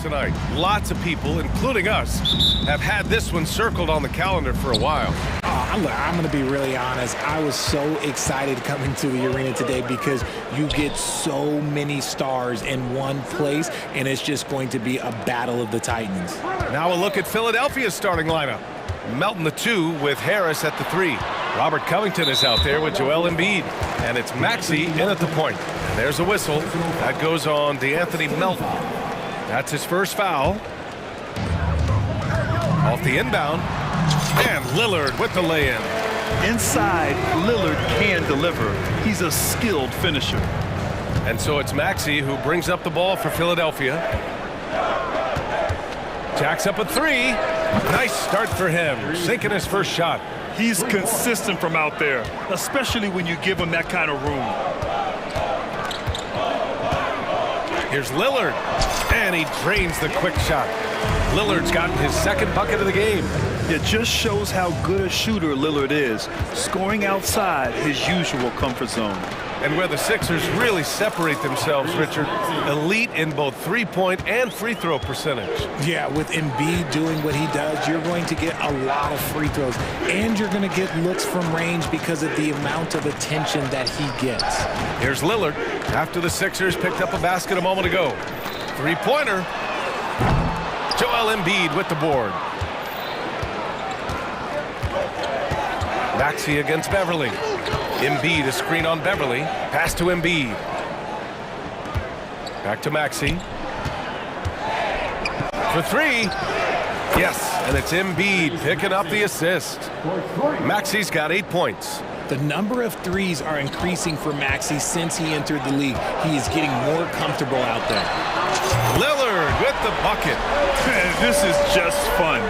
Tonight, lots of people, including us, have had this one circled on the calendar for a while. I'm going to be really honest. I was so excited coming to the arena today because you get so many stars in one place, and it's just going to be a battle of the Titans. Now a look at Philadelphia's starting lineup. Melton the 2 with Harris at the 3. Robert Covington is out there with Joel Embiid. And it's Maxey in at the point. And there's a whistle. That goes on DeAnthony Melton. That's his first foul. Off the inbound. And Lillard with the lay-in. Inside, Lillard can deliver. He's a skilled finisher. And so it's Maxey who brings up the ball for Philadelphia. Jacks up a 3. Nice start for him, sinking his first shot. He's consistent from out there, especially when you give him that kind of room. Here's Lillard, and he drains the quick shot. Lillard's gotten his second bucket of the game. It just shows how good a shooter Lillard is, scoring outside his usual comfort zone. And where the Sixers really separate themselves, Richard, elite in both three-point and free throw percentage. Yeah, with Embiid doing what he does, you're going to get a lot of free throws, and you're going to get looks from range because of the amount of attention that he gets. Here's Lillard after the Sixers picked up a basket a moment ago. Three-pointer. Joel Embiid with the board. Maxey against Beverly. Embiid, a screen on Beverly. Pass to Embiid. Back to Maxey. For 3. Yes, and it's Embiid picking up the assist. Maxey's got 8 points. The number of threes are increasing for Maxey since he entered the league. He is getting more comfortable out there. Lillard with the bucket. This is just fun.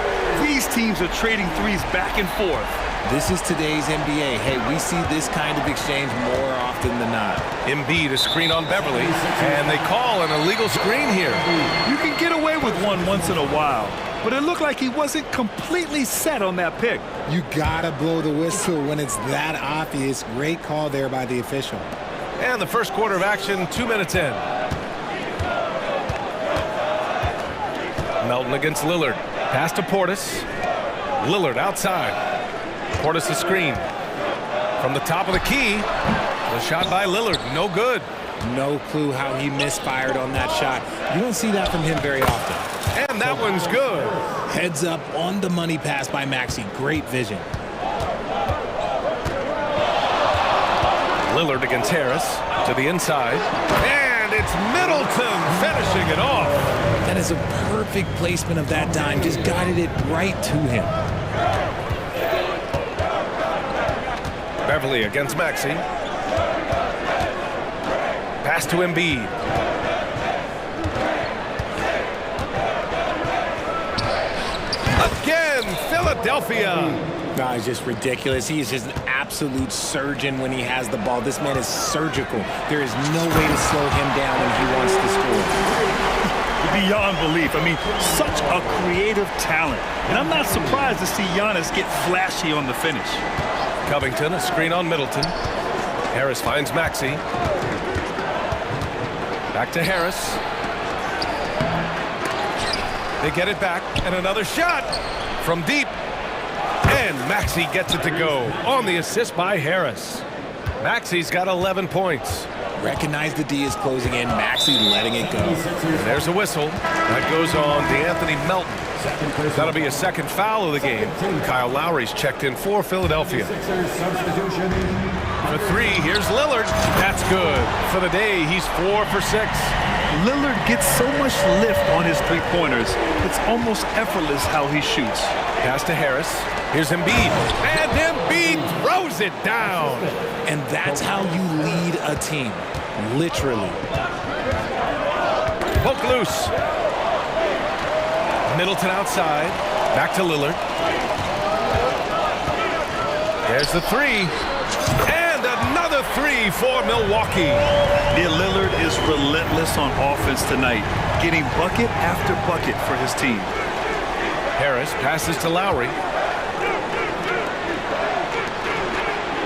These teams are trading threes back and forth. This is today's NBA. Hey, we see this kind of exchange more often than not. Embiid, a screen on Beverly, and they call an illegal screen here. You can get away with one once in a while, but it looked like he wasn't completely set on that pick. You gotta blow the whistle when it's that obvious. Great call there by the official. And the first quarter of action, 2 minutes in. Melton against Lillard. Pass to Portis. Lillard outside. Portis a screen. From the top of the key. The shot by Lillard. No good. No clue how he misfired on that shot. You don't see that from him very often. And that one's good. Heads up on the money pass by Maxey. Great vision. Lillard against Harris. To the inside. And it's Middleton finishing it off. That is a perfect placement of that dime. Just guided it right to him. Beverly against Maxey. Pass to Embiid. Again, Philadelphia. No, it's just ridiculous. He is just an absolute surgeon when he has the ball. This man is surgical. There is no way to slow him down when he wants to score. Beyond belief. I mean, such a creative talent. And I'm not surprised to see Giannis get flashy on the finish. Covington, a screen on Middleton. Harris finds Maxey. Back to Harris. They get it back, and another shot from deep. And Maxey gets it to go on the assist by Harris. Maxey's got 11 points. Recognize the D is closing in. Maxey letting it go. There's a whistle. That goes on DeAnthony Melton. That'll be a second foul of the game. Kyle Lowry's checked in for Philadelphia. For 3, here's Lillard. That's good. For the day, he's 4 for 6. Lillard gets so much lift on his three-pointers. It's almost effortless how he shoots. Pass to Harris. Here's Embiid. And Embiid throws it down. And that's how you lead a team. Literally. Poke loose. Middleton outside. Back to Lillard. There's the 3. And another 3 for Milwaukee. Lillard is relentless on offense tonight, getting bucket after bucket for his team. Harris passes to Lowry.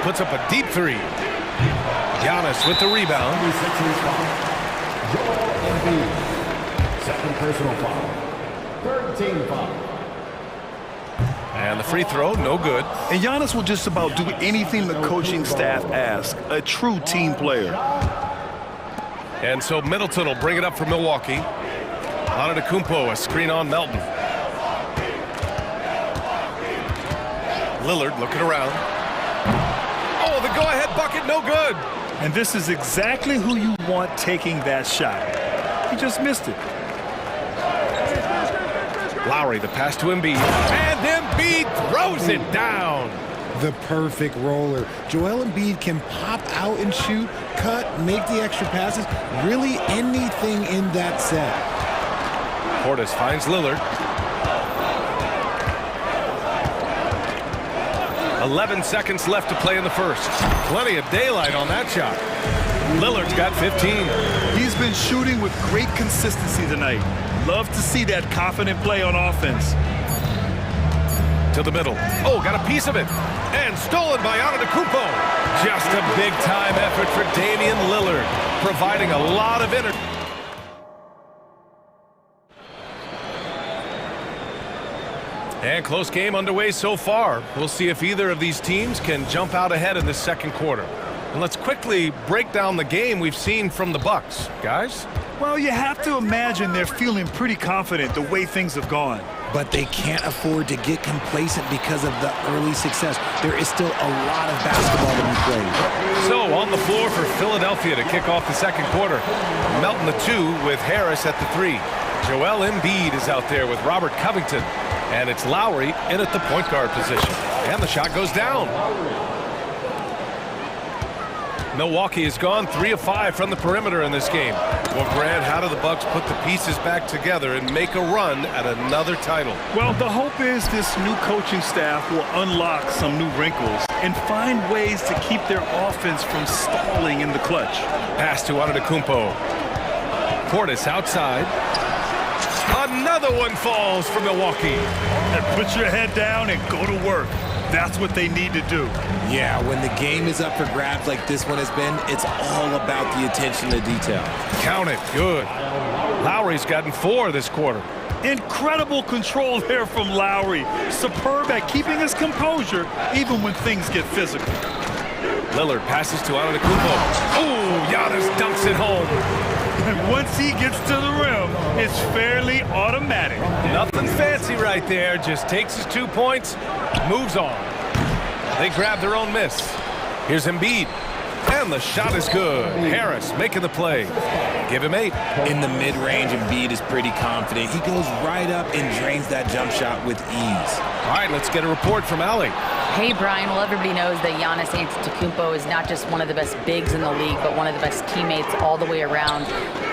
Puts up a deep 3. Giannis with the rebound. Second personal foul. Third team foul. And the free throw, no good. And Giannis will just about do anything the coaching staff asks. A true team player. And so Middleton will bring it up for Milwaukee. Antetokounmpo, a screen on Melton. Lillard looking around. Oh, the go-ahead bucket, no good. And this is exactly who you want taking that shot. He just missed it. Lowry, the pass to Embiid. And Embiid throws it down. The perfect roller. Joel Embiid can pop out and shoot, cut, make the extra passes, really anything in that set. Portis finds Lillard. 11 seconds left to play in the first. Plenty of daylight on that shot. Lillard's got 15. He's been shooting with great consistency tonight. Love to see that confident play on offense. To the middle. Oh, got a piece of it. And stolen by Antetokounmpo. Just a big-time effort for Damian Lillard, providing a lot of energy. And close game underway so far. We'll see if either of these teams can jump out ahead in the second quarter. And let's quickly break down the game we've seen from the Bucks. Guys? Well, you have to imagine they're feeling pretty confident the way things have gone. But they can't afford to get complacent because of the early success. There is still a lot of basketball to be played. So on the floor for Philadelphia to kick off the second quarter. Melton the 2 with Harris at the 3. Joel Embiid is out there with Robert Covington. And it's Lowry in at the point guard position. And the shot goes down. Milwaukee has gone 3 of 5 from the perimeter in this game. Well, Grant, how do the Bucks put the pieces back together and make a run at another title? Well, the hope is this new coaching staff will unlock some new wrinkles and find ways to keep their offense from stalling in the clutch. Pass to Antetokounmpo. Portis outside. Another one falls for Milwaukee. And put your head down and go to work. That's what they need to do. Yeah, when the game is up for grabs like this one has been, it's all about the attention to detail. Count it. Good. Lowry's gotten 4 this quarter. Incredible control there from Lowry. Superb at keeping his composure even when things get physical. Lillard passes to Antetokounmpo. Oh, Giannis dunks it home. And once he gets to the rim, it's fairly automatic. Nothing fancy right there. Just takes his 2 points, moves on. They grab their own miss. Here's Embiid. And the shot is good. Harris making the play. Give him 8. In the mid-range, Embiid is pretty confident. He goes right up and drains that jump shot with ease. All right, let's get a report from Allie. Hey, Brian. Well, everybody knows that Giannis Antetokounmpo is not just one of the best bigs in the league, but one of the best teammates all the way around.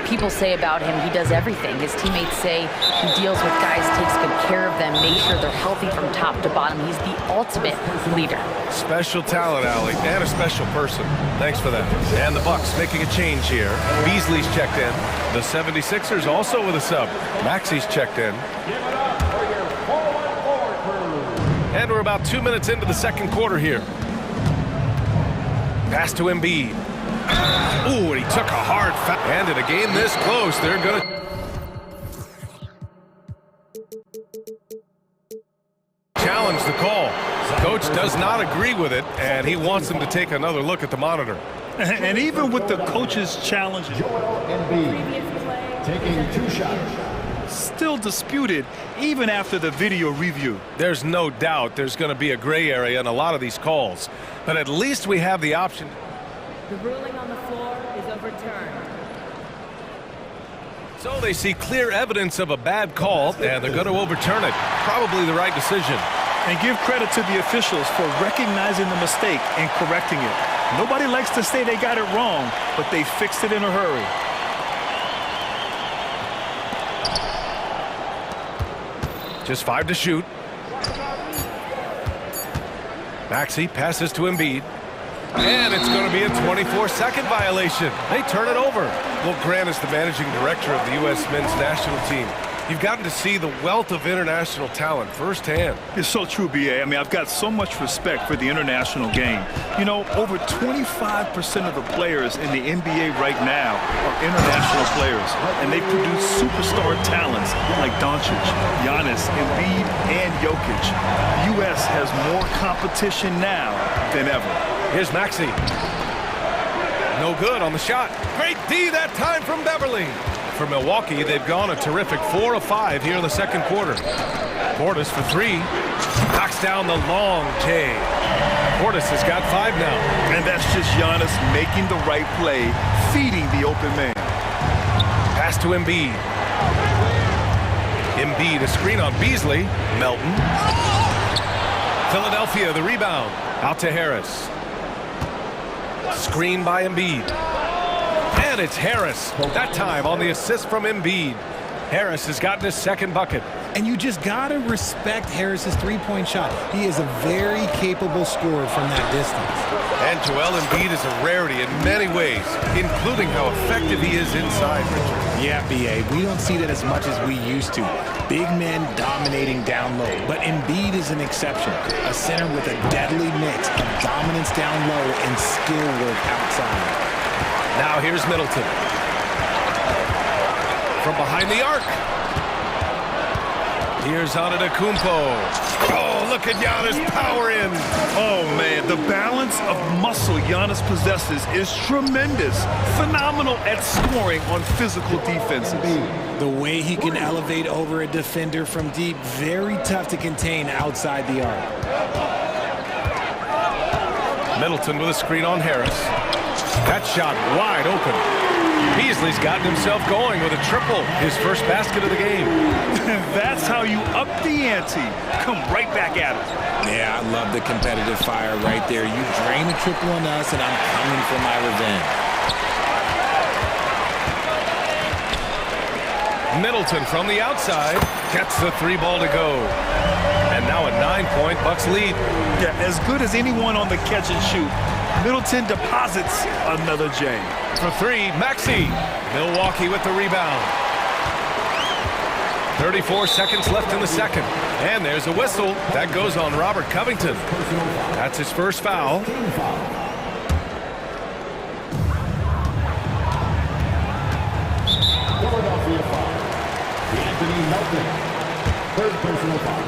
People say about him, he does everything. His teammates say he deals with guys, takes good care of them, makes sure they're healthy from top to bottom. He's the ultimate leader. Special talent, Allie, and a special person. Thanks for that. And the Bucks making a change here. Beasley's checked in. The 76ers also with a sub. Maxi's checked in. And we're about 2 minutes into the second quarter here. Pass to Embiid. Ooh, and he took a hard foul. And in a game this close, they're going to challenge the call. Coach does not agree with it, and he wants them to take another look at the monitor. And even with the coach's challenge, Joel Embiid taking 2 shots. Still disputed even after the video review. There's no doubt there's going to be a gray area in a lot of these calls, but at least we have the option. The ruling on the floor is overturned. So they see clear evidence of a bad call, and they're going to overturn it. Probably the right decision. And give credit to the officials for recognizing the mistake and correcting it. Nobody likes to say they got it wrong, but they fixed it in a hurry. Just 5 to shoot. Maxey passes to Embiid. And it's going to be a 24-second violation. They turn it over. Well, Grant is the managing director of the U.S. men's national team. You've gotten to see the wealth of international talent firsthand. It's so true, B.A. I mean, I've got so much respect for the international game. You know, over 25% of the players in the NBA right now are international players, and they produce superstar talents like Doncic, Giannis, Embiid, and Jokic. The U.S. has more competition now than ever. Here's Maxey. No good on the shot. Great D that time from Beverly. For Milwaukee, they've gone a terrific 4 of 5 here in the second quarter. Portis for 3. Knocks down the long J. Portis has got 5 now. And that's just Giannis making the right play, feeding the open man. Pass to Embiid. Embiid, a screen on Beasley. Melton. Philadelphia, the rebound. Out to Harris. Screen by Embiid. And it's Harris. That time on the assist from Embiid. Harris has gotten his second bucket. And you just got to respect Harris's three-point shot. He is a very capable scorer from that distance. And Joel Embiid is a rarity in many ways, including how effective he is inside, Richard. Yeah, B.A., we don't see that as much as we used to. Big men dominating down low. But Embiid is an exception. A center with a deadly mix of dominance down low and skill work outside. Now here's Middleton. From behind the arc. Here's Antetokounmpo. Oh, look at Giannis power in. Oh, man, the balance of muscle Giannis possesses is tremendous. Phenomenal at scoring on physical defenses. The way he can elevate over a defender from deep, very tough to contain outside the arc. Middleton with a screen on Harris. That shot wide open. Beasley's gotten himself going with a triple, his first basket of the game. That's how you up the ante. Come right back at it. Yeah, I love the competitive fire right there. You drain a triple on us, and I'm coming for my revenge. Middleton from the outside gets the 3 ball to go. And now a 9-point Bucks lead. Yeah, as good as anyone on the catch and shoot. Middleton deposits another J. For 3, Maxey. Milwaukee with the rebound. 34 seconds left in the second. And there's a whistle. That goes on Robert Covington. That's his first foul. Philadelphia foul. Anthony Melton. Third personal foul.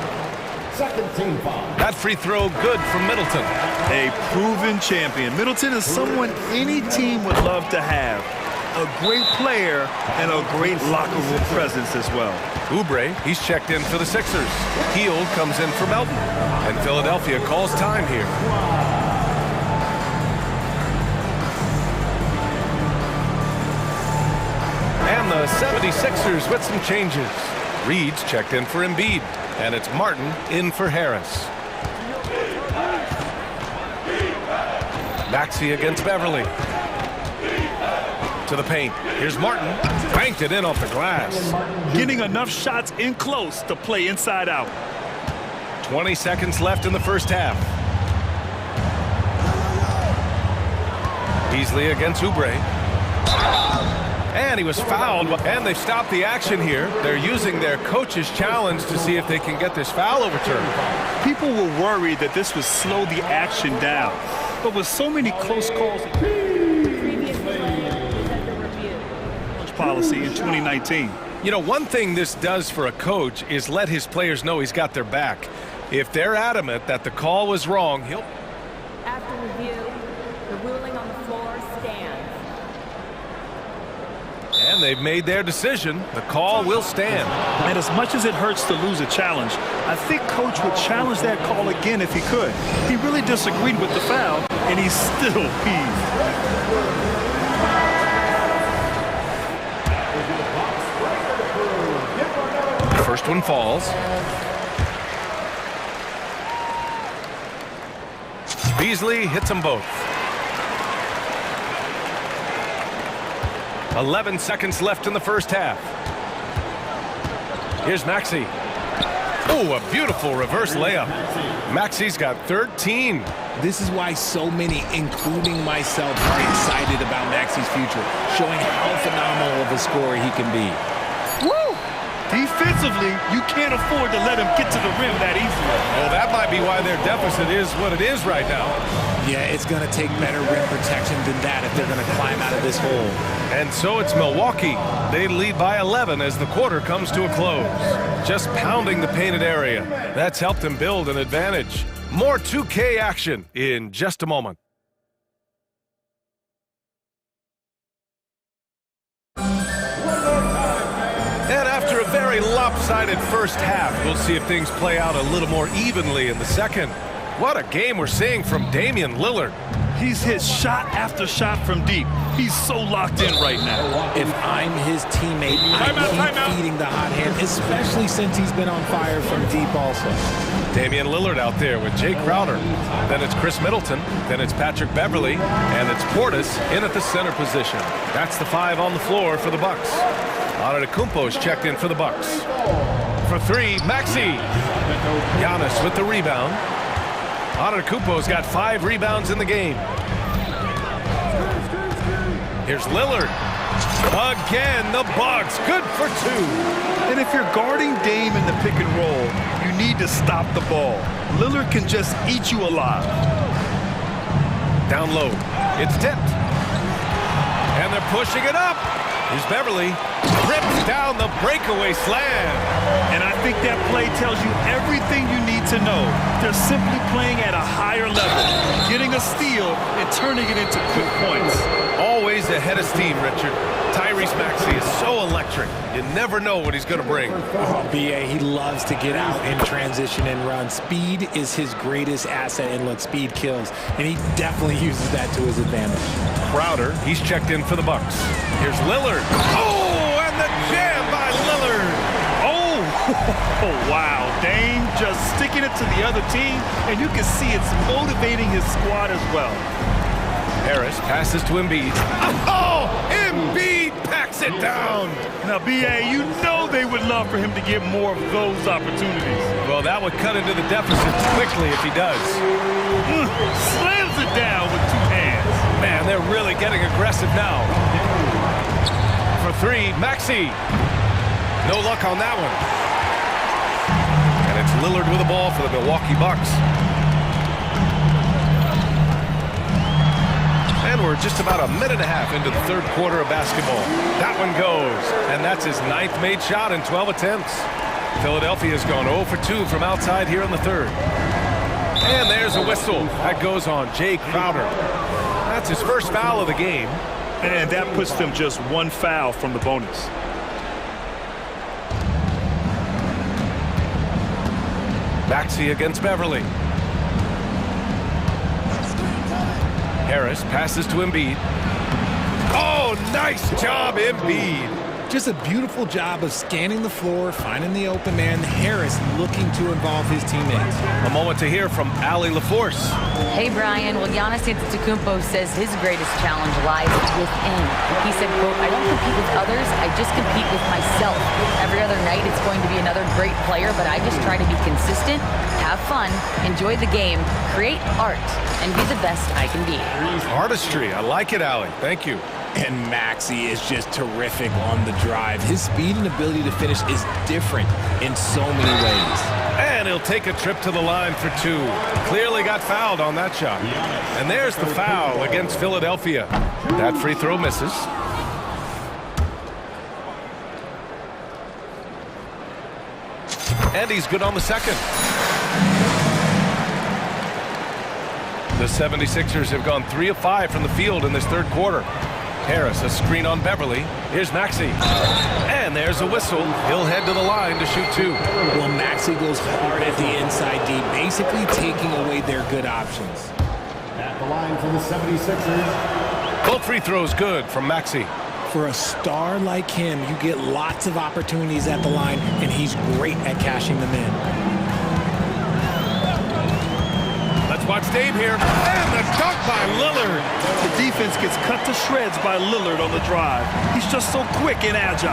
Second team foul. That free throw good from Middleton. A proven champion. Middleton is someone any team would love to have. A great player and a great locker room presence as well. Oubre, he's checked in for the Sixers. Hield comes in for Melton. And Philadelphia calls time here. And the 76ers with some changes. Reed's checked in for Embiid. And it's Martin in for Harris. Maxey against Beverly. To the paint. Here's Martin. Banked it in off the glass. Getting enough shots in close to play inside out. 20 seconds left in the first half. Beasley against Oubre. And he was fouled, and they've stopped the action here. They're using their coach's challenge to see if they can get this foul overturned. People were worried that this would slow the action down. But with so many close calls, policy in 2019. You know, one thing this does for a coach is let his players know he's got their back. If they're adamant that the call was wrong, he'll... After review, the ruling on the floor stands. And they've made their decision. The call will stand. And as much as it hurts to lose a challenge, I think Coach would challenge that call again if he could. He really disagreed with the foul, and he's still peeved. First one falls. Beasley hits them both. 11 seconds left in the first half. Here's Maxey. Oh, a beautiful reverse layup. Maxey's got 13. This is why so many, including myself, are excited about Maxey's future, showing how phenomenal of a scorer he can be. Woo! defensively, you can't afford to let him get to the rim that easily. Well, that might be why their deficit is what it is right now. Yeah, it's going to take better rim protection than that if they're going to climb out of this hole. And so it's Milwaukee. They lead by 11 as the quarter comes to a close. Just pounding the painted area. That's helped them build an advantage. More 2K action in just a moment. And after a very lopsided first half, we'll see if things play out a little more evenly in the second. What a game we're seeing from Damian Lillard. He's hit shot after shot from deep. He's so locked in right now. If I'm his teammate, I keep feeding the hot hand, especially since he's been on fire from deep also. Damian Lillard out there with Jake Crowder. Then it's Chris Middleton. Then it's Patrick Beverley. And it's Portis in at the center position. That's the 5 on the floor for the Bucks. Antetokounmpo's checked in for the Bucks. For 3, Maxey. Giannis with the rebound. Antetokounmpo's got 5 rebounds in the game. Here's Lillard. Again, the Bucks. Good for 2. And if you're guarding Dame in the pick and roll, you need to stop the ball. Lillard can just eat you alive. Down low. It's tipped. And they're pushing it up. Here's Beverley. Rips down the breakaway slam. And I think that play tells you everything you need to know. They're simply playing at a higher level, getting a steal and turning it into quick points. Always ahead of steam, Richard. Tyrese Maxey is so electric. You never know what he's going to bring. Oh, BA, he loves to get out in transition and run. Speed is his greatest asset, and look, speed kills. And he definitely uses that to his advantage. Crowder, he's checked in for the Bucks. Here's Lillard. Oh, and the jam by Lillard. Oh, wow. Dame just sticking it to the other team, and you can see it's motivating his squad as well. Harris passes to Embiid. Oh, Embiid packs it down. Now, BA, you know they would love for him to get more of those opportunities. Well, that would cut into the deficit quickly if he does. Slams it down with 2 hands. Man, they're really getting aggressive now. For 3, Maxey. No luck on that one. And it's Lillard with the ball for the Milwaukee Bucks. And we're just about a minute and a half into the third quarter of basketball. That one goes. And that's his 9th made shot in 12 attempts. Philadelphia's gone 0 for 2 from outside here in the third. And there's a whistle. That goes on Jay Crowder. That's his first foul of the game. And that puts them just 1 foul from the bonus. Maxey against Beverley. Harris passes to Embiid. Oh, nice job, Embiid. Just a beautiful job of scanning the floor, finding the open man. Harris looking to involve his teammates. A moment to hear from Allie LaForce. Hey, Brian. Well, Giannis Antetokounmpo says his greatest challenge lies within. He said, quote, I don't compete with others. I just compete with myself. Every other night it's going to be another great player, but I just try to be consistent, have fun, enjoy the game, create art, and be the best I can be. Artistry. I like it, Allie. Thank you. And Maxey is just terrific on the drive. His speed and ability to finish is different in so many ways. And he'll take a trip to the line for 2. Clearly got fouled on that shot. And there's the foul against Philadelphia. That free throw misses. And he's good on the second. The 76ers have gone 3 of 5 from the field in this third quarter. Harris, a screen on Beverley. Here's Maxey. And there's a whistle. He'll head to the line to shoot 2. Well, Maxey goes hard at the inside D, basically taking away their good options. At the line for the 76ers. Both free throws good from Maxey. For a star like him, you get lots of opportunities at the line, and he's great at cashing them in. Watch Dame here. And the dunk by Lillard. The defense gets cut to shreds by Lillard on the drive. He's just so quick and agile.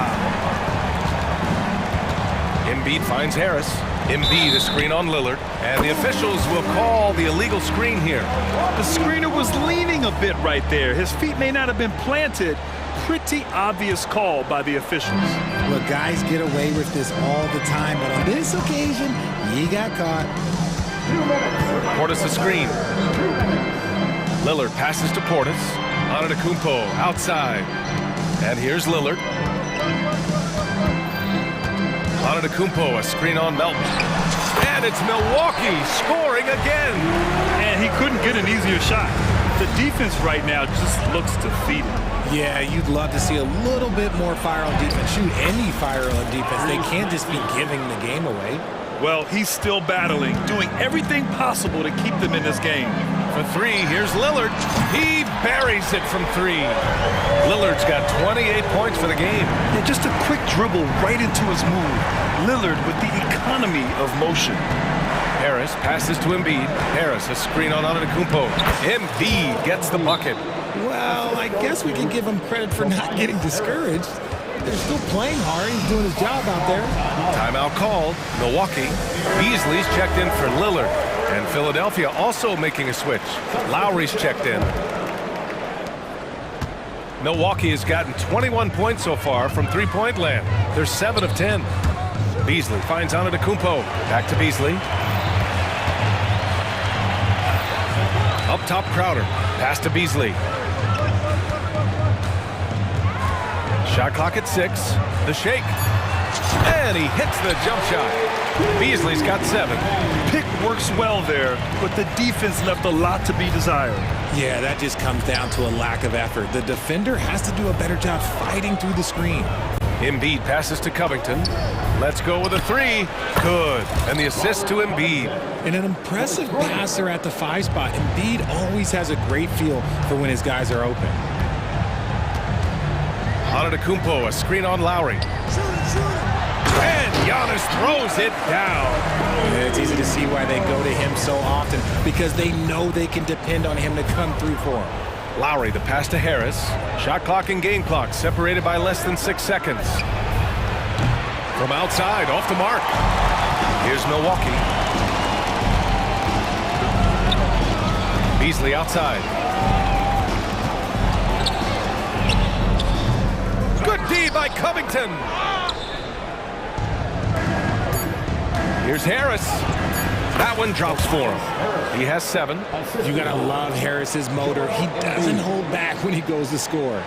Embiid finds Harris. Embiid, a screen on Lillard. And the officials will call the illegal screen here. The screener was leaning a bit right there. His feet may not have been planted, pretty obvious call by the officials. Look, guys get away with this all the time, but on this occasion, he got caught. Portis a screen. Lillard passes to Portis. Antetokounmpo outside. And here's Lillard. Antetokounmpo, a screen on Melton. And it's Milwaukee scoring again. And he couldn't get an easier shot. The defense right now just looks defeated. Yeah, you'd love to see a little bit more fire on defense. Shoot, any fire on defense. They can't just be giving the game away. Well, he's still battling, doing everything possible to keep them in this game. For three, here's Lillard. He buries it from three. Lillard's got 28 points for the game. Yeah, just a quick dribble right into his move. Lillard with the economy of motion. Harris passes to Embiid. Harris, a screen on Antetokounmpo. Embiid gets the bucket. Well, I guess we can give him credit for not getting discouraged. They're still playing hard. He's doing his job out there. Timeout called. Milwaukee. Beasley's checked in for Lillard. And Philadelphia also making a switch. Lowry's checked in. Milwaukee has gotten 21 points so far from three-point land. They're 7 of 10. Beasley finds Antetokounmpo. Back to Beasley. Up top, Crowder. Pass to Beasley. Shot clock at 6. The shake. And he hits the jump shot. Beasley's got 7. Pick works well there, but the defense left a lot to be desired. Yeah, that just comes down to a lack of effort. The defender has to do a better job fighting through the screen. Embiid passes to Covington. Let's go with a three. Good. And the assist to Embiid. And an impressive passer at the 5 spot. Embiid always has a great feel for when his guys are open. Antetokounmpo, a screen on Lowry. And Giannis throws it down. And it's easy to see why they go to him so often, because they know they can depend on him to come through for them. Lowry, the pass to Harris. Shot clock and game clock separated by less than 6 seconds. From outside, off the mark. Here's Milwaukee. Beasley outside. Good D by Covington. Here's Harris. That one drops for him. He has 7. You gotta love Harris's motor. He doesn't hold back when he goes to score.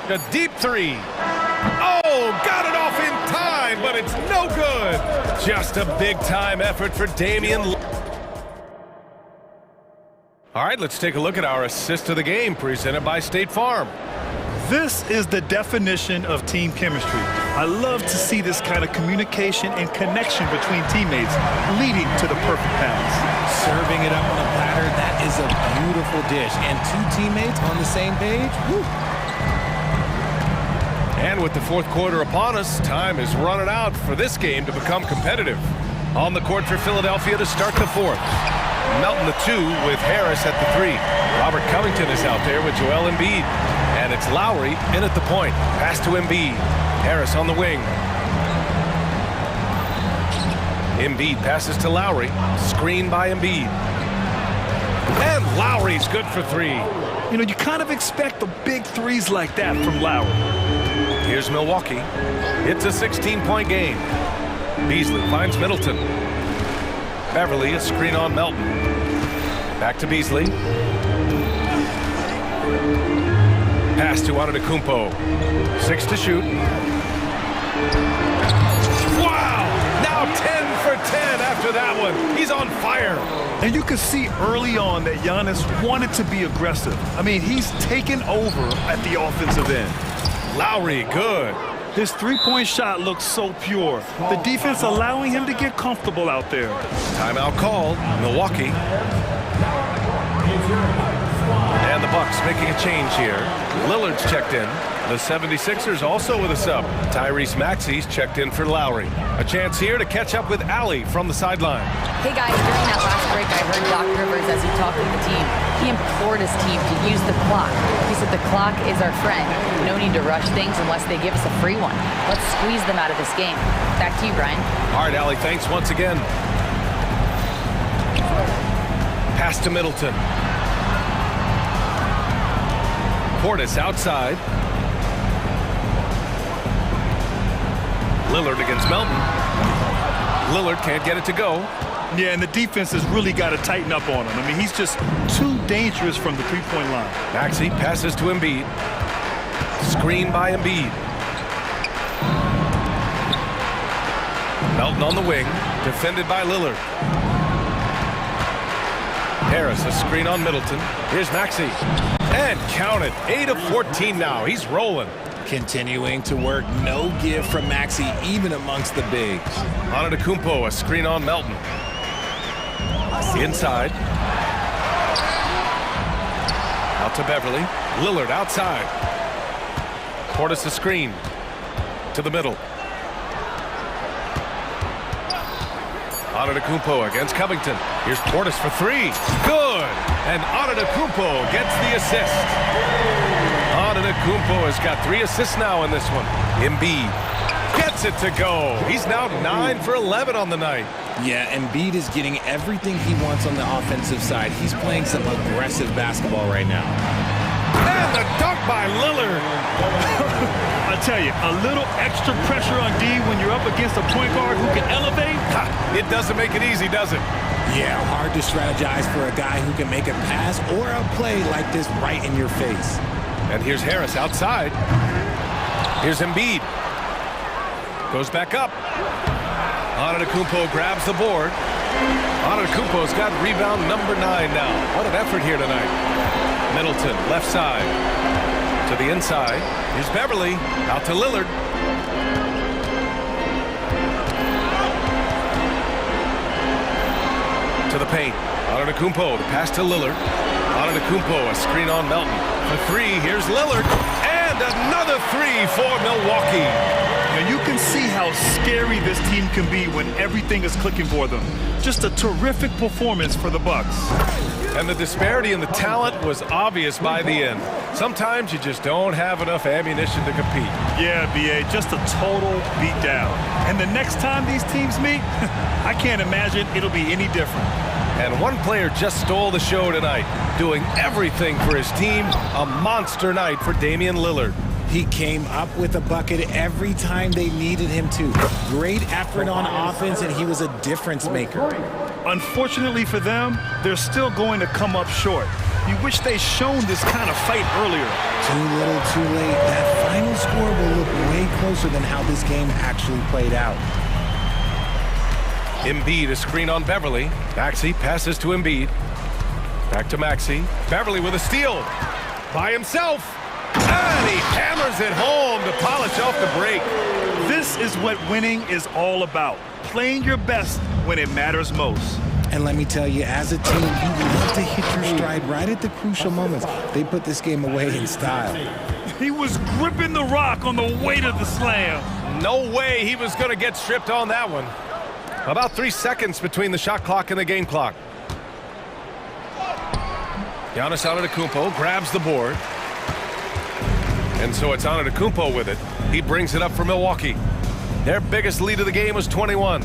A deep three. Oh, got it off in time, but it's no good. Just a big-time effort for Damian. All right, let's take a look at our assist of the game presented by State Farm. This is the definition of team chemistry. I love to see this kind of communication and connection between teammates leading to the perfect pass. Serving it up on a platter, that is a beautiful dish. And 2 teammates on the same page, whew. And with the fourth quarter upon us, time is running out for this game to become competitive. On the court for Philadelphia to start the fourth. Melton the 2 with Harris at the 3. Robert Covington is out there with Joel Embiid. And it's Lowry in at the point. Pass to Embiid. Harris on the wing. Embiid passes to Lowry. Screen by Embiid. And Lowry's good for 3. You know, you kind of expect the big threes like that from Lowry. Here's Milwaukee. It's a 16-point game. Beasley finds Middleton. Beverly, a screen on Melton. Back to Beasley. Pass to Antetokounmpo. 6 to shoot. Wow! Now 10 for 10 after that one. He's on fire. And you could see early on that Giannis wanted to be aggressive. I mean, he's taken over at the offensive end. Lowry, good. His three-point shot looks so pure. The defense allowing him to get comfortable out there. Timeout called. Milwaukee. And the Bucks making a change here. Lillard's checked in. The 76ers also with a sub. Tyrese Maxey's checked in for Lowry. A chance here to catch up with Allie from the sideline. Hey guys, during that last break, I heard Doc Rivers as he talked to the team. He implored his team to use the clock. He said the clock is our friend. No need to rush things unless they give us a free one. Let's squeeze them out of this game. Back to you, Brian. All right, Allie, thanks once again. Pass to Middleton. Portis outside. Lillard against Melton. Lillard can't get it to go. Yeah, and the defense has really got to tighten up on him. I mean, he's just too dangerous from the three-point line. Maxey passes to Embiid. Screen by Embiid. Melton on the wing, defended by Lillard. Harris, a screen on Middleton. Here's Maxey. And count it, 8 of 14 now. He's rolling. Continuing to work, no give from Maxey, even amongst the bigs. Antetokounmpo, a screen on Melton. Inside. Out to Beverly. Lillard outside. Portis a screen. To the middle. Antetokounmpo against Covington. Here's Portis for three. Good! And Antetokounmpo gets the assist. Antetokounmpo has got 3 assists now in this one. Embiid gets it to go. He's now 9 for 11 on the night. Yeah, Embiid is getting everything he wants on the offensive side. He's playing some aggressive basketball right now. And the dunk by Lillard. I tell you, a little extra pressure on D when you're up against a point guard who can elevate. It doesn't make it easy, does it? Yeah, hard to strategize for a guy who can make a pass or a play like this right in your face. And here's Harris outside. Here's Embiid. Goes back up. Antetokounmpo grabs the board. Antetokounmpo's got rebound number 9 now. What an effort here tonight. Middleton, left side. To the inside. Here's Beverly. Out to Lillard. To the paint. Antetokounmpo, the pass to Lillard. Antetokounmpo, a screen on Melton. For 3, here's Lillard. And another 3 for Milwaukee. And you can see how scary this team can be when everything is clicking for them. Just a terrific performance for the Bucks. And the disparity in the talent was obvious by the end. Sometimes you just don't have enough ammunition to compete. Yeah, B.A., just a total beatdown. And the next time these teams meet, I can't imagine it'll be any different. And one player just stole the show tonight, doing everything for his team. A monster night for Damian Lillard. He came up with a bucket every time they needed him to. Great effort on offense, and he was a difference maker. Unfortunately for them, they're still going to come up short. You wish they'd shown this kind of fight earlier. Too little, too late. That final score will look way closer than how this game actually played out. Embiid, a screen on Beverly. Maxey passes to Embiid. Back to Maxey. Beverly with a steal. By himself. And he hammers it home to polish off the break. This is what winning is all about. Playing your best when it matters most. And let me tell you, as a team, you love to hit your stride right at the crucial moments. They put this game away in style. He was gripping the rock on the weight of the slam. No way he was going to get stripped on that one. About 3 seconds between the shot clock and the game clock. Giannis Antetokounmpo grabs the board. And so it's Antetokounmpo with it. He brings it up for Milwaukee. Their biggest lead of the game was 21.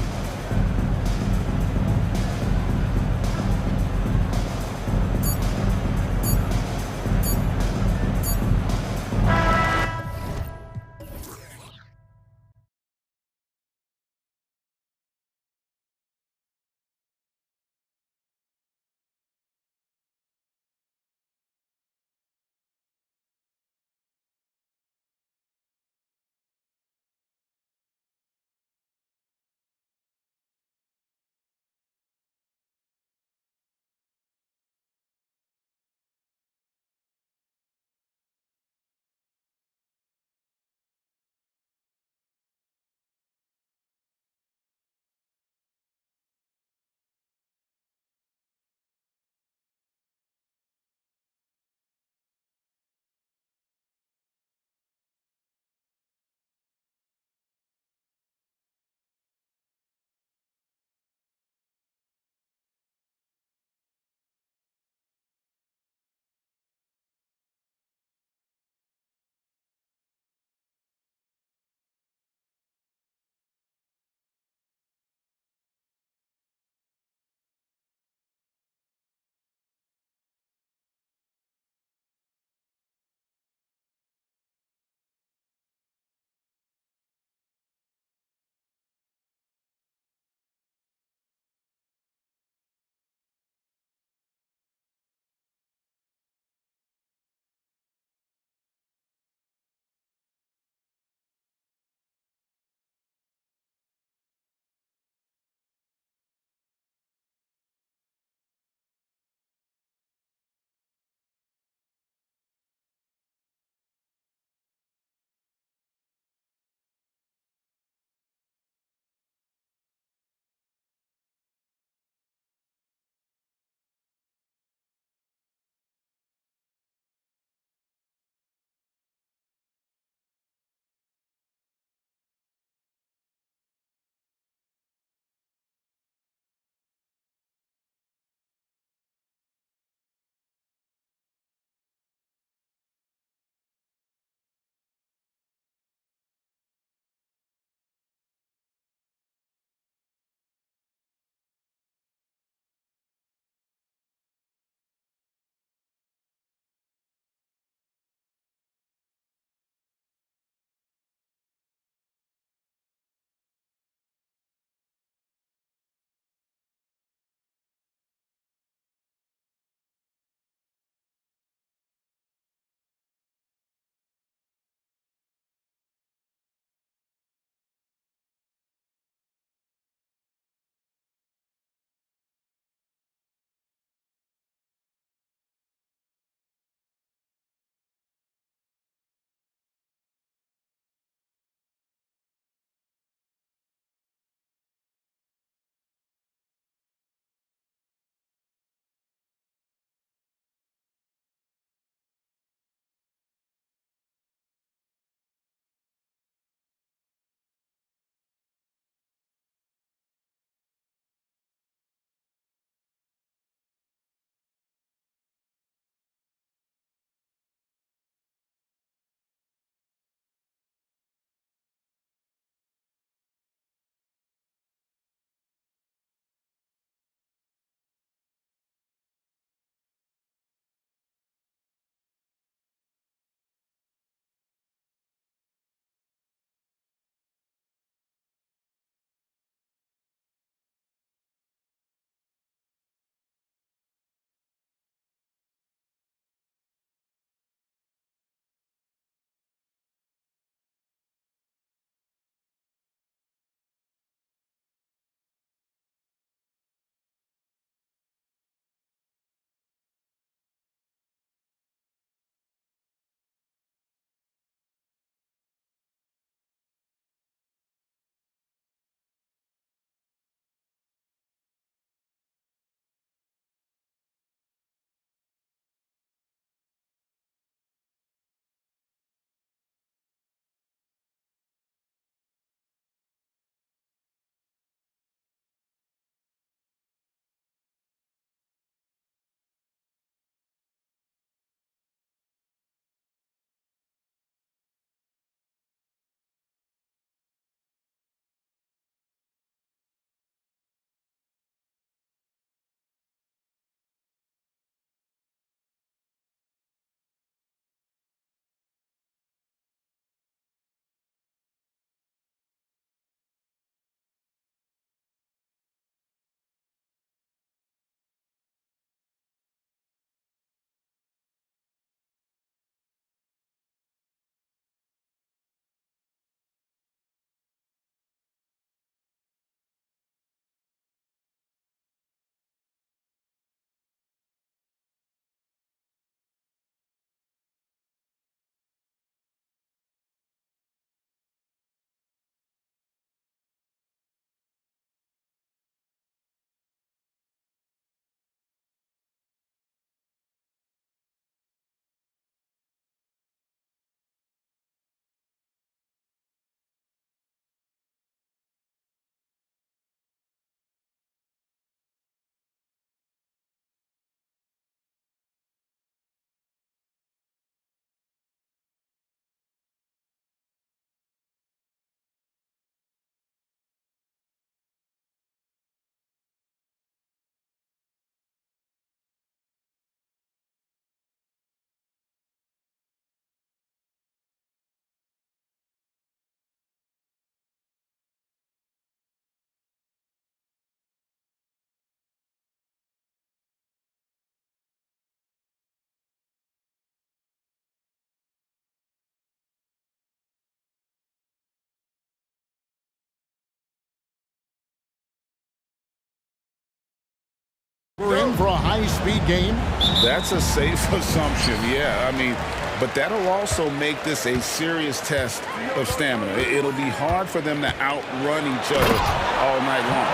in for a high-speed game? That's a safe assumption, yeah. I mean, but that'll also make this a serious test of stamina. It'll be hard for them to outrun each other all night long.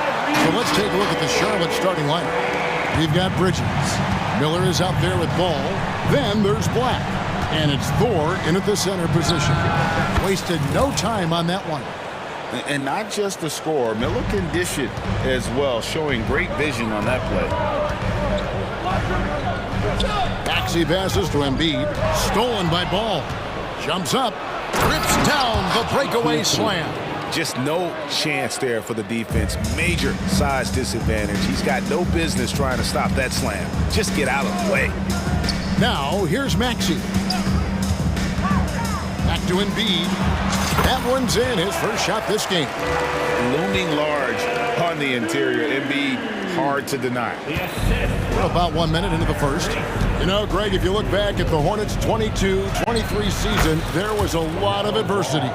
So let's take a look at the Charlotte starting lineup. We've got Bridges. Miller is out there with ball. Then there's Black. And it's Thor in at the center position. Wasted no time on that one. And not just the score. Miller can dish it as well, showing great vision on that play. Maxey passes to Embiid. Stolen by Ball. Jumps up. Rips down the breakaway slam. Just no chance there for the defense. Major size disadvantage. He's got no business trying to stop that slam. Just get out of the way. Now, here's Maxey. Back to Embiid. That one's in, his first shot this game. Looming large on the interior. Embiid, hard to deny. We're about 1 minute into the first. You know, Greg, if you look back at the Hornets' 22-23 season, there was a lot of adversity.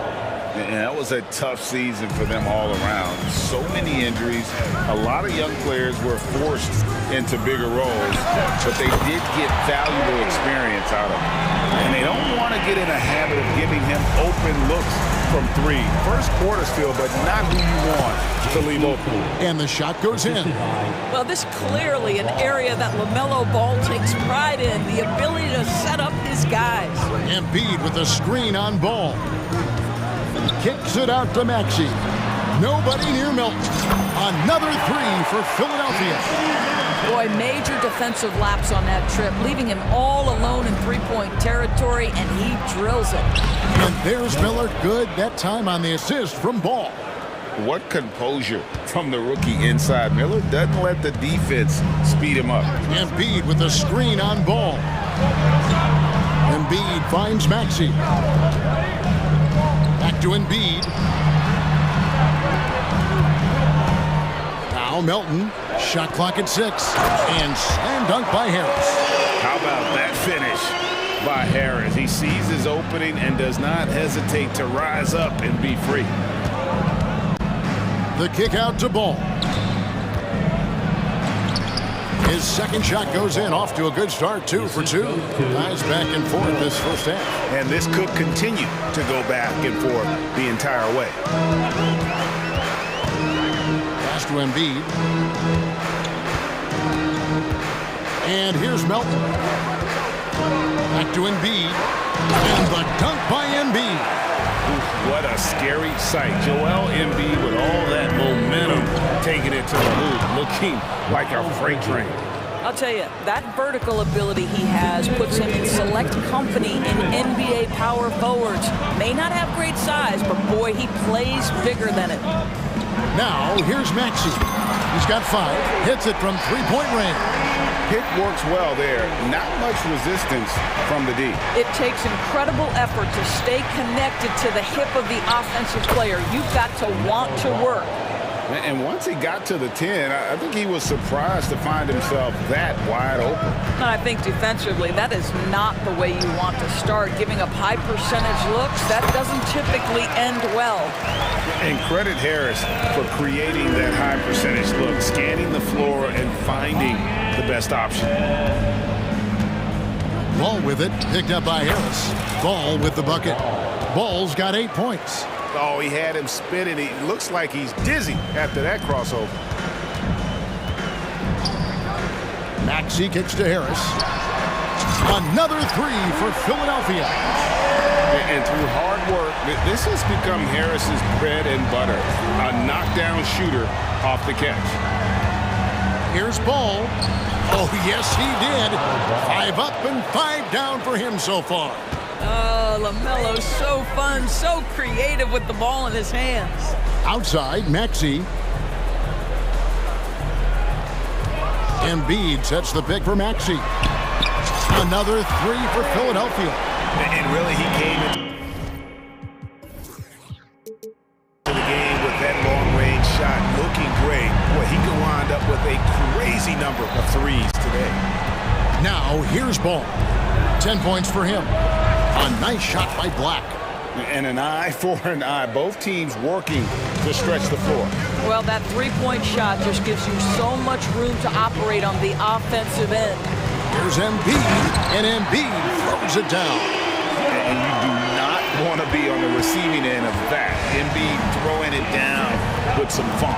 And that was a tough season for them all around. So many injuries. A lot of young players were forced into bigger roles, but they did get valuable experience out of it. And they don't want to get in a habit of giving him open looks from three. First quarter still, but not who you want to leave open. And the shot goes in. Well, this clearly an area that LaMelo Ball takes pride in, the ability to set up his guys. Embiid with a screen on Ball. Kicks it out to Maxey. Nobody near Milton. Another three for Philadelphia. Boy, major defensive lapse on that trip, leaving him all alone in three-point territory, and he drills it. And there's Miller, good that time on the assist from Ball. What composure from the rookie inside. Miller doesn't let the defense speed him up. Embiid with a screen on Ball. Embiid finds Maxey. Back to Embiid. Now Melton. Shot clock at 6. And slam dunk by Harris. How about that finish by Harris? He sees his opening and does not hesitate to rise up and be free. The kick out to Ball. His second shot goes in, off to a good start, 2 for 2. Guys back and forth this first half. And this could continue to go back and forth the entire way. Pass to Embiid. And here's Melton. Back to Embiid. And the dunk by Embiid. What a scary sight. Joel Embiid with all that momentum taking it to the hoop, looking like a freight train. I'll tell you, that vertical ability he has puts him in select company in NBA power forwards. May not have great size, but boy, he plays bigger than it. Now, here's Maxey. He's got 5. Hits it from three-point range. Pick works well there. Not much resistance from the D. It takes incredible effort to stay connected to the hip of the offensive player. You've got to want to work. And once he got to the 10, I think he was surprised to find himself that wide open. And I think defensively, that is not the way you want to start. Giving up high percentage looks, that doesn't typically end well. And credit Harris for creating that high percentage look, scanning the floor and finding the best option. Ball with it, picked up by Harris. Ball with the bucket. Ball's got 8 points. Oh, he had him spinning. He looks like he's dizzy after that crossover. Maxey kicks to Harris. Another 3 for Philadelphia. And through hard work, this has become Harris's bread and butter. A knockdown shooter off the catch. Here's Ball. Oh, yes, he did. 5 up and 5 down for him so far. Oh, LaMelo's so fun, so creative with the ball in his hands. Outside, Maxey. Embiid sets the pick for Maxey. Another 3 for Philadelphia. And really, he came into the game with that long-range shot looking great. Boy, he could wind up with a crazy number of threes today. Now, here's Ball. 10 points for him. A nice shot by Black. And an eye for an eye. Both teams working to stretch the floor. Well, that three-point shot just gives you so much room to operate on the offensive end. Here's Embiid, and Embiid throws it down. And you do not want to be on the receiving end of that. Embiid throwing it down with some funk.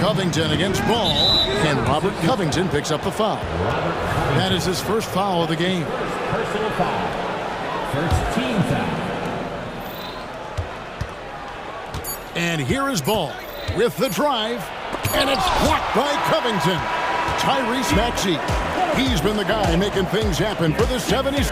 Covington against Ball, and Robert Covington picks up the foul. That is his first foul of the game. Personal foul. First team foul. And here is Ball with the drive, and it's blocked by Covington. Tyrese Maxey. He's been the guy making things happen for the 70s.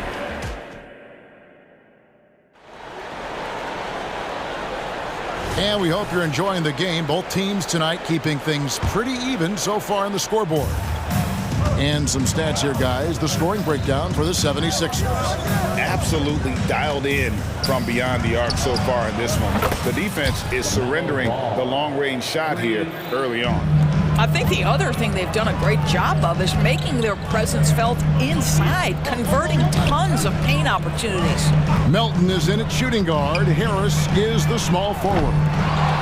And we hope you're enjoying the game. Both teams tonight keeping things pretty even so far on the scoreboard. And some stats here, guys. The scoring breakdown for the 76ers. Absolutely dialed in from beyond the arc so far in this one. The defense is surrendering the long-range shot here early on. I think the other thing they've done a great job of is making their presence felt inside, converting tons of paint opportunities. Melton is in at shooting guard. Harris is the small forward.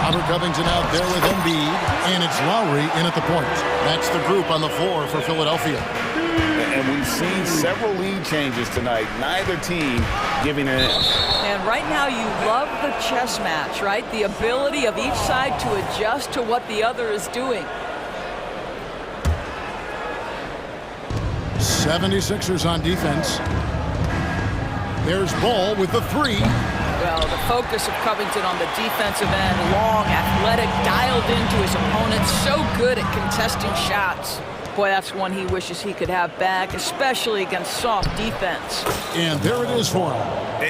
Robert Covington out there with Embiid, and it's Lowry in at the point. That's the group on the floor for Philadelphia. And we've seen several lead changes tonight. Neither team giving an inch. And right now you love the chess match, right? The ability of each side to adjust to what the other is doing. 76ers on defense. There's Ball with the three. Well, the focus of Covington on the defensive end, long, athletic, dialed into his opponent, so good at contesting shots. Boy, that's one he wishes he could have back, especially against soft defense. And there it is for him.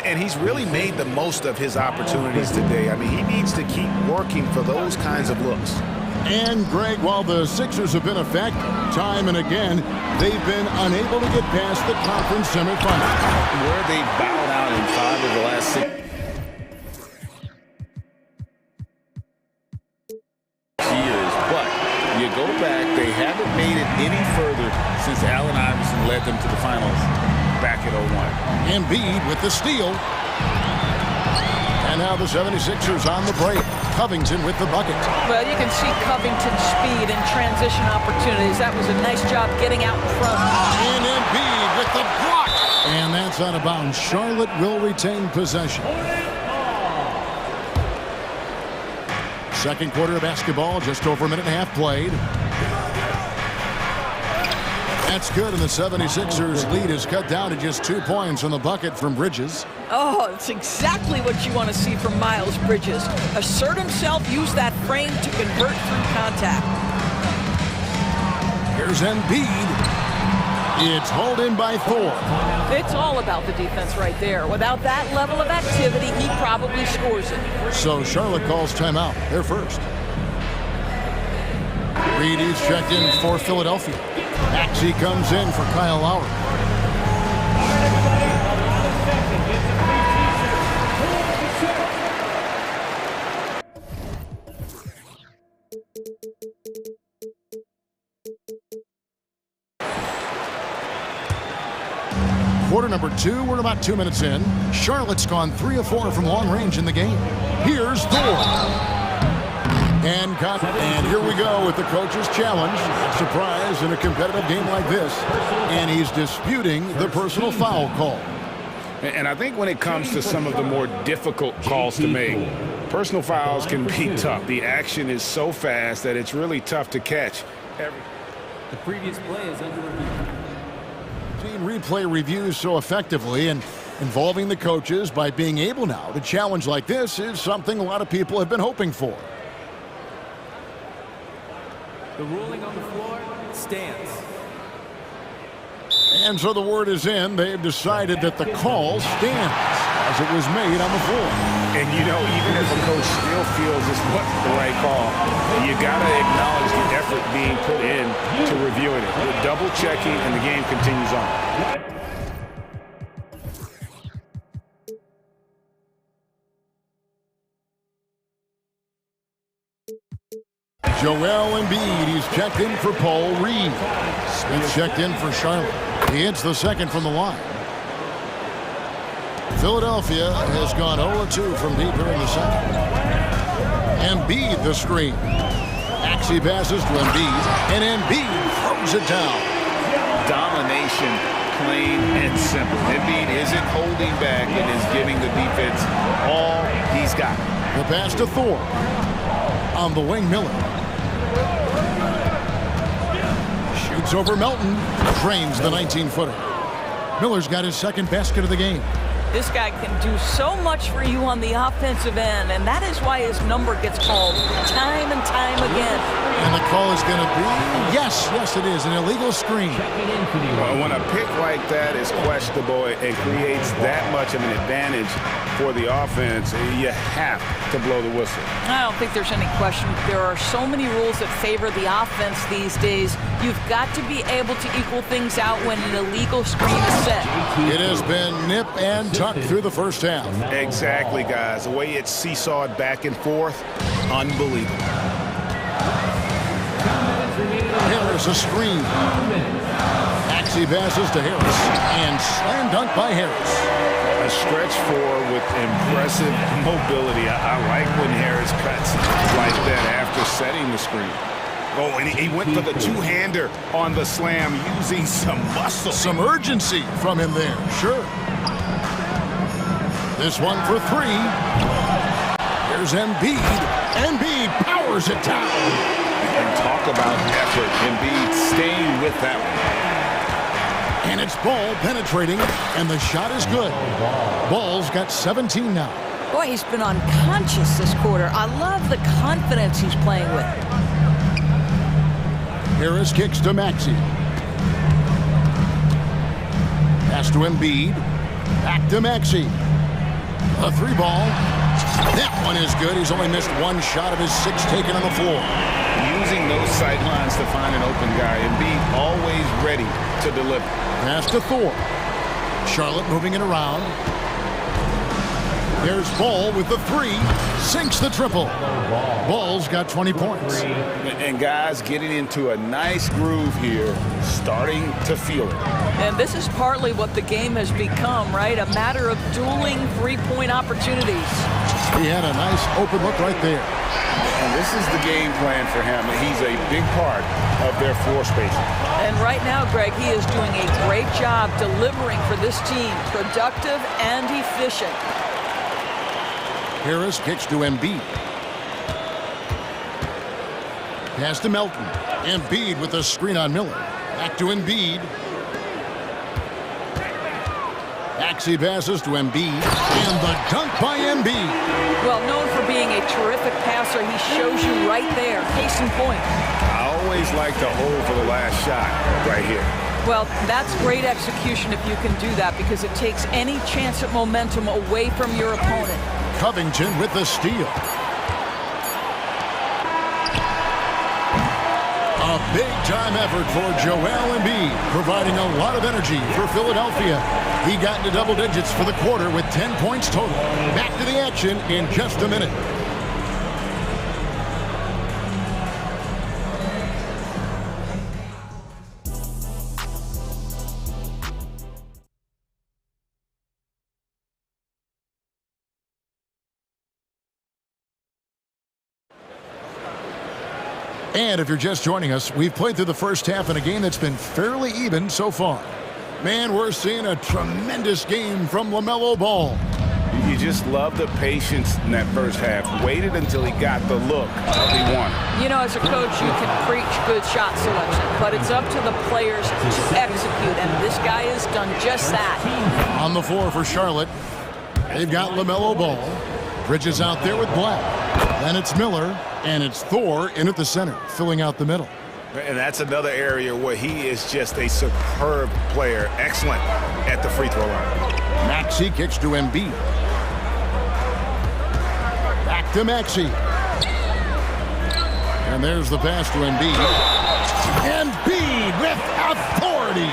And he's really made the most of his opportunities today. I mean, he needs to keep working for those kinds of looks. And, Greg, while the Sixers have been a factor time and again, they've been unable to get past the conference semifinals. Where they bowed out in 5 of the last 6 years. But you go back, they haven't made it any further since Allen Iverson led them to the finals back in 01. Embiid with the steal. And now the 76ers on the break. Covington with the bucket. Well, you can see Covington's speed and transition opportunities. That was a nice job getting out in front. And Embiid with the block. And that's out of bounds. Charlotte will retain possession. Second quarter of basketball, just over a minute and a half played. That's good, and the 76ers lead is cut down to just 2 points on the bucket from Bridges. Oh, it's exactly what you want to see from Miles Bridges. Assert himself, use that frame to convert through contact. Here's Embiid. It's hauled in by Thor. It's all about the defense right there. Without that level of activity, he probably scores it. So Charlotte calls timeout. They're first. Reed is checked in for Philadelphia. Maxey comes in for Kyle Lowry. Quarter number 2, we're about 2 minutes in. Charlotte's gone 3 of 4 from long range in the game. Here's Thor. And here we go with the coach's challenge. Surprise in a competitive game like this. And he's disputing the personal foul call. And I think when it comes to some of the more difficult calls to make, personal fouls can be tough. The action is so fast that it's really tough to catch. The previous play is under review. Team replay reviews so effectively, and involving the coaches by being able now to challenge like this is something a lot of people have been hoping for. The ruling on the floor stands. And so the word is in. They've decided that the call stands as it was made on the floor. And, you know, even if a coach still feels this wasn't the right call, you got to acknowledge the effort being put in to reviewing it. We're double-checking, and the game continues on. Joel Embiid, he's checked in for Paul Reed. Smith checked in for Charlotte. He hits the second from the line. Philadelphia has gone 0-2 from deep here in the second. Embiid the screen. Maxey passes to Embiid, and Embiid throws it down. Domination, plain and simple. Embiid isn't holding back and is giving the defense all he's got. The pass to Thor. On the wing, Miller. Shoots over Melton. Drains the 19-footer. Miller's got his second basket of the game. This guy can do so much for you on the offensive end, and that is why his number gets called time and time again. And the call is going to be, yes, it is, an illegal screen. When a pick like that is questionable, it creates that much of an advantage for the offense. You have to blow the whistle. I don't think there's any question. There are so many rules that favor the offense these days. You've got to be able to equal things out when an illegal screen is set. It has been nip and tuck through the first half. Exactly, guys. The way it's seesawed back and forth, unbelievable. Harris a screen. Maxey passes to Harris, and slam dunk by Harris. A stretch four with impressive mobility. I like when Harris cuts like that after setting the screen. Oh, and he went for the two-hander on the slam using some muscle. Some urgency from him there, sure. This one for three. Here's Embiid. Embiid powers it down. And talk about effort. Embiid staying with that one. And it's Ball penetrating, and the shot is good. Ball's got 17 now. Boy, he's been unconscious this quarter. I love the confidence he's playing with. Harris kicks to Maxey. Pass to Embiid. Back to Maxey. A three ball. That one is good. He's only missed one shot of his six taken on the floor. Using those sight lines to find an open guy. Embiid always ready to deliver. Pass to Thor. Charlotte moving it around. There's Ball with the three. Sinks the triple. Ball's got 20 points. And guys getting into a nice groove here, starting to feel it. And this is partly what the game has become, right? A matter of dueling three-point opportunities. He had a nice open look right there. And this is the game plan for him. He's a big part of their floor spacing. And right now, Greg, he is doing a great job delivering for this team. Productive and efficient. Harris kicks to Embiid. Pass to Melton. Embiid with the screen on Miller. Back to Embiid. Maxey passes to Embiid. And the dunk by Embiid. Well, known for being a terrific passer, he shows you right there. Case in point. I always like to hold for the last shot right here. Well, that's great execution if you can do that, because it takes any chance at momentum away from your opponent. Covington with the steal. A big-time effort for Joel Embiid, providing a lot of energy for Philadelphia. He got into double digits for the quarter with 10 points total. Back to the action in just a minute. And if you're just joining us, we've played through the first half in a game that's been fairly even so far. Man, we're seeing a tremendous game from LaMelo Ball. You just love the patience in that first half. Waited until he got the look he wanted. You know, as a coach, you can preach good shot selection, but it's up to the players to execute, and this guy has done just that. On the floor for Charlotte, they've got LaMelo Ball. Bridges out there with Black. Then it's Miller, and it's Thor in at the center, filling out the middle. And that's another area where he is just a superb player. Excellent at the free throw line. Maxey kicks to Embiid. Back to Maxey. And there's the pass to Embiid. Embiid with authority.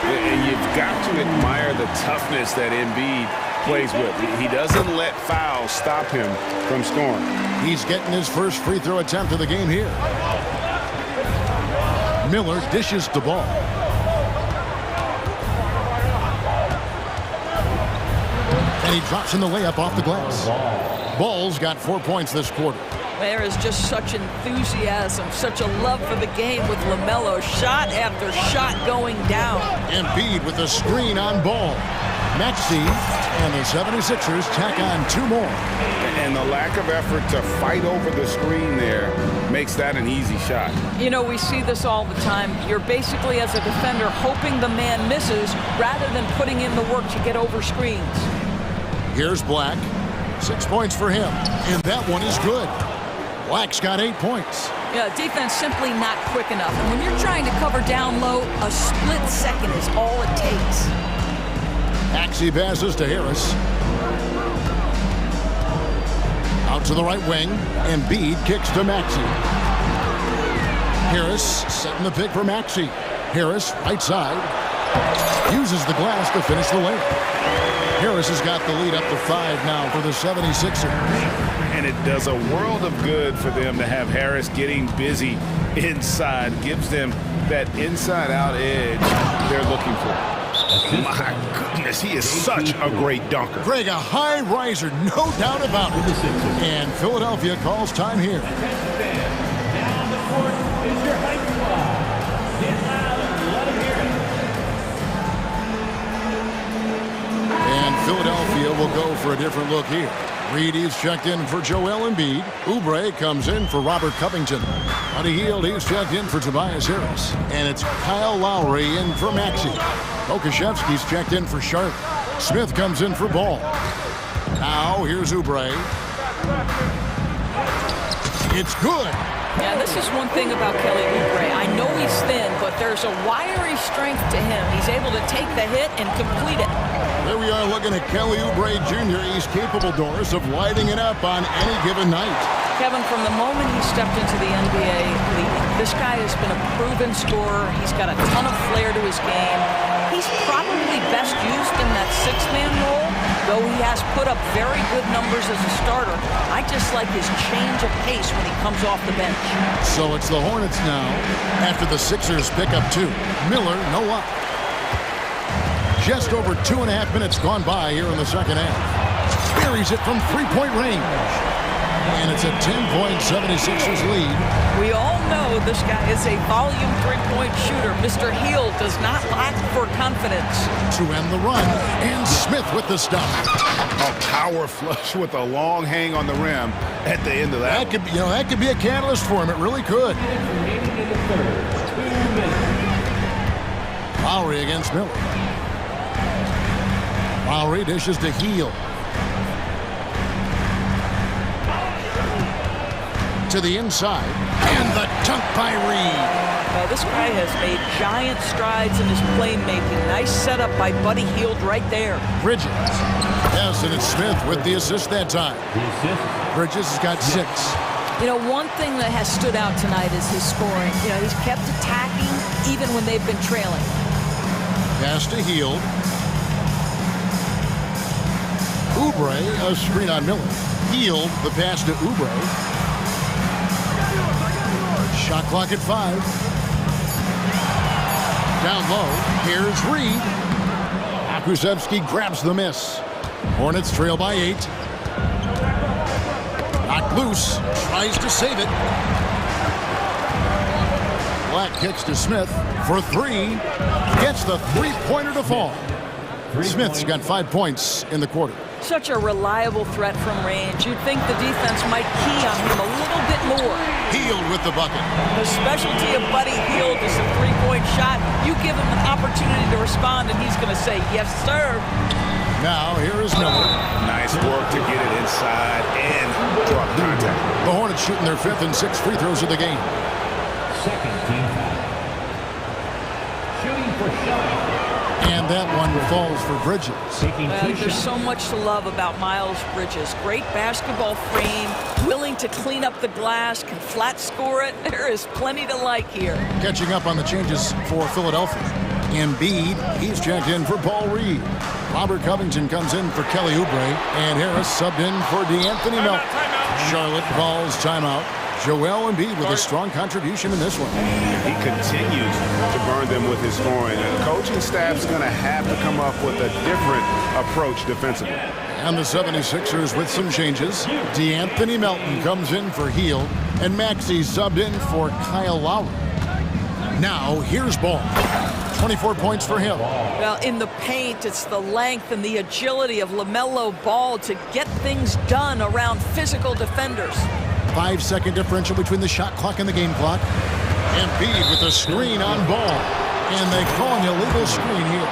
And you've got to admire the toughness that Embiid plays with. He doesn't let fouls stop him from scoring. He's getting his first free throw attempt of the game here. Miller dishes the ball. And he drops in the layup off the glass. Ball's got 4 points this quarter. There is just such enthusiasm, such a love for the game with LaMelo. Shot after shot going down. Embiid with a screen on Ball. Maxey and the 76ers tack on 2 more. And the lack of effort to fight over the screen there makes that an easy shot. You know, we see this all the time. You're basically, as a defender, hoping the man misses rather than putting in the work to get over screens. Here's Black. 6 points for him. And that one is good. Black's got 8 points. Yeah, defense simply not quick enough. And when you're trying to cover down low, a split second is all it takes. Maxey passes to Harris. Out to the right wing. Embiid kicks to Maxey. Harris setting the pick for Maxey. Harris, right side. Uses the glass to finish the layup. Harris has got the lead up to 5 now for the 76ers. And it does a world of good for them to have Harris getting busy inside. Gives them that inside-out edge they're looking for. My goodness, he is such a great dunker. Greg, a high riser, no doubt about it. And Philadelphia calls time here. Down the court is your height squad. Get loud and let them hear it. And Philadelphia will go for a different look here. Reed is checked in for Joel Embiid. Oubre comes in for Robert Covington. Buddy Hield, he's checked in for Tobias Harris. And it's Kyle Lowry in for Maxey. Okashevsky's checked in for Sharp. Smith comes in for Ball. Now here's Oubre. It's good. Yeah, this is one thing about Kelly Oubre. I know he's thin, but there's a wiry strength to him. He's able to take the hit and complete it. There we are looking at Kelly Oubre Jr. He's capable, Doris, of lighting it up on any given night. Kevin, from the moment he stepped into the NBA league, this guy has been a proven scorer. He's got a ton of flair to his game. He's probably best used in that 6-man role, though he has put up very good numbers as a starter. I just like his change of pace when he comes off the bench. So it's the Hornets now after the Sixers pick up 2. Miller, no up. Just over 2.5 minutes gone by here in the second half. Buries it from 3-point range. And it's a 10-point 76ers lead. We all know this guy is a volume 3-point shooter. Mr. Hield does not lack for confidence. To end the run, and Smith with the stop. A power flush with a long hang on the rim at the end of that. That could be a catalyst for him. It really could. Lowry against Miller. Lowry dishes to Hield. To the inside, and the dunk by Reed. This guy has made giant strides in his playmaking. Nice setup by Buddy Hield right there. Bridges. Yes, and it's Smith with the assist that time. Bridges has got 6. You know, one thing that has stood out tonight is his scoring. You know, he's kept attacking even when they've been trailing. Pass to Hield. Oubre, a screen on Miller. Hield, the pass to Oubre. Shot clock at 5. Down low, here's Reed. Akusevsky grabs the miss. Hornets trail by 8. Knocked loose, tries to save it. Black kicks to Smith for 3. Gets the 3-pointer to fall. Smith's got 5 points in the quarter. Such a reliable threat from range. You'd think the defense might key on him a little bit more. Hield with the bucket. The specialty of Buddy Hield is a 3-point shot. You give him an opportunity to respond, and he's going to say, yes, sir. Now, here is Miller. Nice work to get it inside and drop contact. The Hornets shooting their 5th and 6th free throws of the game. Second team foul. Shooting for shot. And that one falls for Bridges. There's so much to love about Miles Bridges. Great basketball frame, willing to clean up the glass, can flat score it. There is plenty to like here. Catching up on the changes for Philadelphia. Embiid, he's checked in for Paul Reed. Robert Covington comes in for Kelly Oubre. And Harris subbed in for DeAnthony Melton. Charlotte calls timeout. Joel Embiid with a strong contribution in this one. He continues to burn them with his scoring. And the coaching staff's going to have to come up with a different approach defensively. And the 76ers with some changes. DeAnthony Melton comes in for Hield, and Maxey subbed in for Kyle Lowry. Now, here's Ball. 24 points for him. Well, in the paint, it's the length and the agility of LaMelo Ball to get things done around physical defenders. 5-second differential between the shot clock and the game clock. Embiid with a screen on Ball. And they call an illegal screen here.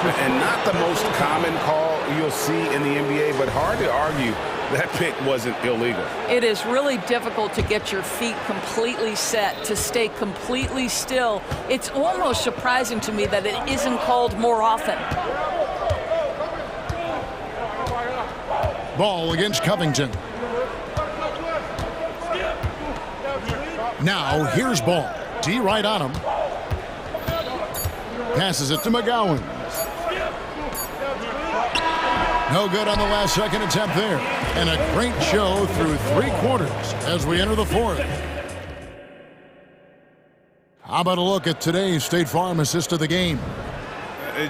And not the most common call you'll see in the NBA, but hard to argue that pick wasn't illegal. It is really difficult to get your feet completely set, to stay completely still. It's almost surprising to me that it isn't called more often. Ball against Covington. Now, here's Ball. D right on him. Passes it to McGowan. No good on the last second attempt there. And a great show through 3 quarters as we enter the 4th. How about a look at today's State Farm assist of the game?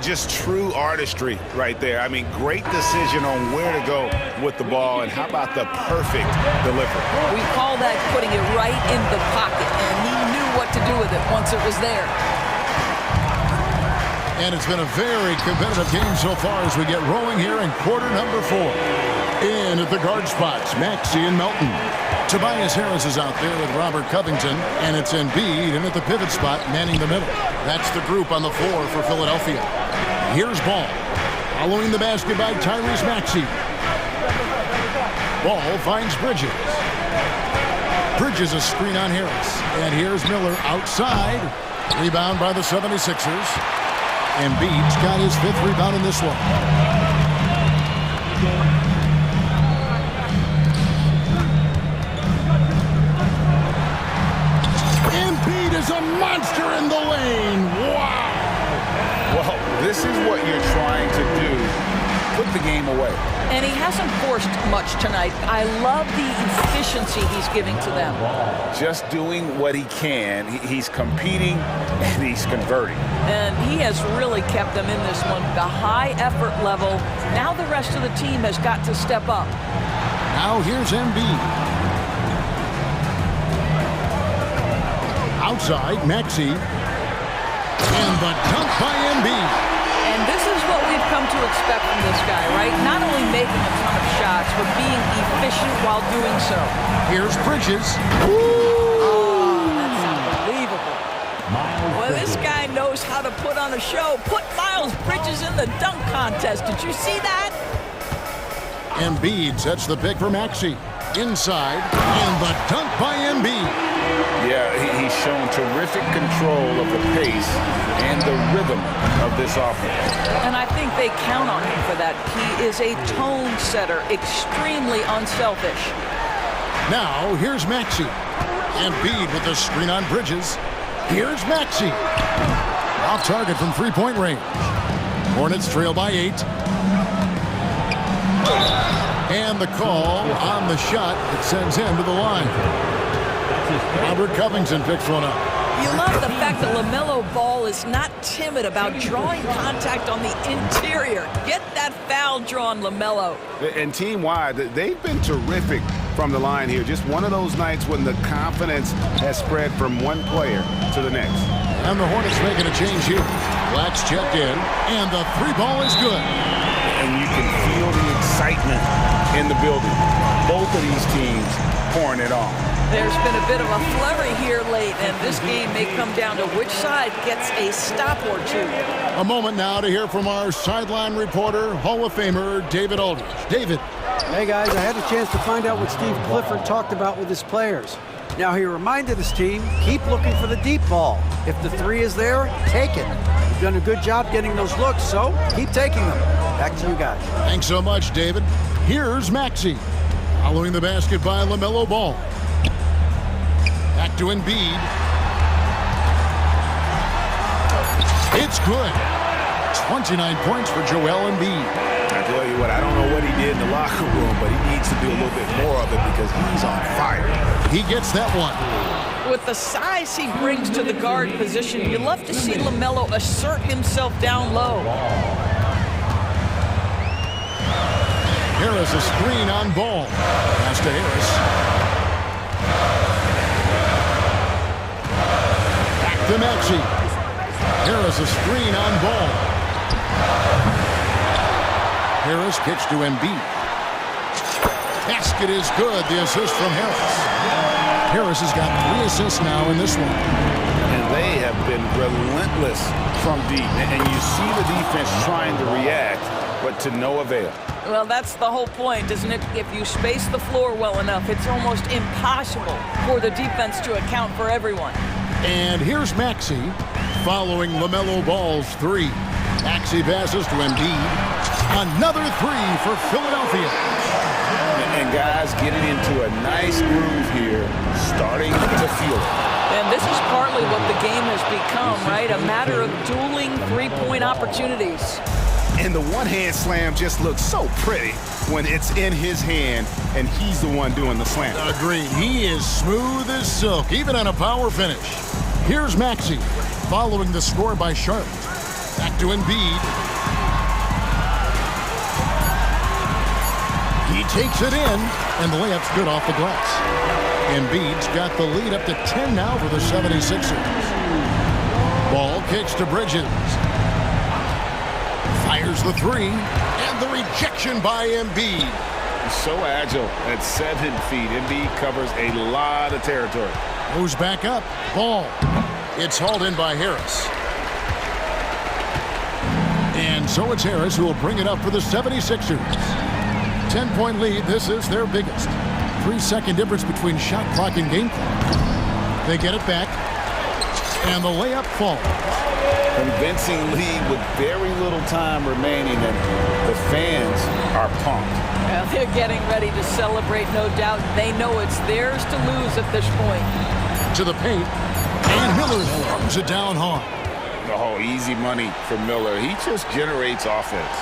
Just true artistry right there. I mean, great decision on where to go with the ball, and how about the perfect delivery? We call that putting it right in the pocket, and he knew what to do with it once it was there. And it's been a very competitive game so far as we get rolling here in quarter number 4. In at the guard spots, Maxey and Melton. Tobias Harris is out there with Robert Covington, and it's Embiid in at the pivot spot, manning the middle. That's the group on the floor for Philadelphia. Here's Ball. Following the basket by Tyrese Maxey. Ball finds Bridges. Bridges a screen on Harris. And here's Miller outside. Rebound by the 76ers. Embiid's got his 5th rebound in this one. Embiid is a monster in the lane. Wow. Well, this is what you're trying to do. Put the game away. And he hasn't forced much tonight. I love the efficiency he's giving to them. Just doing what he can. He's competing and he's converting. And he has really kept them in this one. The high effort level. Now the rest of the team has got to step up. Now here's Embiid. Outside, Maxey. And the dunk by Embiid. And this is what we've come to expect from this guy, right? Not only making a ton of shots, but being efficient while doing so. Here's Bridges. Oh, that's unbelievable. Well, this guy knows how to put on a show. Put Miles Bridges in the dunk contest. Did you see that? Embiid sets the pick for Maxey. Inside, and the dunk by Embiid. Yeah, he's shown terrific control of the pace and the rhythm of this offense. And I think they count on him for that. He is a tone setter, extremely unselfish. Now, here's Maxey. Embiid with the screen on Bridges. Here's Maxey. Off target from 3-point range. Hornets trail by 8. And the call on the shot that sends him to the line. Robert Covington picks one up. You love the fact that LaMelo Ball is not timid about drawing contact on the interior. Get that foul drawn, LaMelo. And team-wide, they've been terrific from the line here. Just one of those nights when the confidence has spread from one player to the next. And the Hornets making a change here. Black's checked in, and the 3-ball is good. And you can feel the excitement in the building. Both of these teams pouring it on. There's been a bit of a flurry here late, and this game may come down to which side gets a stop or two. A moment now to hear from our sideline reporter, Hall of Famer David Aldridge. David. Hey, guys, I had a chance to find out what Steve Clifford talked about with his players. Now, he reminded his team, keep looking for the deep ball. If the 3 is there, take it. You've done a good job getting those looks, so keep taking them. Back to you guys. Thanks so much, David. Here's Maxey. Following the basket by LaMelo Ball. Back to Embiid. It's good. 29 points for Joel Embiid. I tell you what, I don't know what he did in the locker room, but he needs to do a little bit more of it because he's on fire. He gets that one. With the size he brings to the guard position, you love to see LaMelo assert himself down low. Harris a screen on Ball. Pass to Harris. Back to Maxey. Harris a screen on Ball. Harris kicks to Embiid. Basket is good. The assist from Harris. Harris has got 3 assists now in this one. And they have been relentless from deep. And you see the defense trying to react, but to no avail. Well, that's the whole point, isn't it? If you space the floor well enough, it's almost impossible for the defense to account for everyone. And here's Maxey following LaMelo Ball's 3. Maxey passes to Embiid. Another 3 for Philadelphia. And guys getting into a nice groove here, starting to feel it. And this is partly what the game has become, right? A matter of dueling three-point opportunities. And the one-hand slam just looks so pretty when it's in his hand and he's the one doing the slam. Agreed. He is smooth as silk, even on a power finish. Here's Maxey following the score by Charlotte. Back to Embiid. He takes it in, and the layup's good off the glass. Embiid's got the lead up to 10 now for the 76ers. Ball kicks to Bridges. Fires the 3, and the rejection by Embiid. So agile at 7 feet. Embiid covers a lot of territory. Goes back up. Ball. It's hauled in by Harris. And so it's Harris who will bring it up for the 76ers. 10-point lead. This is their biggest. 3-second difference between shot clock and game clock. They get it back. And the layup falls. Convincing lead with very little time remaining, and the fans are pumped. Well, they're getting ready to celebrate, no doubt. They know it's theirs to lose at this point. To the paint, and Miller throws it down hard. Oh, easy money for Miller. He just generates offense.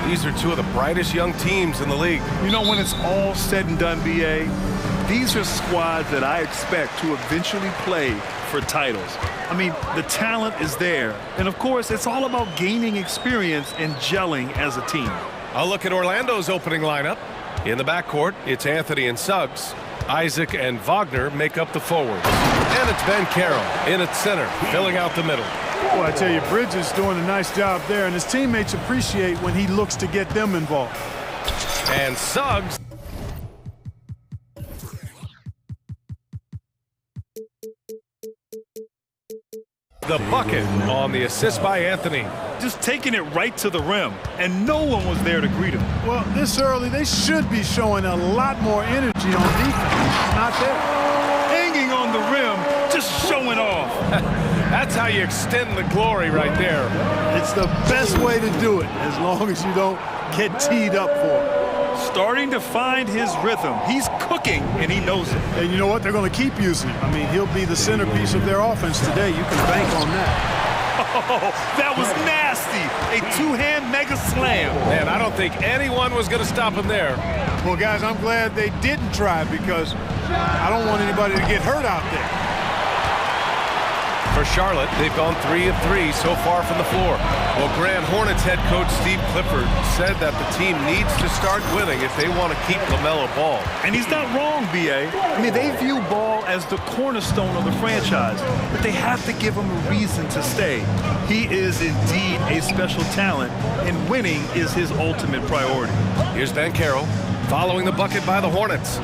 These are two of the brightest young teams in the league. You know, when it's all said and done, B.A., these are squads that I expect to eventually play for titles. I mean, the talent is there. And, of course, it's all about gaining experience and gelling as a team. I'll look at Orlando's opening lineup. In the backcourt, it's Anthony and Suggs. Isaac and Wagner make up the forwards. And it's Ben Carroll in at center, filling out the middle. Well, I tell you, Bridges is doing a nice job there, and his teammates appreciate when he looks to get them involved. And Suggs. The bucket on the assist by Anthony. Just taking it right to the rim, and no one was there to greet him. Well, this early, they should be showing a lot more energy on defense. Not there. Hanging on the rim, just showing off. That's how you extend the glory right there. It's the best way to do it, as long as you don't get teed up for it. Starting to find his rhythm. He's cooking, and he knows it. And you know what? They're going to keep using him. I mean, he'll be the centerpiece of their offense today. You can bank on that. Oh, that was nasty. A two-hand mega slam. Man, I don't think anyone was going to stop him there. Well, guys, I'm glad they didn't try because I don't want anybody to get hurt out there. For Charlotte, they've gone 3 of 3 so far from the floor. Well, Grand Hornets head coach Steve Clifford said that the team needs to start winning if they want to keep LaMelo Ball. And he's not wrong, B.A. I mean, they view Ball as the cornerstone of the franchise, but they have to give him a reason to stay. He is indeed a special talent, and winning is his ultimate priority. Here's Ben Carroll, following the bucket by the Hornets.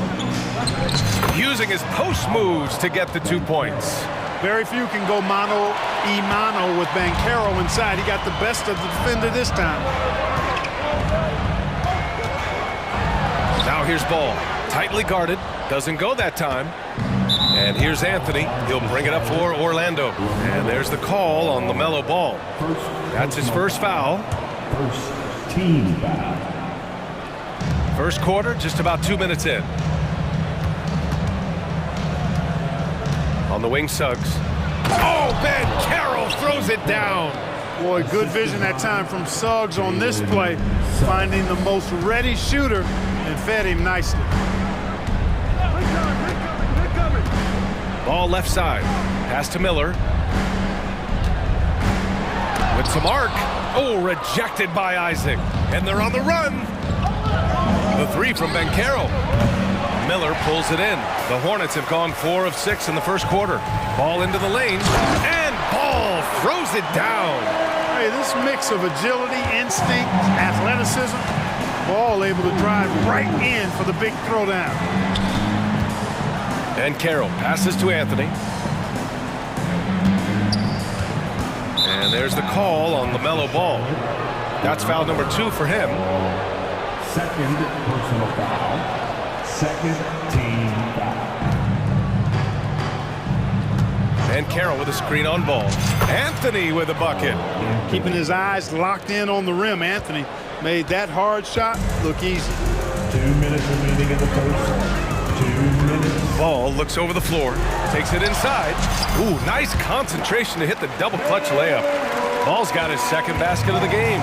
Using his post moves to get the 2 points. Very few can go mano-a-mano with Ben Carroll inside. He got the best of the defender this time. Now here's Ball, tightly guarded, doesn't go that time. And here's Anthony. He'll bring it up for Orlando. And there's the call on LaMelo Ball. That's his first foul. First team foul. First quarter, just about 2 minutes in. On the wing, Suggs. Oh, Ben Carroll throws it down. Boy, good vision that time from Suggs on this play, finding the most ready shooter and fed him nicely. Ball left side. Pass to Miller. With some arc. Oh, rejected by Isaac. And they're on the run. The 3 from Ben Carroll. Miller pulls it in. The Hornets have gone 4 of 6 in the first quarter. Ball into the lane, and Ball throws it down. Hey, this mix of agility, instinct, athleticism, Ball able to drive right in for the big throwdown. And Carroll passes to Anthony. And there's the call on LaMelo Ball. That's foul number 2 for him. Second personal foul. Second team foul. And Carroll with a screen on Ball. Anthony with a bucket. Keeping his eyes locked in on the rim. Anthony made that hard shot look easy. 2 minutes remaining in the first. 2 minutes. Ball looks over the floor, takes it inside. Ooh, nice concentration to hit the double clutch layup. Ball's got his second basket of the game.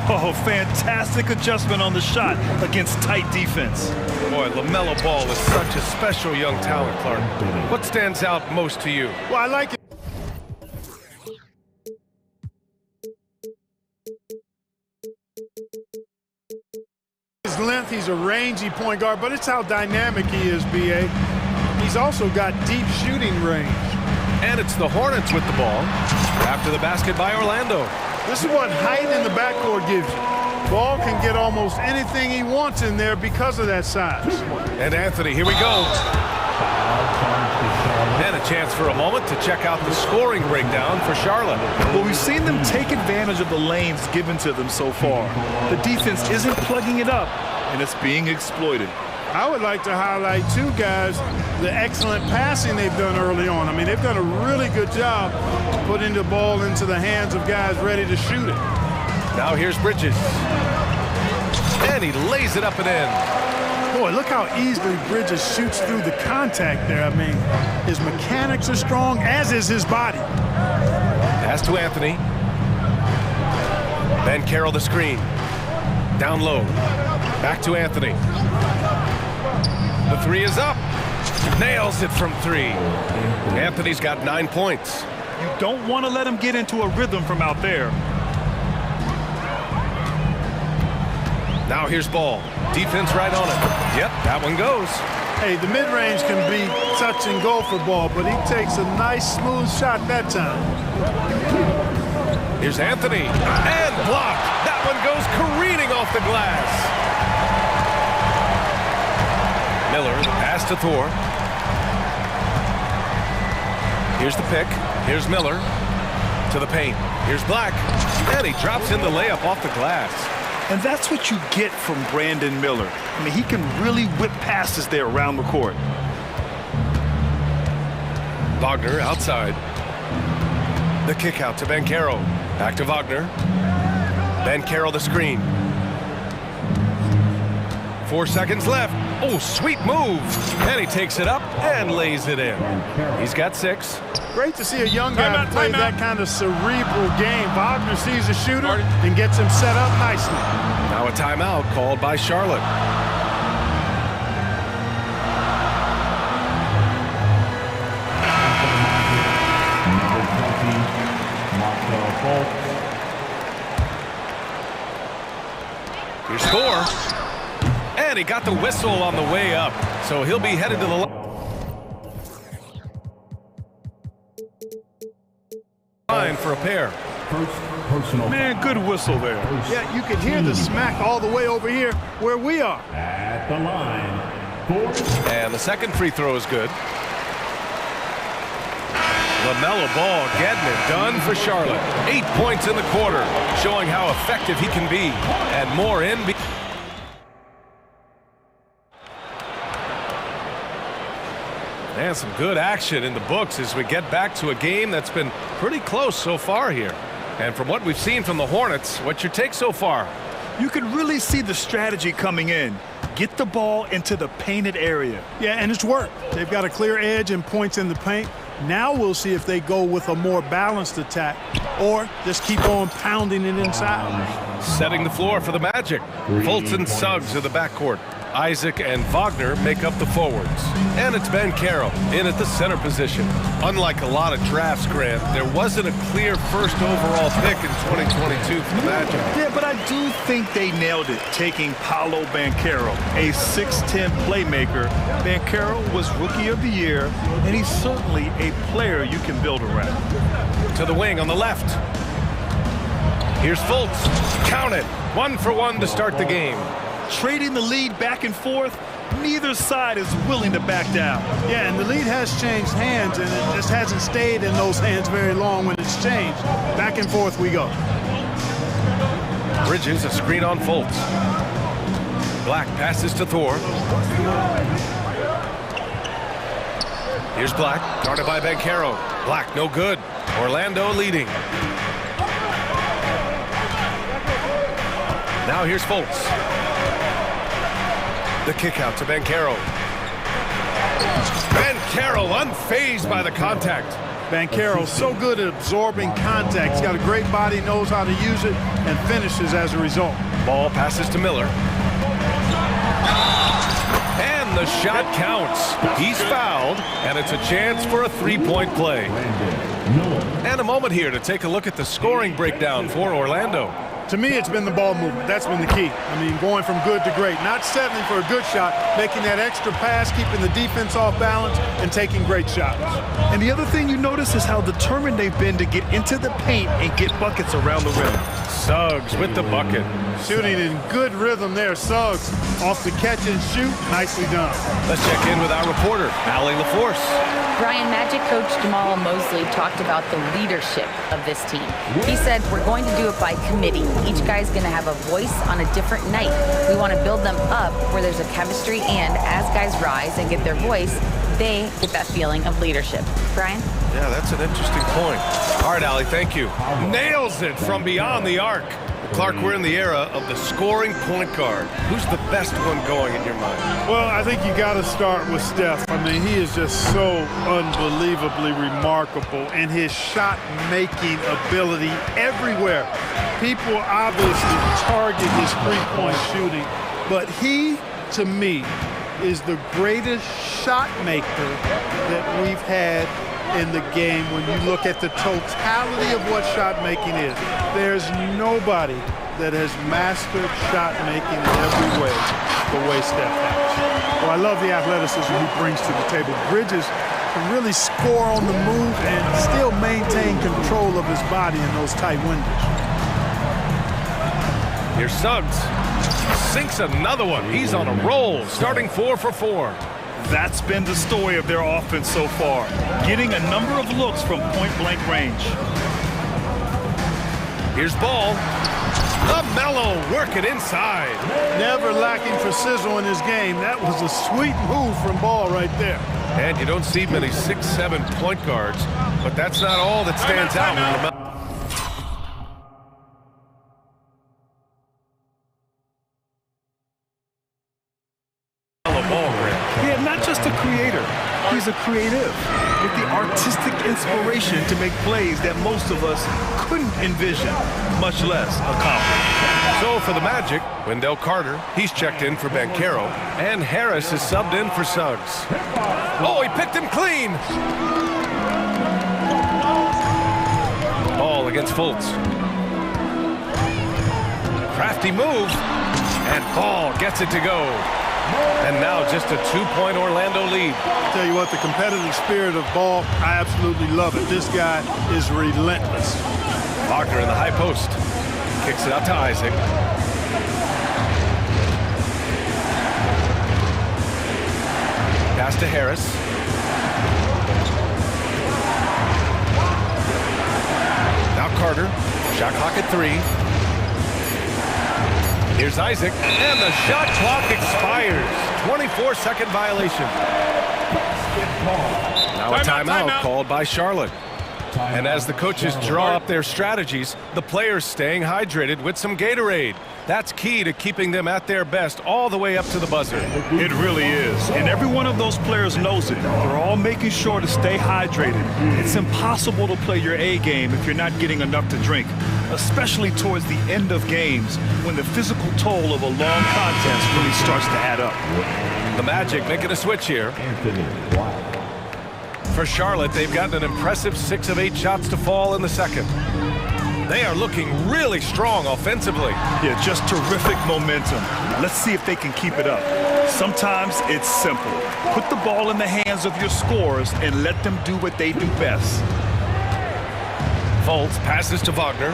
Oh, fantastic adjustment on the shot against tight defense. Boy, LaMelo Ball is such a special young talent, Clark. What stands out most to you? Well, I like it. His length, he's a rangy point guard, but it's how dynamic he is, B.A. He's also got deep shooting range. And it's the Hornets with the ball after the basket by Orlando. This is what height in the backcourt gives you. Ball can get almost anything he wants in there because of that size. And Anthony, here we go. And a chance for a moment to check out the scoring breakdown for Charlotte. Well, we've seen them take advantage of the lanes given to them so far. The defense isn't plugging it up, and it's being exploited. I would like to highlight, too, guys, the excellent passing they've done early on. I mean, they've done a really good job putting the ball into the hands of guys ready to shoot it. Now here's Bridges. And he lays it up and in. Boy, look how easily Bridges shoots through the contact there. I mean, his mechanics are strong, as is his body. Pass to Anthony. Ben Carroll the screen. Down low. Back to Anthony. The three is up. Nails it from three. Anthony's got 9 points. You don't want to let him get into a rhythm from out there. Now here's ball. Defense right on it. Yep, that one goes. Hey, the mid-range can be touch and go for ball, but he takes a nice, smooth shot that time. Here's Anthony. And blocked. That one goes careening off the glass. Miller, pass to Thor. Here's the pick. Here's Miller to the paint. Here's Black. And he drops in the layup off the glass. And that's what you get from Brandon Miller. I mean, he can really whip passes there around the court. Wagner outside. The kick out to Banchero. Back to Wagner. Banchero the screen. 4 seconds left. Oh, sweet move. And he takes it up and lays it in. He's got 6. Great to see a young guy play that kind of cerebral game. Wagner sees a shooter and gets him set up nicely. Now a timeout called by Charlotte. Here's Thor. And he got the whistle on the way up. So he'll be headed to the line for a pair. Man, good whistle there. Yeah, you can hear the smack all the way over here where we are. At the line. And the second free throw is good. LaMelo Ball getting it done for Charlotte. 8 points in the quarter, showing how effective he can be. And more in. And some good action in the books as we get back to a game that's been pretty close so far here. And from what we've seen from the Hornets, what's your take so far? You can really see the strategy coming in. Get the ball into the painted area. Yeah, and it's worked. They've got a clear edge and points in the paint. Now we'll see if they go with a more balanced attack or just keep on pounding it inside. Setting the floor for the Magic. Fultz and Suggs are the backcourt. Isaac and Wagner make up the forwards. And it's Banchero in at the center position. Unlike a lot of drafts, Grant, there wasn't a clear first overall pick in 2022 for the Magic. Yeah, but I do think they nailed it, taking Paolo Banchero, a 6'10 playmaker. Banchero was Rookie of the Year, and he's certainly a player you can build around. To the wing on the left. Here's Fultz. Count it. 1 for 1 to start the game. Trading the lead back and forth, neither side is willing to back down. Yeah, and the lead has changed hands, and it just hasn't stayed in those hands very long when it's changed. Back and forth we go. Bridges, a screen on Fultz. Black passes to Thor. Here's Black, guarded by Banchero. Black, no good. Orlando leading. Now here's Fultz. The kick out to Banchero. Banchero unfazed by the contact. Banchero so good at absorbing contact. He's got a great body, knows how to use it, and finishes as a result. Ball passes to Miller. And the shot counts. He's fouled, and it's a chance for a three-point play. And a moment here to take a look at the scoring breakdown for Orlando. To me, it's been the ball movement. That's been the key. I mean, going from good to great. Not settling for a good shot, making that extra pass, keeping the defense off balance, and taking great shots. And the other thing you notice is how determined they've been to get into the paint and get buckets around the rim. Suggs with the bucket. Shooting in good rhythm there. Suggs off the catch and shoot. Nicely done. Let's check in with our reporter, Allie LaForce. Brian, Magic coach Jamal Mosley talked about the leadership of this team. He said, we're going to do it by committee. Each guy's going to have a voice on a different night. We want to build them up where there's a chemistry, and as guys rise and get their voice, they get that feeling of leadership. Brian? Yeah, that's an interesting point. All right, Allie, thank you. Nails it from beyond the arc. Clark, we're in the era of the scoring point guard. Who's the best one going in your mind? Well, I think you got to start with Steph. I mean, he is just so unbelievably remarkable in his shot-making ability everywhere. People obviously target his three-point shooting, but he, to me, is the greatest shot maker that we've had in the game when you look at the totality of what shot making is. There's nobody that has mastered shot making in every way the way Steph has. Well, I love the athleticism he brings to the table. Bridges can really score on the move and still maintain control of his body in those tight windows. Here's Suggs. Sinks another one. He's on a roll, starting 4 for 4. That's been the story of their offense so far, getting a number of looks from point-blank range. Here's Ball. LaMelo working inside. Never lacking for sizzle in his game. That was a sweet move from Ball right there. And you don't see many 6'7" point guards, but that's not all that stands out with LaMelo. Yeah, not just a creator. He's a creative with the artistic inspiration to make plays that most of us couldn't envision, much less accomplish. So for the Magic, Wendell Carter, he's checked in for Banchero, and Harris is subbed in for Suggs. Oh, he picked him clean! Ball against Fultz. Crafty move, and Ball gets it to go. And now just a 2-point Orlando lead. Tell you what, the competitive spirit of Ball, I absolutely love it. This guy is relentless. Wagner in the high post. Kicks it out to Isaac. Pass to Harris. Now Carter. Shot clock at 3. Here's Isaac, and the shot clock expires. 24-second violation. Now a timeout called by Charlotte. And as the coaches draw up their strategies, the players staying hydrated with some Gatorade. That's key to keeping them at their best all the way up to the buzzer. It really is. And every one of those players knows it. They're all making sure to stay hydrated. It's impossible to play your A game if you're not getting enough to drink, especially towards the end of games when the physical toll of a long contest really starts to add up. The Magic making a switch here. For Charlotte, they've gotten an impressive 6 of 8 shots to fall in the second. They are looking really strong offensively. Yeah, just terrific momentum. Let's see if they can keep it up. Sometimes it's simple. Put the ball in the hands of your scorers and let them do what they do best. Fultz passes to Wagner.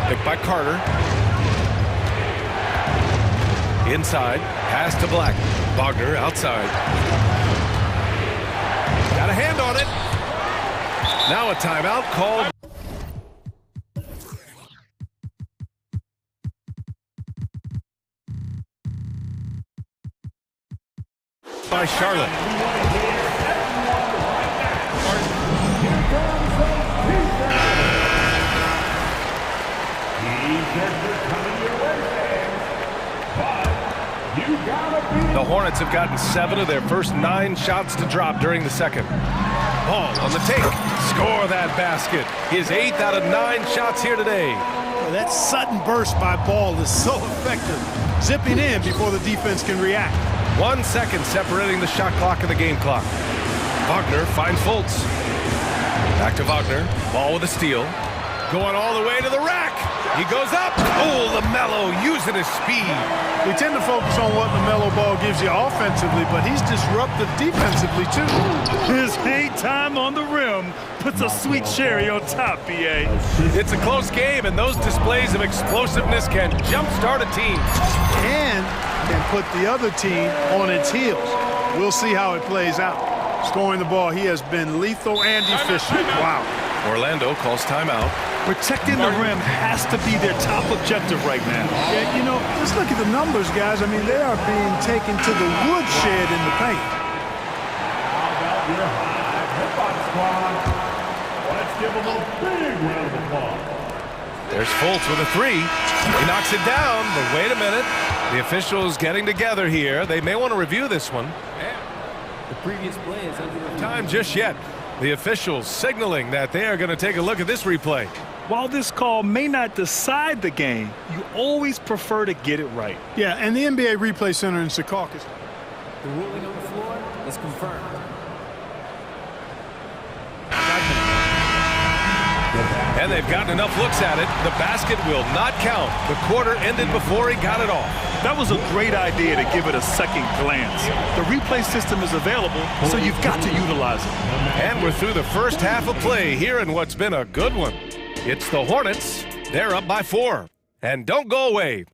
Picked by Carter. Inside, pass to Black. Wagner outside. Got a hand on it. Now a timeout called by Charlotte. The Hornets have gotten 7 of their first 9 shots to drop during the second. Ball on the take. Score that basket. His 8th out of 9 shots here today. That sudden burst by Ball is so effective. Zipping in before the defense can react. 1 second separating the shot clock and the game clock. Wagner finds Fultz. Back to Wagner. Ball with a steal. Going all the way to the rack. He goes up. Oh, LaMelo using his speed. We tend to focus on what LaMelo Ball gives you offensively, but he's disruptive defensively, too. His hang time on the rim puts a sweet cherry on top, BA. It's a close game, and those displays of explosiveness can jumpstart a team. And can put the other team on its heels. We'll see how it plays out. Scoring the ball, he has been lethal and efficient. Wow. Orlando calls timeout. Protecting the rim has to be their top objective right now. Yeah, you know, just look at the numbers, guys. I mean, they are being taken to the woodshed in the paint. How about your high hip-hop squad? Let's give them a big round of applause. There's Fultz with a three. He knocks it down, but wait a minute. The officials getting together here. They may want to review this one. The previous play is under review. Time just yet. The officials signaling that they are going to take a look at this replay. While this call may not decide the game, you always prefer to get it right. Yeah, and the NBA Replay Center in Secaucus. The ruling on the floor is confirmed. And they've gotten enough looks at it. The basket will not count. The quarter ended before he got it off. That was a great idea to give it a second glance. The replay system is available, so you've got to utilize it. And we're through the first half of play here in what's been a good one. It's the Hornets. They're up by 4. And don't go away.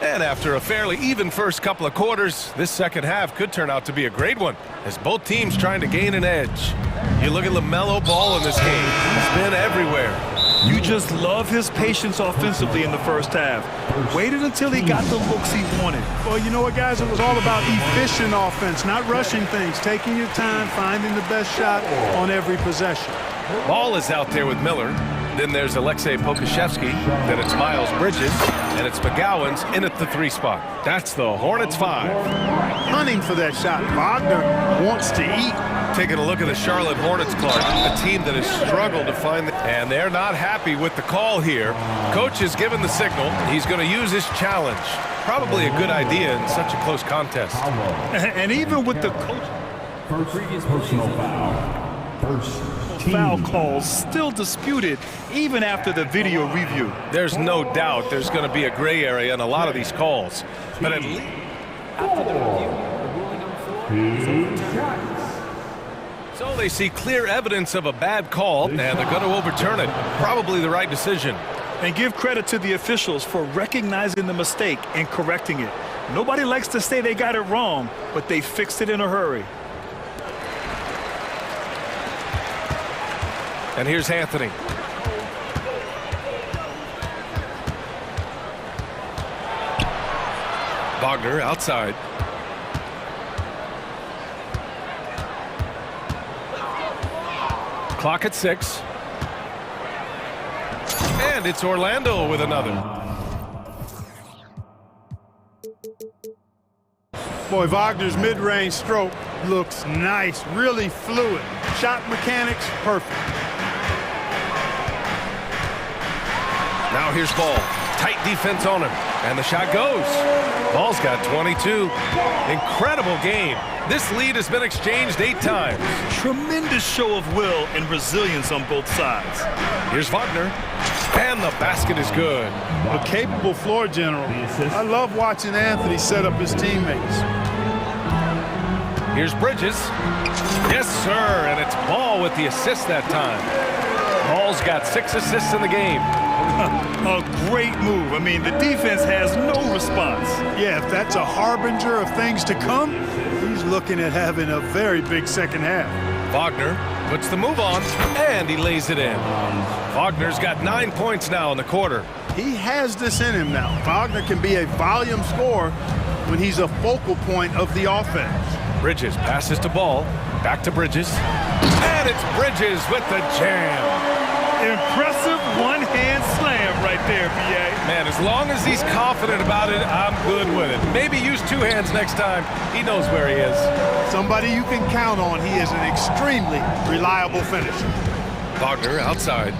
And after a fairly even first couple of quarters, this second half could turn out to be a great one, as both teams trying to gain an edge. You look at LaMelo Ball in this game. He's been everywhere. You just love his patience offensively in the first half. Waited until he got the looks he wanted. Well, you know what, guys? It was all about efficient offense, not rushing things, taking your time, finding the best shot on every possession. Ball is out there with Miller. Then there's Alexei Pokushevsky. Then it's Miles Bridges. And it's McGowan's in at the 3 spot. That's the Hornets 5. Hunting for that shot. Wagner wants to eat. Taking a look at the Charlotte Hornets, Clark, a team that has struggled to find and they're not happy with the call here. Coach has given the signal. He's going to use his challenge. Probably a good idea in such a close contest. And even with the coach, Previous personal foul. First foul calls still disputed even after the video review. There's no doubt there's going to be a gray area in a lot of these calls. But at least After the review, the ruling on the floor is overturned. so they see clear evidence of a bad call, and they're going to overturn it. Probably the right decision. And give credit to the officials for recognizing the mistake and correcting it. Nobody likes to say they got it wrong, but they fixed it in a hurry. And here's Anthony. Wagner outside. Clock at 6. And it's Orlando with another. Boy, Wagner's mid-range stroke looks nice, really fluid. Shot mechanics, perfect. Now here's Ball. Tight defense on him. And the shot goes. Ball's got 22. Incredible game. This lead has been exchanged 8 times. Tremendous show of will and resilience on both sides. Here's Wagner. And the basket is good. A capable floor general. I love watching Anthony set up his teammates. Here's Bridges. Yes, sir. And it's Ball with the assist that time. Ball's got 6 assists in the game. A great move. I mean, the defense has no response. Yeah, if that's a harbinger of things to come, he's looking at having a very big second half. Wagner puts the move on, and he lays it in. Wagner's got 9 points now in the quarter. He has this in him now. Wagner can be a volume scorer when he's a focal point of the offense. Bridges passes to Ball. Back to Bridges. And it's Bridges with the jam. Impressive one-hand slam right there, B.A. Man, as long as he's confident about it, I'm good with it. Maybe use 2 hands next time. He knows where he is. Somebody you can count on. He is an extremely reliable finisher. Wagner outside.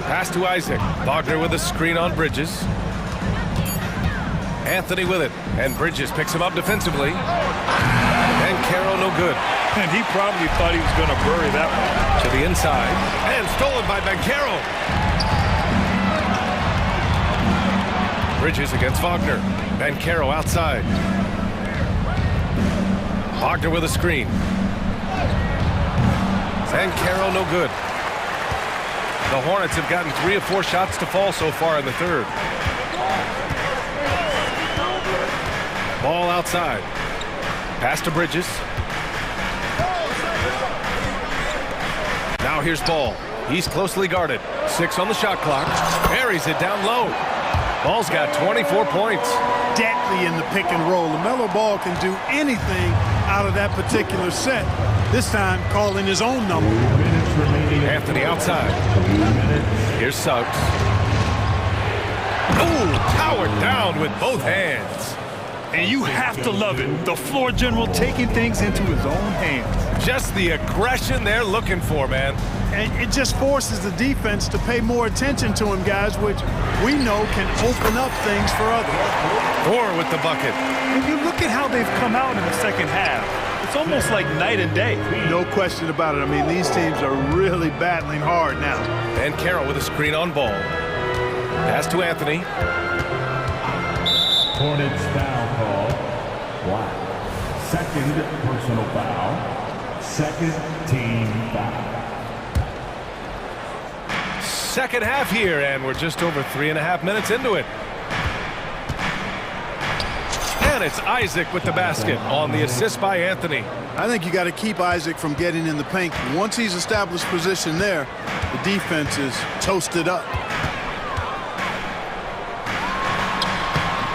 Pass to Isaac. Wagner with a screen on Bridges. Anthony with it. And Bridges picks him up defensively. And Carroll no good. And he probably thought he was going to bury that one. To the inside. And stolen by Bankero. Bridges against Wagner. Bankero outside. Wagner with a screen. Bankero no good. The Hornets have gotten 3 of 4 shots to fall so far in the third. Ball outside. Pass to Bridges. Now here's Ball. He's closely guarded. 6 on the shot clock. Buries it down low. Ball's got 24 points. Deadly in the pick and roll. LaMelo Ball can do anything out of that particular set. This time, calling his own number. Anthony outside. Here's Suggs. Ooh, powered down with both hands. And you have to love it. The floor general taking things into his own hands. Just the aggression they're looking for, man. And it just forces the defense to pay more attention to him, guys, which we know can open up things for others. Thor with the bucket. When you look at how they've come out in the second half, it's almost like night and day. No question about it. I mean, these teams are really battling hard now. And Carroll with a screen on ball. Pass to Anthony. Hornets foul call. Black. Second personal foul. Second team foul. Second half here, and we're just over 3.5 minutes into it. And it's Isaac with the basket on the assist by Anthony. I think you got to keep Isaac from getting in the paint. Once he's established position there, the defense is toasted up.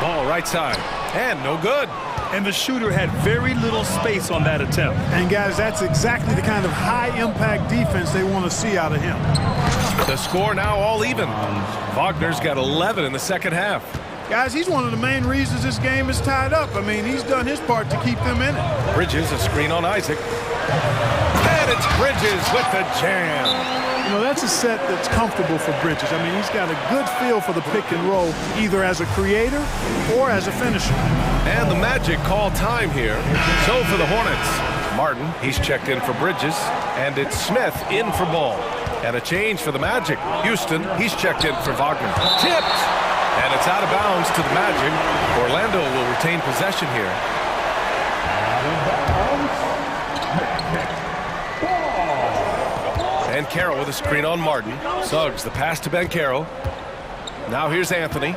Ball right side, and no good. And the shooter had very little space on that attempt. And guys, that's exactly the kind of high-impact defense they want to see out of him. The score now all even. Wagner's got 11 in the second half. Guys, he's one of the main reasons this game is tied up. I mean, he's done his part to keep them in it. Bridges, a screen on Isaac. And it's Bridges with the jam. You know, that's a set that's comfortable for Bridges. I mean, he's got a good feel for the pick and roll, either as a creator or as a finisher. And the Magic call time here. So for the Hornets, Martin, he's checked in for Bridges, and it's Smith in for Ball. And a change for the Magic. Houston, he's checked in for Wagner. Tipped! And it's out of bounds to the Magic. Orlando will retain possession here. And Carroll with a screen on Martin. Suggs, the pass to Ben Carroll. Now here's Anthony.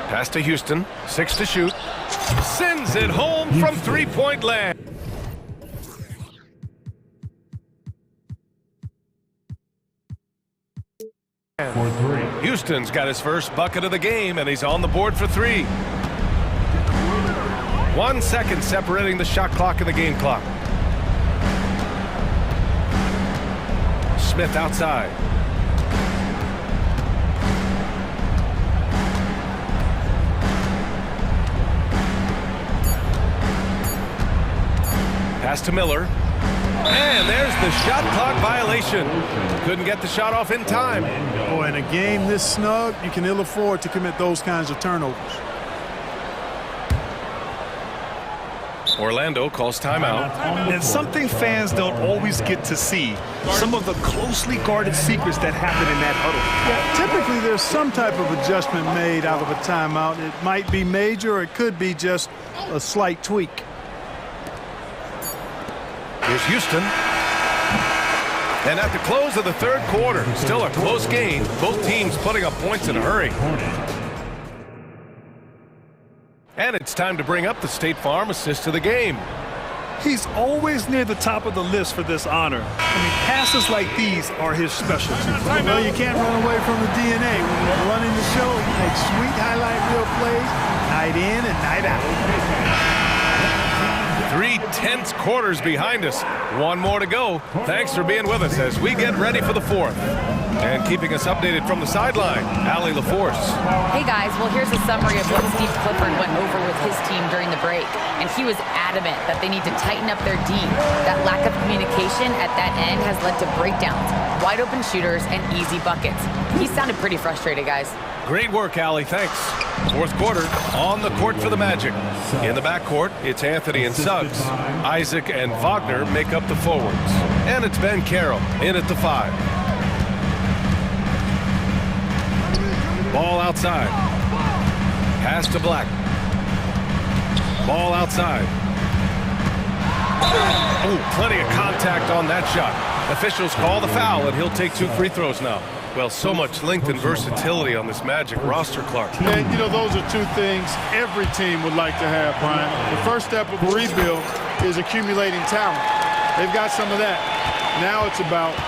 Pass to Houston. 6 to shoot. Sends it home from three-point land. Houston's got his first bucket of the game, and he's on the board for 3. 1 second separating the shot clock and the game clock. Smith outside. Pass to Miller. And there's the shot clock violation. Couldn't get the shot off in time. Boy, in a game this snug, you can ill afford to commit those kinds of turnovers. Orlando calls timeout. And something fans don't always get to see, some of the closely guarded secrets that happen in that huddle. Yeah, typically there's some type of adjustment made out of a timeout. It might be major, or it could be just a slight tweak. Here's Houston. And at the close of the third quarter, still a close game. Both teams putting up points in a hurry. And it's time to bring up the State Farm assist of the game. He's always near the top of the list for this honor. I mean, passes like these are his specialty. Well, you can't run away from the DNA. When he's running the show, he makes sweet highlight reel plays, night in and night out. 3 tense quarters behind us. 1 more to go. Thanks for being with us as we get ready for the 4th. And keeping us updated from the sideline, Allie LaForce. Hey guys, well here's a summary of what Steve Clifford went over with his team during the break. And he was adamant that they need to tighten up their D. That lack of communication at that end has led to breakdowns, wide open shooters, and easy buckets. He sounded pretty frustrated, guys. Great work, Allie. Thanks. 4th quarter on the court for the Magic. In the backcourt, it's Anthony and Suggs. Isaac and Wagner make up the forwards. And it's Ben Carroll in at the 5. Ball outside. Pass to Black. Ball outside. Oh, plenty of contact on that shot. Officials call the foul, and he'll take 2 free throws now. Well, so much length and versatility on this Magic roster, Clark. And, you know, those are 2 things every team would like to have, Brian. The first step of a rebuild is accumulating talent. They've got some of that. Now it's about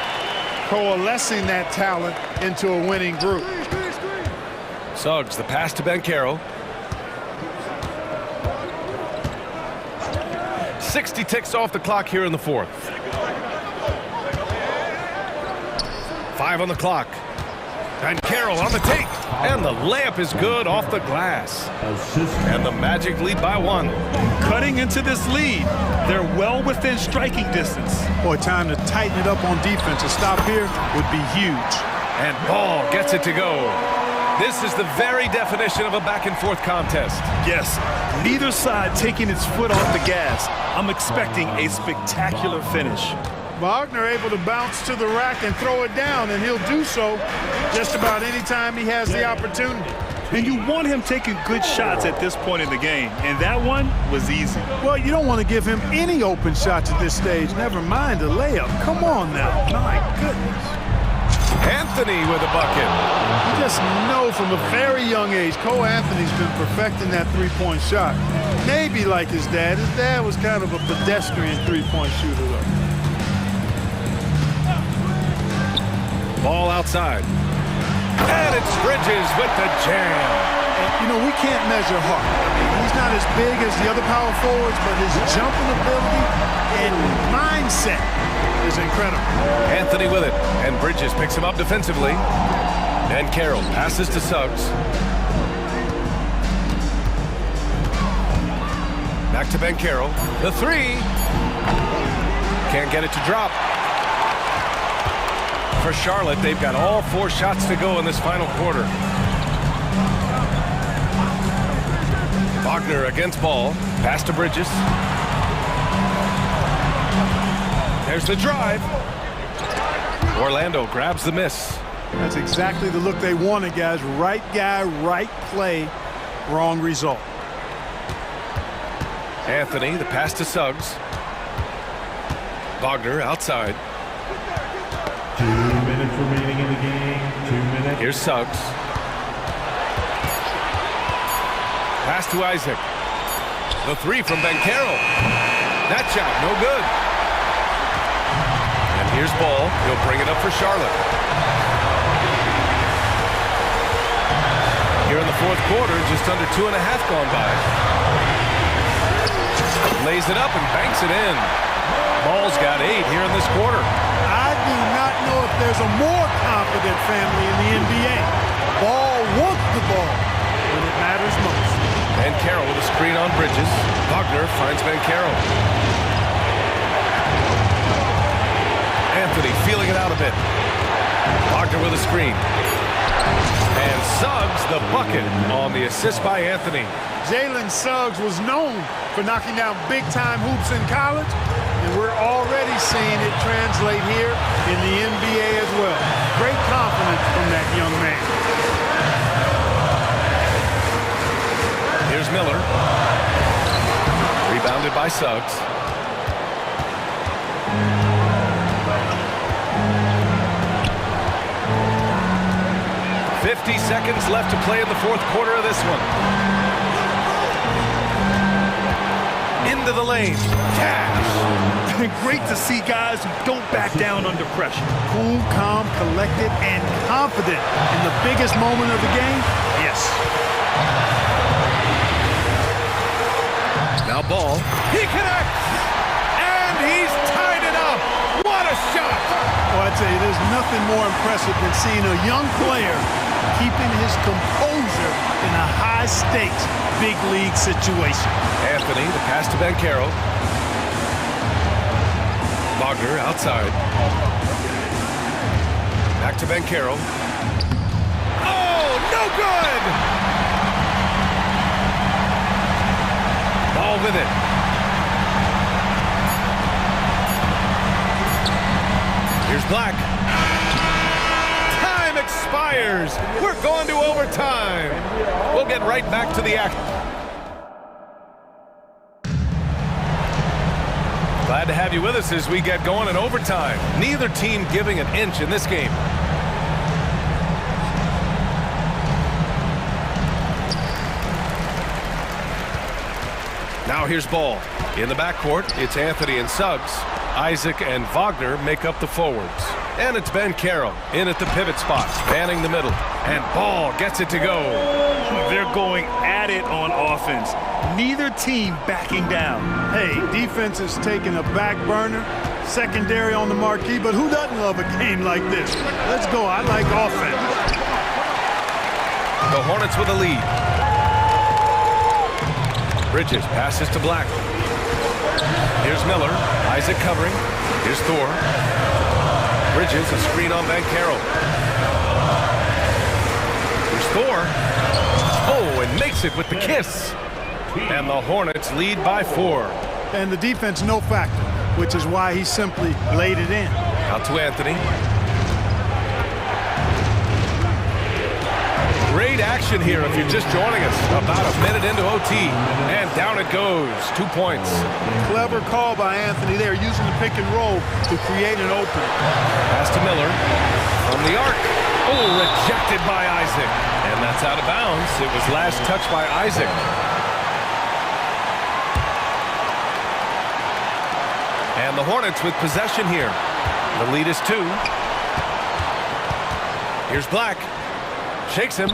coalescing that talent into a winning group. Suggs, the pass to Banchero. 60 ticks off the clock here in the fourth. 5 on the clock. Banchero on the take. And the layup is good off the glass. And the Magic lead by 1. Cutting into this lead. They're well within striking distance. Boy, time to tighten it up on defense. A stop here would be huge. And Ball gets it to go. This is the very definition of a back-and-forth contest. Yes, neither side taking its foot off the gas. I'm expecting a spectacular finish. Wagner able to bounce to the rack and throw it down, and he'll do so just about any time he has the opportunity. And you want him taking good shots at this point in the game, and that one was easy. Well, you don't want to give him any open shots at this stage, never mind a layup. Come on now, my goodness. Anthony with a bucket. You just know from a very young age, Cole Anthony's been perfecting that three-point shot. Maybe like his dad. His dad was kind of a pedestrian three-point shooter, though. Ball outside. And it's Bridges with the jam. And, you know, we can't measure Hart. I mean, he's not as big as the other power forwards, but his jumping ability and mindset is incredible. Anthony with it. And Bridges picks him up defensively. And Carroll passes to Suggs. Back to Banchero. The three. Can't get it to drop. For Charlotte, they've got all 4 shots to go in this final quarter. Wagner against Ball. Pass to Bridges. There's the drive. Orlando grabs the miss. That's exactly the look they wanted, guys. Right guy, right play, wrong result. Anthony, the pass to Suggs. Wagner outside. 2 minutes remaining in the game. 2 minutes. Here's Suggs. Pass to Isaac. The three from Banchero. That shot, no good. And here's Ball. He'll bring it up for Charlotte. Here in the fourth quarter, just under 2.5 gone by. Lays it up and banks it in. Ball's got 8 here in this quarter. I do not know if there's a more confident family in the NBA. Ball wants the ball when it matters most. And Carroll with a screen on Bridges. Wagner finds Banchero. Anthony feeling it out a bit. Wagner with a screen. And Suggs the bucket on the assist by Anthony. Jalen Suggs was known for knocking down big-time hoops in college, and we're already seeing it translate here in the NBA as well. Great confidence from that young man. Here's Miller. Rebounded by Suggs. "50 seconds left to play in the fourth quarter of this one. Into the lane. Cash. Great to see guys who don't back down under pressure. Cool, calm, collected, and confident in the biggest moment of the game. Yes. Now Ball. He connects. And he's tied it up. What a shot. Oh, I'd say there's nothing more impressive than seeing a young player keeping his composure in a high-stakes, big league situation. Anthony, the pass to Banchero. Wagner outside. Back to Banchero. Oh, no good! Ball with it. Here's Black. Time expires. We're going to overtime. We'll get right back to the action. Glad to have you with us as we get going in overtime. Neither team giving an inch in this game. Now here's Ball. In the backcourt, it's Anthony and Suggs. Isaac and Wagner make up the forwards. And it's Ben Carroll in at the pivot spot, manning the middle. And Ball gets it to go. They're going at it on offense. Neither team backing down. Hey, defense is taking a back burner, secondary on the marquee, but who doesn't love a game like this? Let's go. I like offense. The Hornets with a lead. Bridges passes to Black. Here's Miller. Isaac covering. Here's Thor. Bridges, a screen on Van Carroll. Here's Thor. Oh, and makes it with the kiss. And the Hornets lead by 4. And the defense no factor, which is why he simply laid it in. Out to Anthony. Great action here if you're just joining us. About a minute into OT. And down it goes. 2 points. Clever call by Anthony there, using the pick and roll to create an opening. Pass to Miller. From the arc. Oh, rejected by Isaac. And that's out of bounds. It was last touched by Isaac. And the Hornets with possession here. The lead is 2. Here's Black. Shakes him.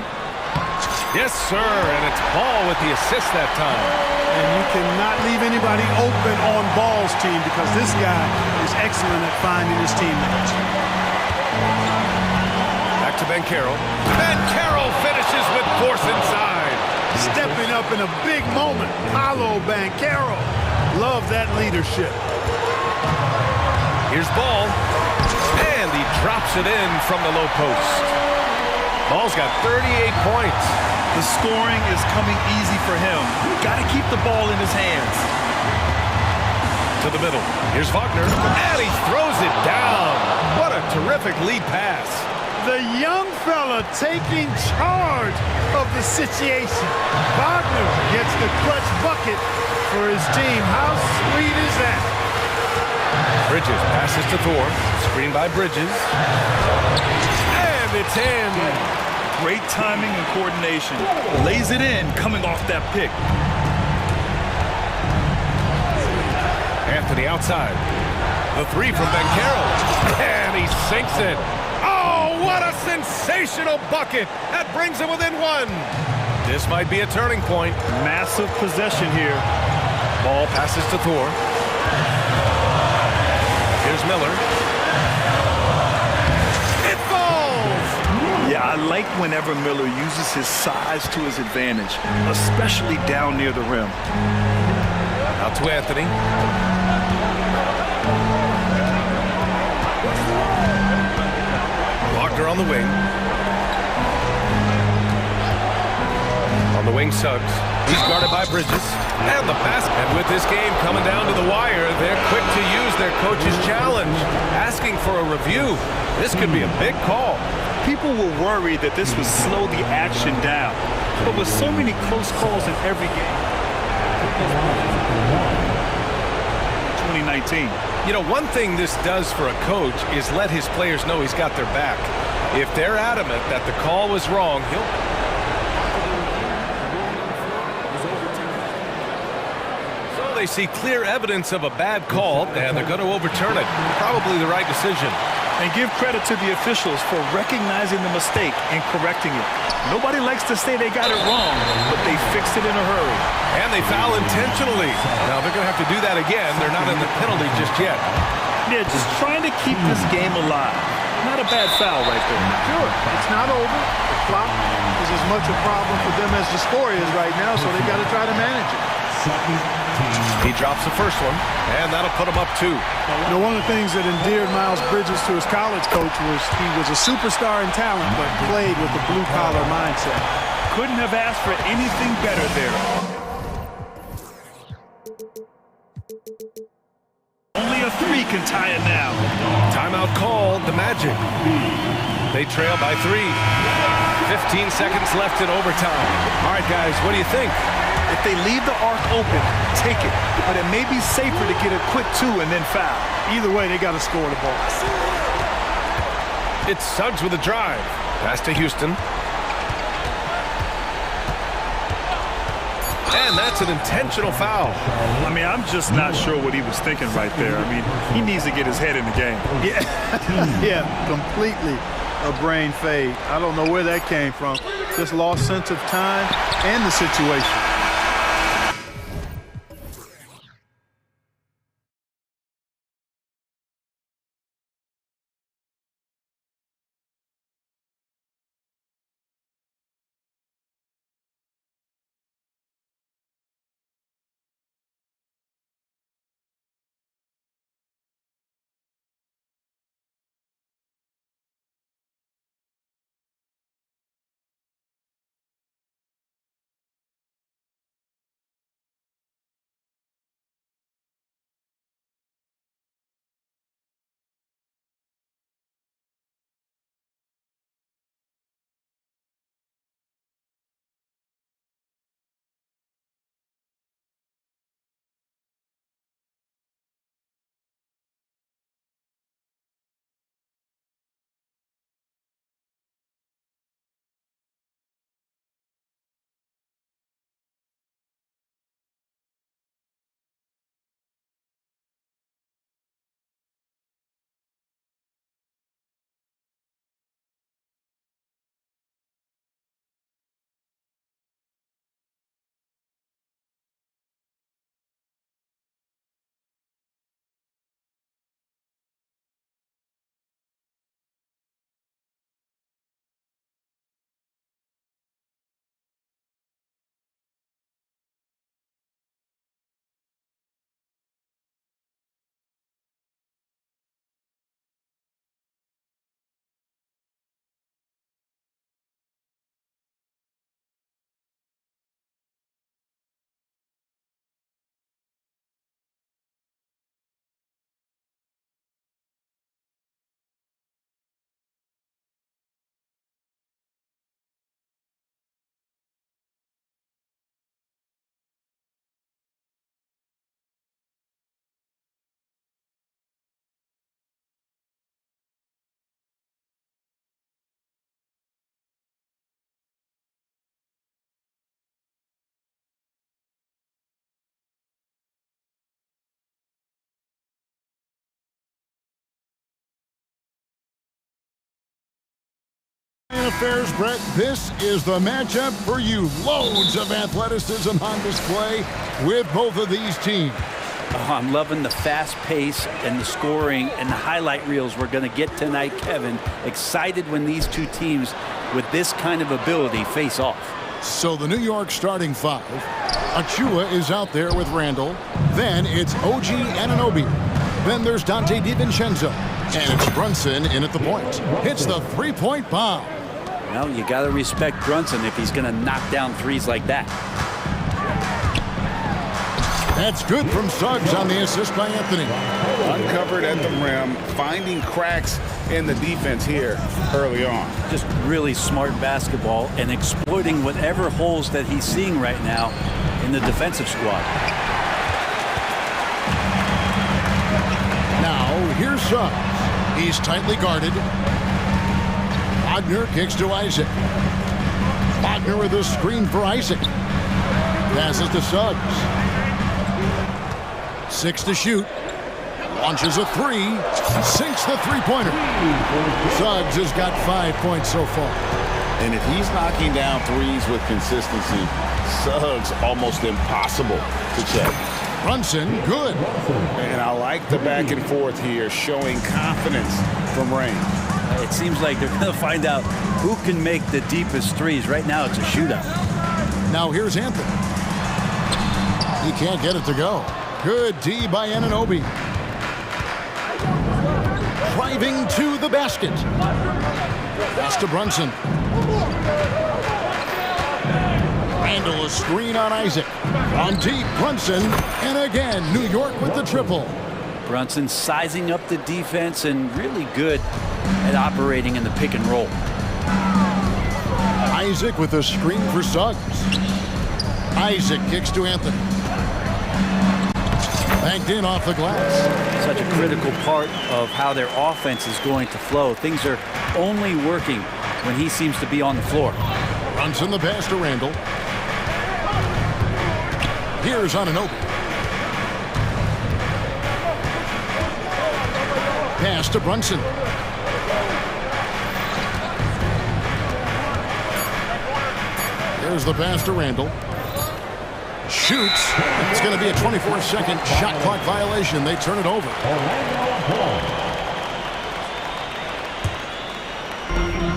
Yes, sir. And it's Ball with the assist that time. And you cannot leave anybody open on Ball's team because this guy is excellent at finding his teammates. Back to Ben Carroll. Ben Carroll finishes with force inside. Stepping up in a big moment. Hollow Ben Carroll. Love that leadership. Here's Ball. And he drops it in from the low post. Ball's got 38 points. The scoring is coming easy for him. Got to keep the ball in his hands. To the middle. Here's Wagner. And he throws it down. What a terrific lead pass. The young fella taking charge of the situation. Wagner gets the clutch bucket for his team. How sweet is that? Bridges passes to Thor. Screen by Bridges. And it's in. Great timing and coordination. Lays it in coming off that pick. Anthony outside. The 3 from Ben Carroll. And he sinks it. Oh, what a sensational bucket. That brings him within 1. This might be a turning point. Massive possession here. Ball passes to Thor. Here's Miller. It falls! Yeah, I like whenever Miller uses his size to his advantage, especially down near the rim. Out to Anthony. Wagner on the wing. On the wing, Suggs. He's guarded by Bridges. And the basket. And with this game coming down to the wire, they're quick to use their coach's challenge, asking for a review. This could be a big call. People were worried that this would slow the action down. But with so many close calls in every game, 2019. You know, one thing this does for a coach is let his players know he's got their back. If they're adamant that the call was wrong, he'll... They see clear evidence of a bad call, and they're going to overturn it. Probably the right decision. And give credit to the officials for recognizing the mistake and correcting it. Nobody likes to say they got it wrong, but they fixed it in a hurry. And they foul intentionally. Now they're going to have to do that again. They're not in the penalty just yet. Yeah, just trying to keep this game alive. Not a bad foul right there. Sure, it's not over. The clock is as much a problem for them as the score is right now, so they've got to try to manage it. He drops the first one, and that'll put him up 2. You know, one of the things that endeared Miles Bridges to his college coach was he was a superstar in talent, but played with a blue-collar mindset. Couldn't have asked for anything better there. Only a 3 can tie it now. Timeout called, the Magic. They trail by 3. 15 seconds left in overtime. All right, guys, what do you think? If they leave the arc open, take it. But it may be safer to get a quick 2 and then foul. Either way, they got to score the ball. It's Suggs with a drive. Pass to Houston. And that's an intentional foul. I mean, I'm just not sure what he was thinking right there. I mean, he needs to get his head in the game. Yeah, yeah, completely a brain fade. I don't know where that came from. Just lost sense of time and the situation. Affairs, Brett, this is the matchup for you. Loads of athleticism on display with both of these teams. Oh, I'm loving the fast pace and the scoring and the highlight reels we're going to get tonight, Kevin. Excited when these two teams with this kind of ability face off. So the New York starting five. Achua is out there with Randall. Then it's OG Anunoby. Then there's Dante DiVincenzo. And it's Brunson in at the point. Hits the three-point bomb. Well, you got to respect Brunson if he's going to knock down threes like that. That's good from Suggs on the assist by Anthony. Uncovered at the rim, finding cracks in the defense here early on. Just really smart basketball and exploiting whatever holes that he's seeing right now in the defensive squad. Now, here's Suggs. He's tightly guarded. Wagner kicks to Isaac. Wagner with a screen for Isaac. Passes to Suggs. 6 to shoot. Launches a three. Sinks the three-pointer. Suggs has got 5 points so far. And if he's knocking down threes with consistency, Suggs almost impossible to check. Brunson, good. And I like the back and forth here, showing confidence from range. It seems like they're going to find out who can make the deepest threes. Right now, it's a shootout. Now here's Anthony. He can't get it to go. Good D by Anunoby. Driving to the basket. Pass to Brunson. Randall, a screen on Isaac. On deep, Brunson. And again, New York with the triple. Brunson sizing up the defense and really good at operating in the pick and roll. Isaac with a screen for Suggs. Isaac kicks to Anthony. Banked in off the glass. Such a critical part of how their offense is going to flow. Things are only working when he seems to be on the floor. Brunson the pass to Randall. Here's Anunoby. Pass to Brunson. There's the pass to Randall. Shoots. It's going to be a 24-second shot clock violation. They turn it over.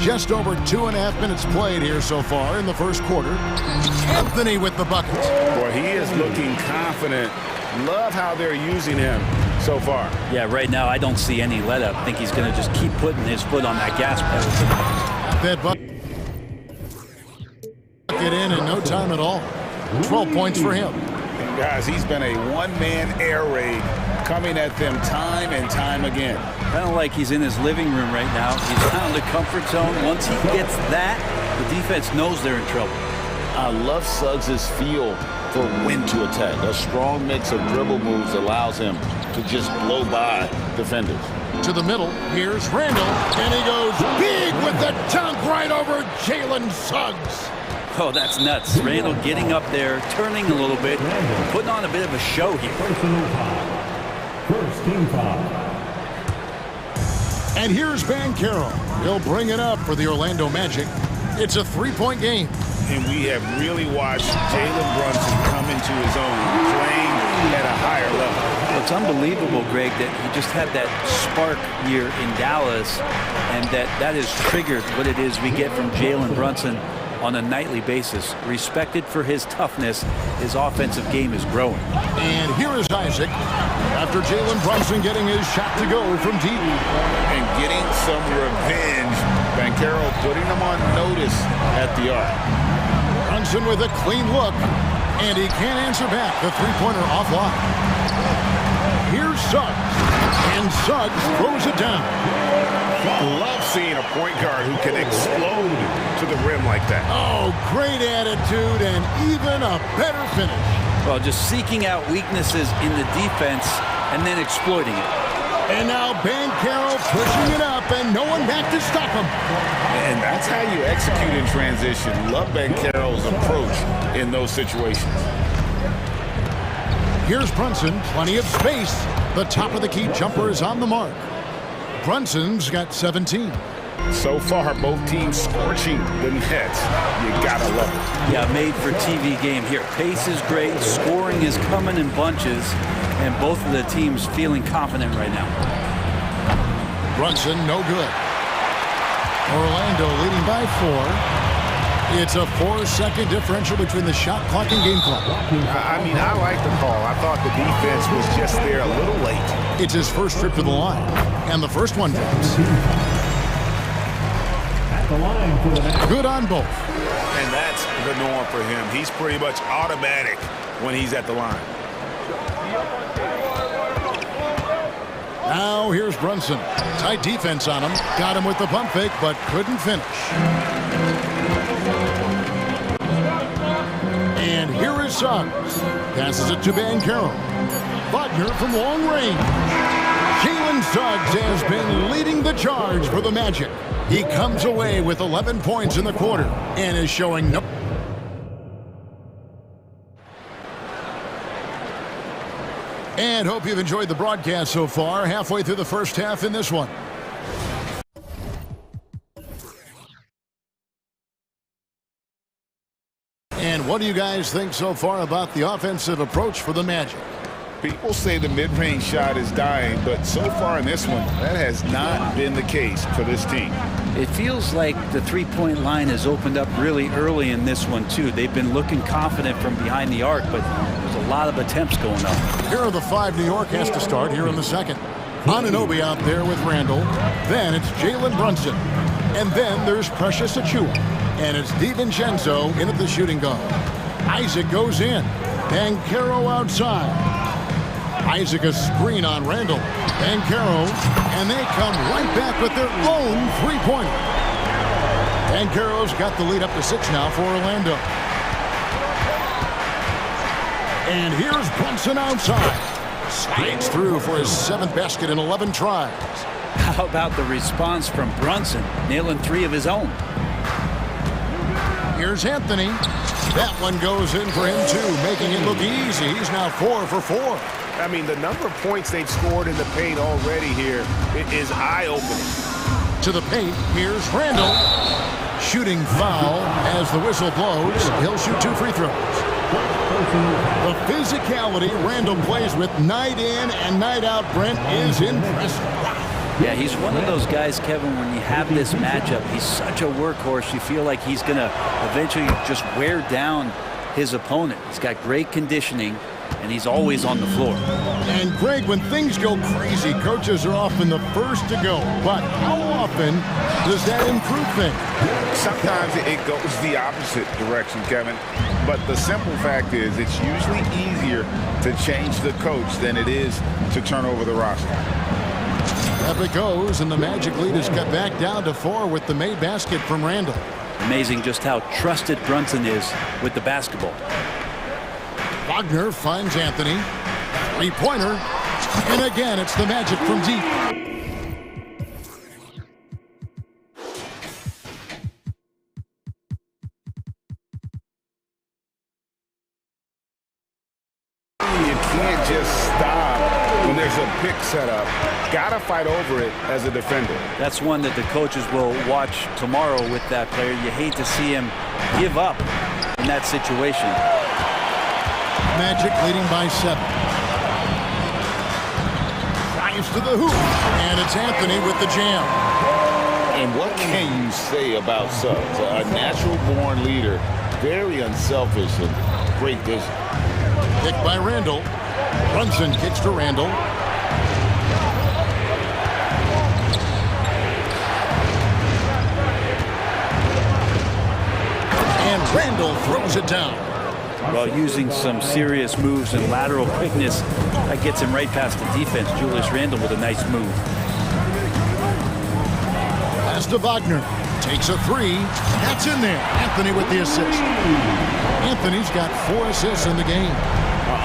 Just over 2.5 minutes played here so far in the first quarter. Anthony with the bucket. Boy, he is looking confident. Love how they're using him so far. Yeah, right now I don't see any let up. I think he's going to just keep putting his foot on that gas pedal. That bucket in no time at all. 12 points for him. And guys, he's been a one-man air raid coming at them time and time again. Kind of like he's in his living room right now. He's found the comfort zone. Once he gets that, the defense knows they're in trouble. I love Suggs' feel for when to attack. A strong mix of dribble moves allows him to just blow by defenders. To the middle, here's Randall, and he goes big with the dunk right over Jalen Suggs. Oh, that's nuts. Randall getting up there, turning a little bit, putting on a bit of a show here. First team foul. And here's Banchero. He'll bring it up for the Orlando Magic. It's a three-point game. And we have really watched Jalen Brunson come into his own, playing at a higher level. It's unbelievable, Greg, that he just had that spark here in Dallas, and that has triggered what it is we get from Jalen Brunson on a nightly basis. Respected for his toughness, his offensive game is growing. And here is Isaac after Jalen Brunson getting his shot to go from deep. And getting some revenge. Banchero putting him on notice at the arc. Brunson with a clean look, and he can't answer back. The three-pointer offline. Here's Suggs, and Suggs throws it down. I love seeing a point guard who can explode to the rim like that. Oh, great attitude and even a better finish. Well, just seeking out weaknesses in the defense and then exploiting it. And now Banchero pushing it up and no one back to stop him. And that's how you execute in transition. Love Banchero's approach in those situations. Here's Brunson, plenty of space. The top of the key jumper is on the mark. Brunson's got 17. So far, both teams scorching the nets. You gotta love it. Yeah, made for TV game here. Pace is great, scoring is coming in bunches, and both of the teams feeling confident right now. Brunson, no good. Orlando leading by 4. It's a 4-second differential between the shot clock and game clock. I mean, I like the call. I thought the defense was just there a little late. It's his first trip to the line, and the first one drops. At the line for the next. Good on both. And that's the norm for him. He's pretty much automatic when he's at the line. Now here's Brunson. Tight defense on him. Got him with the pump fake, but couldn't finish. And here is Suggs. Passes it to Banchero. Wagner from long range. Jalen Suggs has been leading the charge for the Magic. He comes away with 11 points in the quarter and is showing no... And hope you've enjoyed the broadcast so far. Halfway through the first half in this one. And what do you guys think so far about the offensive approach for the Magic? People say the mid-range shot is dying, but so far in this one, that has not been the case for this team. It feels like the three-point line has opened up really early in this one, too. They've been looking confident from behind the arc, but there's a lot of attempts going on. Here are the 5 New York has to start here in the second. Anunoby out there with Randall. Then it's Jalen Brunson. And then there's Precious Achiuwa. And it's DiVincenzo in at the shooting guard. Isaac goes in. Banchero outside. Isaac a screen on Randall. Banchero, and they come right back with their own three-pointer. Banchero's got the lead up to 6 now for Orlando. And here's Brunson outside. Slides through for his 7th basket in 11 tries. How about the response from Brunson, nailing 3 of his own? Here's Anthony. That one goes in for him, too, making it look easy. He's now 4 for 4. I mean, the number of points they've scored in the paint already here is eye-opening. To the paint, here's Randall. Shooting foul as the whistle blows. He'll shoot 2 free throws. The physicality Randall plays with night in and night out, Brent, is impressive. Yeah, he's one of those guys, Kevin, when you have this matchup, he's such a workhorse. You feel like he's going to eventually just wear down his opponent. He's got great conditioning, and he's always on the floor. And, Greg, when things go crazy, coaches are often the first to go. But how often does that improve things? Sometimes it goes the opposite direction, Kevin. But the simple fact is it's usually easier to change the coach than it is to turn over the roster. Up it goes, and the Magic lead is cut back down to 4 with the made basket from Randall. Amazing just how trusted Brunson is with the basketball. Wagner finds Anthony. Three-pointer. And again, it's the Magic from deep. You can't just stop when there's a pick set up. Gotta fight over it as a defender. That's one that the coaches will watch tomorrow with that player. You hate to see him give up in that situation. Magic leading by 7. Drives to the hoop, and it's Anthony with the jam. And what can you say about Suggs? A natural-born leader, very unselfish and great vision. Kick by Randall. Brunson kicks to Randall. And Randall throws it down. Well, using some serious moves and lateral quickness, that gets him right past the defense. Julius Randle with a nice move. Pass to Wagner. Takes a 3. That's in there. Anthony with the assist. Anthony's got 4 assists in the game.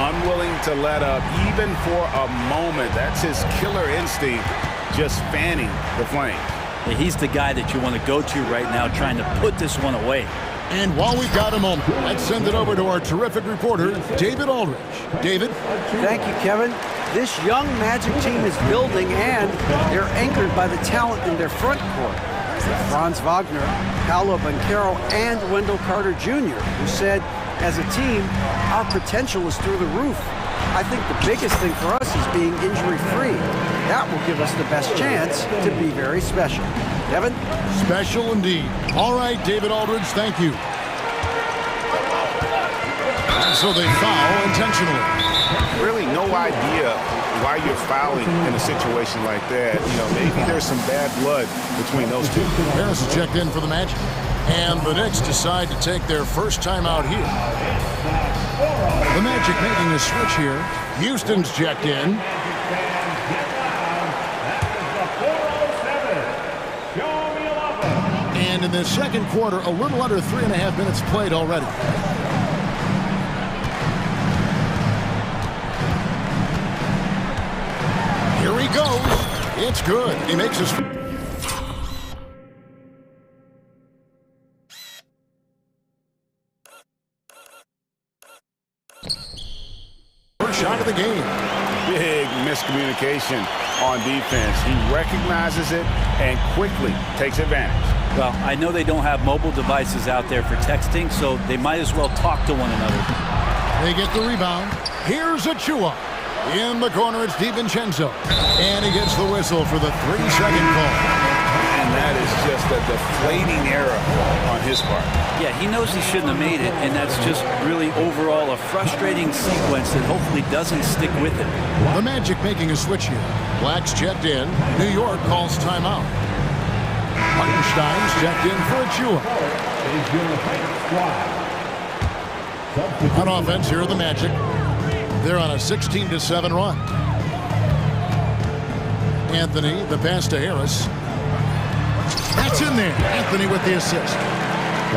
Unwilling to let up even for a moment. That's his killer instinct, just fanning the flame. Yeah, he's the guy that you want to go to right now, trying to put this one away. And while we've got a moment, let's send it over to our terrific reporter, David Aldridge. David? Thank you, Kevin. This young Magic team is building, and they're anchored by the talent in their front court. Franz Wagner, Paolo Banchero, and Wendell Carter Jr., who said, as a team, our potential is through the roof. I think the biggest thing for us is being injury-free. That will give us the best chance to be very special. Kevin? Special indeed. All right, David Aldridge, thank you. So they foul intentionally. Really no idea why you're fouling in a situation like that. You know, maybe there's some bad blood between those two. Harris is checked in for the Magic. And the Knicks decide to take their first time out here. The Magic making a switch here. Houston's checked in. And in the second quarter, a little under 3.5 minutes played already. Here he goes. It's good. He makes his... first shot of the game. Big miscommunication on defense. He recognizes it and quickly takes advantage. Well, I know they don't have mobile devices out there for texting, so they might as well talk to one another. They get the rebound. Here's Achua. In the corner, it's DiVincenzo. And he gets the whistle for the 3-second call. And that is just a deflating error on his part. Yeah, he knows he shouldn't have made it, and that's just really overall a frustrating sequence that hopefully doesn't stick with him. The Magic making a switch here. Black's checked in. New York calls timeout. Hartenstein's checked in for Achua. On offense, here are the Magic. They're on a 16-7 run. Anthony, the pass to Harris. That's in there. Anthony with the assist.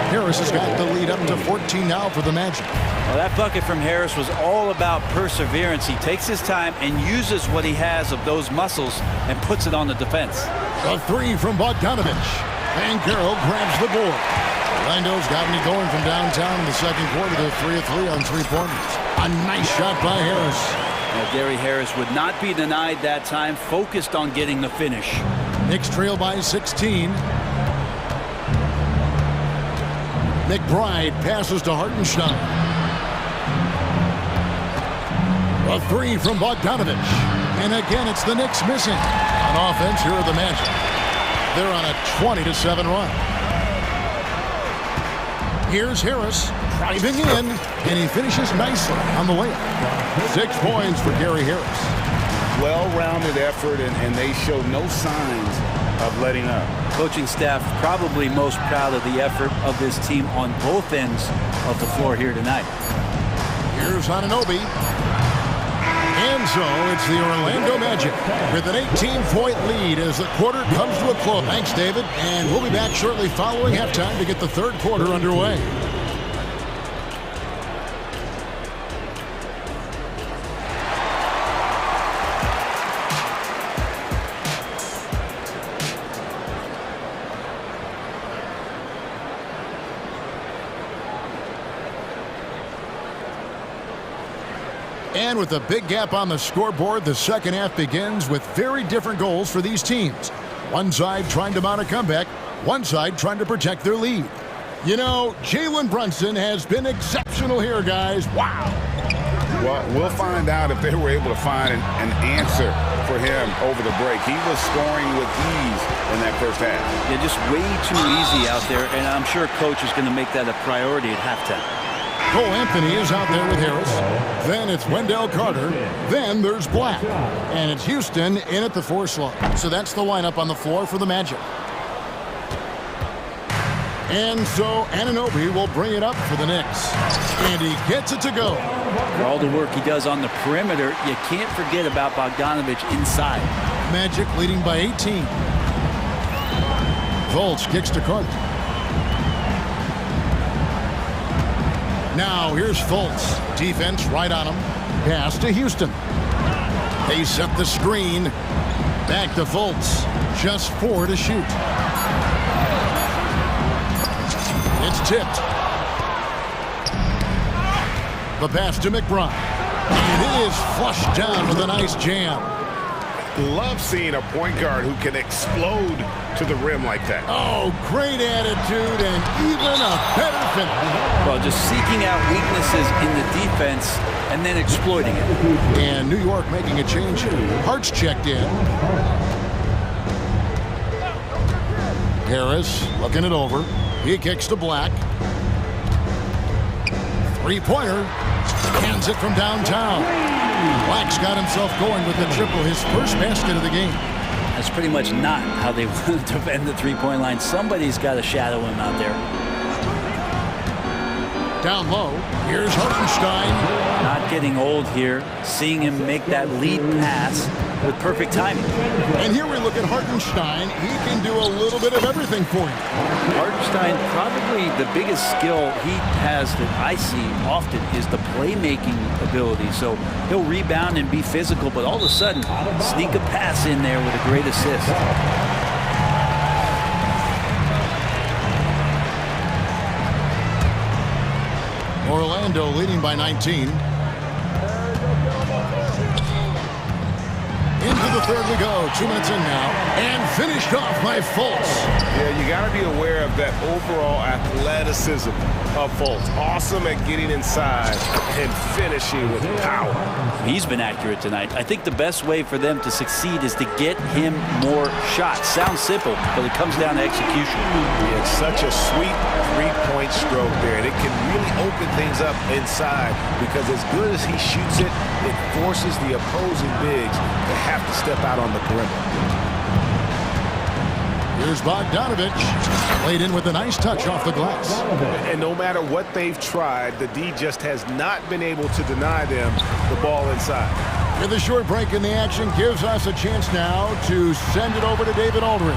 Harris has got the lead up to 14 now for the Magic. Well, that bucket from Harris was all about perseverance. He takes his time and uses what he has of those muscles and puts it on the defense. A 3 from Bogdanovich. And Carroll grabs the board. Orlando's gotten it going from downtown in the second quarter. They're 3 of 3 on three-pointers. A nice shot by Harris. Gary Harris would not be denied that time, focused on getting the finish. Knicks trail by 16. McBride passes to Hartenstein. A three from Bogdanovich. And again, it's the Knicks missing. On offense, here are the Magic. They're on a 20-7 run. Here's Harris driving in, and he finishes nicely on the layup. 6 points for Gary Harris. Well-rounded effort, and they show no signs of letting up. Coaching staff probably most proud of the effort of this team on both ends of the floor here tonight. Here's Anunoby. And so it's the Orlando Magic with an 18-point lead as the quarter comes to a close. Thanks, David. And we'll be back shortly following halftime to get the third quarter underway. And with a big gap on the scoreboard, the second half begins with very different goals for these teams. One side trying to mount a comeback, one side trying to protect their lead. You know, Jalen Brunson has been exceptional here, guys. Wow. Well, we'll find out if they were able to find an answer for him over the break. He was scoring with ease in that first half. Yeah, just way too easy out there, and I'm sure Coach is going to make that a priority at halftime. Cole Anthony is out there with Harris. Then it's Wendell Carter. Then there's Black. And it's Houston in at the 4 slot. So that's the lineup on the floor for the Magic. And so Anunoby will bring it up for the Knicks. And he gets it to go. For all the work he does on the perimeter, you can't forget about Bogdanovich inside. Magic leading by 18. Fultz kicks to Carter. Now here's Fultz. Defense right on him. Pass to Houston. They set the screen. Back to Fultz. Just 4 to shoot. It's tipped. The pass to McBride. And it is flushed down with a nice jam. Love seeing a point guard who can explode to the rim like that. Oh, great attitude and even a better finish. Well, just seeking out weaknesses in the defense and then exploiting it. And New York making a change here. Hart's checked in. Harris looking it over. He kicks to Black. 3-pointer. Hands it from downtown. Black's got himself going with the triple, his first basket of the game. That's pretty much not how they want to defend the three-point line. Somebody's got to shadow him out there. Down low, here's Hartenstein. Not getting old here. Seeing him make that lead pass with perfect timing. And here we look at Hartenstein. He can do a little bit of everything for you. Hartenstein, probably the biggest skill he has that I see often is the playmaking ability. So he'll rebound and be physical, but all of a sudden, sneak a pass in there with a great assist. Orlando leading by 19. Into the third we go. 2 minutes in now. And finished off by Fultz. Yeah, you got to be aware of that overall athleticism of Fultz. Awesome at getting inside and finishing with power. He's been accurate tonight. I think the best way for them to succeed is to get him more shots. Sounds simple, but it comes down to execution. Yeah, it's such a sweet three-point stroke there. And it can really open things up inside because as good as he shoots it, it forces the opposing bigs to have to step out on the perimeter. Here's Bogdanovich. Laid in with a nice touch off the glass. And no matter what they've tried, the D just has not been able to deny them the ball inside. With a short break in the action gives us a chance now to send it over to David Aldridge.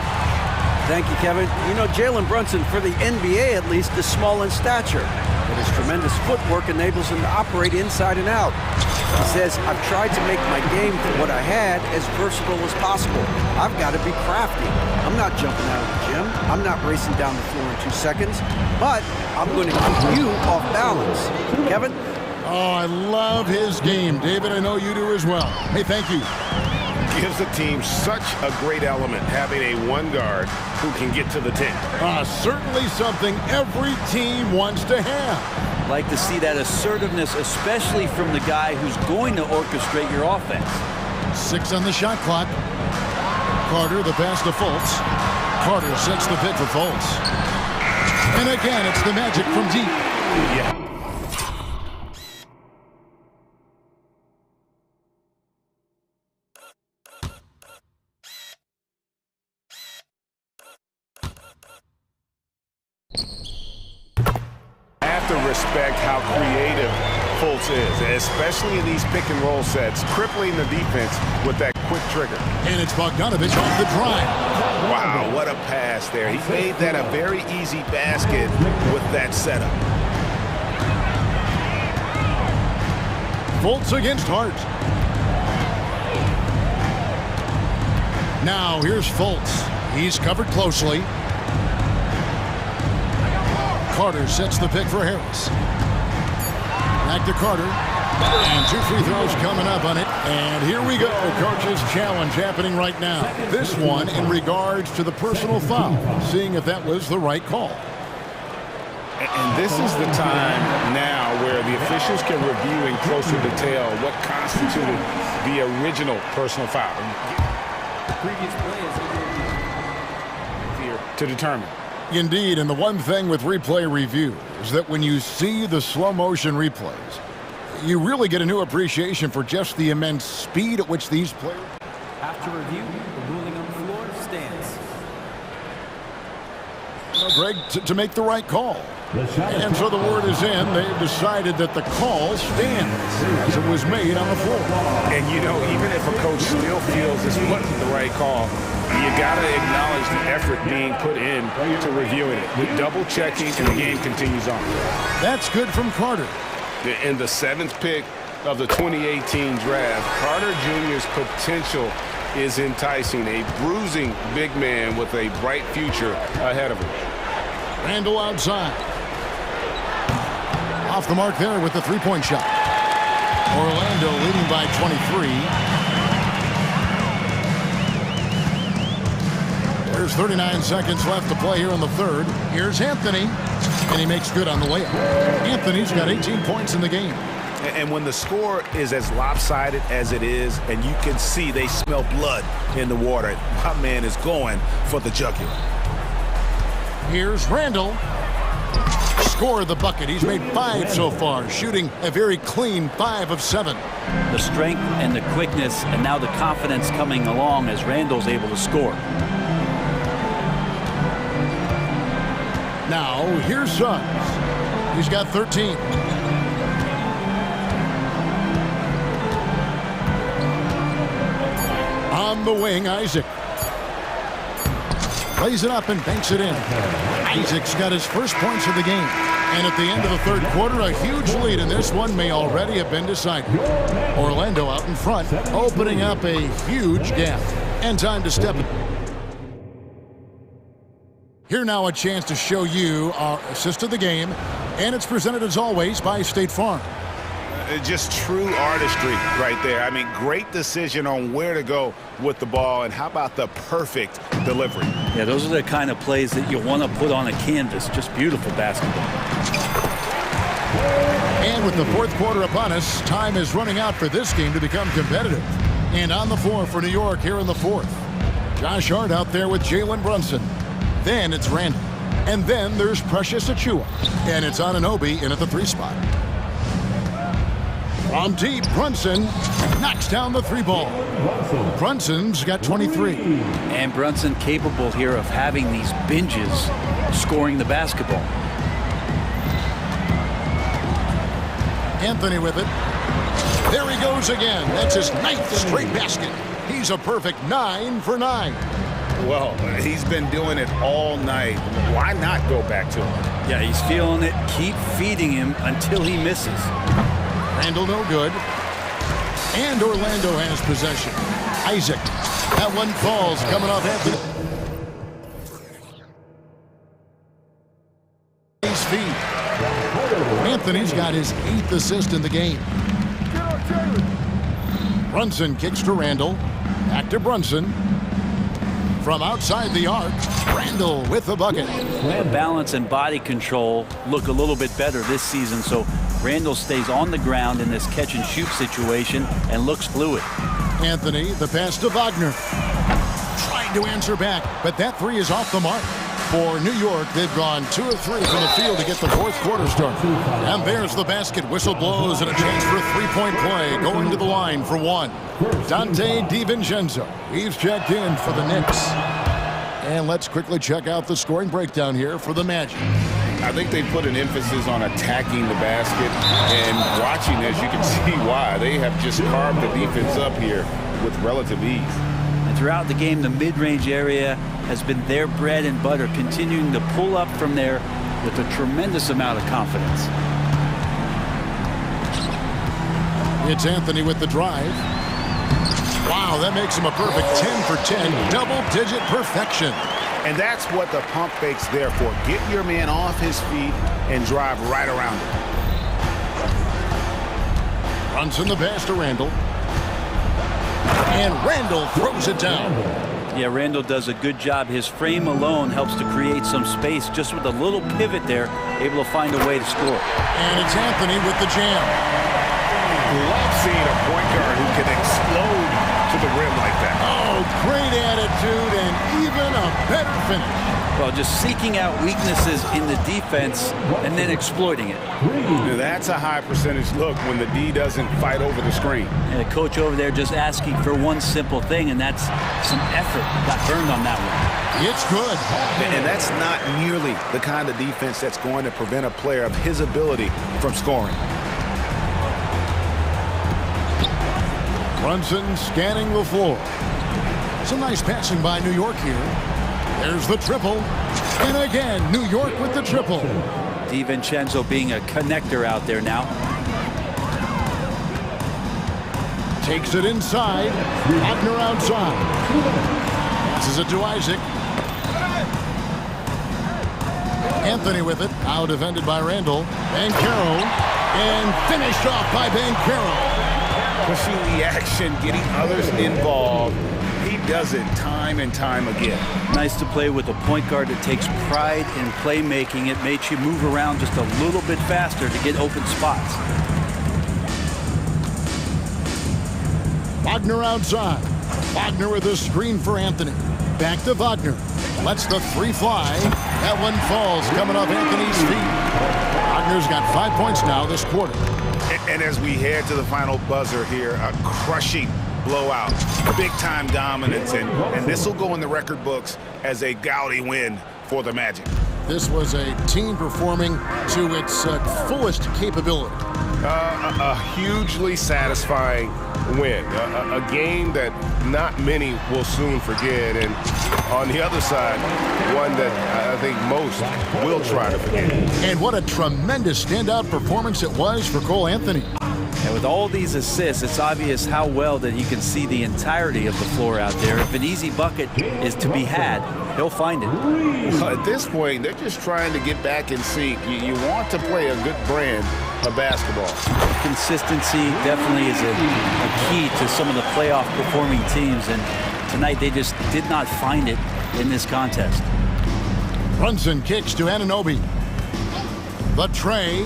Thank you, Kevin. You know, Jalen Brunson, for the NBA at least, is small in stature, but his tremendous footwork enables him to operate inside and out. He says, I've tried to make my game for what I had as versatile as possible. I've got to be crafty. I'm not jumping out of the gym. I'm not racing down the floor in 2 seconds, but I'm going to keep you off balance. Kevin? Oh, I love his game. David, I know you do as well. Hey, thank you. Gives the team such a great element, having a one guard who can get to the 10. Certainly something every team wants to have. Like to see that assertiveness, especially from the guy who's going to orchestrate your offense. 6 on the shot clock. Carter, the pass to Fultz. Carter sets the pick for Fultz. And again, it's the Magic from deep. Yeah. To respect how creative Fultz is, especially in these pick and roll sets, crippling the defense with that quick trigger. And it's Bogdanovich off the drive. Wow, what a pass there. He made that a very easy basket with that setup. Fultz against Hart. Now here's Fultz. He's covered closely. Carter sets the pick for Harris. Back to Carter. And 2 free throws coming up on it. And here we go. Coach's challenge happening right now. This one in regards to the personal foul. Seeing if that was the right call. And this is the time now where the officials can review in closer detail what constituted the original personal foul. The previous play is here to determine. Indeed, and the one thing with replay review is that when you see the slow motion replays, you really get a new appreciation for just the immense speed at which these players... After review, the ruling on the floor stands. Greg, to make the right call. And so the word is in. They've decided that the call stands as it was made on the floor. And, you know, even if a coach still feels this wasn't the right call, you got to acknowledge the effort being put in to reviewing it. With double-checking, and the game continues on. That's good from Carter. In the 7th pick of the 2018 draft, Carter Jr.'s potential is enticing. A bruising big man with a bright future ahead of him. Randall outside. Off the mark there with the three-point shot. Orlando leading by 23. There's 39 seconds left to play here in the third. Here's Anthony, and he makes good on the layup. Anthony's got 18 points in the game. And when the score is as lopsided as it is, and you can see they smell blood in the water, my man is going for the jugular. Here's Randall. Scored the bucket. He's made 5 so far, shooting a very clean 5 of 7. The strength and the quickness, and now the confidence coming along as Randall's able to score. Now, here's Suggs. He's got 13. On the wing, Isaac. Plays it up and banks it in. Isaac's got his first points of the game. And at the end of the third quarter, a huge lead in this one may already have been decided. Orlando out in front, opening up a huge gap. And time to step it. Here now a chance to show you our assist of the game, and it's presented as always by State Farm. Just true artistry right there. I mean, great decision on where to go with the ball, and how about the perfect delivery? Yeah, those are the kind of plays that you want to put on a canvas. Just beautiful basketball. And with the fourth quarter upon us, time is running out for this game to become competitive. And on the floor for New York here in the fourth. Josh Hart out there with Jalen Brunson. Then it's Randall. And then there's Precious Achiuwa. And it's Anunoby in at the 3 spot. From deep, Brunson knocks down the 3 ball. Brunson's got 23. And Brunson capable here of having these binges, scoring the basketball. Anthony with it. There he goes again. That's his 9th straight basket. He's a perfect 9 for 9. Well, he's been doing it all night. Why not go back to him? Yeah, he's feeling it. Keep feeding him until he misses. Randall no good. And Orlando has possession. Isaac. That one falls coming off Anthony. His feet. Anthony's got his 8th assist in the game. Brunson kicks to Randall. Back to Brunson. From outside the arc, Randall with the bucket. Balance and body control look a little bit better this season, so Randall stays on the ground in this catch-and-shoot situation and looks fluid. Anthony, the pass to Wagner. Trying to answer back, but that three is off the mark. For New York, they've gone 2 of 3 from the field to get the 4th quarter started. And there's the basket. Whistle blows and a chance for a 3-point play. Going to the line for 1. Dante DiVincenzo. He's checked in for the Knicks. And let's quickly check out the scoring breakdown here for the Magic. I think they put an emphasis on attacking the basket, and watching this, you can see why. They have just carved the defense up here with relative ease. And throughout the game, the mid-range area has been their bread and butter, continuing to pull up from there with a tremendous amount of confidence. It's Anthony with the drive. Wow, that makes him a perfect 10 for 10, double-digit perfection. And that's what the pump fake's there for. Get your man off his feet and drive right around him. Brunson the pass to Randall. And Randall throws it down. Yeah, Randall does a good job. His frame alone helps to create some space. Just with a little pivot there, able to find a way to score. And it's Anthony with the jam. Love seeing a point guard who can explode to the rim like that. Oh, great attitude and even a better finish. Well, just seeking out weaknesses in the defense and then exploiting it. That's a high percentage look when the D doesn't fight over the screen. And the coach over there just asking for one simple thing, and that's some effort. Got burned on that one. It's good. And that's not nearly the kind of defense that's going to prevent a player of his ability from scoring. Brunson scanning the floor. Some nice passing by New York here. There's the triple. And again, New York with the triple. DiVincenzo being a connector out there now. Takes it inside. Wagner outside. Passes it to Isaac. Anthony with it. Now defended by Randall. Banchero. And finished off by Banchero. Pushing the action, getting others involved. He does it time and time again. Nice to play with a point guard that takes pride in playmaking. It makes you move around just a little bit faster to get open spots. Wagner outside. Wagner with a screen for Anthony. Back to Wagner. Lets the three fly. That one falls coming off Anthony's feet. Wagner's got 5 points now this quarter. And as we head to the final buzzer here, a crushing blowout, big-time dominance, and this will go in the record books as a gaudy win for the Magic. This was a team performing to its fullest capability. A hugely satisfying win, a game that not many will soon forget, and on the other side, one that I think most will try to forget. And what a tremendous standout performance it was for Cole Anthony. And with all these assists, it's obvious how well that he can see the entirety of the floor out there. If an easy bucket is to be had, he'll find it. Well, at this point, they're just trying to get back in sync. You want to play a good brand of basketball. Consistency definitely is a key to some of the playoff performing teams, and tonight they just did not find it in this contest. Brunson kicks to Anunoby. The tray.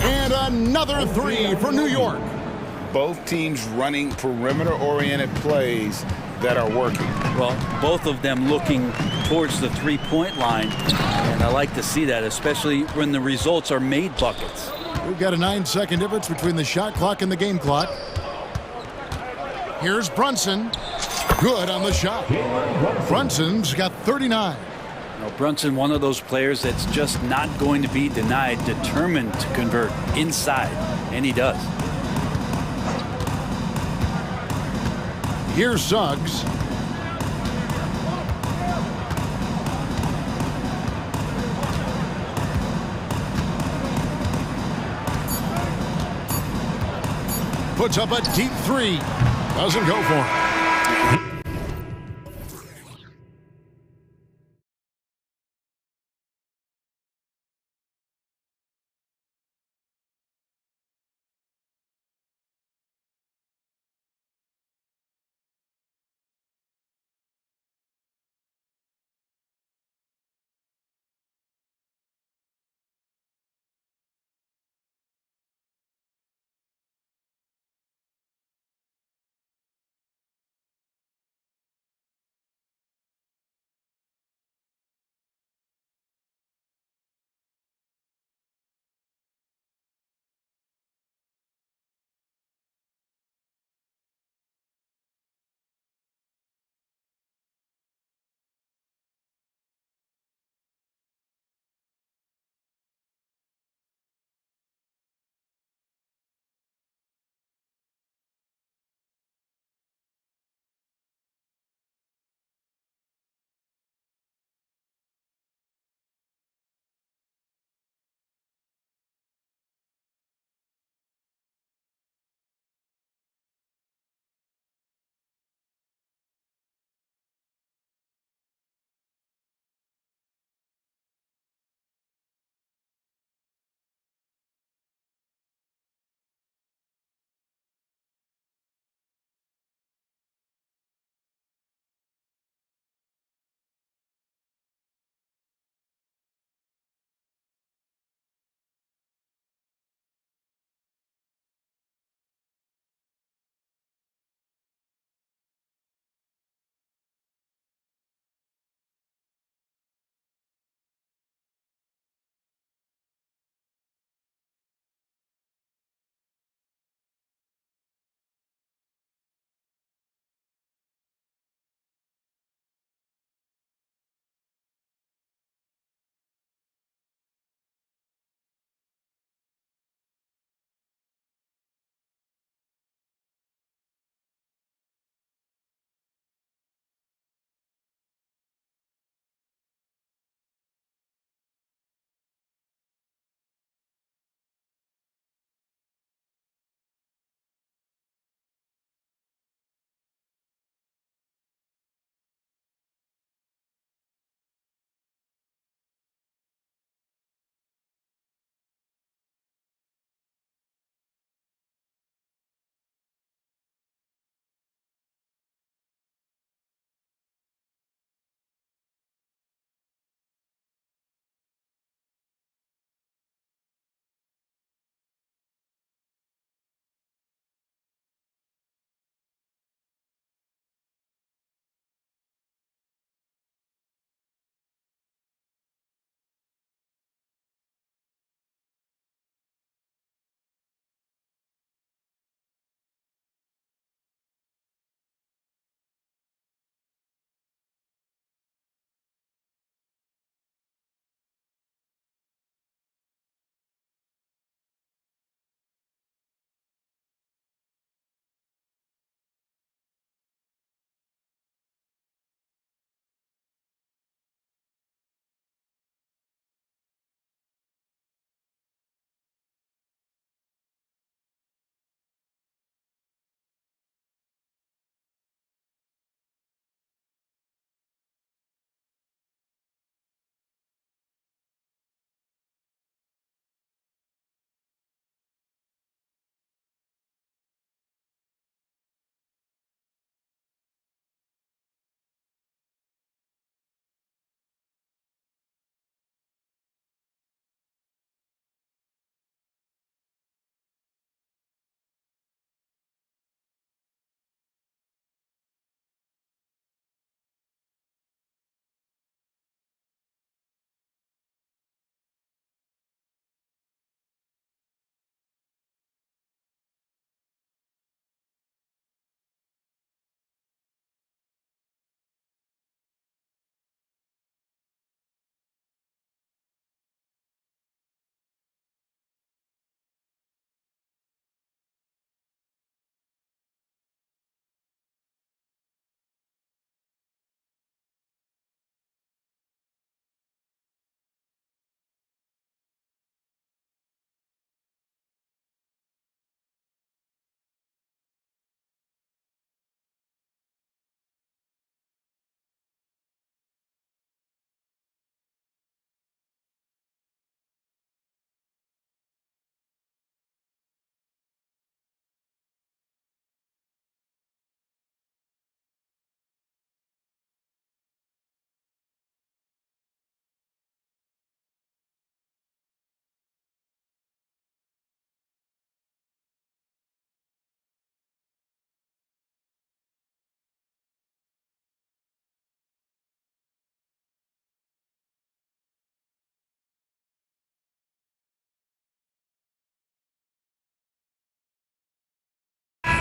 And another three for New York. Both teams running perimeter-oriented plays that are working. Well, both of them looking towards the three-point line, and I like to see that, especially when the results are made buckets. We've got a 9-second difference between the shot clock and the game clock. Here's Brunson. Good on the shot. Brunson's got 39. Brunson, one of those players that's just not going to be denied, determined to convert inside, and he does. Here's Suggs. puts up a deep three. Doesn't go for it.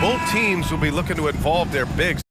Both teams will be looking to involve their bigs.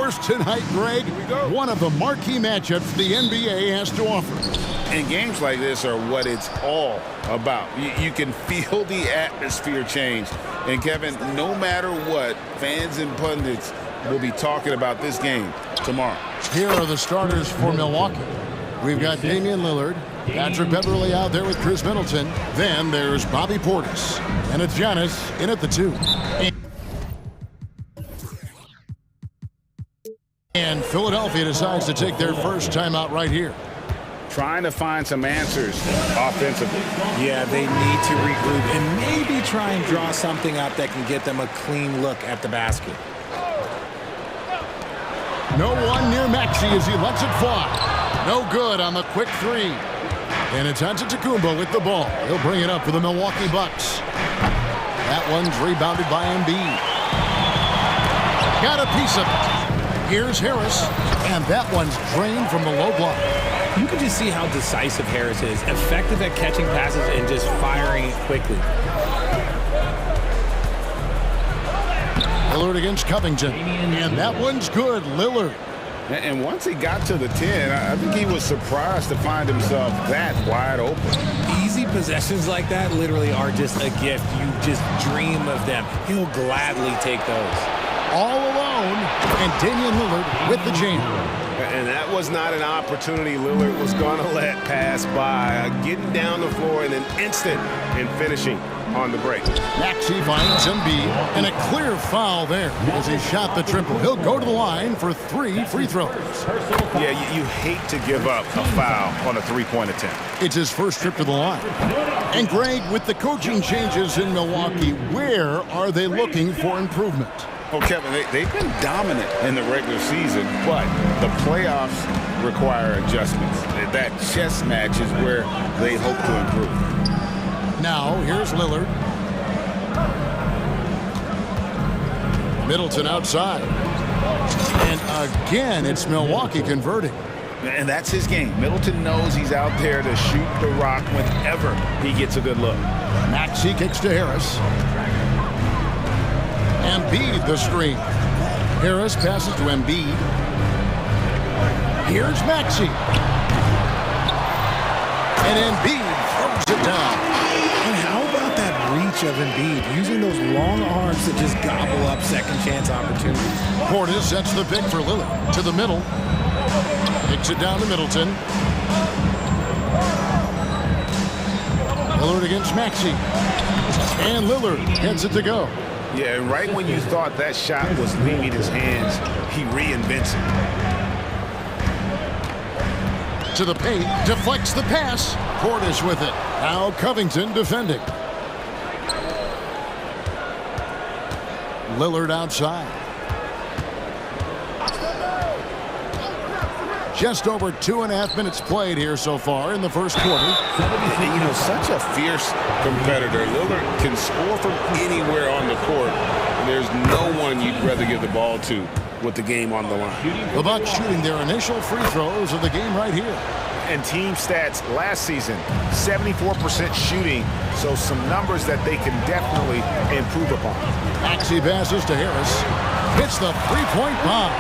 yours tonight, Greg. One of the marquee matchups the NBA has to offer. And games like this are what it's all about. You can feel the atmosphere change. And, Kevin, no matter what, fans and pundits will be talking about this game tomorrow. Here are the starters for Milwaukee. We've got Damian Lillard, Patrick Beverley out there with Chris Middleton. Then there's Bobby Portis. And it's Giannis in at the 2. And Philadelphia decides to take their first timeout right here. Trying to find some answers offensively. Yeah, they need to regroup and maybe try and draw something up that can get them a clean look at the basket. No one near Maxey as he lets it fly. No good on the quick 3. And it's Antetokounmpo with the ball. He'll bring it up for the Milwaukee Bucks. That one's rebounded by Embiid. Got a piece of it. Here's Harris, and that one's drained from the low block. You can just see how decisive Harris is, effective at catching passes and just firing it quickly. Lillard against Covington, and that one's good. Lillard. And once he got to the 10, I think he was surprised to find himself that wide open. Easy possessions like that literally are just a gift. You just dream of them. He'll gladly take those. All alone, and Damian Lillard with the jam. And that was not an opportunity Lillard was going to let pass by. Getting down the floor in an instant and finishing on the break. Maxey finds Embiid, and a clear foul there as he shot the triple. He'll go to the line for 3 free throws. Yeah, you hate to give up a foul on a three-point attempt. It's his first trip to the line. And Greg, with the coaching changes in Milwaukee, where are they looking for improvement? Oh, Kevin, they've been dominant in the regular season, but the playoffs require adjustments. That chess match is where they hope to improve. Now, here's Lillard. Middleton outside. And again, it's Milwaukee converting. And that's his game. Middleton knows he's out there to shoot the rock whenever he gets a good look. Maxey kicks to Harris. Embiid the screen. Harris passes to Embiid. Here's Maxey. And Embiid throws it down. And how about that reach of Embiid, using those long arms to just gobble up second chance opportunities. Portis sets the pick for Lillard to the middle. Kicks it down to Middleton. Lillard against Maxey. And Lillard gets it to go. Yeah, and right when you thought that shot was leaving his hands, he reinvents it. To the paint, deflects the pass. Portis with it. Now Covington defending. Lillard outside. Just over 2.5 minutes played here so far in the first quarter. You know, such a fierce competitor. Lillard can score from anywhere on the court. There's no one you'd rather give the ball to with the game on the line. The Bucks shooting their initial free throws of the game right here. And team stats last season, 74% shooting, so some numbers that they can definitely improve upon. Maxey passes to Harris. Hits the three-point bomb.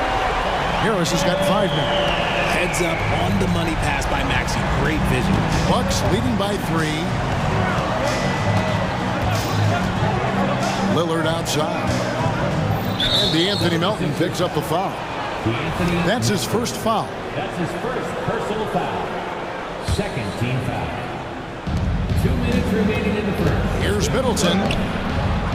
Harris has got 5 now. Heads up on the money pass by Maxey. Great vision. Bucks leading by 3. Lillard outside. And DeAnthony Melton picks up the foul. That's his first foul. That's his first personal foul. Second team foul. 2 minutes remaining in the first. Here's Middleton.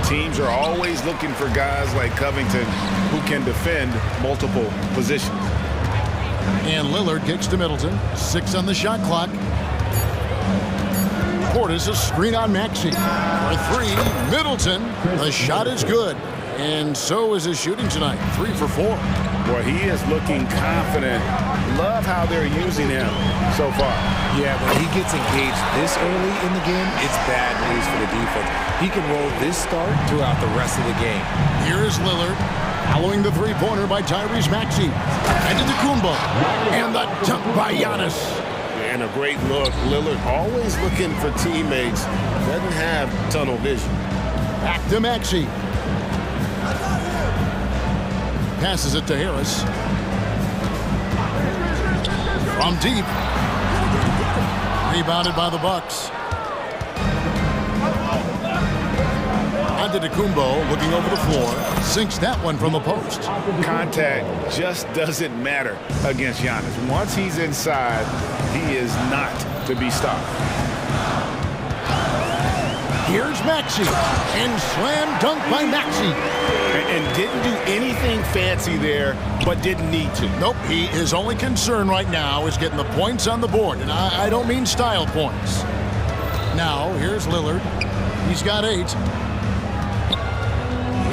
Teams are always looking for guys like Covington who can defend multiple positions. And Lillard kicks to Middleton. 6 on the shot clock. Portis a screen on Maxey. For 3, Middleton. The shot is good. And so is his shooting tonight. 3 for 4. Boy, he is looking confident. Love how they're using him so far. Yeah, when he gets engaged this early in the game, it's bad news for the defense. He can roll this start throughout the rest of the game. Here is Lillard. Following the three-pointer by Tyrese Maxey. Antetokounmpo. And the dunk by Giannis. And a great look. Lillard always looking for teammates. Doesn't have tunnel vision. Back to Maxey. Passes it to Harris. From deep. Rebounded by the Bucks. Antetokounmpo looking over the floor. Sinks that one from the post. Contact just doesn't matter against Giannis. Once he's inside, he is not to be stopped. Here's Maxey. And slam dunk by Maxey. And didn't do anything fancy there, but didn't need to. Nope, his only concern right now is getting the points on the board. And I don't mean style points. Now, here's Lillard. He's got 8.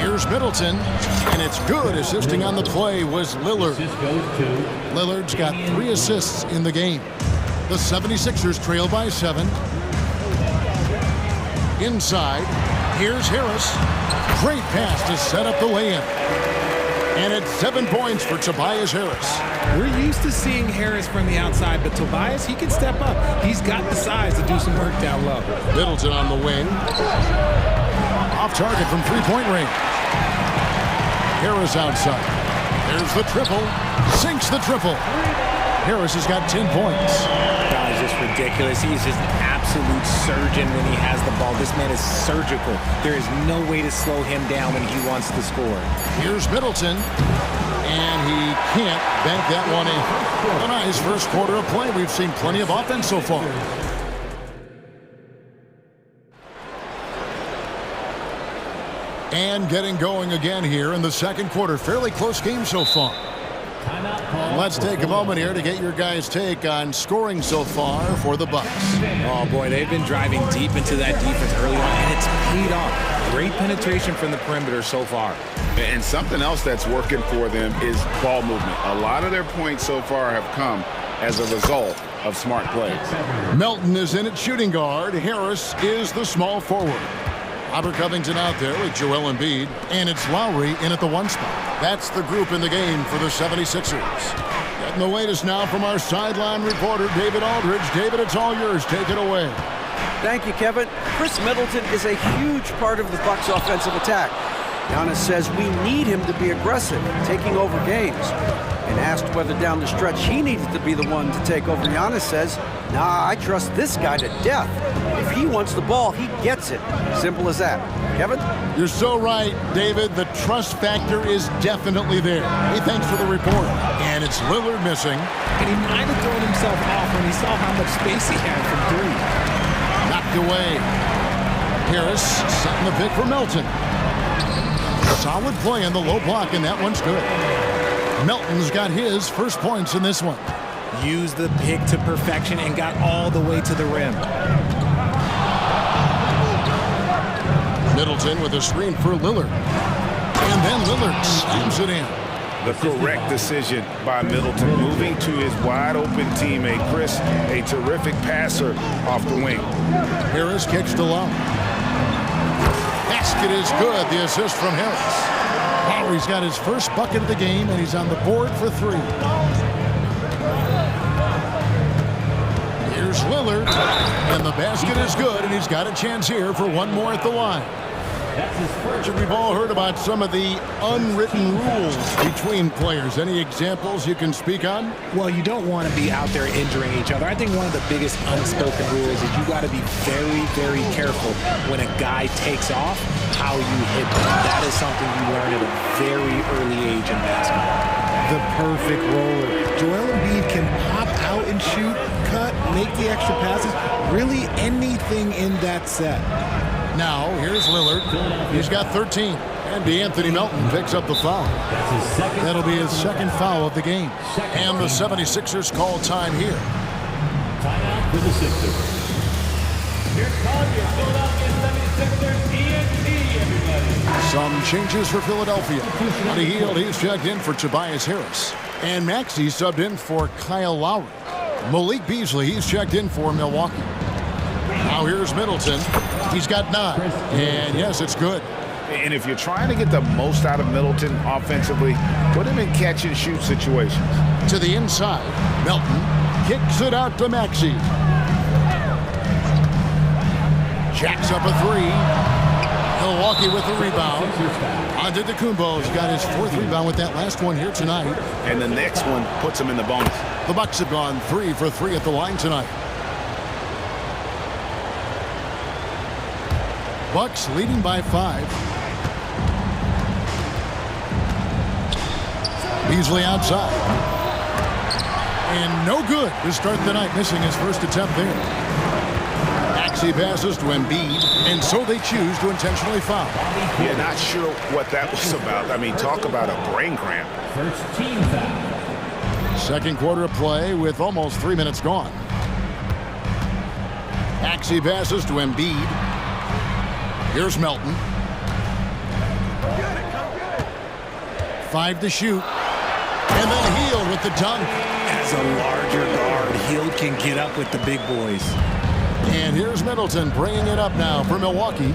Here's Middleton, and it's good. Assisting on the play was Lillard. Lillard's got 3 assists in the game. The 76ers trail by 7. Inside, here's Harris. Great pass to set up the lay-in. And it's 7 points for Tobias Harris. We're used to seeing Harris from the outside, but Tobias, he can step up. He's got the size to do some work down low. Middleton on the wing. Off target from three-point range. Harris outside. There's the triple. Sinks the triple. Harris has got 10 points. God, it's just ridiculous. He's just an absolute surgeon when he has the ball. This man is surgical. There is no way to slow him down when he wants to score. Here's Middleton. And he can't bank that one in. A nice first quarter of play. We've seen plenty of offense so far. And getting going again here in the second quarter. Fairly close game so far. Let's take a moment here to get your guys' take on scoring so far for the Bucks. Oh, boy, they've been driving deep into that defense early on, and it's paid off. Great penetration from the perimeter so far. And something else that's working for them is ball movement. A lot of their points so far have come as a result of smart plays. Melton is in at shooting guard. Harris is the small forward. Robert Covington out there with Joel Embiid, and it's Lowry in at the 1 spot. That's the group in the game for the 76ers. Getting the latest now from our sideline reporter, David Aldridge. David, it's all yours. Take it away. Thank you, Kevin. Chris Middleton is a huge part of the Bucks' offensive attack. Giannis says we need him to be aggressive, taking over games. And asked whether down the stretch he needed to be the one to take over, Giannis says, nah, I trust this guy to death. If he wants the ball, he gets it. Simple as that. Kevin? You're so right, David. The trust factor is definitely there. Hey, thanks for the report. And it's Lillard missing. And he might have thrown himself off when he saw how much space he had from 3. Knocked away. Harris setting the pick for Melton. Solid play on the low block, and that one's good. Melton's got his first points in this one. Used the pick to perfection and got all the way to the rim. Middleton with a screen for Lillard. And then Lillard slams it in. The correct decision by Middleton, moving to his wide-open teammate. Chris, a terrific passer off the wing. Harris kicks to Lowry. Basket is good. The assist from Harris. Lowry's got his first bucket of the game, and he's on the board for 3. Here's Lillard, and the basket is good, and he's got a chance here for one more at the line. We've all heard about some of the unwritten rules between players. Any examples you can speak on? Well, you don't want to be out there injuring each other. I think one of the biggest unspoken rules is you got to be very, very careful when a guy takes off, how you hit them. That is something you learn at a very early age in basketball. The perfect roller. Joel Embiid can pop out and shoot, cut, make the extra passes, really anything in that set. Now, here's Lillard. He's got 13. And DeAnthony Melton picks up the foul. That'll be his second foul of the game. And the 76ers call time here. Timeout for the Sixers. Here comes your Philadelphia 76ers, ENT, everybody. Some changes for Philadelphia. On the heel, he's checked in for Tobias Harris. And Maxey subbed in for Kyle Lowry. Malik Beasley, he's checked in for Milwaukee. Now here's Middleton. He's got 9. And yes, it's good. And if you're trying to get the most out of Middleton offensively, put him in catch-and-shoot situations. To the inside, Melton kicks it out to Maxey. Jacks up a 3. He'll Milwaukee with the rebound. Antetokounmpo's got his 4th rebound with that last one here tonight. And the next one puts him in the bonus. The Bucks have gone 3 for 3 at the line tonight. Bucks leading by 5. Beasley outside. And no good to start the night, missing his first attempt there. Maxey passes to Embiid, and so they choose to intentionally foul. Yeah, not sure what that was about. I mean, talk about a brain cramp. First team foul. Second quarter of play with almost 3 minutes gone. Maxey passes to Embiid. Here's Melton. 5 to shoot. And then Hield with the dunk. As a larger guard, Hield can get up with the big boys. And here's Middleton bringing it up now for Milwaukee.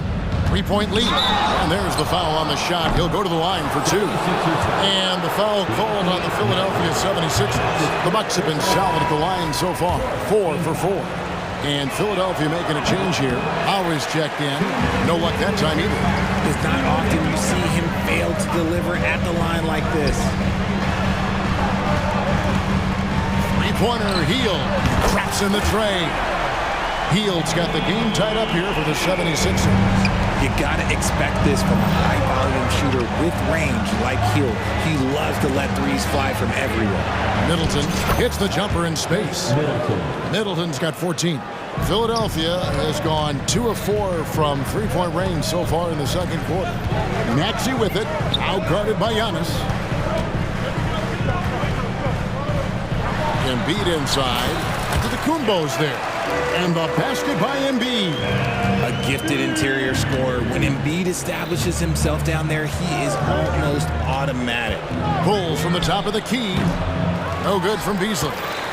3-point lead. And there's the foul on the shot. He'll go to the line for 2. And the foul called on the Philadelphia 76ers. The Bucks have been solid at the line so far. 4 for 4. And Philadelphia making a change here. Always checked in. No luck that time either. It's not often you see him fail to deliver at the line like this. Three-pointer, Hield traps in the tray. Hield's got the game tied up here for the 76ers. You got to expect this from a high-volume shooter with range like Hield. He loves to let threes fly from everywhere. Middleton hits the jumper in space. Middleton's got 14. Philadelphia has gone 2 of 4 from three-point range so far in the second quarter. Maxey with it, out-guarded by Giannis. Embiid inside. Antetokounmpo's there. And the basket by Embiid. A gifted interior scorer. When Embiid establishes himself down there, he is almost automatic. Pulls from the top of the key. No good from Beasley.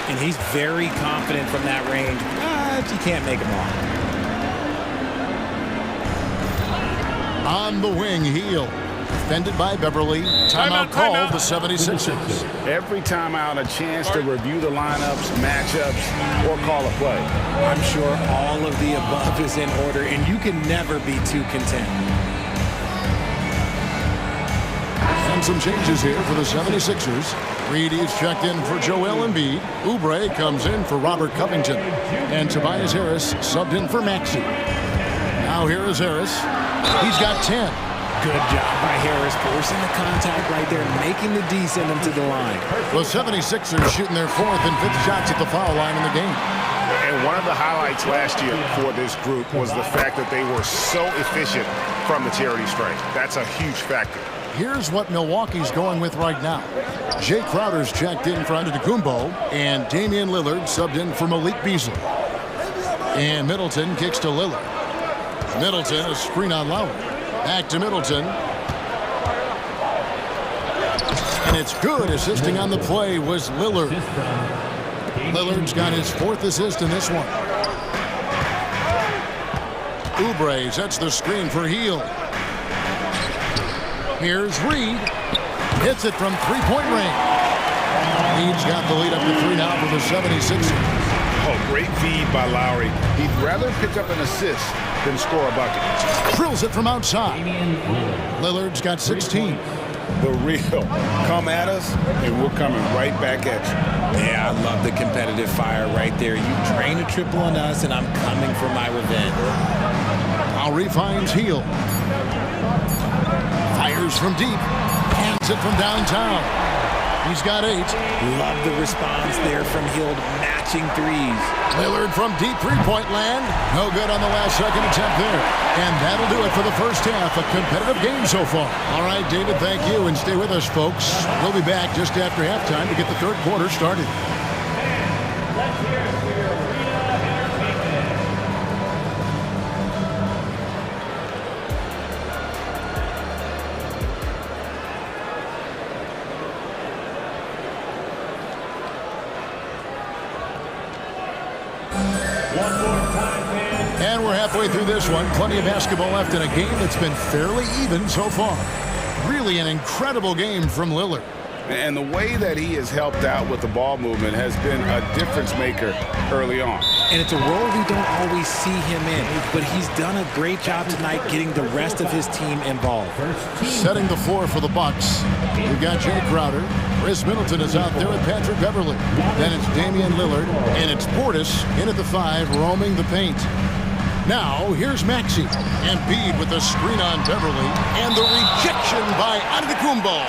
And he's very confident from that range. But you can't make him wrong. On the wing, Hield. Defended by Beverly. Timeout called the 76ers. Every timeout, a chance to review the lineups, matchups, or call a play. I'm sure all of the above is in order, and you can never be too content. And some changes here for the 76ers. Reedy's checked in for Joel Embiid. Oubre comes in for Robert Covington. And Tobias Harris subbed in for Maxey. Now here is Harris. He's got 10. Good job by Harris, forcing the contact right there, making the D send him to the line. The 76ers shooting their 4th and 5th shots at the foul line in the game. And one of the highlights last year for this group was the fact that they were so efficient from the charity stripe. That's a huge factor. Here's what Milwaukee's going with right now. Jay Crowder's checked in for Antetokounmpo, and Damian Lillard subbed in for Malik Beasley. And Middleton kicks to Lillard. Middleton, a screen on Lowry. Back to Middleton. And it's good. Assisting on the play was Lillard. Lillard's got his 4th assist in this one. Oubre sets the screen for Hield. Here's Reed. Hits it from 3-point range. Reed's got the lead up to 3 now for the 76ers. Oh, great feed by Lowry. He'd rather pick up an assist than score a bucket. Drills it from outside. Lillard's got 16. The real. Come at us, and we're coming right back at you. Yeah, I love the competitive fire right there. You drain a triple on us, and I'm coming for my revenge. Lowry finds Hield. Fires from deep. Hands it from downtown. He's got 8. Love the response there from Hield, matching threes. Lillard from deep 3-point land. No good on the last second attempt there. And that'll do it for the first half. A competitive game so far. All right, David, thank you. And stay with us, folks. We'll be back just after halftime to get the third quarter started. Let's hear it for your And we're halfway through this one. Plenty of basketball left in a game that's been fairly even so far. Really an incredible game from Lillard. And the way that he has helped out with the ball movement has been a difference maker early on. and it's a role we don't always see him in, but he's done a great job tonight getting the rest of his team involved. Setting the floor for the Bucks, we've got Jay Crowder. Chris Middleton is out there with Patrick Beverley. Then it's Damian Lillard, and it's Portis in at the 5, roaming the paint. Now, here's Maxey. Embiid with the screen on Beverley, and the rejection by Antetokounmpo.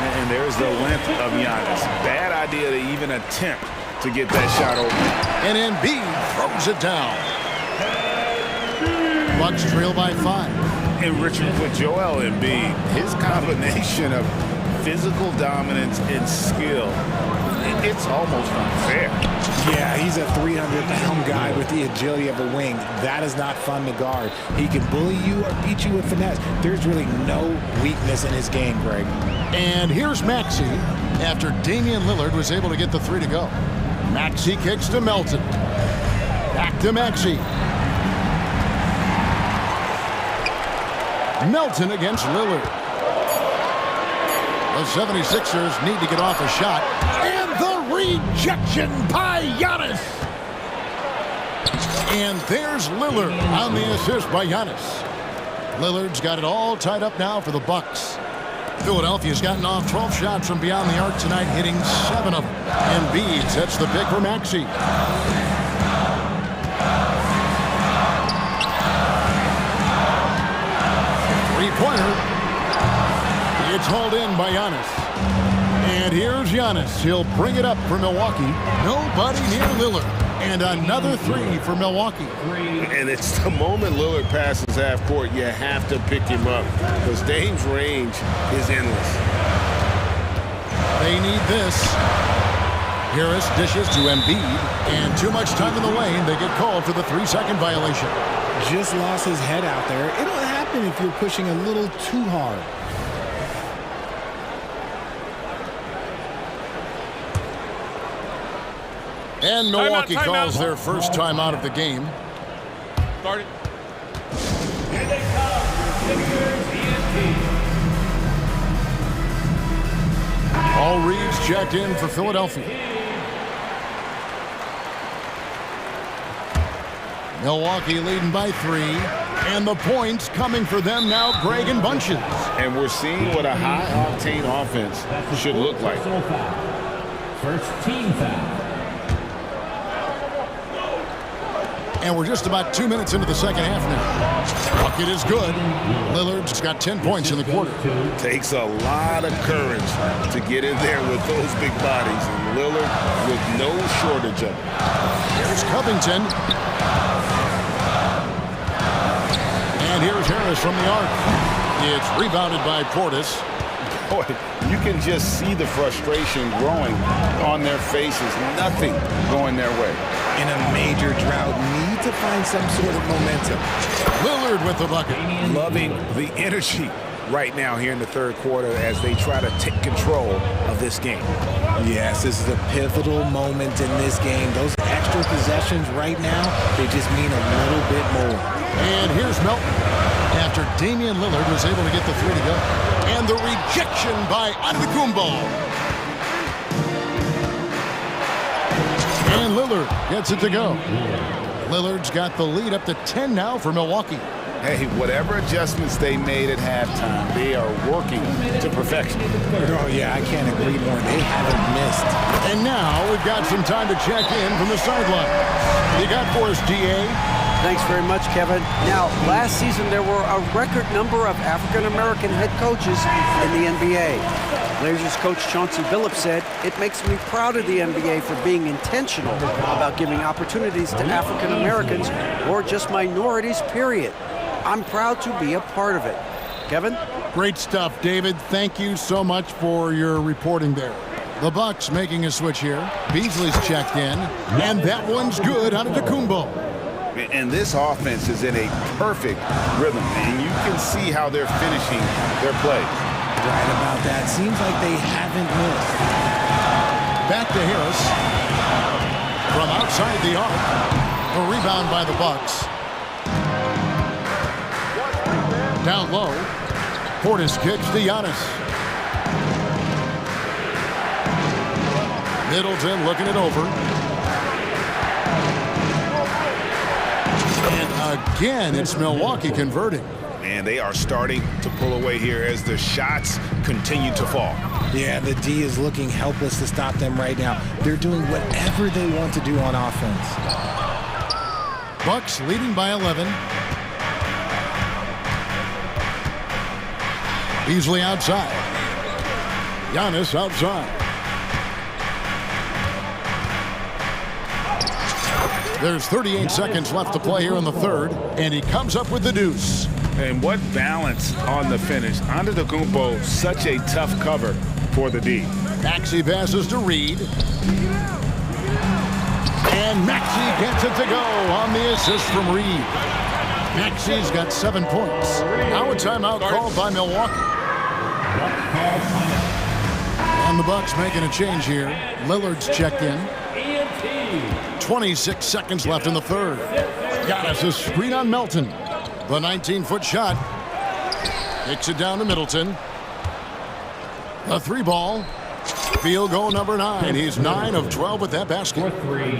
And there's the length of Giannis. Bad idea to even attempt to get that shot open. And Embiid throws it down. Bucks trail by 5. And Richard, with Joel Embiid, his combination of physical dominance and skill, it's almost unfair. Yeah, he's a 300-pound guy with the agility of a wing. That is not fun to guard. He can bully you or beat you with finesse. There's really no weakness in his game, Greg. And here's Maxey after Damian Lillard was able to get the 3 to go. Maxey kicks to Melton. Back to Maxey. Melton against Lillard. The 76ers need to get off a shot. And the rejection by Giannis. And there's Lillard on the assist by Giannis. Lillard's got it all tied up now for the Bucks. Philadelphia's gotten off 12 shots from beyond the arc tonight, hitting 7 of them. Embiid sets the pick for Maxey. Three-pointer. It's hauled in by Giannis. And here's Giannis. He'll bring it up for Milwaukee. Nobody near Lillard. And another 3 for Milwaukee. And it's the moment Lillard passes half court, you have to pick him up because Dame's range is endless. They need this. Harris dishes to Embiid. And too much time in the lane. They get called for the 3-second violation. Just lost his head out there. It'll happen if you're pushing a little too hard. And Milwaukee calls their first time out of the game. Start it. Here they come, Sixers ENT. All reads checked in for Philadelphia. Milwaukee leading by 3. And the points coming for them now, Greg and bunches. And we're seeing what a high-octane offense should look like. First team foul. And we're just about 2 minutes into the second half now. Bucket is good. Lillard's got 10 points in the quarter. Takes a lot of courage to get in there with those big bodies. And Lillard with no shortage of it. Here's Covington. And here's Harris from the arc. It's rebounded by Portis. Boy, you can just see the frustration growing on their faces. Nothing going their way. In a major drought, need to find some sort of momentum. Lillard with the bucket. Loving the energy right now here in the third quarter as they try to take control of this game. Yes, this is a pivotal moment in this game. Those extra possessions right now, they just mean a little bit more. And here's Melton after Damian Lillard was able to get the 3 to go. And the rejection by Antetokounmpo. And Lillard gets it to go. Lillard's got the lead up to 10 now for Milwaukee. Hey, whatever adjustments they made at halftime, they are working to perfection. Oh, yeah, I can't agree more. They haven't missed. And now we've got some time to check in from the sideline. You got for us, DA? Thanks very much, Kevin. Now, last season there were a record number of African-American head coaches in the NBA. Blazers coach Chauncey Billups said, "It makes me proud of the NBA for being intentional about giving opportunities to African-Americans or just minorities, period. I'm proud to be a part of it." Kevin? Great stuff, David. Thank you so much for your reporting there. The Bucks making a switch here. Beasley's checked in, and that one's good out of Antetokounmpo. And this offense is in a perfect rhythm, and you can see how they're finishing their play. Right about that. Seems like they haven't missed. Back to Harris. From outside the arc. A rebound by the Bucks. Down low. Portis kicks to Giannis. Middleton looking it over. Again, it's Milwaukee converting. And they are starting to pull away here as the shots continue to fall. Yeah, the D is looking helpless to stop them right now. They're doing whatever they want to do on offense. Bucks leading by 11. Beasley outside. Giannis outside. There's 38 seconds left to play here in the third, and he comes up with the deuce. And what balance on the finish. Antetokounmpo, such a tough cover for the D. Maxey passes to Reed. And Maxey gets it to go on the assist from Reed. Maxey's got 7 points. Now a timeout called by Milwaukee. And the Bucks making a change here. Lillard's checked in. 26 seconds left in the third. Giannis a screen on Melton. The 19-foot shot. Kicks it down to Middleton. A 3-ball. Field goal number 9. He's 9 of 12 with that basket.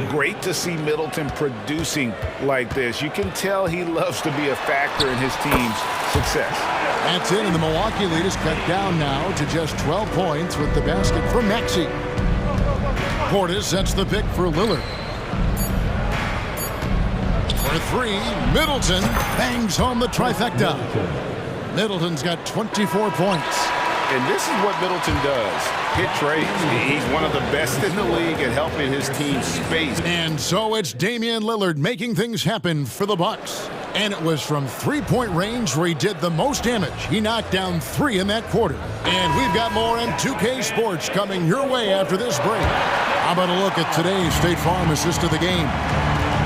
Great to see Middleton producing like this. You can tell he loves to be a factor in his team's success. That's it, and the Milwaukee lead is cut down now to just 12 points with the basket from Maxey. Portis sets the pick for Lillard. For 3, Middleton bangs home the trifecta. Middleton's got 24 points. And this is what Middleton does. Hit trades. He's one of the best in the league at helping his team space. And so it's Damian Lillard making things happen for the Bucks. And it was from three-point range where he did the most damage. He knocked down 3 in that quarter. And we've got more in 2K Sports coming your way after this break. How about a look at today's State Farm assist of the game?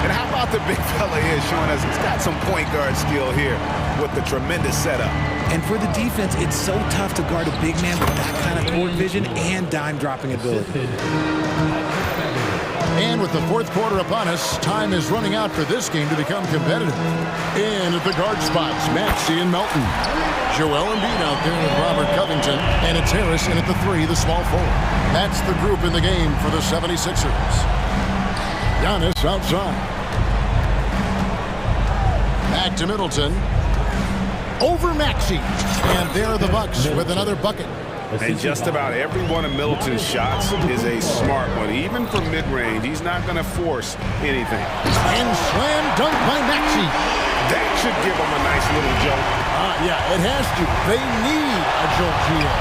And how about the big fella here showing us he's got some point guard skill here with the tremendous setup. And for the defense, it's so tough to guard a big man with that kind of court vision and dime-dropping ability. And with the fourth quarter upon us, time is running out for this game to become competitive. In at the guard spots, Maxey and Melton. Joel Embiid out there with Robert Covington. And it's Harris in at the 3, the small forward. That's the group in the game for the 76ers. Giannis outside. Back to Middleton. Over Maxey. And there are the Bucks with another bucket. And just about every one of Middleton's shots is a smart one. Even from mid-range, he's not going to force anything. And slam dunk by Maxey. That should give him a nice little jolt. Yeah, it has to. They need a jolt here.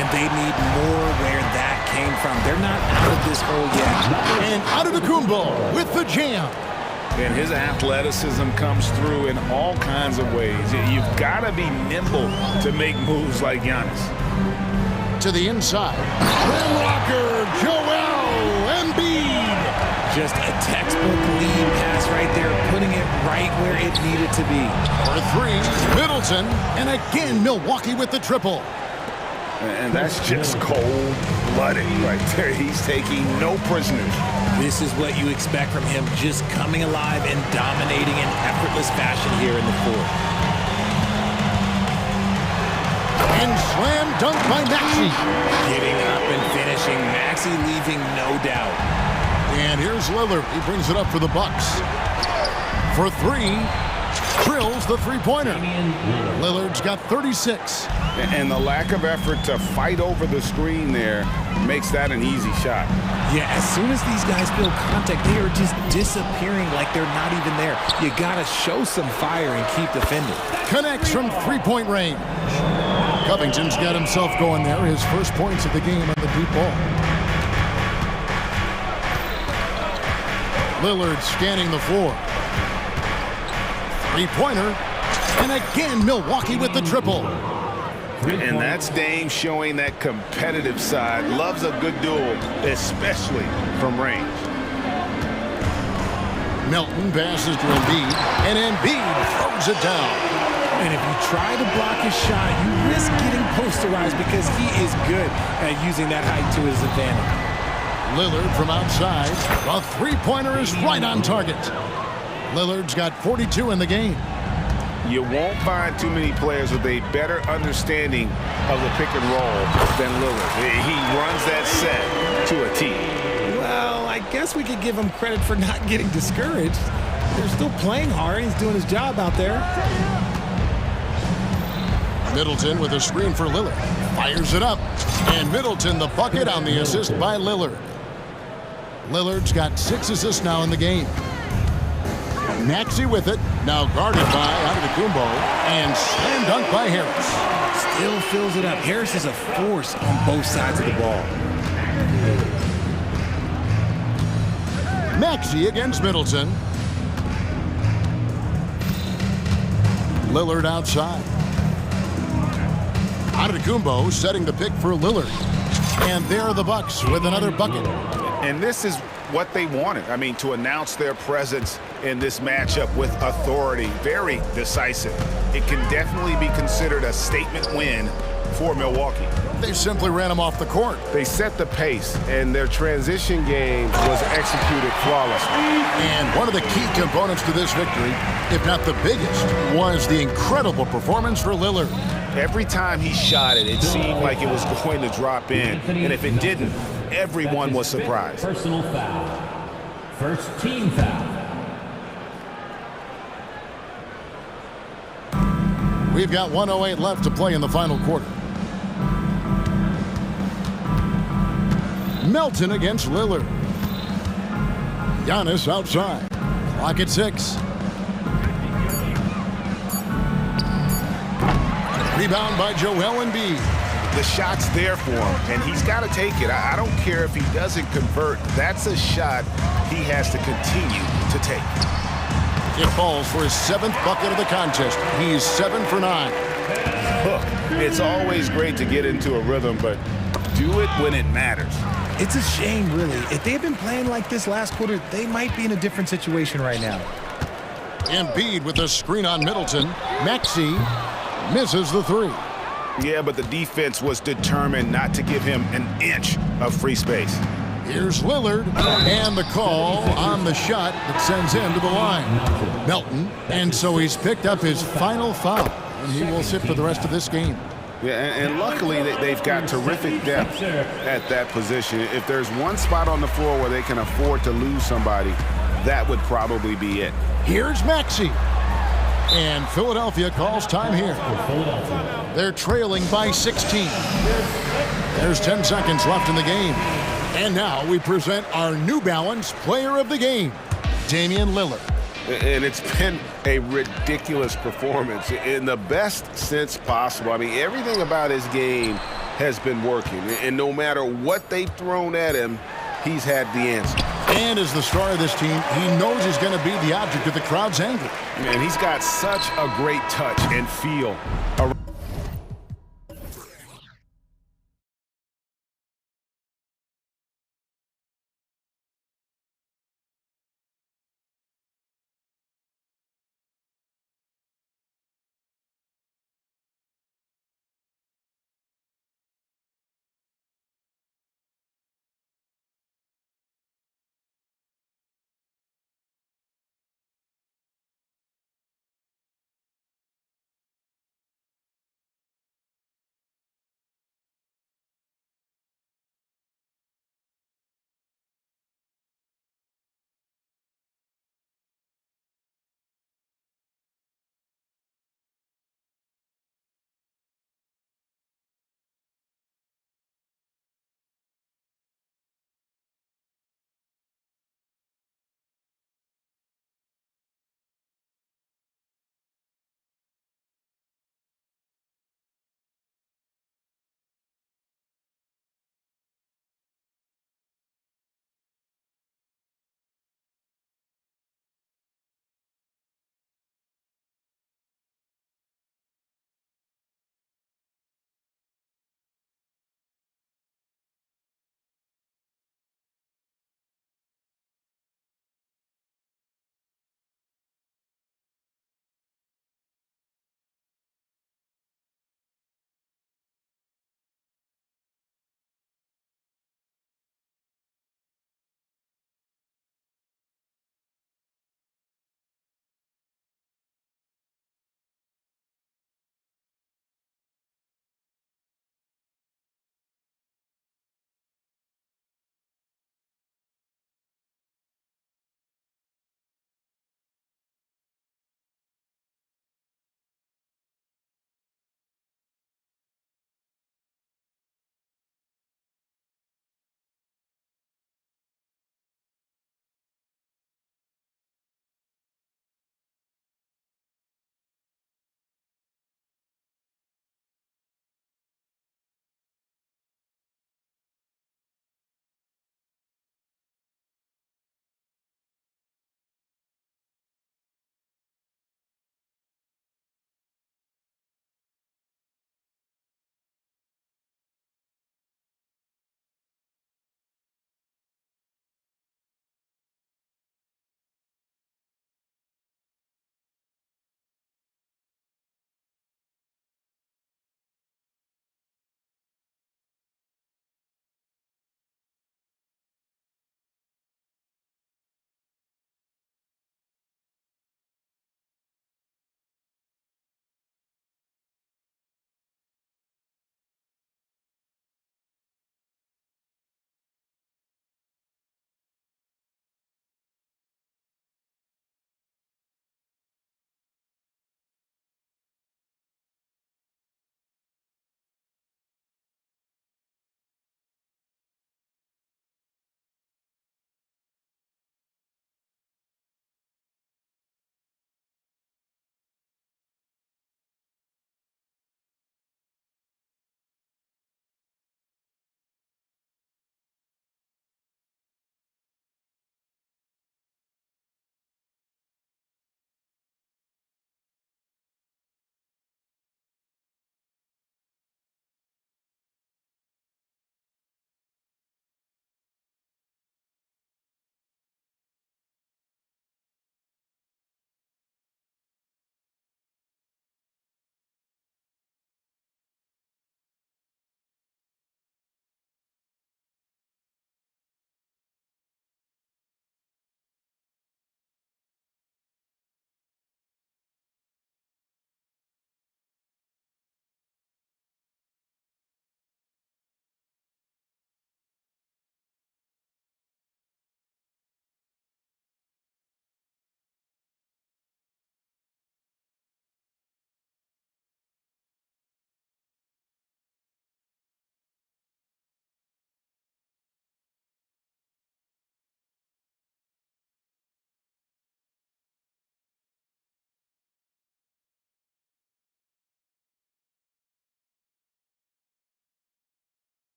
And they need more where that came from. They're not out of this hole yet. And Antetokounmpo with the jam. And his athleticism comes through in all kinds of ways. You've got to be nimble to make moves like Giannis. To the inside. Rim rocker, Joel Embiid. Just a textbook lead pass right there, putting it right where it needed to be. For 3, Middleton. And again, Milwaukee with the triple. And that's just cold-blooded right there. He's taking no prisoners. This is what you expect from him, just coming alive and dominating in effortless fashion here in the fourth. And slam dunk by Maxey. Getting up and finishing. Maxey leaving no doubt. And here's Lillard. He brings it up for the Bucks. For 3, drills the three-pointer. Lillard's got 36. And the lack of effort to fight over the screen there makes that an easy shot. Yeah, as soon as these guys feel contact, they are just disappearing like they're not even there. You got to show some fire and keep defending. Connects from three-point range. Covington's got himself going there. His first points of the game on the deep ball. Lillard scanning the floor. Three-pointer. And again, Milwaukee with the triple. And that's Dame showing that competitive side. Loves a good duel, especially from range. Melton passes to Embiid, and Embiid throws it down. And if you try to block his shot, you risk getting posterized because he is good at using that height to his advantage. Lillard from outside. A three-pointer is right on target. Lillard's got 42 in the game. You won't find too many players with a better understanding of the pick and roll than Lillard. He runs that set to a T. Well, I guess we could give him credit for not getting discouraged. They're still playing hard. He's doing his job out there. Middleton with a screen for Lillard. Fires it up. And Middleton the bucket on the assist by Lillard. Lillard's got 6 assists now in the game. Maxey with it. Now guarded by Antetokounmpo. And slam dunk by Harris. Still fills it up. Harris is a force on both sides of the ball. Maxey against Middleton. Lillard outside. Antetokounmpo setting the pick for Lillard. And there are the Bucks with another bucket. And this is what they wanted. I mean, to announce their presence in this matchup with authority, very decisive. It can definitely be considered a statement win for Milwaukee. They simply ran him off the court. They set the pace, and their transition game was executed flawlessly. And one of the key components to this victory, if not the biggest, was the incredible performance for Lillard. Every time he shot it, it seemed like it was going to drop in. And if it didn't, everyone was surprised. Personal foul. First team foul. We've got 1:08 left to play in the final quarter. Melton against Lillard. Giannis outside. Clock at 6. Rebound by Joel Embiid. The shot's there for him, and he's got to take it. I don't care if he doesn't convert. That's a shot he has to continue to take. It falls for his 7th bucket of the contest. He's 7 for 9. Look, it's always great to get into a rhythm, but do it when it matters. It's a shame, really. If they had been playing like this last quarter, they might be in a different situation right now. Embiid with a screen on Middleton. Maxey misses the 3. Yeah, but the defense was determined not to give him an inch of free space. Here's Lillard, and the call on the shot that sends him to the line. Melton, and so he's picked up his final foul, and he will sit for the rest of this game. Yeah, and luckily they've got terrific depth at that position. If there's one spot on the floor where they can afford to lose somebody, that would probably be it. Here's Maxey. And Philadelphia calls time here. They're trailing by 16. There's 10 seconds left in the game. And now we present our New Balance Player of the Game, Damian Lillard. And it's been a ridiculous performance in the best sense possible. I mean, everything about his game has been working. And no matter what they've thrown at him, he's had the answer. And as the star of this team, he knows he's going to be the object of the crowd's anger. And he's got such a great touch and feel around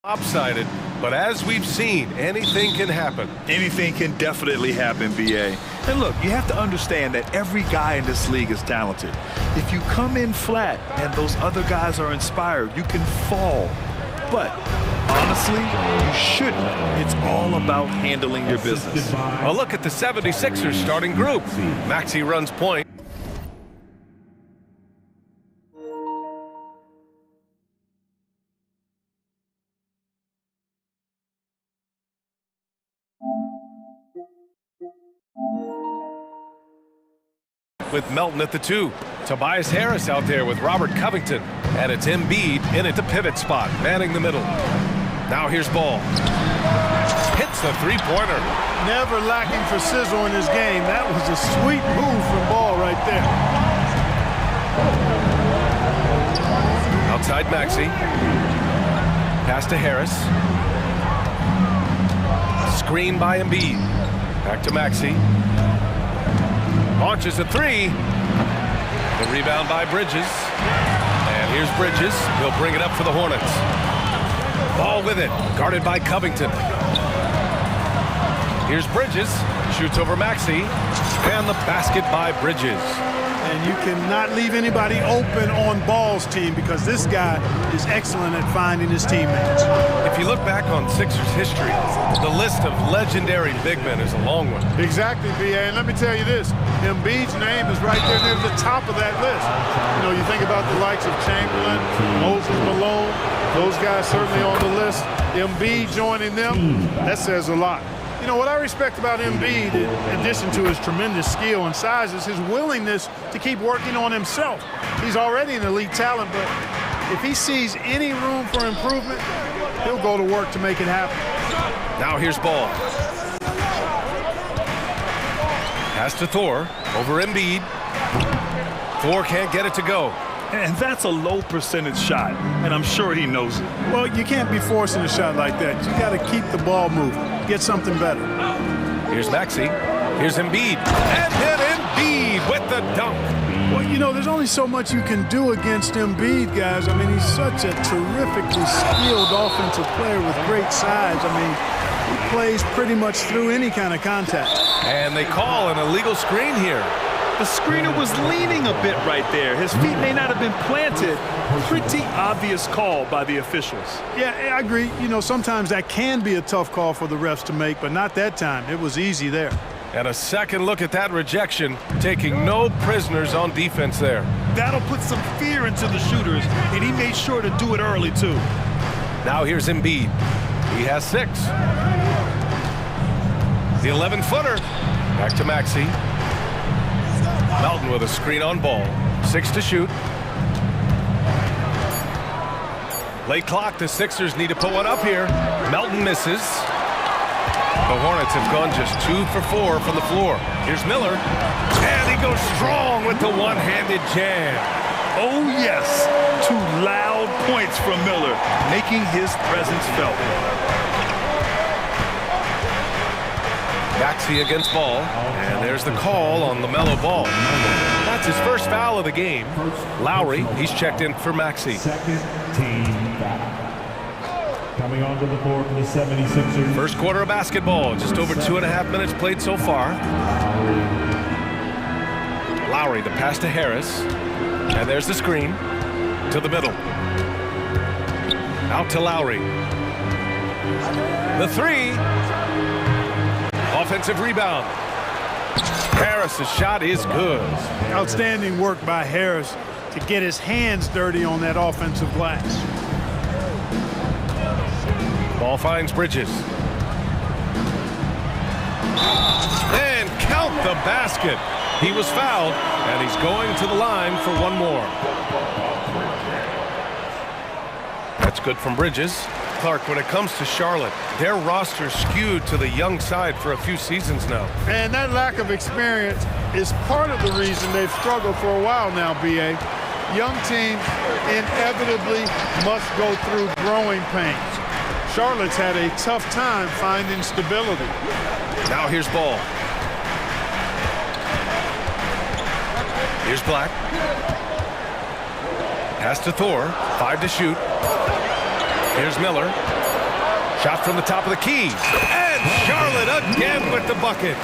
Lopsided, but as we've seen, anything can happen. Anything can definitely happen, BA. And look, you have to understand that every guy in this league is talented. If you come in flat and those other guys are inspired, you can fall. But honestly, you shouldn't. It's all about handling your business. A look at the 76ers starting group. Maxey runs point. With Melton at the 2. Tobias Harris out there with Robert Covington. And it's Embiid in at the pivot spot, manning the middle. Now here's Ball. Hits the three-pointer. Never lacking for sizzle in his game. That was a sweet move from Ball right there. Outside Maxey. Pass to Harris. Screen by Embiid. Back to Maxey. Launches a three. The rebound by Bridges. And here's Bridges. He'll bring it up for the Hornets. Ball with it. Guarded by Covington. Here's Bridges. Shoots over Maxey. And the basket by Bridges. And you cannot leave anybody open on Ball's team because this guy is excellent at finding his teammates. If you look back on Sixers history, the list of legendary big men is a long one. Exactly, BA. And let me tell you this, Embiid's name is right there near the top of that list. You know, you think about the likes of Chamberlain, Moses Malone, those guys certainly on the list. Embiid joining them, that says a lot. You know, what I respect about Embiid, in addition to his tremendous skill and size, is his willingness to keep working on himself. He's already an elite talent, but if he sees any room for improvement, he'll go to work to make it happen. Now here's Ball. Pass to Thor, over Embiid. Thor can't get it to go. And that's a low percentage shot, and I'm sure he knows it. Well, you can't be forcing a shot like that. You got to keep the ball moving, get something better. Here's Maxey. Here's Embiid. And hit Embiid with the dunk. Well, you know, there's only so much you can do against Embiid, guys. I mean, he's such a terrifically skilled offensive player with great size. I mean, he plays pretty much through any kind of contact. And they call an illegal screen here. The screener was leaning a bit right there. His feet may not have been planted. Pretty obvious call by the officials. Yeah, I agree. You know, sometimes that can be a tough call for the refs to make, but not that time. It was easy there. And a second look at that rejection, taking no prisoners on defense there. That'll put some fear into the shooters, and he made sure to do it early, too. Now here's Embiid. He has 6. The 11-footer. Back to Maxey. Melton with a screen on Ball. 6 to shoot. Late clock, the Sixers need to put one up here. Melton misses. The Hornets have gone just 2 for 4 from the floor. Here's Miller. And he goes strong with the one-handed jam. Oh, yes. 2 loud points from Miller, making his presence felt. Maxey against Ball, and there's the call on the LaMelo Ball. That's his first foul of the game. Lowry, he's checked in for Maxey. Second team foul. Coming onto the floor for the 76ers. First quarter of basketball, just over 2.5 minutes played so far. Lowry, the pass to Harris, and there's the screen to the middle. Out to Lowry. The 3. Offensive rebound. Harris's shot is good. Outstanding work by Harris to get his hands dirty on that offensive glass. Ball finds Bridges. And count the basket. He was fouled, and he's going to the line for one more. That's good from Bridges. Clark, when it comes to Charlotte, their roster skewed to the young side for a few seasons now. And that lack of experience is part of the reason they've struggled for a while now, BA. Young teams inevitably must go through growing pains. Charlotte's had a tough time finding stability. Now here's Ball. Here's Black. Pass to Thor. 5 to shoot. Here's Miller. Shot from the top of the key. And Charlotte again with the bucket.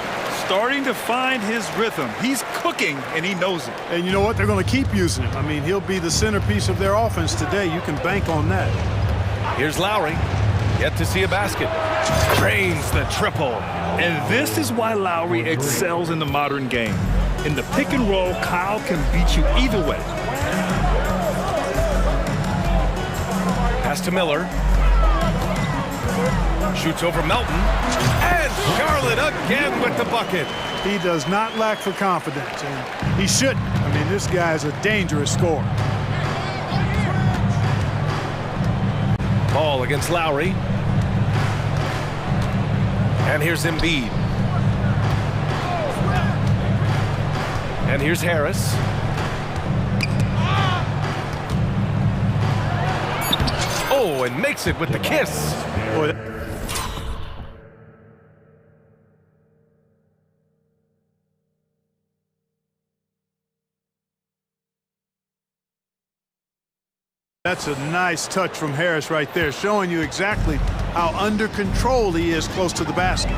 Starting to find his rhythm. He's cooking, and he knows it. And you know what? They're going to keep using him. I mean, he'll be the centerpiece of their offense today. You can bank on that. Here's Lowry. Yet to see a basket. Drains the triple. And this is why Lowry excels in the modern game. In the pick and roll, Kyle can beat you either way. Pass to Miller. Shoots over Melton. And Charlotte again with the bucket. He does not lack for confidence, and he shouldn't. I mean, this guy's a dangerous scorer. Ball against Lowry. And here's Embiid. And here's Harris. Oh, and makes it with the kiss. Boy, that's a nice touch from Harris right there, showing you exactly how under control he is close to the basket.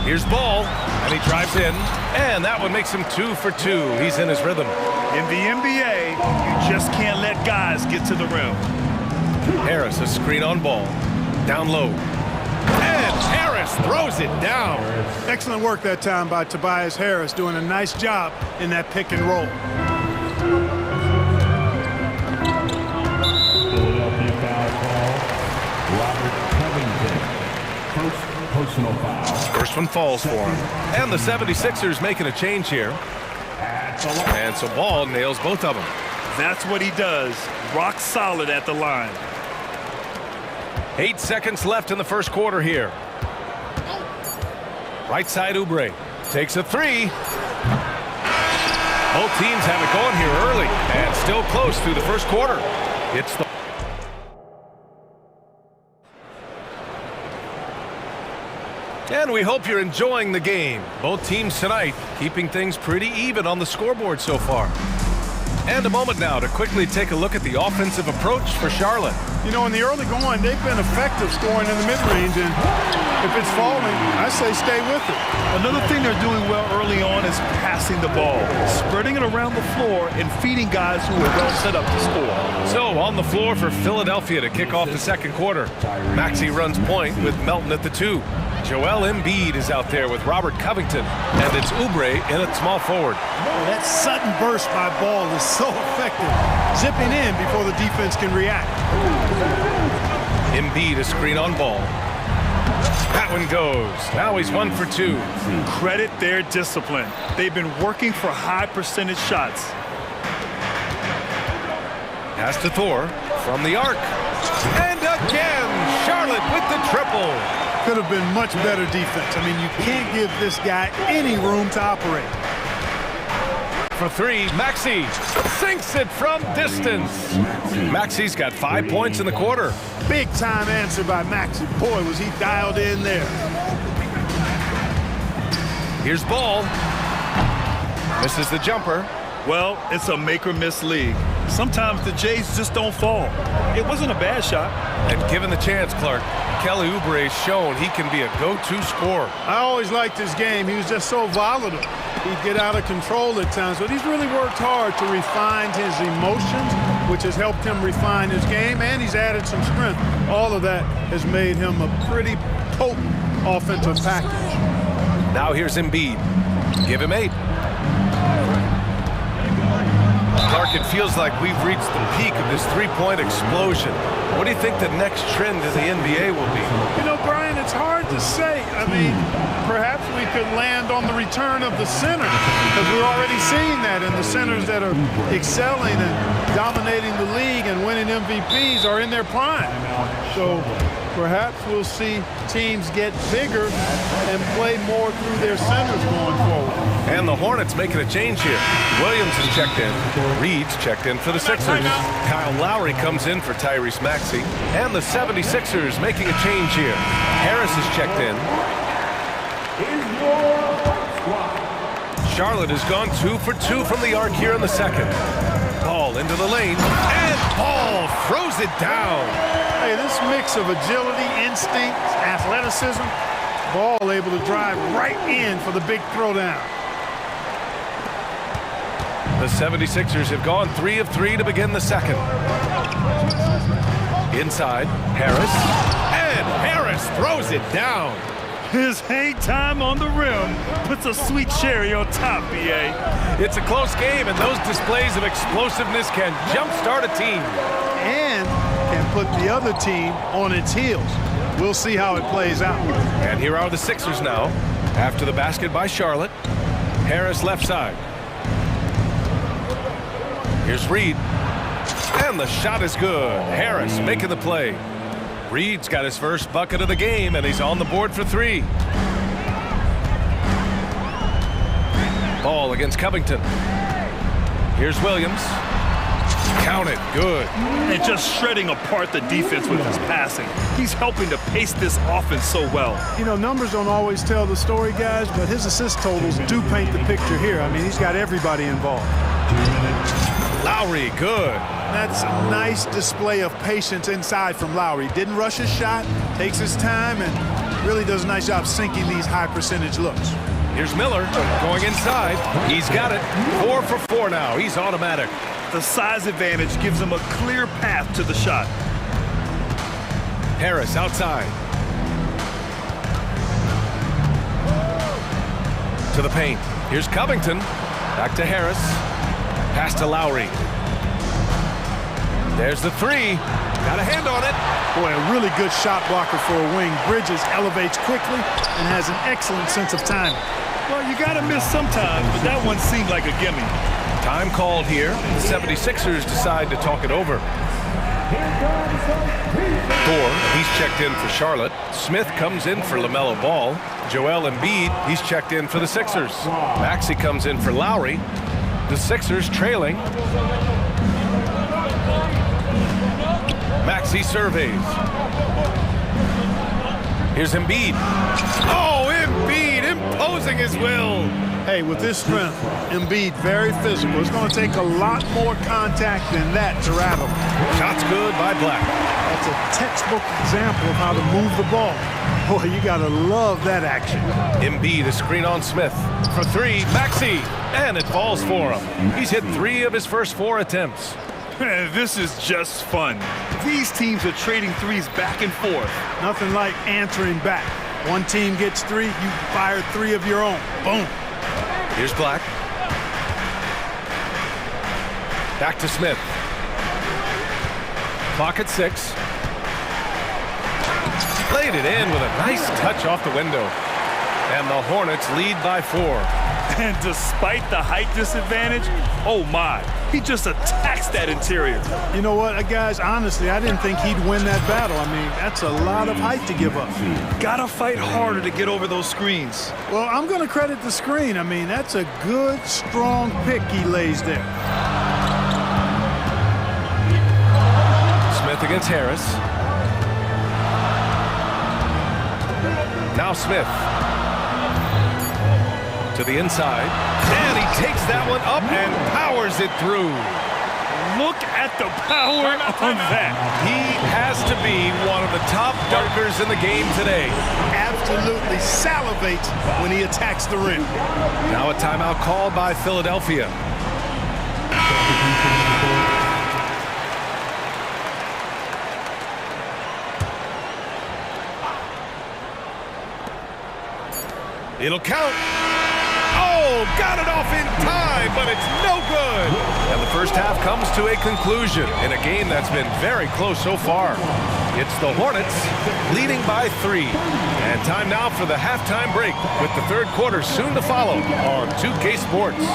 Here's Ball, and he drives in, and that one makes him 2 for 2. He's in his rhythm. In the NBA, you just can't let guys get to the rim. Harris, a screen on Ball. Down low. And Harris throws it down. Excellent work that time by Tobias Harris, doing a nice job in that pick and roll. Philadelphia foul call. Robert Covington. First personal foul. First one falls for him. And the 76ers making a change here. And so Ball nails both of them. That's what he does. Rock solid at the line. 8 seconds left in the first quarter here. Right side Oubre takes a three. Both teams have it going here early and still close through the first quarter. It's the And we hope you're enjoying the game. Both teams tonight keeping things pretty even on the scoreboard so far. And a moment now to quickly take a look at the offensive approach for Charlotte. You know, in the early going, they've been effective scoring in the mid-range, and if it's falling, I say stay with it. Another thing they're doing well early on is passing the ball, spreading it around the floor and feeding guys who are well set up to score. So on the floor for Philadelphia to kick off the second quarter. Maxey runs point with Melton at the 2. Joel Embiid is out there with Robert Covington, and it's Oubre in at small forward. Oh, that sudden burst by Ball is so effective, zipping in before the defense can react. Embiid a screen on Ball. That one goes. Now he's 1 for 2. Credit their discipline. They've been working for high percentage shots. Pass to Thor from the arc. And again, Charlotte with the triple. Could have been much better defense. I mean, you can't give this guy any room to operate. For 3, Maxey sinks it from distance. Maxey's got 5 points in the quarter. Big time answer by Maxey. Boy, was he dialed in there. Here's Ball. Misses the jumper. Well, it's a make or miss league. Sometimes the Jays just don't fall. It wasn't a bad shot. And given the chance, Clark, Kelly Oubre has shown he can be a go-to scorer. I always liked his game. He was just so volatile. He'd get out of control at times, but he's really worked hard to refine his emotions, which has helped him refine his game, and he's added some strength. All of that has made him a pretty potent offensive package. Now here's Embiid. Give him 8. Clark, it feels like we've reached the peak of this three-point explosion. What do you think the next trend in the NBA will be? You know, Brian, it's hard to say. I mean, perhaps we could land on the return of the center, because we're already seeing that in the centers that are excelling and dominating the league and winning MVPs are in their prime. So perhaps we'll see teams get bigger and play more through their centers going forward. And the Hornets making a change here. Williamson checked in. Reed's checked in for the Sixers. Kyle Lowry comes in for Tyrese Maxey. And the 76ers making a change here. Harris is checked in. Charlotte has gone 2 for 2 from the arc here in the second. Ball Ball into the lane, and Ball throws it down. Hey, this mix of agility, instinct, athleticism, Ball able to drive right in for the big throwdown. The 76ers have gone 3 of 3 to begin the second. Inside, Harris, and Harris throws it down. His hang time on the rim puts a sweet cherry on top, B.A. It's a close game, and those displays of explosiveness can jumpstart a team. And can put the other team on its heels. We'll see how it plays out. And here are the Sixers now. After the basket by Charlotte. Harris left side. Here's Reed. And the shot is good. Harris making the play. Reed's got his first bucket of the game, and he's on the board for 3. Ball against Covington. Here's Williams. Count it. Good. And just shredding apart the defense with his passing. He's helping to pace this offense so well. You know, numbers don't always tell the story, guys, but his assist totals do paint the picture here. I mean, he's got everybody involved. Lowry, good. That's a nice display of patience inside from Lowry. Didn't rush his shot, takes his time, and really does a nice job sinking these high percentage looks. Here's Miller going inside. He's got it. 4 for 4 now. He's automatic. The size advantage gives him a clear path to the shot. Harris outside. To the paint. Here's Covington. Back to Harris. Pass to Lowry. There's the 3. Got a hand on it. Boy, a really good shot blocker for a wing. Bridges elevates quickly and has an excellent sense of timing. Well, you got to miss sometimes, but that one seemed like a gimme. Time called here. The 76ers decide to talk it over. Thor, he's checked in for Charlotte. Smith comes in for LaMelo Ball. Joel Embiid, he's checked in for the Sixers. Maxey comes in for Lowry. The Sixers trailing. Maxey surveys. Here's Embiid. Oh, Embiid imposing his will. Hey, with this strength, Embiid very physical. It's going to take a lot more contact than that to rattle. Shots good by Black. That's a textbook example of how to move the ball. Boy, you got to love that action. Embiid, a screen on Smith. For 3, Maxey. And it falls for him. He's hit 3 of his first 4 attempts. This is just fun. These teams are trading threes back and forth. Nothing like answering back. One team gets 3, you fire 3 of your own. Boom. Here's Black. Back to Smith. Clock at 6. Played it in with a nice touch off the window. And the Hornets lead by 4. And despite the height disadvantage, oh my, he just attacks that interior. You know what, guys, honestly, I didn't think he'd win that battle. I mean, that's a lot of height to give up. Gotta fight harder to get over those screens. Well, I'm going to credit the screen. I mean, that's a good, strong pick he lays there. Smith against Harris. Now Smith. To the inside, and he takes that one up and powers it through. Look at the power on that. He has to be one of the top dunkers in the game today. Absolutely salivates when he attacks the rim. Now a timeout called by Philadelphia. It'll count. Oh, got it off in time, but it's no good. And the first half comes to a conclusion in a game that's been very close so far. It's the Hornets leading by 3. And time now for the halftime break with the third quarter soon to follow on 2K Sports.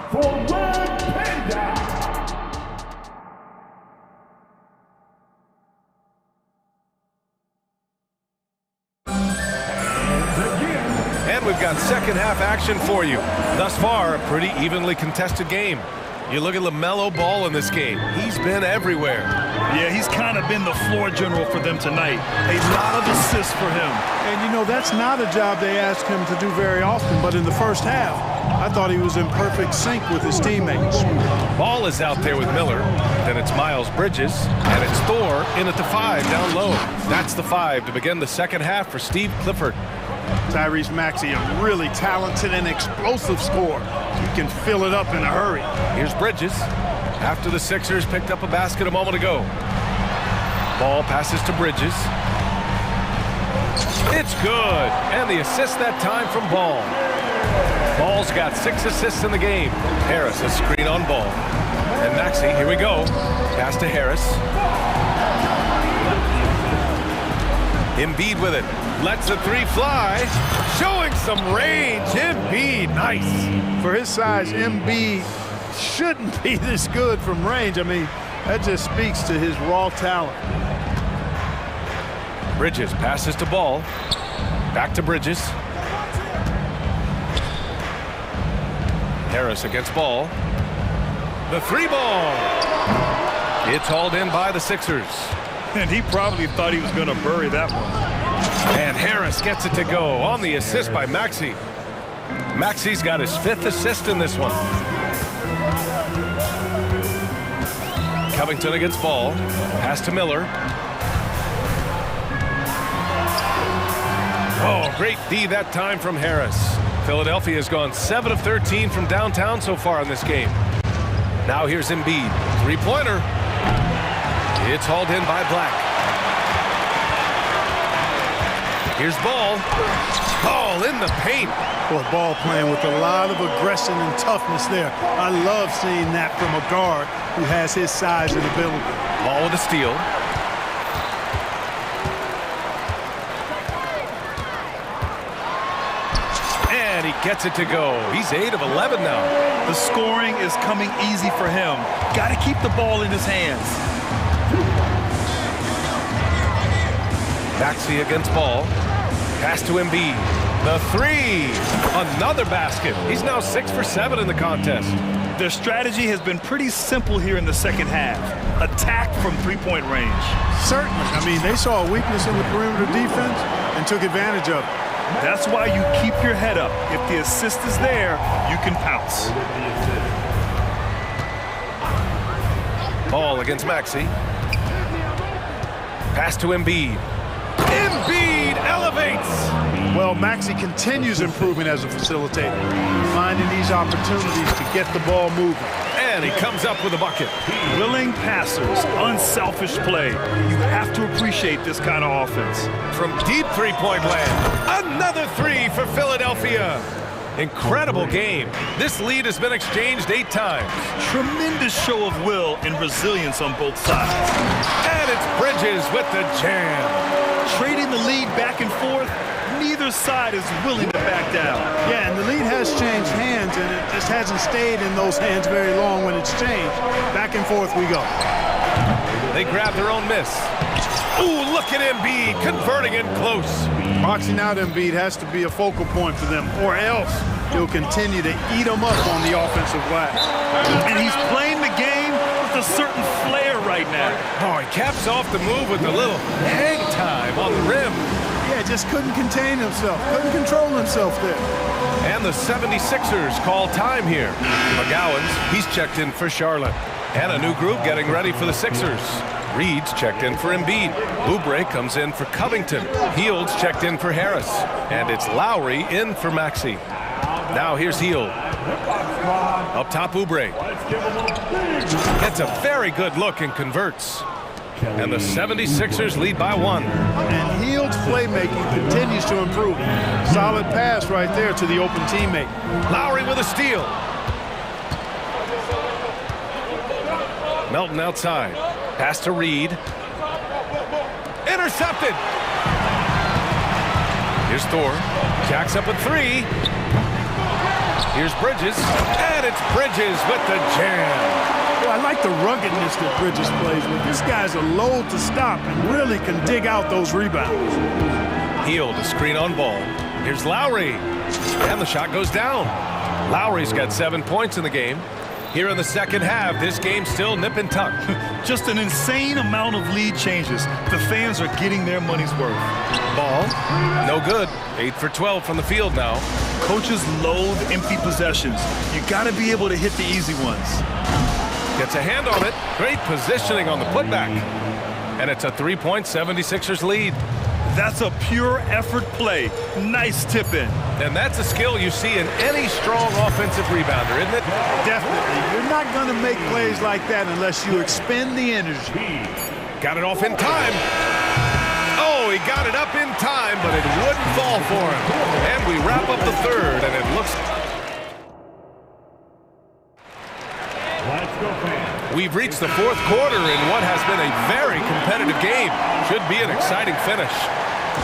For Red Panda. We've got second half action for you. Thus far, a pretty evenly contested game. You look at LaMelo Ball in this game. He's been everywhere. Yeah, he's kind of been the floor general for them tonight. A lot of assists for him. And, you know, that's not a job they ask him to do very often, but in the first half, I thought he was in perfect sync with his teammates. Ball is out there with Miller. Then it's Miles Bridges, and it's Thor in at the 5 down low. That's the 5 to begin the second half for Steve Clifford. Tyrese Maxey, a really talented and explosive scorer. He can fill it up in a hurry. Here's Bridges. After the Sixers picked up a basket a moment ago. Ball passes to Bridges. It's good. And the assist that time from Ball. Ball's got 6 assists in the game. Harris, a screen on Ball. And Maxey, here we go. Pass to Harris. Embiid with it. Lets the 3 fly. Showing some range. Embiid, nice. For his size, Embiid shouldn't be this good from range. I mean, that just speaks to his raw talent. Bridges passes to Ball. Back to Bridges. Harris against Ball. The 3 ball. It's hauled in by the Sixers. And he probably thought he was going to bury that one. And Harris gets it to go on the assist by Maxey. Maxey's got his 5th assist in this one. Covington against Ball. Pass to Miller. Oh, great D that time from Harris. Philadelphia has gone 7 of 13 from downtown so far in this game. Now here's Embiid. 3-pointer. It's hauled in by Black. Here's Ball. Ball in the paint. Boy, Ball playing with a lot of aggression and toughness there. I love seeing that from a guard who has his size and ability. Ball with a steal. And he gets it to go. He's 8 of 11 now. The scoring is coming easy for him. Got to keep the ball in his hands. Maxey against Ball. Pass to Embiid. The 3. Another basket. He's now 6 for 7 in the contest. Their strategy has been pretty simple here in the second half. Attack from 3-point range. Certainly. I mean, they saw a weakness in the perimeter defense and took advantage of it. That's why you keep your head up. If the assist is there, you can pounce. Ball against Maxey. Pass to Embiid. Embiid elevates. Well, Maxey continues improving as a facilitator, finding these opportunities to get the ball moving. And he comes up with a bucket. Willing passers, unselfish play. You have to appreciate this kind of offense. From deep 3-point land, another 3 for Philadelphia. Incredible game. This lead has been exchanged 8 times. Tremendous show of will and resilience on both sides. And it's Bridges with the jam. Trading the lead back and forth, neither side is willing to back down. Yeah, and the lead has changed hands, and it just hasn't stayed in those hands very long when it's changed. Back and forth we go. They grab their own miss. Ooh, look at Embiid converting it close. Boxing out Embiid has to be a focal point for them, or else he'll continue to eat them up on the offensive glass. And he's playing the game with a certain flair right now. Oh, he caps off the move with a little hang time on the rim. Yeah, just couldn't contain himself, couldn't control himself there. And the 76ers call time here. McGowan's, he's checked in for Charlotte. And a new group getting ready for the Sixers. Reed's checked in for Embiid. Oubre comes in for Covington. Hield's checked in for Harris. And it's Lowry in for Maxey. Now here's Hield. Up top, Oubre. Gets a very good look and converts. And the 76ers lead by 1. And Hield's playmaking continues to improve. Solid pass right there to the open teammate. Lowry with a steal. Melton outside. Pass to Reed. Intercepted. Here's Thor. Jacks up a 3. Here's Bridges. And it's Bridges with the jam. Well, I like the ruggedness that Bridges plays with. This guy's a load to stop and really can dig out those rebounds. Hield, a screen on Ball. Here's Lowry. And the shot goes down. Lowry's got 7 points in the game. Here in the second half, this game's still nip and tuck. Just an insane amount of lead changes. The fans are getting their money's worth. Ball, no good. 8 for 12 from the field now. Coaches loathe empty possessions. You got to be able to hit the easy ones. Gets a hand on it. Great positioning on the putback. And it's a 3-point 76ers lead. That's a pure effort play. Nice tip in. And that's a skill you see in any strong offensive rebounder, isn't it? Definitely. You're not going to make plays like that unless you expend the energy. Got it off in time. Oh, he got it up in time, but it wouldn't fall for him. And we wrap up the third, and it looks... We've reached the fourth quarter in what has been a very competitive game. Should be an exciting finish.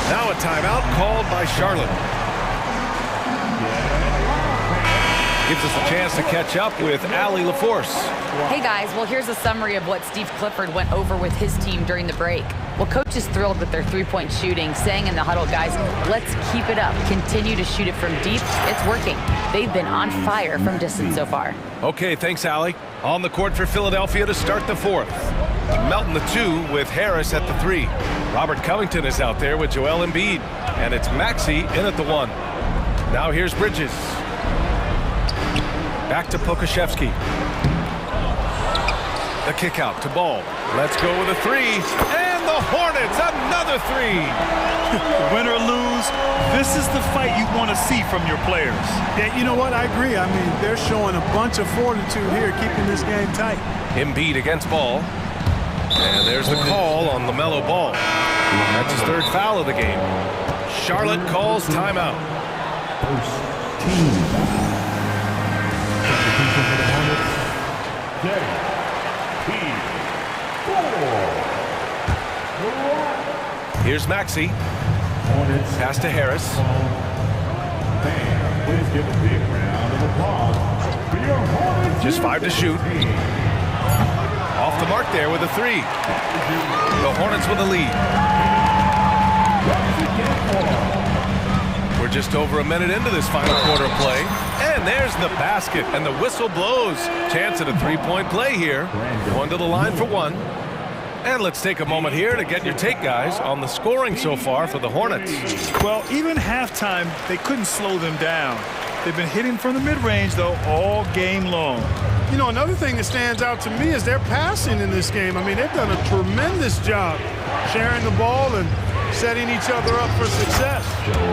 Now a timeout called by Charlotte. Gives us a chance to catch up with Allie LaForce. Hey guys, well here's a summary of what Steve Clifford went over with his team during the break. Well, coach is thrilled with their three-point shooting, saying in the huddle, guys, let's keep it up. Continue to shoot it from deep. It's working. They've been on fire from distance so far. Okay, thanks, Allie. On the court for Philadelphia to start the fourth. Melton the 2 with Harris at the 3. Robert Covington is out there with Joel Embiid. And it's Maxey in at the 1. Now here's Bridges. Back to Pokashevsky. The kick out to Ball. Let's go with a 3. And the Hornets, another 3. Win or lose, this is the fight you want to see from your players. Yeah, you know what? I agree. I mean, they're showing a bunch of fortitude here, keeping this game tight. Embiid against Ball. And there's the call on LaMelo Ball. That's his third foul of the game. Charlotte calls timeout. Here's Maxey. Pass to Harris. Please give a big round of applause for your Hornets. Just 5 to shoot. Off the mark there with a 3. The Hornets with a lead. We're just over a minute into this final quarter of play. And there's the basket, and the whistle blows. Chance at a 3-point play here. Going to the line for 1. And let's take a moment here to get your take, guys, on the scoring so far for the Hornets. Well, even halftime, they couldn't slow them down. They've been hitting from the mid-range, though, all game long. You know, another thing that stands out to me is their passing in this game. I mean, they've done a tremendous job sharing the ball and setting each other up for success.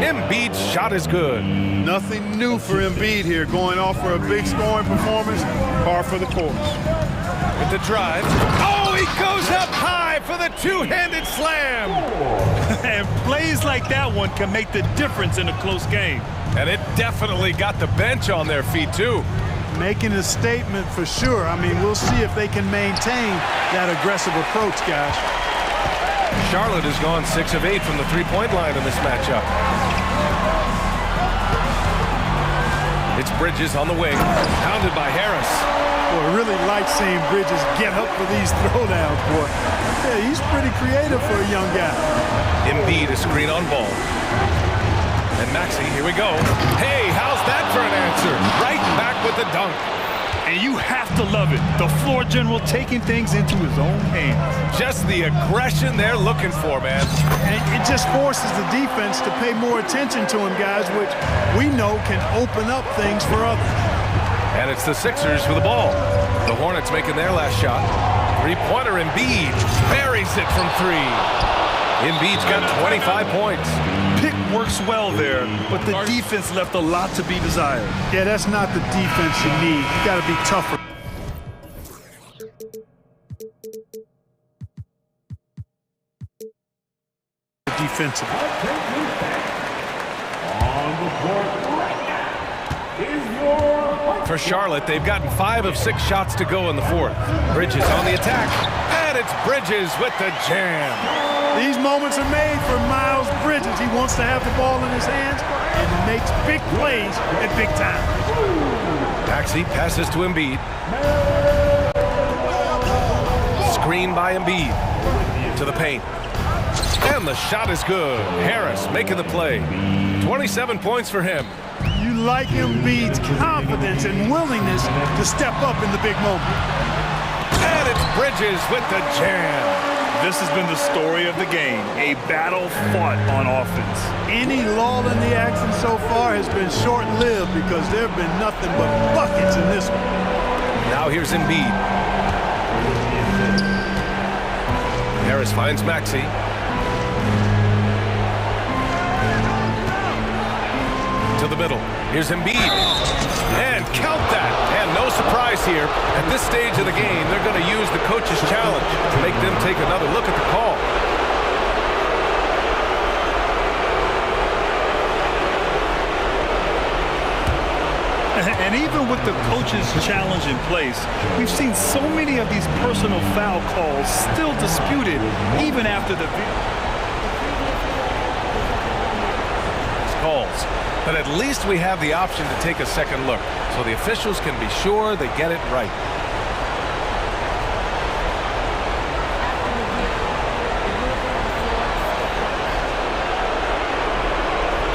Embiid's shot is good. Nothing new for Embiid here, going off for a big scoring performance, par for the course. With the drive. Oh, he goes up high for the two-handed slam. And plays like that one can make the difference in a close game. And it definitely got the bench on their feet, too. Making a statement for sure. I mean, we'll see if they can maintain that aggressive approach, guys. Charlotte has gone 6 of 8 from the three-point line in this matchup. It's Bridges on the wing, pounded by Harris. Boy, I really like seeing Bridges get up for these throwdowns, boy. Yeah, he's pretty creative for a young guy. Embiid a screen on Ball. And Maxey, here we go. Hey, how's that for an answer? Right back with the dunk. And you have to love it. The floor general taking things into his own hands. Just the aggression they're looking for, man. And it just forces the defense to pay more attention to him, guys, which we know can open up things for others. And it's the Sixers with the ball. The Hornets making their last shot. Three-pointer Embiid buries it from 3. Embiid's got 25 points. Pick works well there, but the defense left a lot to be desired. Yeah, that's not the defense you need. You got to be tougher. Defensively. On the court right now is your... For Charlotte, they've gotten 5 of 6 shots to go in the fourth. Bridges on the attack, and it's Bridges with the jam. These moments are made for Miles Bridges. He wants to have the ball in his hands and makes big plays at big time. Maxey passes to Embiid. Screen by Embiid to the paint. And the shot is good. Harris making the play. 27 points for him. You like Embiid's confidence and willingness to step up in the big moment. And it's Bridges with the jam. This has been the story of the game, a battle fought on offense. Any lull in the action so far has been short-lived because there have been nothing but buckets in this one. Now here's Embiid. Harris finds Maxey. To the middle. Here's Embiid. And count that. And no surprise here. At this stage of the game, they're going to use the coach's challenge to make them take another look at the call. And even with the coach's challenge in place, we've seen so many of these personal foul calls still disputed even after the calls. But at least we have the option to take a second look, so the officials can be sure they get it right.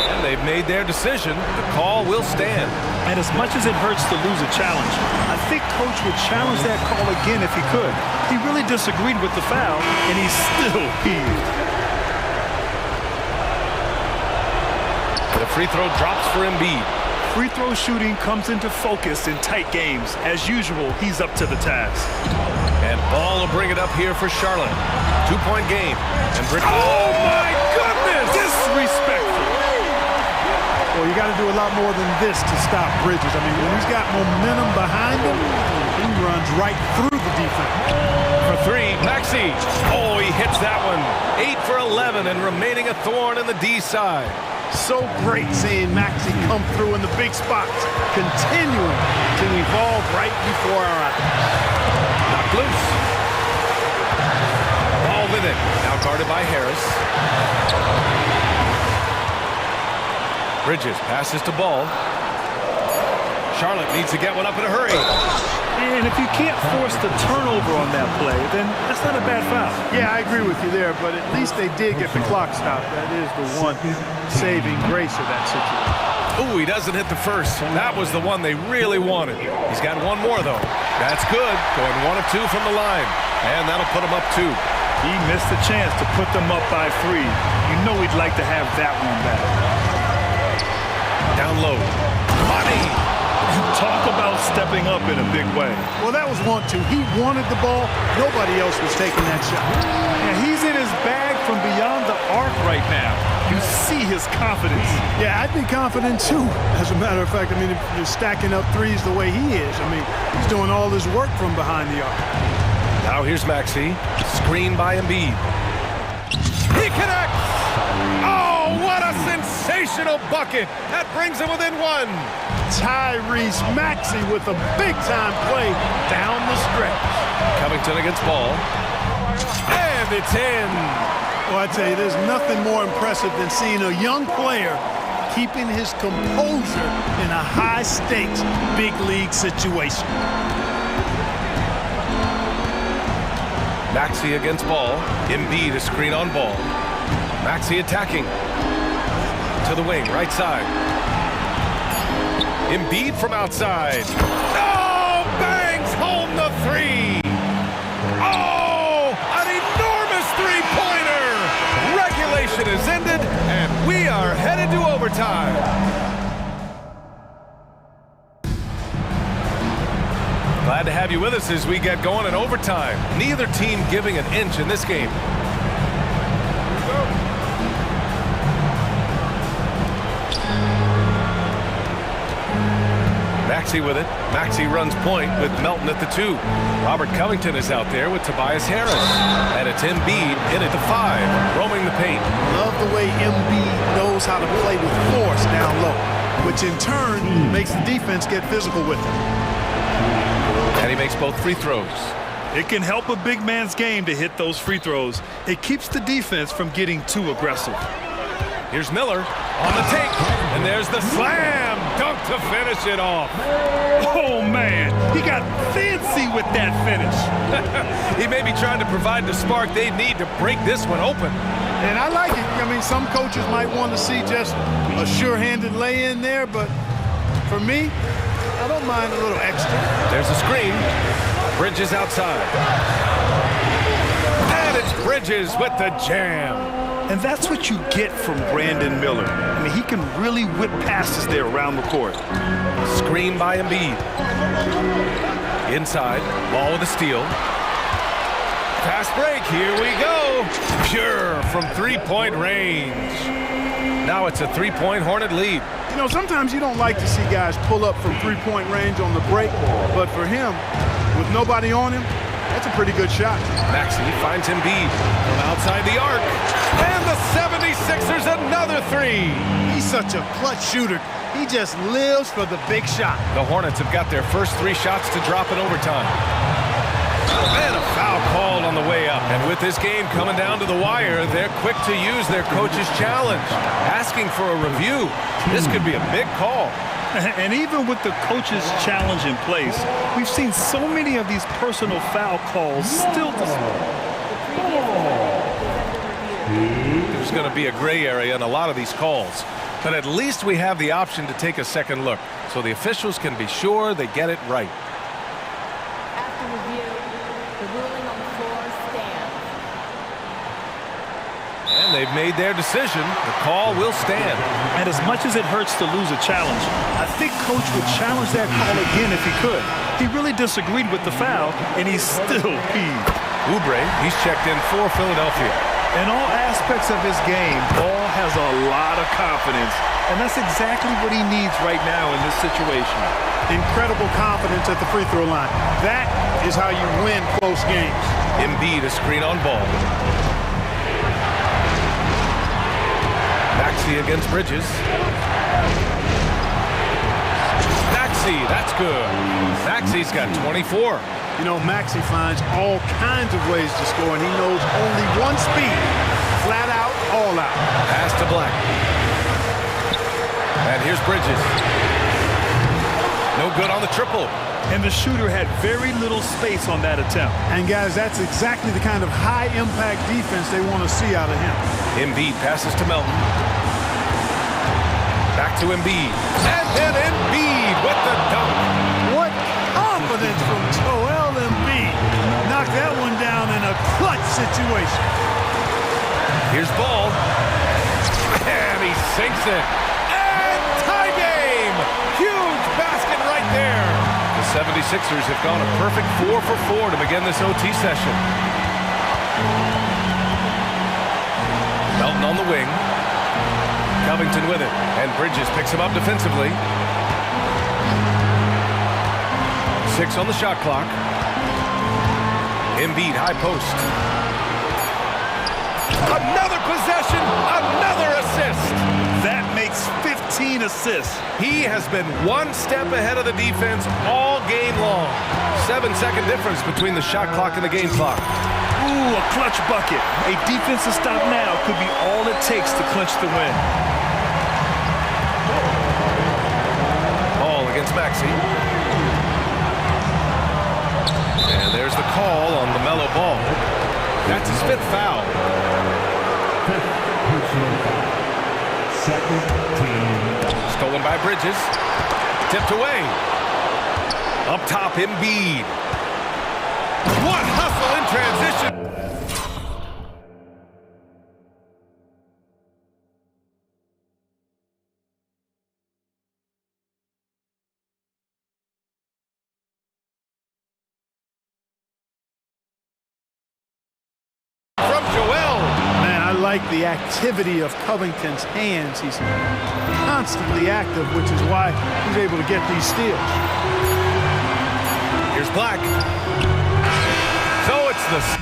And they've made their decision. The call will stand. And as much as it hurts to lose a challenge, I think Coach would challenge that call again if he could. He really disagreed with the foul, and he still heaved. The free throw drops for Embiid. Free throw shooting comes into focus in tight games. As usual, he's up to the task. And Ball will bring it up here for Charlotte. 2-point game. And oh my goodness! Disrespectful. Well, you got to do a lot more than this to stop Bridges. I mean, when he's got momentum behind him, he runs right through the defense. For three, Maxey. Oh, he hits that one. 8 for 11 and remaining a thorn in the D side. So great seeing Maxey come through in the big spots, continuing to evolve right before our eyes. Knocked loose. Ball with it. Now guarded by Harris. Bridges passes to Ball. Charlotte needs to get one up in a hurry. And if you can't force the turnover on that play, then that's not a bad foul. Yeah, I agree with you there, but at least they did get the clock stopped. That is the one saving grace of that situation. Ooh, he doesn't hit the first. That was the one they really wanted. He's got one more, though. That's good. Going 1 of 2 from the line. And that'll put him up 2. He missed the chance to put them up by 3. You know he'd like to have that one back. Down low. Money! Talk about stepping up in a big way. Well, that was 1-2. He wanted the ball. Nobody else was taking that shot. And he's in his bag from beyond the arc right now. You see his confidence. Yeah, I'd be confident too. As a matter of fact, I mean, if you're stacking up threes the way he is, I mean, he's doing all his work from behind the arc. Now here's Maxey. Screen by Embiid. He connects! Oh, what a sensational bucket! That brings him within 1. Tyrese Maxey with a big-time play down the stretch. Covington against Ball. And it's in. Well, I tell you, there's nothing more impressive than seeing a young player keeping his composure in a high-stakes, big-league situation. Maxey against Ball. Embiid a screen on Ball. Maxey attacking. To the wing, right side. Embiid from outside. Oh, bangs home the 3. Oh, an enormous three-pointer. Regulation is ended, and we are headed to overtime. Glad to have you with us as we get going in overtime. Neither team giving an inch in this game. Maxey with it. Maxey runs point with Melton at the 2. Robert Covington is out there with Tobias Harris. And it's Embiid in at the 5, roaming the paint. Love the way Embiid knows how to play with force down low, which in turn makes the defense get physical with him. And he makes both free throws. It can help a big man's game to hit those free throws. It keeps the defense from getting too aggressive. Here's Miller on the take, and there's the slam dunk to finish it off. Oh, man, he got fancy with that finish. He may be trying to provide the spark they need to break this one open. And I like it. I mean, some coaches might want to see just a sure-handed lay-in there, but For me, I don't mind a little extra. There's a screen. Bridges outside. And it's Bridges with the jam. And that's what you get from Brandon Miller. I mean, he can really whip passes there around the court. Screen by Embiid. Inside, ball with a steal. Fast break, here we go. Pure from three-point range. Now it's a three-point Hornet lead. You know, sometimes you don't like to see guys pull up from three-point range on the break, but for him, with nobody on him, that's a pretty good shot. Maxey finds Embiid from outside the arc. And the 76ers another three. He's such a clutch shooter. He just lives for the big shot. The Hornets have got their first three shots to drop in overtime. And a foul called on the way up. And with this game coming down to the wire, they're quick to use their coach's challenge, asking for a review. This could be a big call. And even with the coach's challenge in place, we've seen so many of these personal foul calls still. There's going to be a gray area in a lot of these calls. But at least we have the option to take a second look, so the officials can be sure they get it right. After review, the ruling on the floor stands. And they've made their decision. The call will stand. And as much as it hurts to lose a challenge, I think Coach would challenge that call again if he could. He really disagreed with the foul, and he's still heaved. Oubre, he's checked in for Philadelphia. In all aspects of his game, Ball has a lot of confidence, and that's exactly what he needs right now in this situation. Incredible confidence at the free throw line. That is how you win close games. Embiid, a screen on Ball. Maxey against Bridges. Maxey, that's good. Maxey's got 24. You know, Maxey finds all kinds of ways to score, and he knows only one speed. Flat out, all out. Pass to Black. And here's Bridges. No good on the triple. And the shooter had very little space on that attempt. And guys, that's exactly the kind of high-impact defense they want to see out of him. Embiid passes to Melton. Back to Embiid. And then Embiid with the dunk. What confidence from Joel Embiid. Knocked that one down in a clutch situation. Here's Ball. And he sinks it. And tie game. Huge basket right there. The 76ers have gone a perfect 4 for 4 to begin this OT session. Melton on the wing. Covington with it. And Bridges picks him up defensively. 6 on the shot clock. Embiid, high post. Another possession, another assist. That makes 15 assists. He has been one step ahead of the defense all game long. 7-second difference between the shot clock and the game clock. Ooh, a clutch bucket. A defensive stop now could be all it takes to clinch the win. Ball against Maxey. And there's the call on the mellow Ball. That's his 5th foul. Stolen by Bridges. Tipped away. Up top, Embiid. What hustle in transition. From Joel. Man, I like the activity of Covington's hands. He's constantly active, which is why he's able to get these steals. Here's Black. So it's the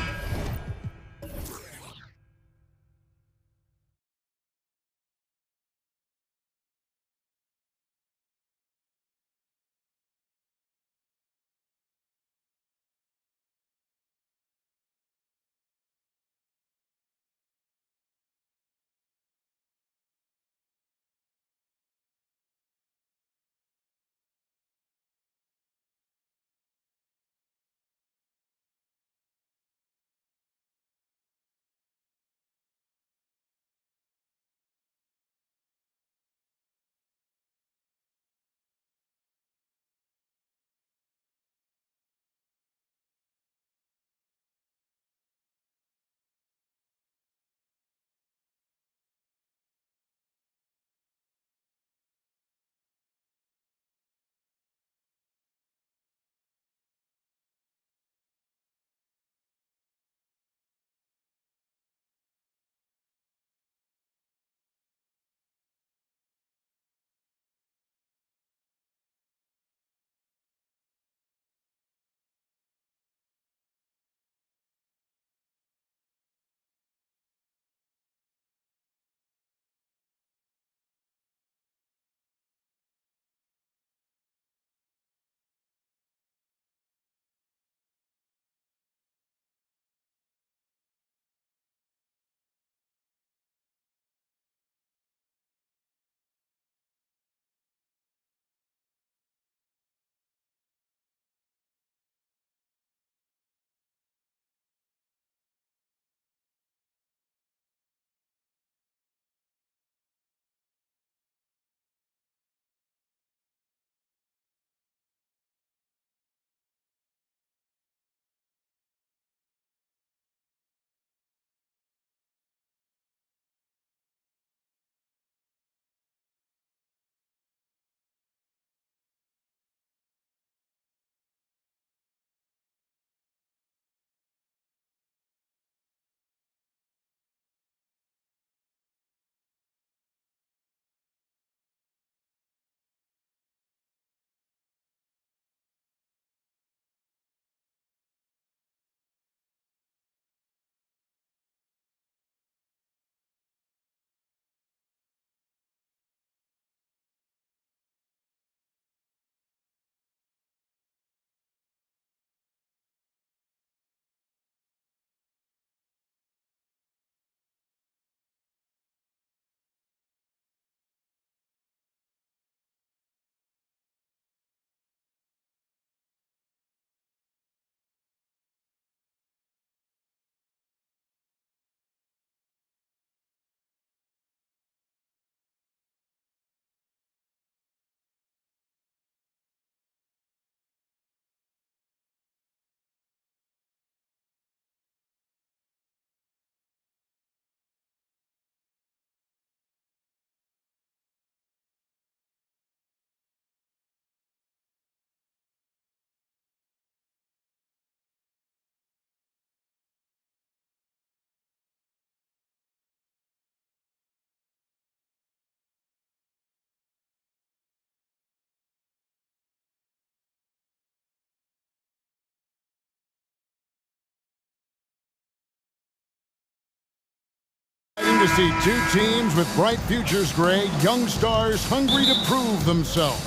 to see two teams with bright futures, Greg. Young stars hungry to prove themselves.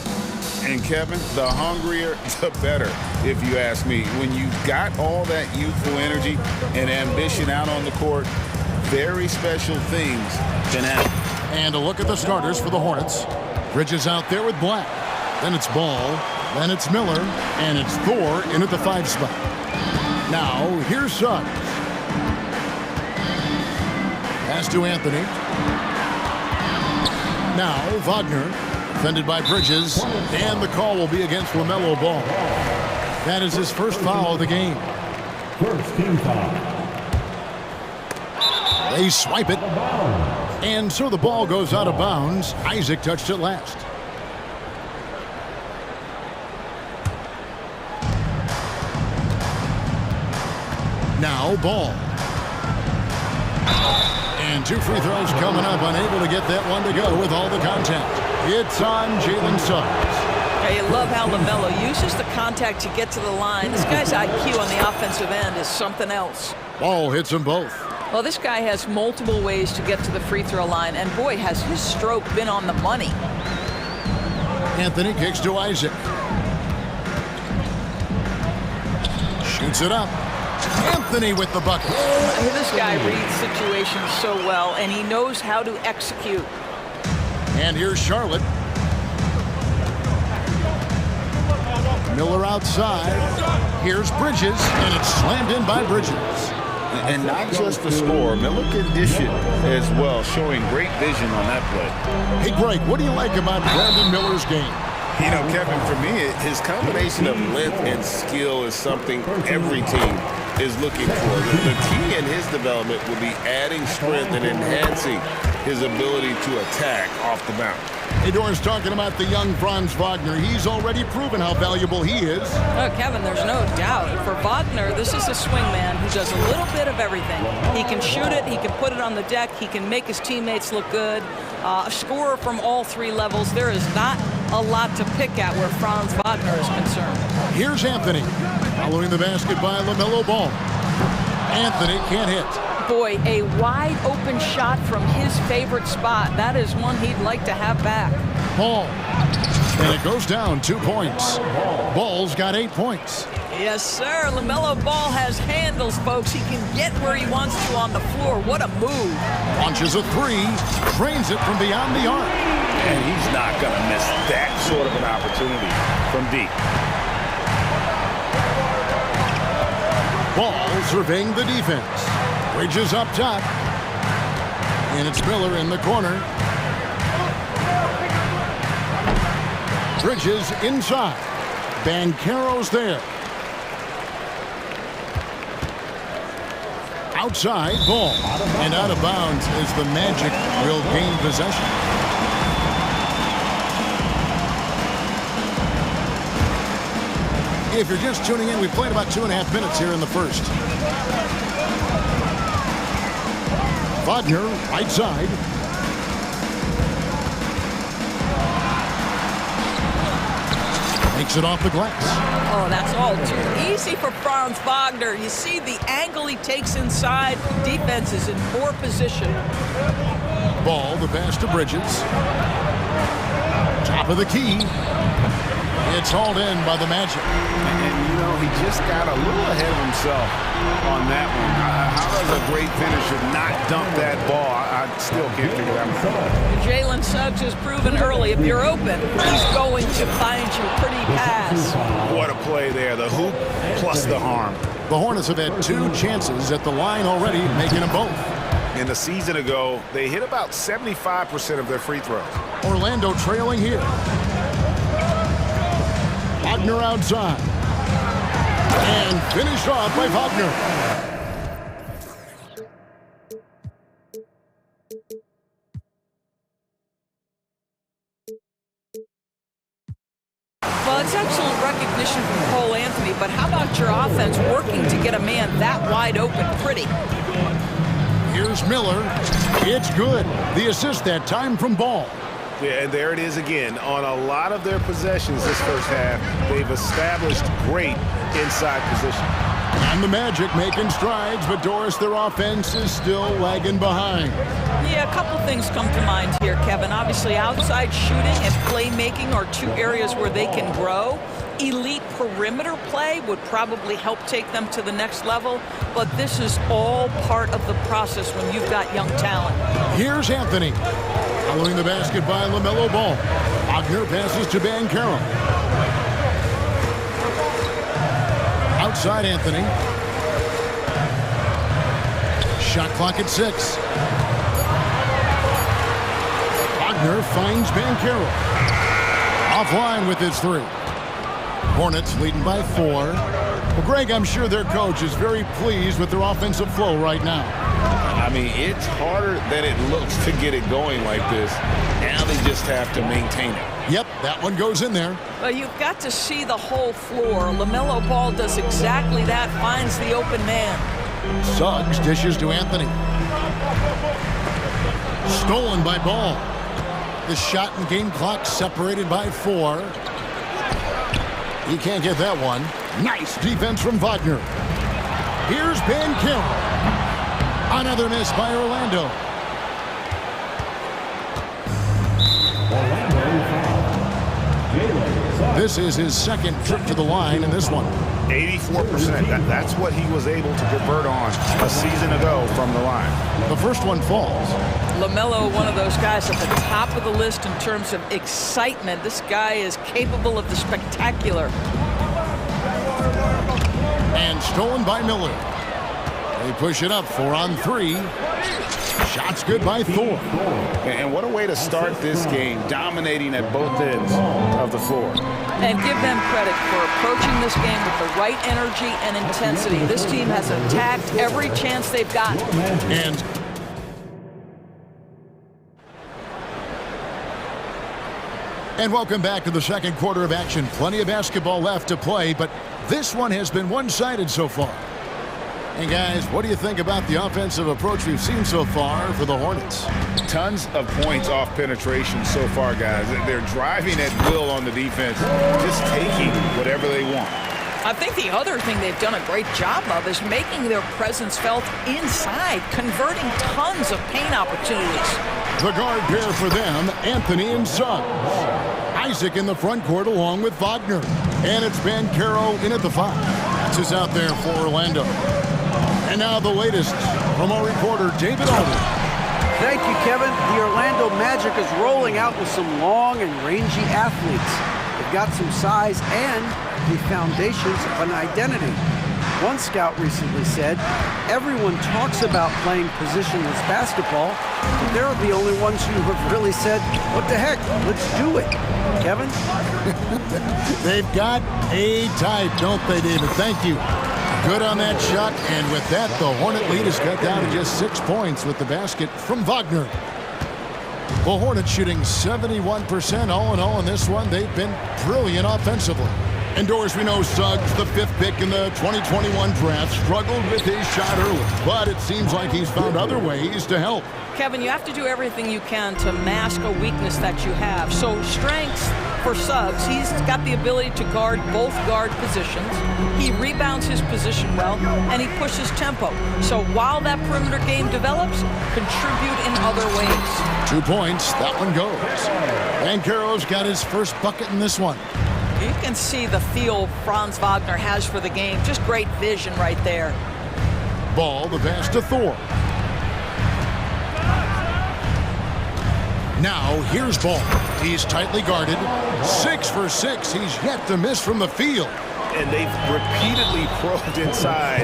And Kevin, the hungrier, the better, if you ask me. When you've got all that youthful energy and ambition out on the court, very special things can happen. And a look at the starters for the Hornets. Bridges out there with Black. Then it's Ball. Then it's Miller. And it's Thor in at the 5 spot. Now, here's Suggs. Pass to Anthony. Now, Wagner. Defended by Bridges. And the call will be against LaMelo Ball. That is his first foul of the game. First team foul. They swipe it. And so the ball goes out of bounds. Isaac touched it last. Now Ball. And 2 free throws coming up. Unable to get that one to go with all the contact. It's on Jalen Suggs. I love how LaMelo uses the contact to get to the line. This guy's IQ on the offensive end is something else. Ball hits them both. Well, this guy has multiple ways to get to the free throw line, and boy, has his stroke been on the money. Anthony kicks to Isaac. Shoots it up. Anthony with the bucket. This guy reads situations so well, and he knows how to execute. And here's Charlotte. Miller outside. Here's Bridges, and it's slammed in by Bridges. And not just the score, Miller can dish it as well, showing great vision on that play. Hey, Greg, what do you like about Brandon Miller's game? You know, Kevin, for me, his combination of length and skill is something every team is looking for. The key in his development will be adding strength and enhancing his ability to attack off the bounce. Hey, Doran's talking about the young Franz Wagner. He's already proven how valuable he is. Oh, Kevin, there's no doubt. For Wagner, this is a swingman who does a little bit of everything. He can shoot it, he can put it on the deck, he can make his teammates look good. A scorer from all 3 levels. There is not a lot to pick at where Franz Wagner is concerned. Here's Anthony. Following the basket by LaMelo Ball. Anthony can't hit. Boy, a wide open shot from his favorite spot. That is one he'd like to have back. Ball. And it goes down 2 points. Ball's got 8 points. Yes, sir. LaMelo Ball has handles, folks. He can get where he wants to on the floor. What a move. Launches a 3. Trains it from beyond the arc. And he's not going to miss that sort of an opportunity from deep. Ball surveying the defense. Bridges up top. And it's Miller in the corner. Bridges inside. Banchero's there. Outside, Ball. And out of bounds as the Magic will gain possession. If you're just tuning in, we've played about 2.5 minutes here in the first. Wagner, right side. Makes it off the glass. Oh, that's all too easy for Franz Wagner. You see the angle he takes inside. Defense is in poor position. Ball, the pass to Bridges. Top of the key. It's hauled in by the Magic. And, you know, he just got a little ahead of himself on that one. How does a great finisher not dump that ball? I still can't figure that one out. Jalen Suggs has proven early, if you're open, he's going to find you pretty pass. What a play there. The hoop plus the harm. The Hornets have had 2 chances at the line already, making them both. In the season ago, they hit about 75% of their free throws. Orlando trailing here. Wagner outside. And finished off by Wagner. Well, it's excellent recognition from Cole Anthony, but how about your offense working to get a man that wide open pretty? Here's Miller. It's good. The assist that time from Ball. Yeah, and there it is again. On a lot of their possessions this first half, they've established great inside position. And the Magic making strides, but Doris, their offense is still lagging behind. Yeah, a couple things come to mind here, Kevin. Obviously, outside shooting and playmaking are two areas where they can grow. Elite perimeter play would probably help take them to the next level, but this is all part of the process when you've got young talent. Here's Anthony. Following the basket by LaMelo Ball. Wagner passes to Banchero. Outside Anthony. Shot clock at 6. Wagner finds Banchero. Offline with his 3. Hornets leading by 4. Well, Greg, I'm sure their coach is very pleased with their offensive flow right now. I mean, it's harder than it looks to get it going like this. Now they just have to maintain it. Yep, that one goes in there. Well, you've got to see the whole floor. LaMelo Ball does exactly that, finds the open man. Suggs dishes to Anthony. Stolen by Ball. The shot and game clock separated by 4. He can't get that one. Nice defense from Wagner. Here's Banchero. Another miss by Orlando. This is his second trip to the line in this one. 84%. That's what he was able to convert on a season ago from the line. The first one falls. LaMelo, one of those guys at the top of the list in terms of excitement. This guy is capable of the spectacular. And stolen by Miller. They push it up 4 on 3. Shots good by Thor. And what a way to start this game, dominating at both ends of the floor. And give them credit for approaching this game with the right energy and intensity. This team has attacked every chance they've got. And welcome back to the second quarter of action. Plenty of basketball left to play, but this one has been one-sided so far. And guys, what do you think about the offensive approach we've seen so far for the Hornets? Tons of points off penetration so far, guys. They're driving at will on the defense, just taking whatever they want. I think the other thing they've done a great job of is making their presence felt inside, converting tons of paint opportunities. The guard pair for them, Anthony and Suggs. Isaac in the front court along with Wagner. And it's Banchero in at the 5. That's us out there for Orlando. And now the latest from our reporter, David Aldridge. Thank you, Kevin. The Orlando Magic is rolling out with some long and rangy athletes. They've got some size and the foundations of an identity. One scout recently said, everyone talks about playing positionless basketball, but they're the only ones who have really said, what the heck, let's do it. Kevin? They've got a type, don't they, David? Thank you. Good on that shot, and with that, the Hornet lead is cut down to just 6 points with the basket from Wagner. The Hornets shooting 71% all in all in this one. They've been brilliant offensively. And Doris, we know Suggs, the 5th pick in the 2021 draft, struggled with his shot early, but it seems like he's found other ways to help. Kevin, you have to do everything you can to mask a weakness that you have. So strengths for Suggs, he's got the ability to guard both guard positions. He rebounds his position well, and he pushes tempo. So while that perimeter game develops, contribute in other ways. 2 points, that one goes. Banchero's got his first bucket in this one. You can see the feel Franz Wagner has for the game. Just great vision right there. Ball, the pass to Thor. Now, here's Ball. He's tightly guarded. 6 for 6. He's yet to miss from the field. And they've repeatedly probed inside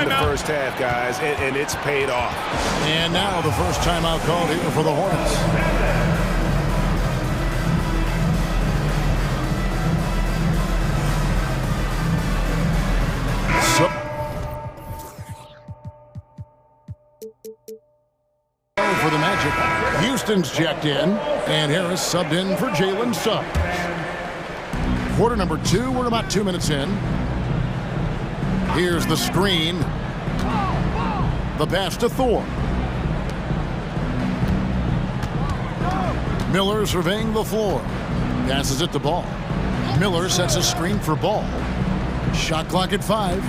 in the first half, guys, and it's paid off. And now the first timeout called here for the Hornets. For the Magic, Houston's checked in, and Harris subbed in for Jalen Suggs. Quarter number 2, we're about 2 minutes in. Here's the screen. The pass to Thor. Miller surveying the floor. Passes it to Ball. Miller sets a screen for Ball. Shot clock at 5.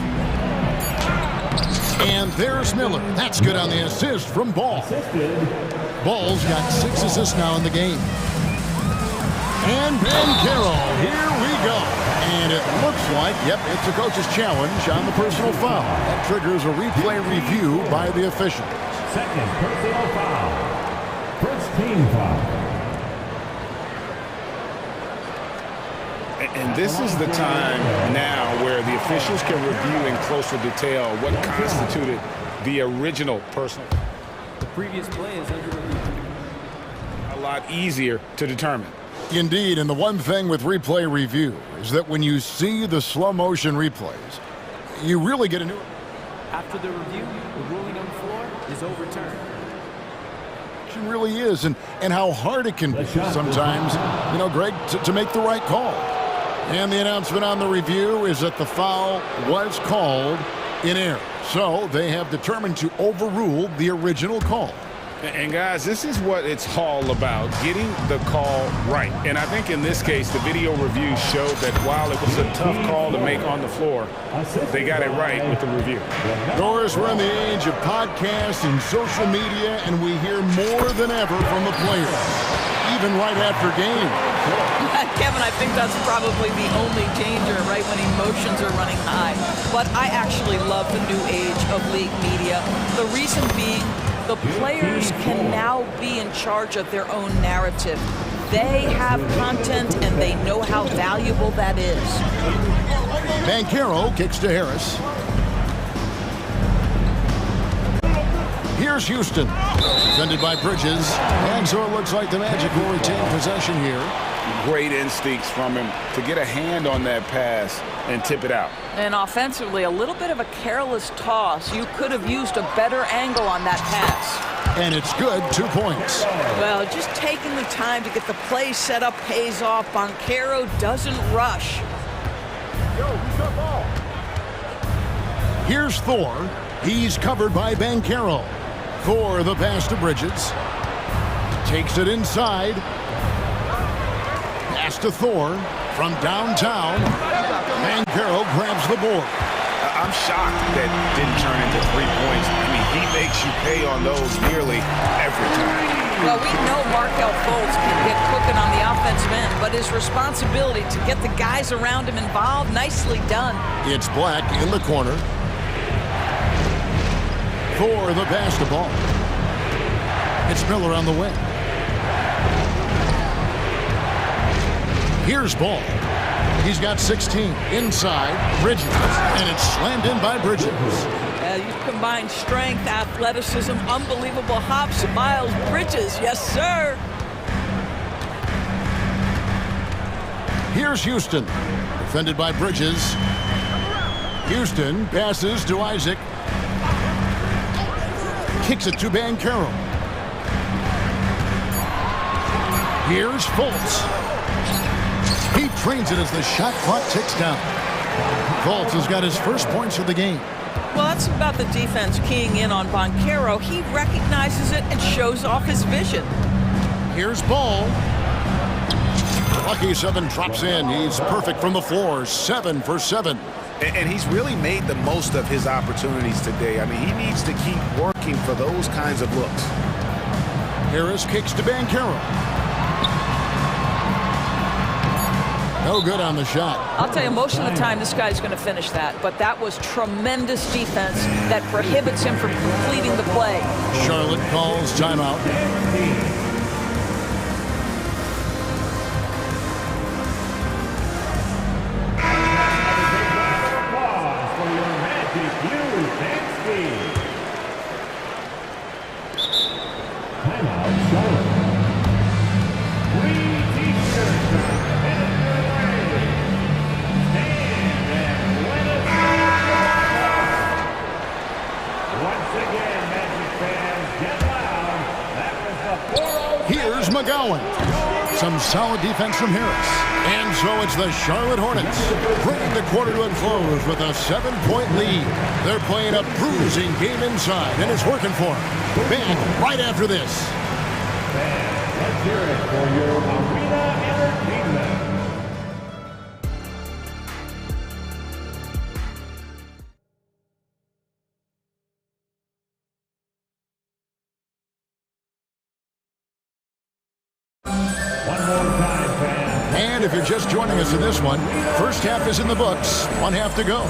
And there's Miller. That's good on the assist from Ball. Ball's got 6 assists now in the game. And Carroll, here we go. And it looks like, yep, it's a coach's challenge on the personal foul. That triggers a replay review by the official. Second personal foul. First team foul. And this is the time now where the officials can review in closer detail what constituted the original personal. The previous play is under review. A lot easier to determine. Indeed, and the one thing with replay review is that when you see the slow motion replays, you really get a new... After the review, the ruling on the floor is overturned. It really is, and how hard it can be sometimes, you know, Greg, to make the right call. And the announcement on the review is that the foul was called in error. So they have determined to overrule the original call. And guys, this is what it's all about, getting the call right. And I think in this case, the video review showed that while it was a tough call to make on the floor, they got it right with the review. Doris, we're in the age of podcasts and social media, and we hear more than ever from the players, even right after game. Kevin, I think that's probably the only danger, right, when emotions are running high. But I actually love the new age of league media. The reason being, the players can now be in charge of their own narrative. They have content, and they know how valuable that is. Banchero kicks to Harris. Here's Houston, defended by Bridges, and so it looks like the Magic will retain possession here. Great instincts from him to get a hand on that pass and tip it out. And offensively, a little bit of a careless toss. You could have used a better angle on that pass. And it's good, 2 points. Well, just taking the time to get the play set up pays off. Banchero doesn't rush. Here's Thor. He's covered by Banchero. Thor, the pass to Bridges. Takes it inside. Pass to Thor from downtown. Banchero grabs the board. I'm shocked that didn't turn into 3 points. I mean, he makes you pay on those nearly every time. Well, we know Markelle Fultz can get cooking on the offensive end, but his responsibility to get the guys around him involved, nicely done. It's Black in the corner. For the pass to Ball. It's Miller on the wing. Here's Ball. He's got 16 inside Bridges, and it's slammed in by Bridges. You combine strength, athleticism, unbelievable hops. Miles Bridges, yes sir. Here's Houston, defended by Bridges. Houston passes to Isaac. Kicks it to Banchero. Here's Fultz. He trains it as the shot clock ticks down. Fultz has got his first points of the game. Well, that's about the defense keying in on Banchero. He recognizes it and shows off his vision. Here's Ball. Lucky 7 drops in. He's perfect from the floor. 7 for 7. And he's really made the most of his opportunities today. I mean, he needs to keep working for those kinds of looks. Harris kicks to Banchero. No good on the shot. I'll tell you, most of the time this guy's going to finish that, but that was tremendous defense that prohibits him from completing the play. Charlotte calls timeout. Some solid defense from Harris. And so it's the Charlotte Hornets bringing the quarter to a close with a 7-point lead. They're playing a bruising game inside, and it's working for them. Back right after this. Let's hear it for your Arena Entertainment. And if you're just joining us in this one, first half is in the books, one half to go.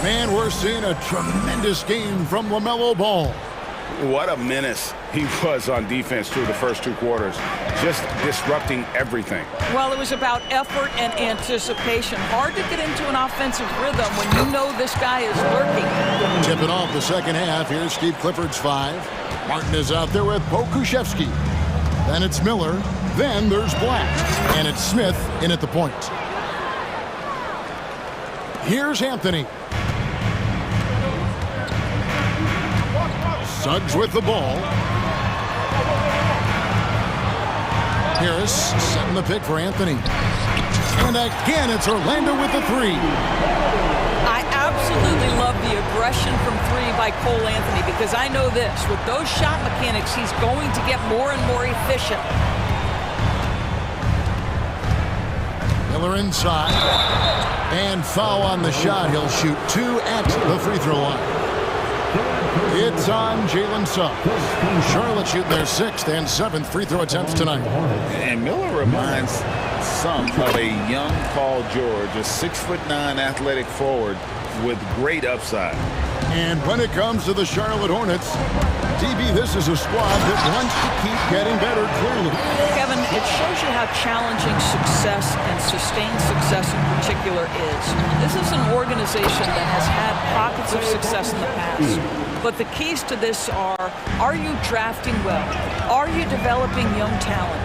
Man, we're seeing a tremendous game from LaMelo Ball. What a menace he was on defense through the first two quarters, just disrupting everything. Well, it was about effort and anticipation. Hard to get into an offensive rhythm when you know this guy is lurking. Tipping off the second half, here's Steve Clifford's 5. Martin is out there with Pokuševski. Then it's Miller. Then there's Black. And it's Smith in at the point. Here's Anthony. Suggs with the ball. Harris setting the pick for Anthony. And again, it's Orlando with the 3. I absolutely love the aggression from 3 by Cole Anthony because I know this. With those shot mechanics, he's going to get more and more efficient. Miller inside. And foul on the shot. He'll shoot 2 at the free throw line. It's on Jalen Suggs. Charlotte shooting their 6th and 7th free throw attempts tonight. And Miller reminds some of a young Paul George, a 6'9" athletic forward with great upside. And when it comes to the Charlotte Hornets, DB, this is a squad that wants to keep getting better, clearly. Kevin, it shows you how challenging success and sustained success in particular is. This is an organization that has had pockets of success in the past. But the keys to this are you drafting well? Are you developing young talent?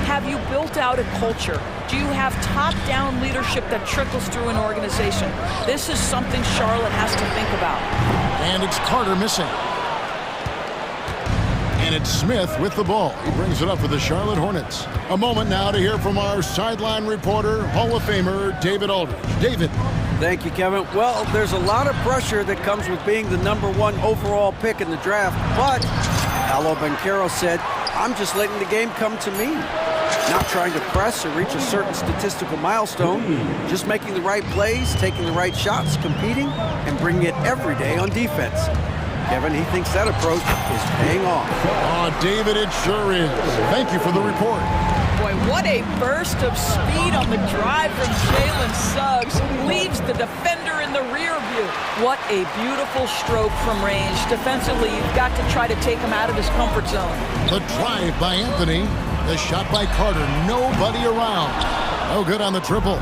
Have you built out a culture? Do you have top-down leadership that trickles through an organization? This is something Charlotte has to think about. And it's Carter missing. And it's Smith with the ball. He brings it up for the Charlotte Hornets. A moment now to hear from our sideline reporter, Hall of Famer David Aldridge. David. Thank you, Kevin. Well, there's a lot of pressure that comes with being the #1 overall pick in the draft, but Paolo Banchero said, I'm just letting the game come to me. Not trying to press or reach a certain statistical milestone, just making the right plays, taking the right shots, competing, and bringing it every day on defense. Kevin, he thinks that approach is paying off. Oh, David, it sure is. Thank you for the report. Boy, what a burst of speed on the drive from Jalen Suggs. Leaves the defender in the rear view. What a beautiful stroke from range. Defensively, you've got to try to take him out of his comfort zone. The drive by Anthony. The shot by Carter. Nobody around. No good on the triple.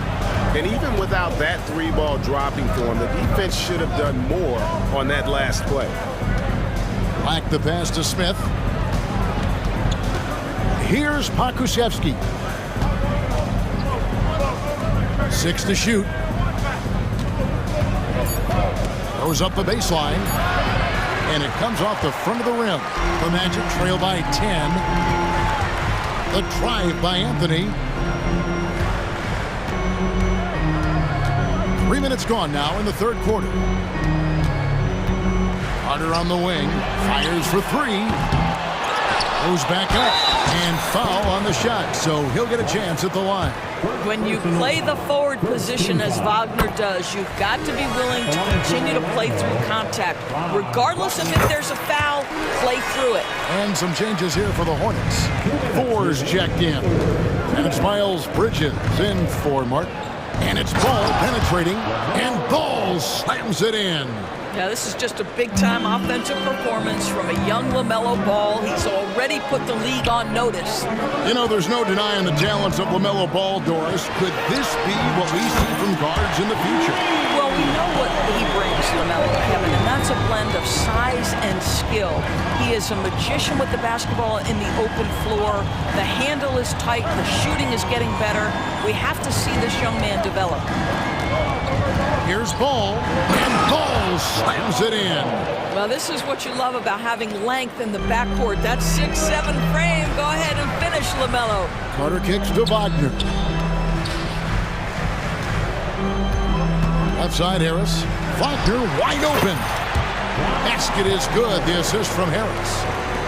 And even without that 3-ball dropping for him, the defense should have done more on that last play. Black the pass to Smith. Here's Pokuševski. 6 to shoot. Goes up the baseline. And it comes off the front of the rim. The Magic trail by 10. The drive by Anthony. 3 minutes gone now in the third quarter. Carter on the wing. Fires for 3. Goes back up. And foul on the shot. So he'll get a chance at the line. When you play the forward position as Wagner does, you've got to be willing to continue to play through contact. Regardless of if there's a foul, play through it. And some changes here for the Hornets. 4's checked in. And it's Miles Bridges in for Martin. And it's Ball penetrating. And Ball slams it in. Yeah, this is just a big-time offensive performance from a young LaMelo Ball. He's already put the league on notice. You know, there's no denying the talents of LaMelo Ball, Doris. Could this be what we see from guards in the future? Well, we know what he brings, LaMelo, Kevin, and that's a blend of size and skill. He is a magician with the basketball in the open floor. The handle is tight. The shooting is getting better. We have to see this young man develop. Here's Ball, and Ball slams it in. Well, this is what you love about having length in the backcourt. That 6'7" frame. Go ahead and finish, LaMelo. Carter kicks to Wagner. Left side, Harris. Wagner wide open. Basket is good. The assist from Harris.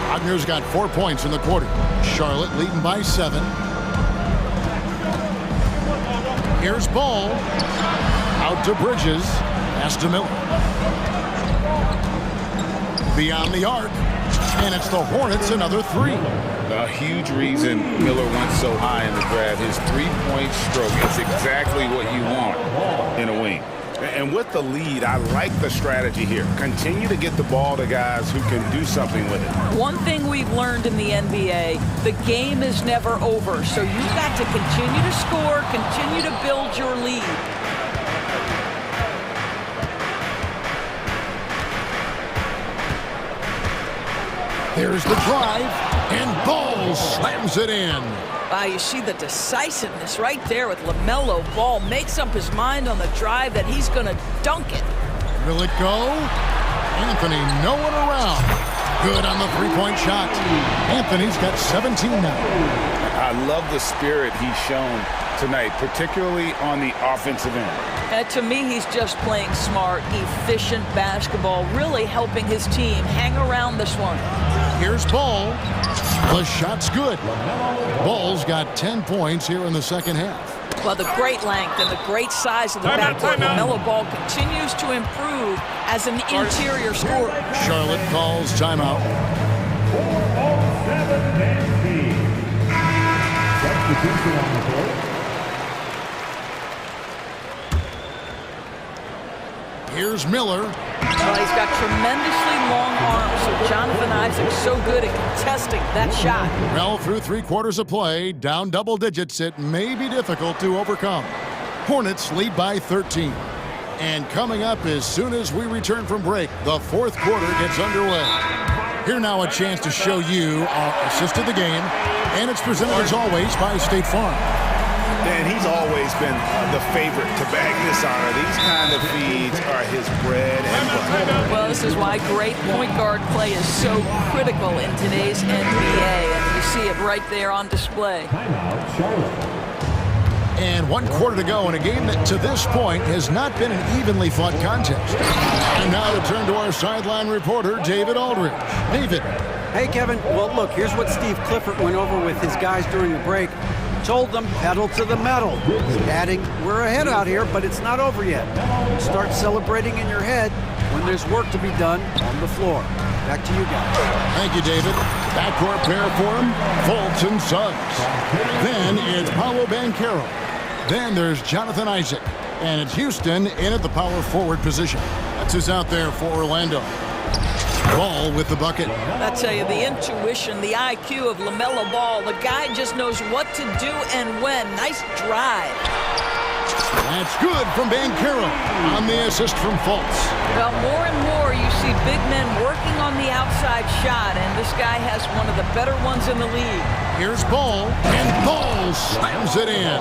Wagner's got 4 points in the quarter. Charlotte leading by 7. Here's Ball. Out to Bridges. Pass to Miller. Beyond the arc. And it's the Hornets another 3. A huge reason Miller went so high in the draft. His three-point stroke is exactly what you want in a wing. And with the lead, I like the strategy here. Continue to get the ball to guys who can do something with it. One thing we've learned in the NBA, the game is never over. So you've got to continue to score, continue to build your lead. There's the drive, and Ball slams it in. Wow, you see the decisiveness right there with LaMelo Ball. Makes up his mind on the drive that he's going to dunk it. Will it go? Anthony, no one around. Good on the three-point shot. Anthony's got 17 now. I love the spirit he's shown tonight, particularly on the offensive end. And to me, he's just playing smart, efficient basketball, really helping his team hang around this one. Here's Ball. The shot's good. Ball's got 10 points here in the second half. Well, the great length and the great size of the backcourt, LaMelo Ball continues to improve as an interior scorer. Charlotte calls timeout. Substitution on the court. Here's Miller. Well, he's got tremendously long arms, so Jonathan Isaac's so good at contesting that shot. Well, through 3/4 of play, down double digits, it may be difficult to overcome. Hornets lead by 13. And coming up as soon as we return from break, the fourth quarter gets underway. Here now a chance to show you our assist of the game, and it's presented as always by State Farm. And he's always been the favorite to bag this honor. These kind of feeds are his bread and butter. Well, this is why great point guard play is so critical in today's NBA, and you see it right there on display. Timeout, Charlotte. And 1 quarter to go in a game that to this point has not been an evenly fought contest. And now to turn to our sideline reporter, David Aldridge. David. Hey, Kevin. Well, look, here's what Steve Clifford went over with his guys during the break. Told them, pedal to the metal. Adding, we're ahead out here, but it's not over yet. Start celebrating in your head when there's work to be done on the floor. Back to you guys. Thank you, David. Backcourt pair for him, Fultz and Suggs. Then it's Paolo Banchero. Then there's Jonathan Isaac. And it's Houston in at the power forward position. That's who's out there for Orlando. Ball with the bucket. I tell you, the intuition, the IQ of LaMelo Ball, the guy just knows what to do and when. Nice drive. That's good from Banchero on the assist from Fultz. Well, more and more you see big men working on the outside shot, and this guy has one of the better ones in the league. Here's Ball, and Ball slams it in.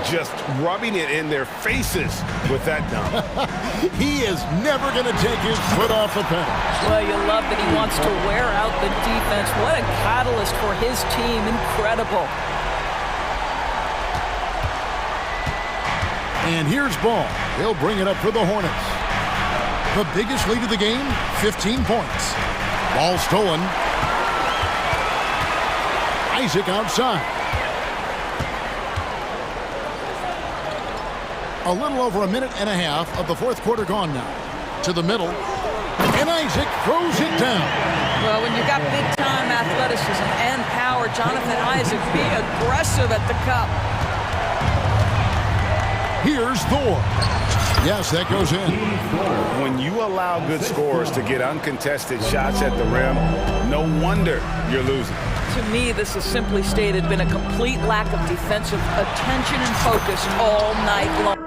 Just rubbing it in their faces with that dunk. He is never going to take his foot off the pedal. Well, you love that he wants to wear out the defense. What a catalyst for his team. Incredible. And here's Ball. He'll bring it up for the Hornets. The biggest lead of the game, 15 points. Ball stolen. Isaac outside. A little over a minute and a half of the fourth quarter gone now. To the middle. And Isaac throws it down. Well, when you've got big-time athleticism and power, Jonathan Isaac, be aggressive at the cup. Here's Thor. Yes, that goes in. When you allow good scorers to get uncontested shots at the rim, no wonder you're losing. To me, this has simply stated been a complete lack of defensive attention and focus all night long.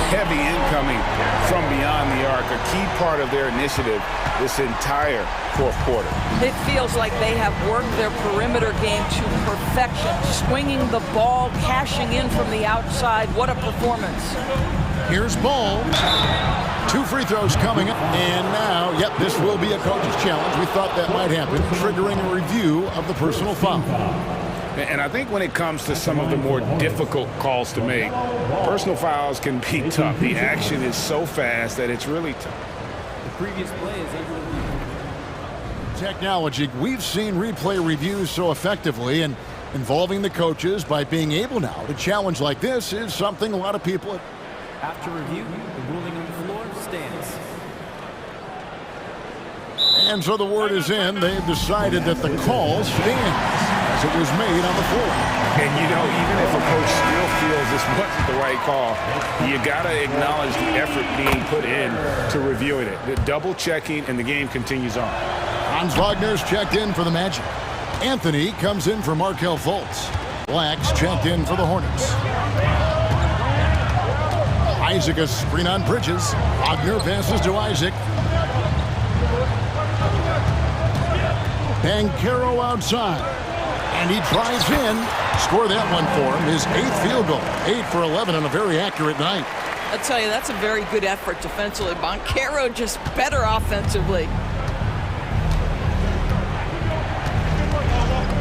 Heavy incoming from beyond the arc, a key part of their initiative this entire fourth quarter. It feels like they have worked their perimeter game to perfection, swinging the ball, cashing in from the outside. What a performance. Here's Ball. 2 free throws coming up. And now, yep, this will be a coach's challenge. We thought that might happen, triggering a review of the personal foul. And I think when it comes to some of the more difficult calls to make, personal fouls can be tough. The action is so fast that it's really tough. The previous play is under review. Technology, we've seen replay reviews so effectively, and involving the coaches by being able now to challenge like this is something a lot of people... After review, the ruling on the floor stands. And so the word is in. They've decided that the call stands as it was made on the floor. And, you know, even if a coach still feels this wasn't the right call, you got to acknowledge the effort being put in to reviewing it. The double checking, and the game continues on. Hans Wagner's checked in for the Magic. Anthony comes in for Markelle Fultz. Black's checked in for the Hornets. Isaac a screen on Bridges. Wagner passes to Isaac. Banchero outside. And he drives in. Score that one for him. His 8th field goal. 8 for 11 on a very accurate night. I'll tell you, that's a very good effort defensively. Banchero just better offensively.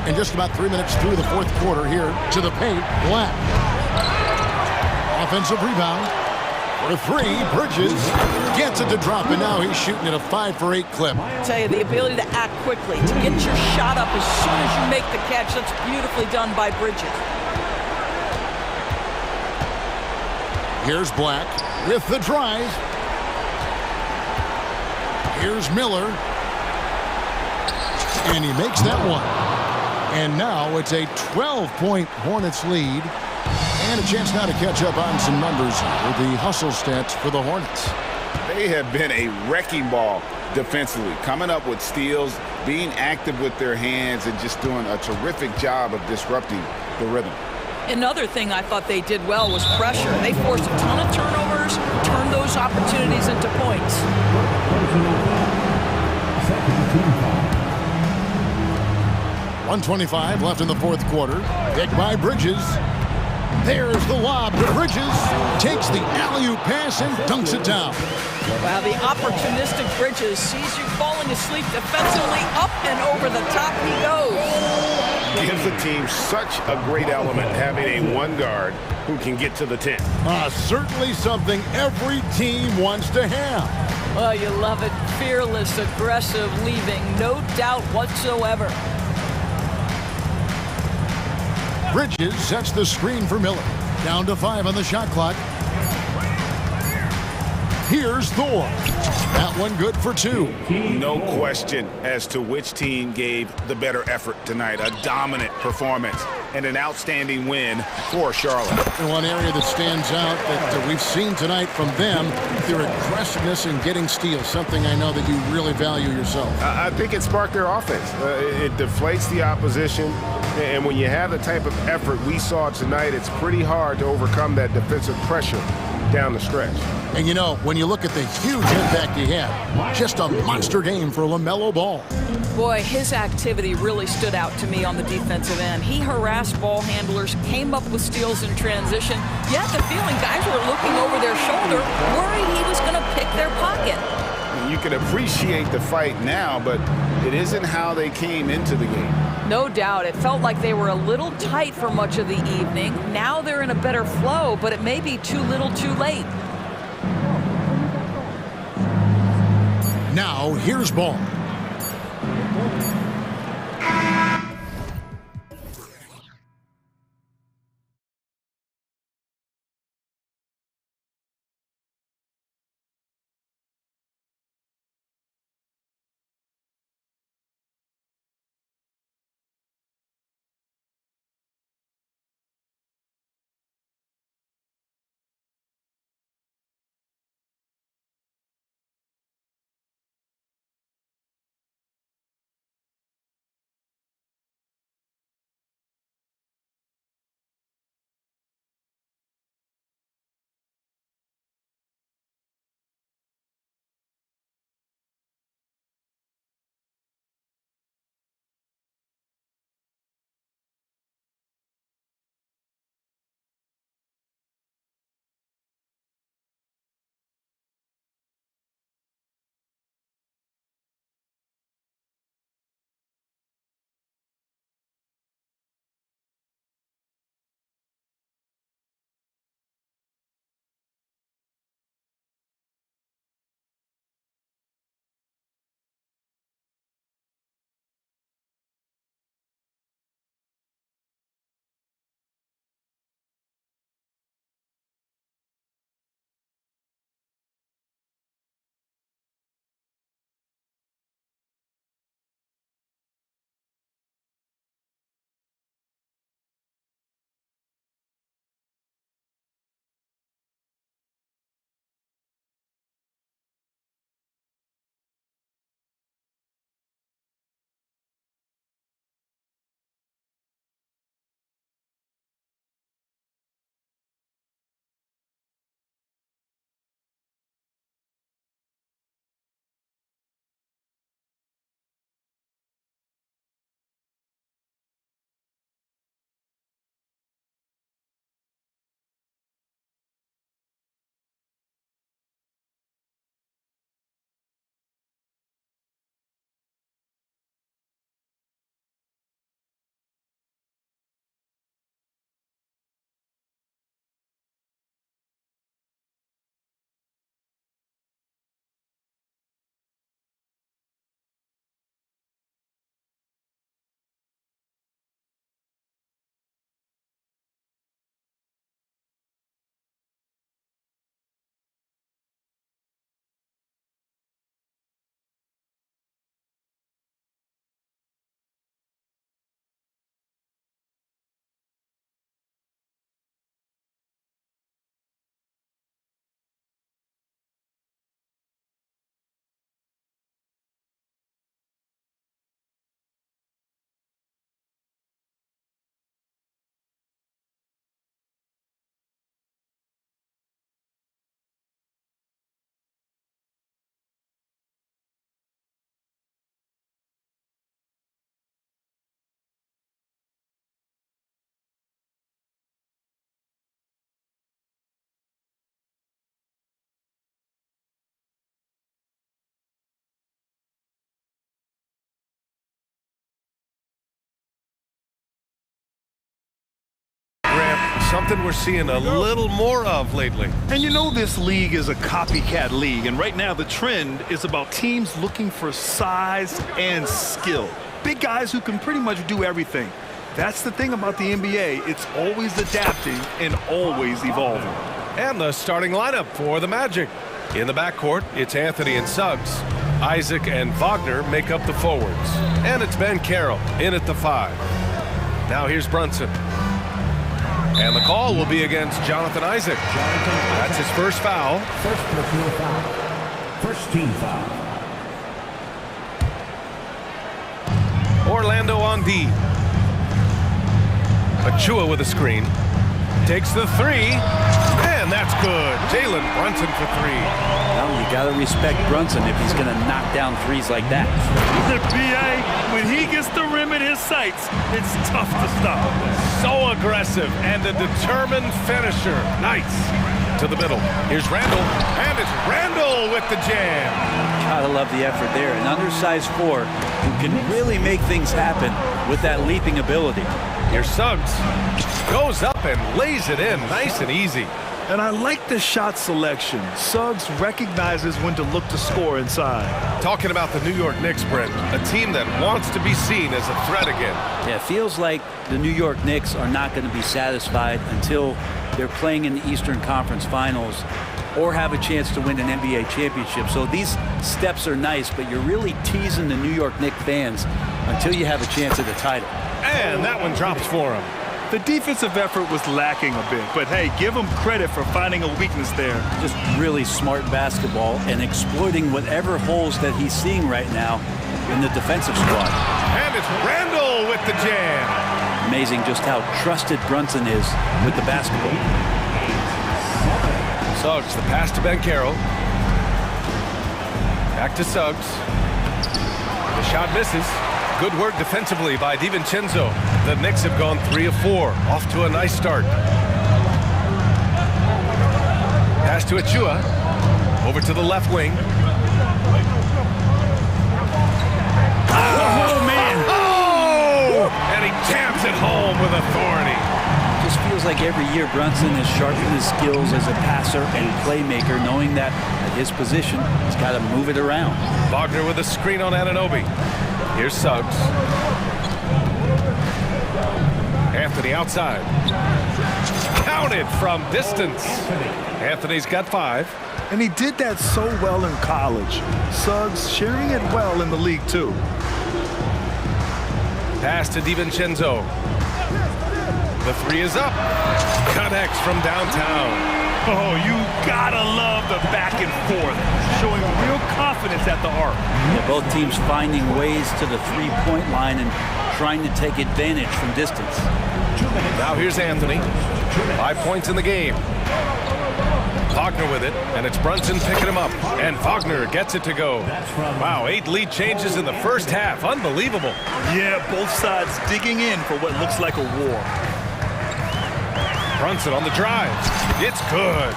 And just about 3 minutes through the fourth quarter here to the paint. Black. Offensive rebound. For 3, Bridges gets it to drop, and now he's shooting at a 5 for 8 clip. I tell you, the ability to act quickly, to get your shot up as soon as you make the catch, that's beautifully done by Bridges. Here's Black with the drive. Here's Miller. And he makes that one. And now it's a 12-point Hornets lead. And a chance now to catch up on some numbers with the hustle stats for the Hornets. They have been a wrecking ball defensively, coming up with steals, being active with their hands, and just doing a terrific job of disrupting the rhythm. Another thing I thought they did well was pressure. They forced a ton of turnovers, turned those opportunities into points. 1:25 left in the fourth quarter. Picked by Bridges. There's the lob to Bridges. Takes the alley-oop pass and dunks it down. Wow, the opportunistic Bridges sees you falling asleep defensively. Up and over the top he goes. Gives the team such a great element having a one guard who can get to the 10. Certainly something every team wants to have. Well, you love it. Fearless, aggressive, leaving no doubt whatsoever. Bridges sets the screen for Miller. Down to 5 on the shot clock. Here's Thor. That one good for 2. No question as to which team gave the better effort tonight. A dominant performance and an outstanding win for Charlotte. And one area that stands out that we've seen tonight from them, their aggressiveness in getting steals, something I know that you really value yourself. I think it sparked their offense. It deflates the opposition, and when you have the type of effort we saw tonight, it's pretty hard to overcome that defensive pressure down the stretch. And you know, when you look at the huge impact he had, just a monster game for LaMelo Ball. Boy, his activity really stood out to me on the defensive end. He harassed ball handlers, came up with steals in transition. You had the feeling guys were looking over their shoulder, worried he was going to pick their pocket. You can appreciate the fight now, but it isn't how they came into the game. No doubt. It felt like they were a little tight for much of the evening. Now they're in a better flow, but it may be too little too late. Now, here's Ball. something we're seeing a little more of lately. And you know this league is a copycat league, and right now the trend is about teams looking for size and skill. Big guys who can pretty much do everything. That's the thing about the NBA. It's always adapting and always evolving. And the starting lineup for the Magic. In the backcourt, it's Anthony and Suggs. Isaac and Wagner make up the forwards. And it's Ben Carroll in at the 5. Now here's Brunson. And the call will be against Jonathan Isaac. That's his first foul. First personal foul. First team foul. Orlando on D. Achua with a screen. Takes the 3. And that's good. Jalen Brunson for 3. Well, you got to respect Brunson if he's going to knock down threes like that. The PA, when he gets the rim in his sights, it's tough to stop. So aggressive and a determined finisher. Nice. To the middle. Here's Randall. And it's Randall with the jam. Gotta love the effort there. An undersized 4 who can really make things happen with that leaping ability. Here's Suggs. Goes up and lays it in. Nice and easy. And I like the shot selection. Suggs recognizes when to look to score inside. Talking about the New York Knicks, Brent, a team that wants to be seen as a threat again. Yeah, it feels like the New York Knicks are not going to be satisfied until they're playing in the Eastern Conference Finals or have a chance to win an NBA championship. So these steps are nice, but you're really teasing the New York Knicks fans until you have a chance at the title. And that one drops for him. The defensive effort was lacking a bit, but hey, give him credit for finding a weakness there. Just really smart basketball and exploiting whatever holes that he's seeing right now in the defensive squad. And it's Randall with the jam. Amazing just how trusted Brunson is with the basketball. Suggs, the pass to Ben Carroll. Back to Suggs. The shot misses. Good work defensively by DiVincenzo. The Knicks have gone 3 of 4. Off to a nice start. Pass to Achua. Over to the left wing. Oh, man! Oh! And he jams it home with authority. Just feels like every year Brunson has sharpened his skills as a passer and playmaker, knowing that at his position, he's got to move it around. Wagner with a screen on Anunoby. Here's Suggs. Anthony outside. Counted from distance. Anthony's got 5. And he did that so well in college. Suggs sharing it well in the league, too. Pass to DiVincenzo. The 3 is up. Connects from downtown. Oh, you gotta love the back and forth, showing real confidence at the arc. Yeah, both teams finding ways to the three-point line and trying to take advantage from distance. Now here's Anthony. 5 points in the game. Wagner with it, and it's Brunson picking him up. And Wagner gets it to go. Wow, 8 lead changes in the first half. Unbelievable. Yeah, both sides digging in for what looks like a war. Brunson on the drive. It's good.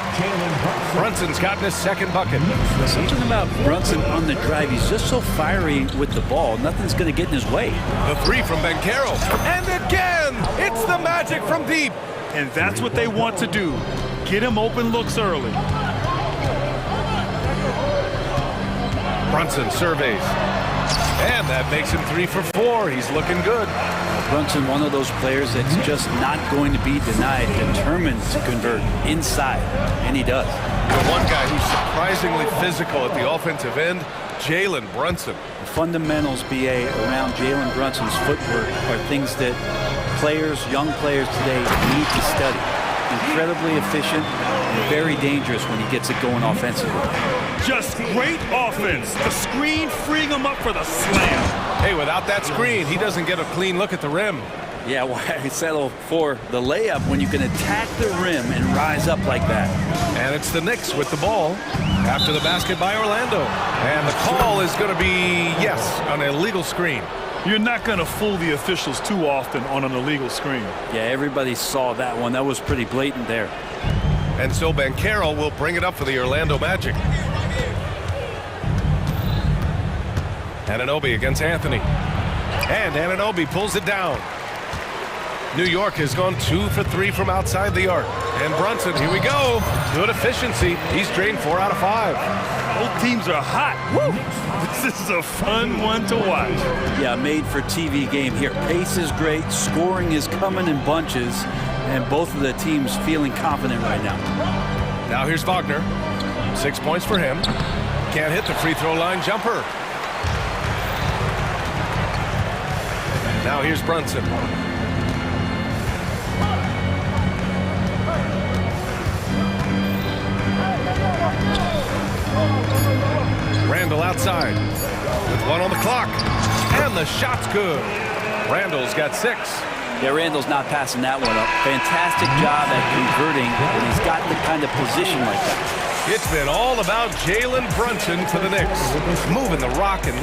Brunson's gotten his second bucket. Something about Brunson on the drive. He's just so fiery with the ball. Nothing's going to get in his way. The 3 from Ben Carroll. And again, it's the Magic from deep. And that's what they want to do. Get him open looks early. Brunson surveys. And that makes him 3 for 4. He's looking good. Brunson, one of those players that's just not going to be denied, determined to convert inside, and he does. The one guy who's surprisingly physical at the offensive end, Jalen Brunson. The fundamentals, BA, around Jalen Brunson's footwork are things that players, young players today need to study. Incredibly efficient and very dangerous when he gets it going offensively. Just great offense. The screen freeing him up for the slam. Hey, without that screen, he doesn't get a clean look at the rim. Yeah, why settle for the layup when you can attack the rim and rise up like that? And it's the Knicks with the ball after the basket by Orlando. And the call is going to be, yes, an illegal screen. You're not going to fool the officials too often on an illegal screen. Yeah, everybody saw that one. That was pretty blatant there. And so Ben Carroll will bring it up for the Orlando Magic. Anunoby against Anthony. And Anunoby pulls it down. New York has gone 2 for 3 from outside the arc. And Brunson, here we go. Good efficiency. He's drained 4 out of 5. Both teams are hot. Woo! This is a fun one to watch. Yeah, made for TV game here. Pace is great. Scoring is coming in bunches. And both of the teams feeling confident right now. Now here's Wagner. 6 points for him. Can't hit the free throw line jumper. Now here's Brunson. Randall outside with 1 on the clock. And the shot's good. Randall's got 6. Yeah, Randall's not passing that one up. Fantastic job at converting when he's got the kind of position like that. It's been all about Jalen Brunson for the Knicks. Moving the rock and...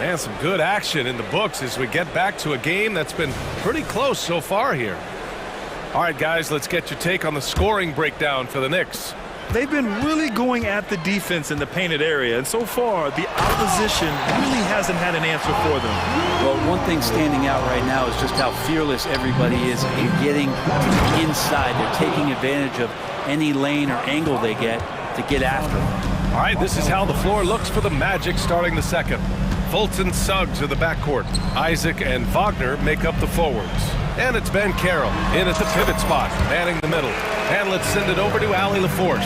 And some good action in the books as we get back to a game that's been pretty close so far here. All right, guys, let's get your take on the scoring breakdown for the Knicks. They've been really going at the defense in the painted area, and so far the opposition really hasn't had an answer for them. Well, one thing standing out right now is just how fearless everybody is in getting inside. They're taking advantage of any lane or angle they get to get after them. All right, this is how the floor looks for the Magic starting the second. Fulton Suggs are the backcourt. Isaac and Wagner make up the forwards. And it's Ben Carroll in at the pivot spot, manning the middle. And let's send it over to Allie LaForce.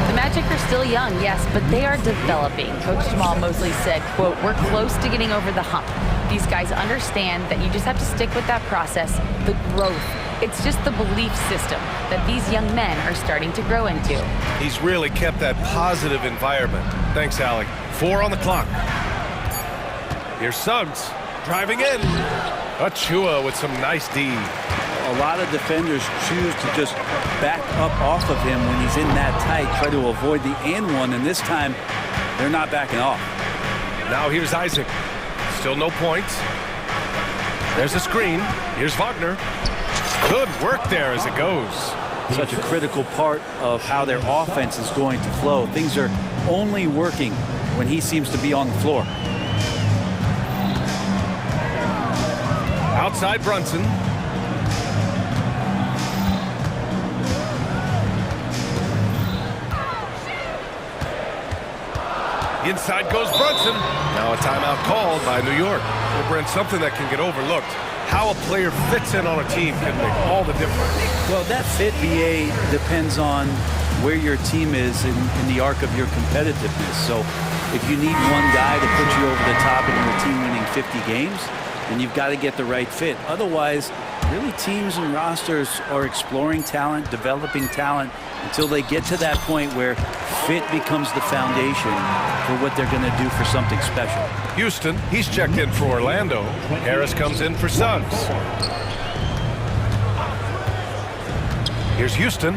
The Magic are still young, yes, but they are developing. Coach Jamal Mosley said, quote, "We're close to getting over the hump." These guys understand that you just have to stick with that process, the growth. It's just the belief system that these young men are starting to grow into. He's really kept that positive environment. Thanks, Allie. 4 on the clock. Here's Suggs driving in. Achua with some nice D. A lot of defenders choose to just back up off of him when he's in that tight, try to avoid the and one, and this time they're not backing off. Now here's Isaac. Still no points. There's a screen. Here's Wagner. Good work there as it goes. Such a critical part of how their offense is going to flow. Things are only working when he seems to be on the floor. Outside Brunson. Inside goes Brunson. Now a timeout called by New York. Well, Brent, something that can get overlooked. How a player fits in on a team can make all the difference. Well, that fit, BA, depends on where your team is in the arc of your competitiveness. So if you need one guy to put you over the top and your team winning 50 games, then you've got to get the right fit. Otherwise, really teams and rosters are exploring talent, developing talent until they get to that point where fit becomes the foundation for what they're going to do for something special. Houston, he's checked in for Orlando. Harris comes in for Suggs. Here's Houston.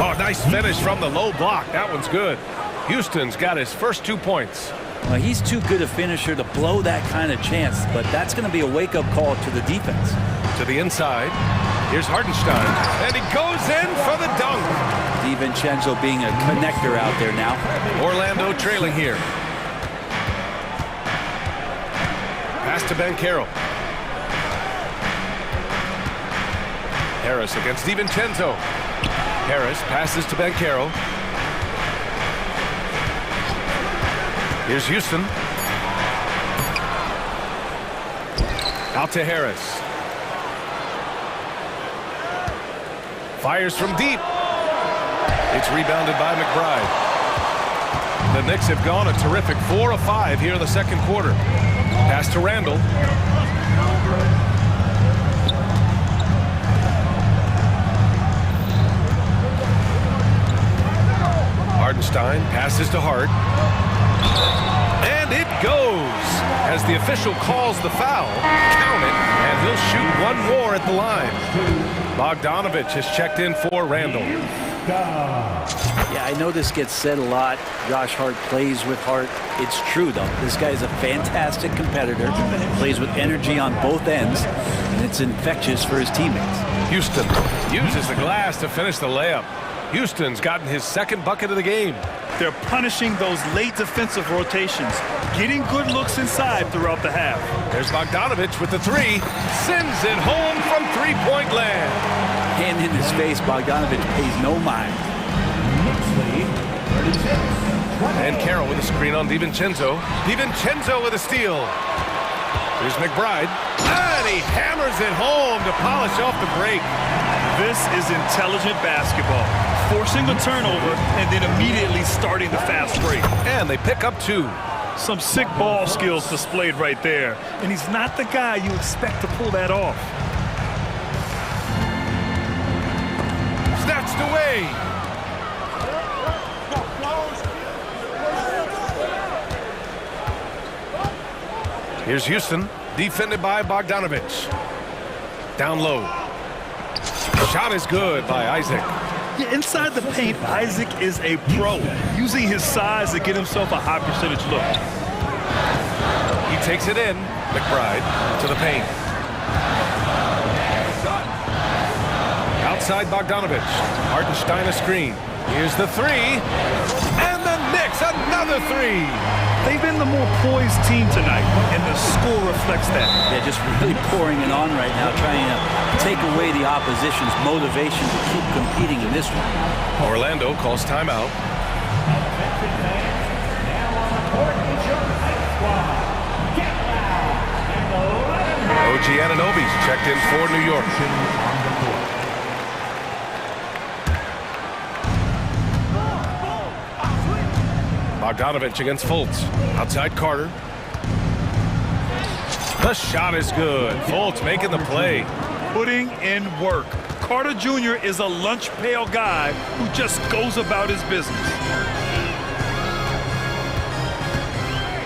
Oh, nice finish from the low block. That one's good. Houston's got his first 2 points. Well, he's too good a finisher to blow that kind of chance, but that's going to be a wake-up call to the defense. To the inside. Here's Hartenstein. And he goes in for the dunk. DiVincenzo being a connector out there now. Orlando trailing here. Pass to Ben Carroll. Harris against DiVincenzo. Harris passes to Ben Carroll. Here's Houston. Out to Harris. Fires from deep. It's rebounded by McBride. The Knicks have gone a terrific 4 of 5 here in the second quarter. Pass to Randall. Hartenstein passes to Hart. And it goes as the official calls the foul. Count it, and he'll shoot one more at the line. Bogdanovich has checked in for Randall. Yeah, I know this gets said a lot. Josh Hart plays with heart. It's true, though. This guy's a fantastic competitor. Plays with energy on both ends, and it's infectious for his teammates. Houston uses the glass to finish the layup. Houston's gotten his second bucket of the game. They're punishing those late defensive rotations, getting good looks inside throughout the half. There's Bogdanovich with the three. Sends it home from three-point land. Hand in his face, Bogdanovich pays no mind. And Carroll with a screen on DiVincenzo. DiVincenzo with a steal. Here's McBride. And he hammers it home to polish off the break. This is intelligent basketball. Forcing a turnover and then immediately starting the fast break. And they pick up two. Some sick ball skills displayed right there. And he's not the guy you expect to pull that off. Snatched away. Here's Houston, defended by Bogdanovich. Down low. Shot is good by Isaac. Yeah, inside the paint, Isaac is a pro, using his size to get himself a high percentage look. He takes it in. McBride to the paint. Outside Bogdanovich. Hartenstein a screen. Here's the three. And the Knicks, another three. They've been the more poised team tonight, and the score reflects that. They're just really pouring it on right now, trying to take away the opposition's motivation to keep competing in this one. Orlando calls timeout. OG Anunoby's checked in for New York. Bogdanovich against Fultz. Outside Carter. The shot is good. Fultz making the play. Putting in work. Carter Jr. is a lunch pail guy who just goes about his business.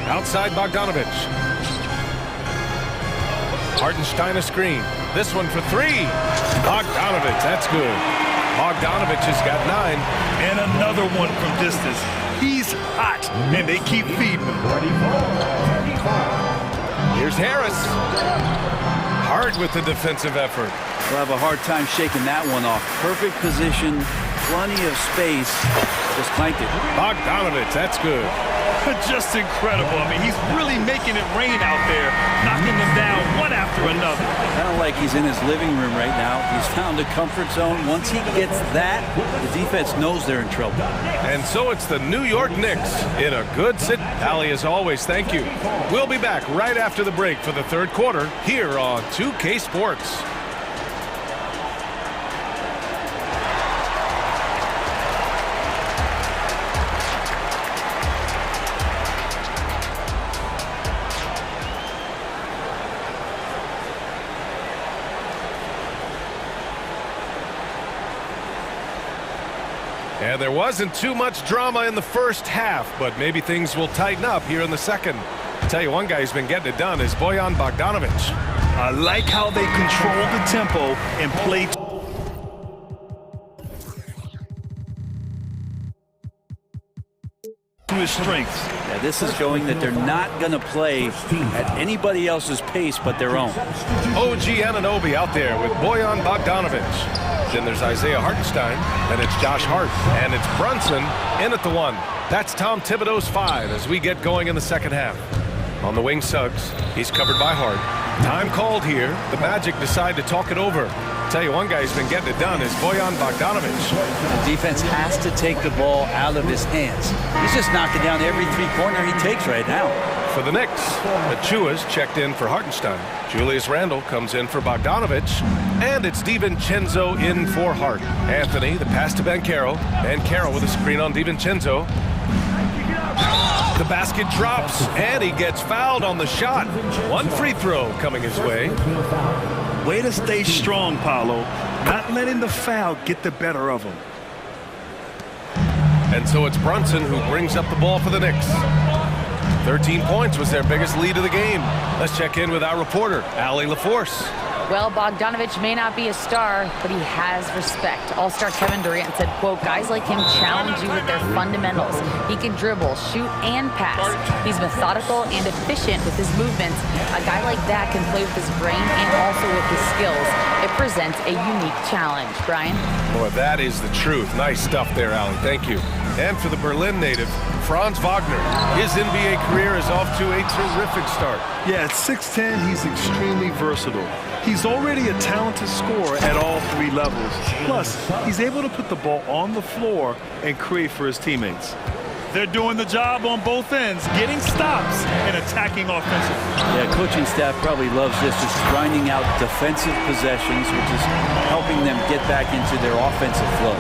Outside Bogdanovich. Hartenstein a screen. This one for three. Bogdanovich, that's good. Bogdanovich has got 9. And another one from distance. He's hot, and they keep feeding him. Here's Harris. Hard with the defensive effort. We'll have a hard time shaking that one off. Perfect position, plenty of space. Just clanked it. Bogdanovich, that's good. Just incredible. I mean, he's really making it rain out there, knocking them down one after another. Kind of like he's in his living room right now. He's found a comfort zone. Once he gets that, the defense knows they're in trouble. And so it's the New York Knicks in a good sit. Allie, as always, thank you. We'll be back right after the break for the third quarter here on 2K Sports. And there wasn't too much drama in the first half, but maybe things will tighten up here in the second. I'll tell you, one guy who's been getting it done is Bojan Bogdanovich. I like how they control the tempo and play to his strengths. Yeah, this is showing that they're not going to play at anybody else's pace but their own. OG Anunoby out there with Bojan Bogdanovich. Then there's Isaiah Hartenstein, and it's Josh Hart, and it's Brunson in at the 1. That's Tom Thibodeau's 5 as we get going in the second half. On the wing, Suggs. He's covered by Hart. Time called here. The Magic decide to talk it over. I'll tell you, one guy who's been getting it done is Bojan Bogdanovich. The defense has to take the ball out of his hands. He's just knocking down every three-pointer he takes right now. For the Knicks, Achua's checked in for Hartenstein. Julius Randle comes in for Bogdanovich. And it's DiVincenzo in for Hart. Anthony, the pass to Banchero. Banchero with a screen on DiVincenzo. The basket drops, and he gets fouled on the shot. One free throw coming his way. Way to stay strong, Paolo. Not letting the foul get the better of him. And so it's Brunson who brings up the ball for the Knicks. 13 points was their biggest lead of the game. Let's check in with our reporter, Allie LaForce. Well, Bogdanović may not be a star, but he has respect. All-star Kevin Durant said, quote, guys like him challenge you with their fundamentals. He can dribble, shoot, and pass. He's methodical and efficient with his movements. A guy like that can play with his brain and also with his skills. It presents a unique challenge. Brian? Boy, that is the truth. Nice stuff there, Allie. Thank you. And for the Berlin native, Franz Wagner. His NBA career is off to a terrific start. Yeah, at 6'10", he's extremely versatile. He's already a talented scorer at all three levels. Plus, he's able to put the ball on the floor and create for his teammates. They're doing the job on both ends, getting stops and attacking offensively. Yeah, coaching staff probably loves this, just grinding out defensive possessions, which is helping them get back into their offensive flow.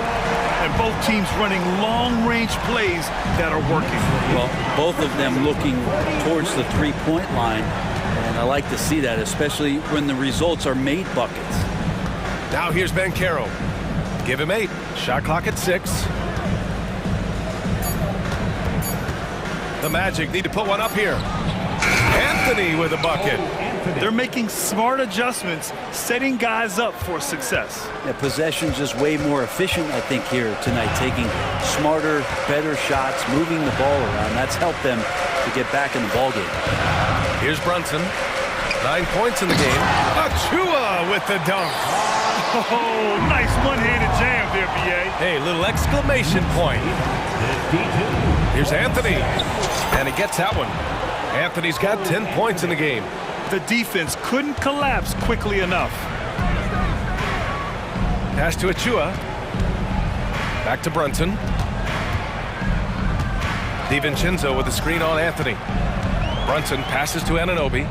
And both teams running long-range plays that are working. Well, both of them looking towards the three-point line, and I like to see that, especially when the results are made buckets. Now here's Banchero. Give him 8. Shot clock at 6. The Magic need to put one up here. Anthony with a bucket. They're making smart adjustments, setting guys up for success. Yeah, possession's just way more efficient, I think, here tonight, taking smarter, better shots, moving the ball around. That's helped them to get back in the ballgame. Here's Brunson. 9 points in the game. Achua with the dunk. Oh, nice one-handed jam there, B.A. Hey, little exclamation point. Here's Anthony. And he gets that one. Anthony's got 10 points in the game. The defense couldn't collapse quickly enough. Pass to Achua. Back to Brunson. DiVincenzo with the screen on Anthony. Brunson passes to Anunoby.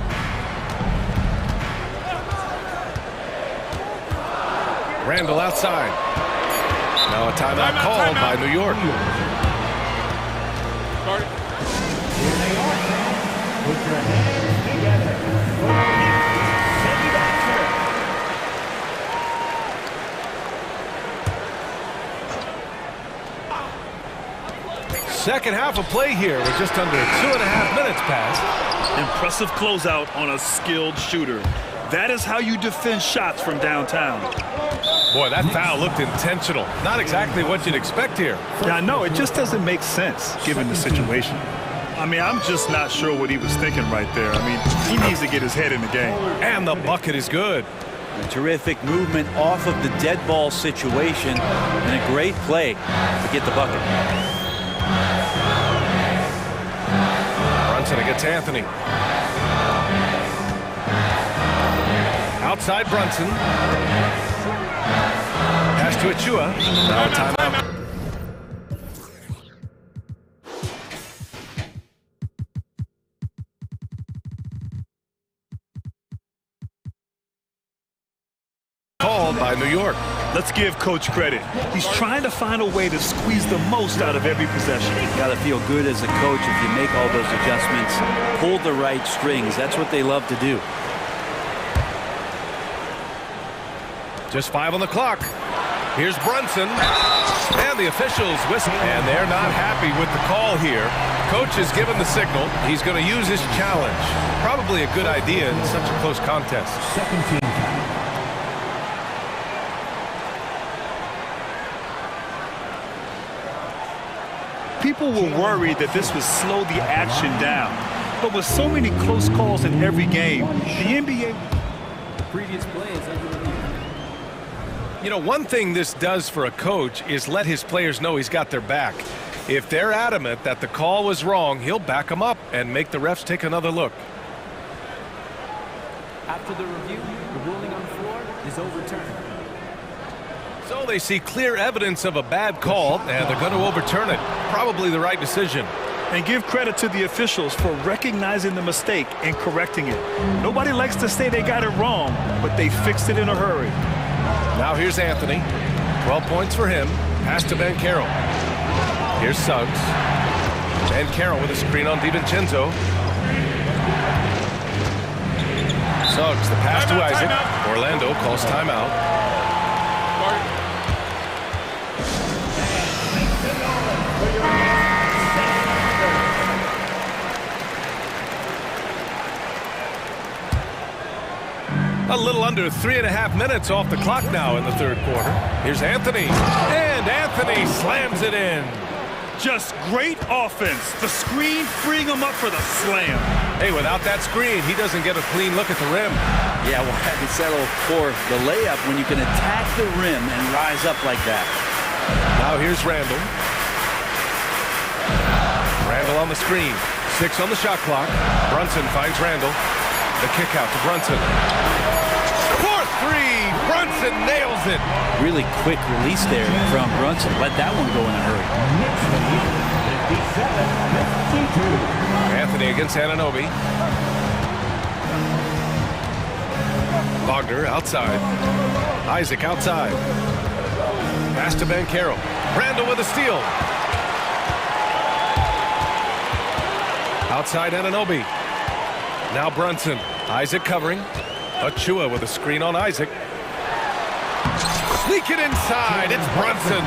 Randall outside. Now a timeout called by New York. Here they are now. Put your hands together. Send it back, sir. Second half of play here with just under 2.5 minutes passed. Impressive closeout on a skilled shooter. That is how you defend shots from downtown. Boy, that foul looked intentional. Not exactly what you'd expect here. Yeah, I know. It just doesn't make sense given the situation. I mean, I'm just not sure what he was thinking right there. I mean, he needs to get his head in the game. And the bucket is good. A terrific movement off of the dead ball situation and a great play to get the bucket. Brunson against Anthony. Outside Brunson. Pass to Achua. Now a timeout. Called by New York. Let's give Coach credit. He's trying to find a way to squeeze the most out of every possession. Got to feel good as a coach if you make all those adjustments, pull the right strings. That's what they love to do. Just 5 on the clock. Here's Brunson. And the officials whistle. And they're not happy with the call here. Coach has given the signal. He's going to use his challenge. Probably a good idea in such a close contest. Second team foul. People were worried that this would slow the action down. But with so many close calls in every game, the NBA... Previous play is under review. You know, one thing this does for a coach is let his players know he's got their back. If they're adamant that the call was wrong, he'll back them up and make the refs take another look. After the review, the ruling on the floor is overturned. So they see clear evidence of a bad call, and they're going to overturn it. Probably the right decision. And give credit to the officials for recognizing the mistake and correcting it. Nobody likes to say they got it wrong, but they fixed it in a hurry. Now here's Anthony. 12 points for him. Pass to Banchero. Here's Suggs. Banchero with a screen on DiVincenzo. Suggs, the pass to Isaac. Orlando calls timeout. A little under 3.5 minutes off the clock now in the third quarter. Here's Anthony, and Anthony slams it in. Just great offense. The screen freeing him up for the slam. Hey, without that screen, he doesn't get a clean look at the rim. Yeah, we'll have to settle for the layup when you can attack the rim and rise up like that. Now here's Randall. Randall on the screen. 6 on the shot clock. Brunson finds Randall. The kick out to Brunson. 4-3. Brunson nails it. Really quick release there from Brunson. Let that one go in a hurry. Anthony against Anunoby. Wagner outside. Isaac outside. Pass to Banchero. Randall with a steal. Outside Anunoby. Now Brunson. Isaac covering. Achua with a screen on Isaac. Sneak it inside. It's Brunson.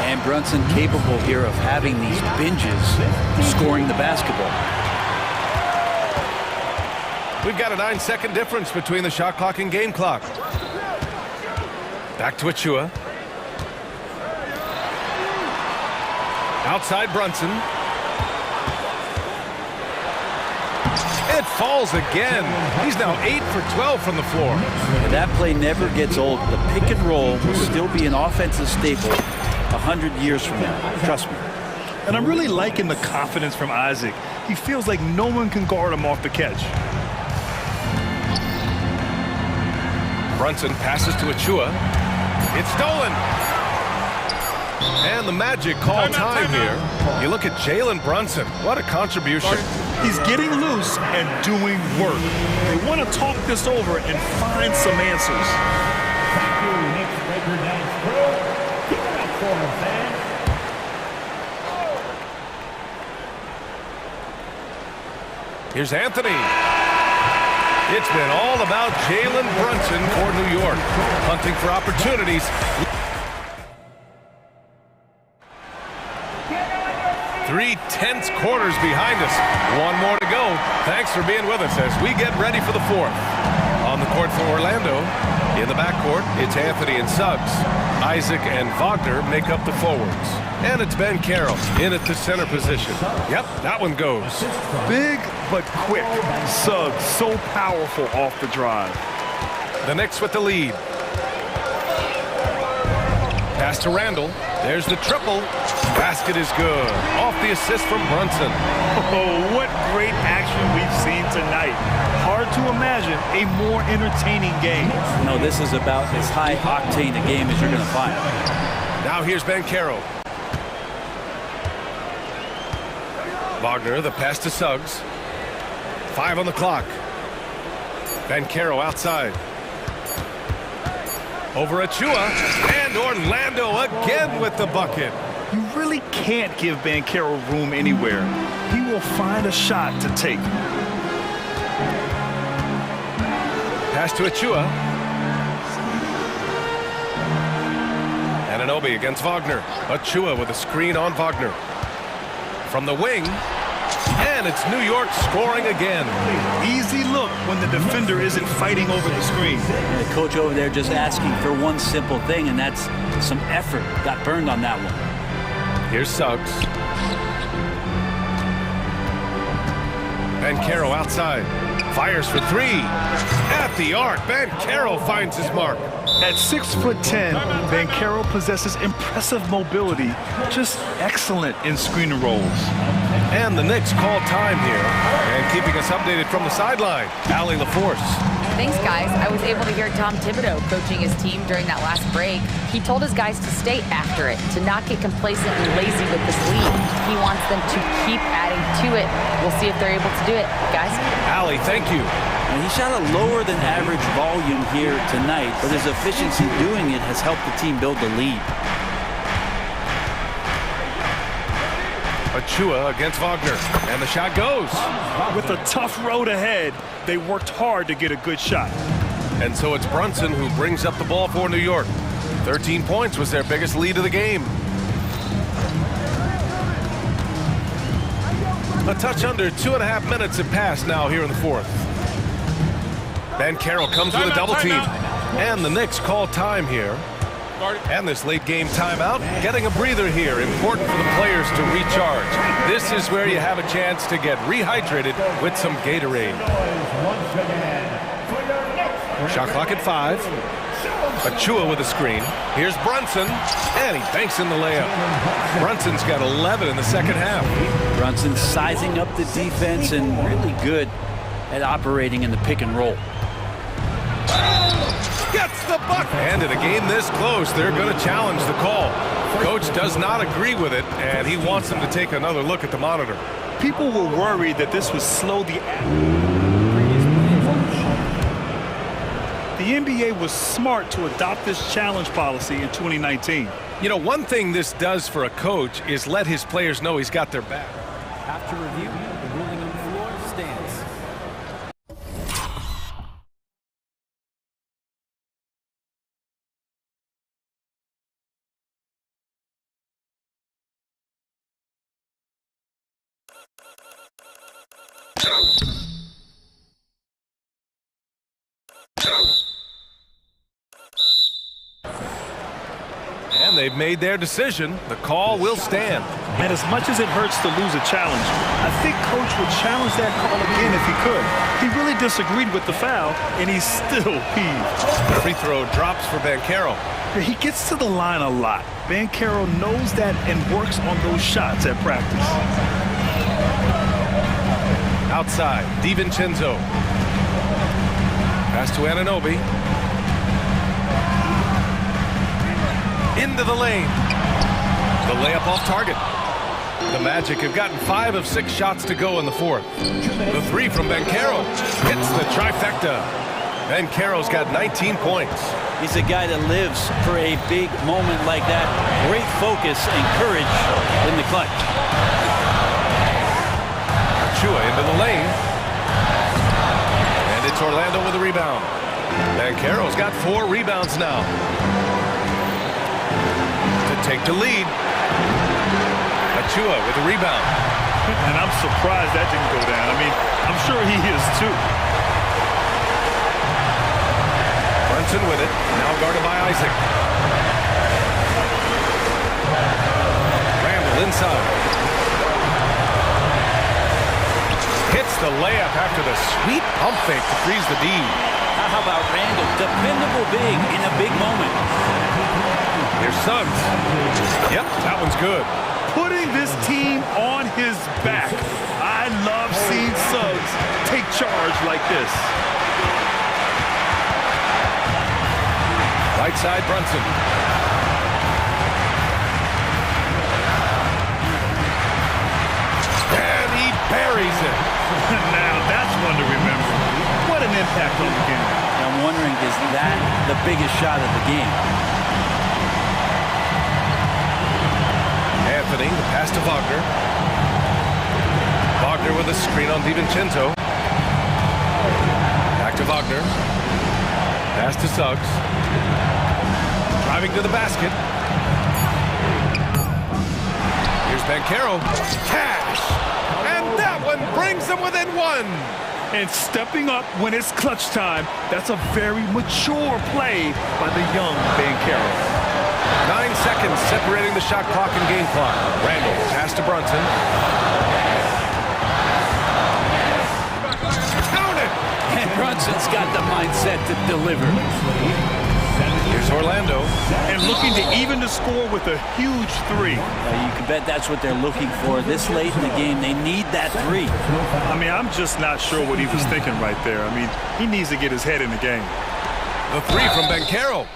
And Brunson capable here of having these binges, scoring the basketball. We've got a 9-second difference between the shot clock and game clock. Back to Achua. Outside Brunson. It falls again. He's now 8 for 12 from the floor. And that play never gets old. The pick and roll will still be an offensive staple 100 years from now. Trust me. And I'm really liking the confidence from Isaac. He feels like no one can guard him off the catch. Brunson passes to Achua. It's stolen. And the Magic call time here. You look at Jalen Brunson. What a contribution. He's getting loose and doing work. They want to talk this over and find some answers. Thank you, Knicks Breaker Dance crew. Keep it up for him, fans. Here's Anthony. It's been all about Jalen Brunson for New York. Hunting for opportunities. 3 tense quarters behind us. One more to go. Thanks for being with us as we get ready for the fourth. On the court for Orlando. In the backcourt, it's Anthony and Suggs. Isaac and Wagner make up the forwards. And it's Banchero in at the center position. Yep, that one goes. Big but quick. Suggs so powerful off the drive. The Knicks with the lead. Pass to Randall. There's the triple. Basket is good. Off the assist from Brunson. Oh, what great action we've seen tonight. Hard to imagine a more entertaining game. No, this is about as high octane a game as you're going to find. Now here's Banchero. Wagner, the pass to Suggs. 5 on the clock. Banchero outside. Over Achua, and Orlando again with the bucket. You really can't give Banchero room anywhere. He will find a shot to take. Pass to Achua. Anunoby against Wagner. Achua with a screen on Wagner. From the wing, and it's New York scoring again. Easy look when the defender isn't fighting over the screen. The coach over there just asking for one simple thing, and that's some effort. Got burned on that one. Here's Suggs. Banchero outside. Fires for 3. At the arc, Banchero finds his mark. At 6'10", Banchero possesses impressive mobility, just excellent in screen and rolls. And the Knicks call time here. And keeping us updated from the sideline, Allie LaForce. Thanks, guys. I was able to hear Tom Thibodeau coaching his team during that last break. He told his guys to stay after it, to not get complacent and lazy with this lead. He wants them to keep adding to it. We'll see if they're able to do it, guys. Allie, thank you. And he shot a lower than average volume here tonight, but his efficiency doing it has helped the team build the lead. Achua against Wagner, and the shot goes. With a tough road ahead, they worked hard to get a good shot. And so it's Brunson who brings up the ball for New York. 13 points was their biggest lead of the game. A touch under 2.5 minutes have passed now here in the fourth. Banchero comes with a double team. And the Knicks call time here. And this late game timeout, getting a breather here. Important for the players to recharge. This is where you have a chance to get rehydrated with some Gatorade. Shot clock at 5. Achua with a screen. Here's Brunson, and he banks in the layup. Brunson's got 11 in the second half. Brunson sizing up the defense and really good at operating in the pick and roll. Gets the bucket! And in a game this close, they're going to challenge the call. Coach does not agree with it, and he wants them to take another look at the monitor. People were worried that this would slow the NBA was smart to adopt this challenge policy in 2019. You know, one thing this does for a coach is let his players know he's got their back. After review, the ruling on the floor stands. And they've made their decision. The call will stand. And as much as it hurts to lose a challenge, I think Coach would challenge that call again if he could. He really disagreed with the foul, and he's still peeved. The free throw drops for Banchero. He gets to the line a lot. Banchero knows that and works on those shots at practice. Outside, DiVincenzo. Pass to Anunoby. Into the lane. The layup off target. The Magic have gotten 5 of 6 shots to go in the fourth. The three from Banchero hits the trifecta. Banchero's got 19 points. He's a guy that lives for a big moment like that. Great focus and courage in the clutch. Achua into the lane. And it's Orlando with a rebound. Banchero's got 4 rebounds now. To take the lead. Achua with a rebound. And I'm surprised that didn't go down. I mean, I'm sure he is too. Brunson with it. Now guarded by Isaac. Randall inside. Hits the layup after the sweet pump fake to freeze the D. How about Randall? Dependable big in a big moment. Here's Suggs. Yep, that one's good. Putting this team on his back. I love seeing Suggs take charge like this. Right side, Brunson. And he buries it. Now that's one to remember. What an impact on the game. I'm wondering, is that the biggest shot of the game? Anthony, the pass to Wagner. Wagner with a screen on DiVincenzo. Back to Wagner. Pass to Suggs. Driving to the basket. Here's Banchero. Cash! And that one brings them within 1. And stepping up when it's clutch time, that's a very mature play by the young Banchero. 9 seconds separating the shot clock and game clock. Randall, pass to Brunson. Count it! And Brunson's got the mindset to deliver. Here's Orlando. And looking to even the score with a huge 3. You can bet that's what they're looking for. This late in the game, they need that 3. I mean, I'm just not sure what he was thinking right there. I mean, he needs to get his head in the game. The 3 from Banchero.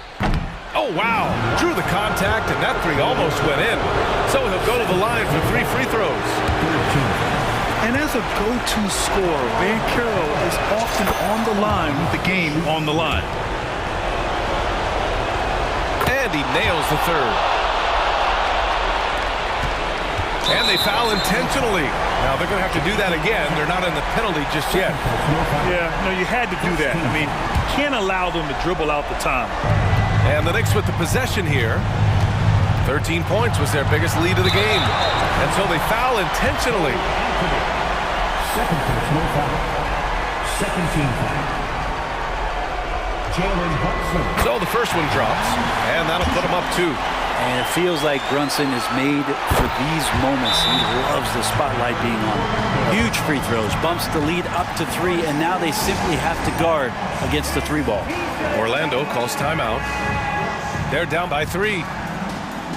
Oh, wow. Drew the contact, and that 3 almost went in. So he'll go to the line for 3 free throws. And as a go-to scorer, Banchero is often on the line with the game on the line. And he nails the 3rd. And they foul intentionally. Now they're going to have to do that again. They're not in the penalty just yet. Yeah, no, you had to do that. I mean, you can't allow them to dribble out the time. And the Knicks with the possession here. 13 points was their biggest lead of the game. And so they foul intentionally. Second personal foul. Second team foul. So the first one drops, and that'll put him up 2. And it feels like Brunson is made for these moments. He loves the spotlight being on him. Huge free throws, bumps the lead up to 3, and now they simply have to guard against the 3-ball. Orlando calls timeout. They're down by 3.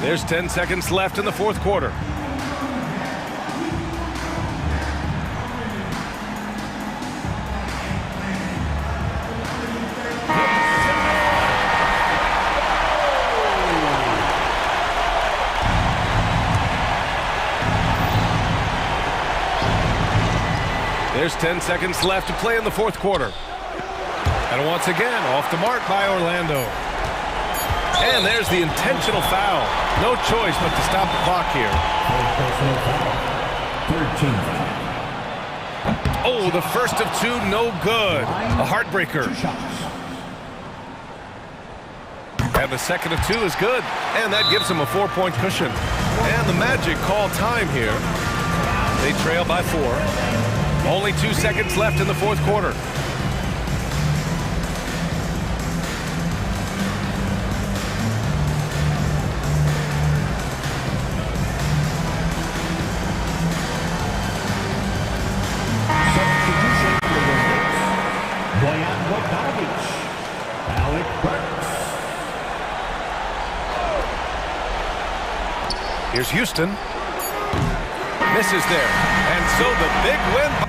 There's 10 seconds left in the fourth quarter. There's 10 seconds left to play in the fourth quarter. And once again, off the mark by Orlando. And there's the intentional foul. No choice but to stop the clock here. Oh, the first of 2, no good. A heartbreaker. And the second of 2 is good. And that gives them a 4-point cushion. And the Magic call time here. They trail by 4. Only 2 seconds left in the fourth quarter. Here's Houston. Misses there. And so the big win.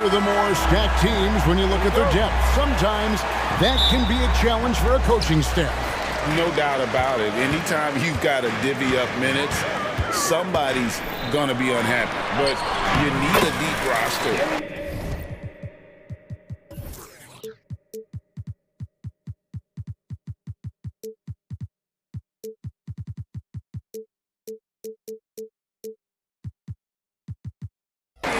The more stacked teams, when you look at their depth, sometimes that can be a challenge for a coaching staff. No doubt about it. Anytime you've got to divvy up minutes, somebody's going to be unhappy. But you need a deep roster.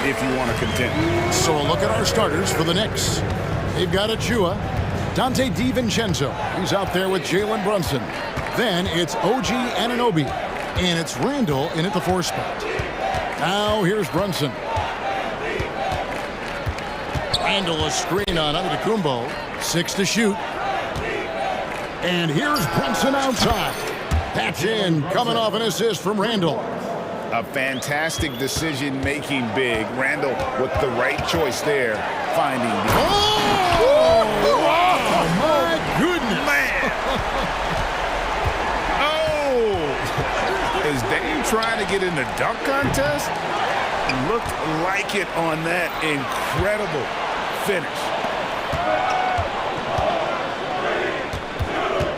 If you want to contend. So a look at our starters for the Knicks. They've got Achua, Dante DiVincenzo. He's out there with Jalen Brunson. Then it's OG Anunoby. And it's Randall in at the 4 spot. Now here's Brunson. Randall a screen on Antetokounmpo. 6 to shoot. And here's Brunson outside. That's in, coming off an assist from Randall. A fantastic decision-making big. Randall with the right choice there, finding the... Oh, my goodness. Man. Oh! Is Dame trying to get in the dunk contest? Looked like it on that incredible finish.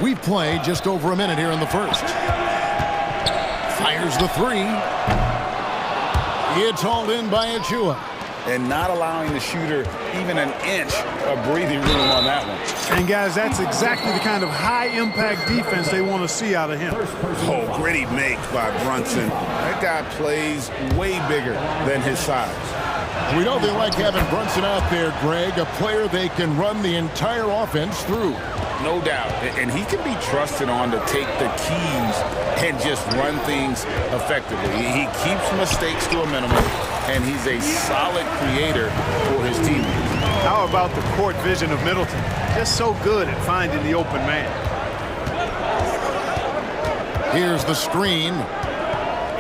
We've played just over a minute here in the first. Fires the 3. It's hauled in by Achua. And not allowing the shooter even an inch of breathing room on that one. And guys, that's exactly the kind of high-impact defense they want to see out of him. Oh, gritty make by Brunson. That guy plays way bigger than his size. We know they like having Brunson out there, Greg, a player they can run the entire offense through. No doubt. And he can be trusted on to take the keys and just run things effectively. He keeps mistakes to a minimum, and he's a solid creator for his teammates. How about the court vision of Middleton? Just so good at finding the open man. Here's the screen.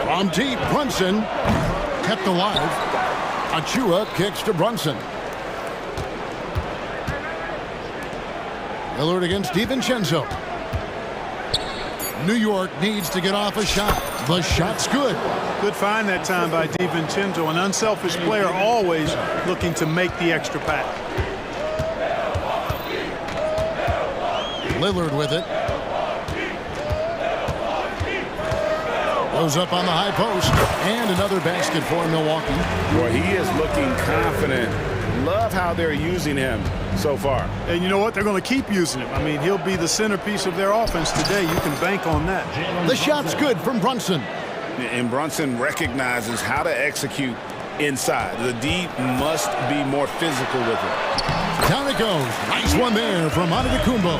From deep, Brunson kept alive. Achua kicks to Brunson. Lillard against DiVincenzo. New York needs to get off a shot. The shot's good. Good find that time by DiVincenzo, an unselfish player always looking to make the extra pass. Lillard with it. Goes up on the high post. And another basket for Milwaukee. Boy, he is looking confident. Love how they're using him so far. And you know what? They're going to keep using him. I mean, he'll be the centerpiece of their offense today. You can bank on that. The shot's good from Brunson. And Brunson recognizes how to execute inside. The D must be more physical with it. Down it goes. Nice one there from Antetokounmpo.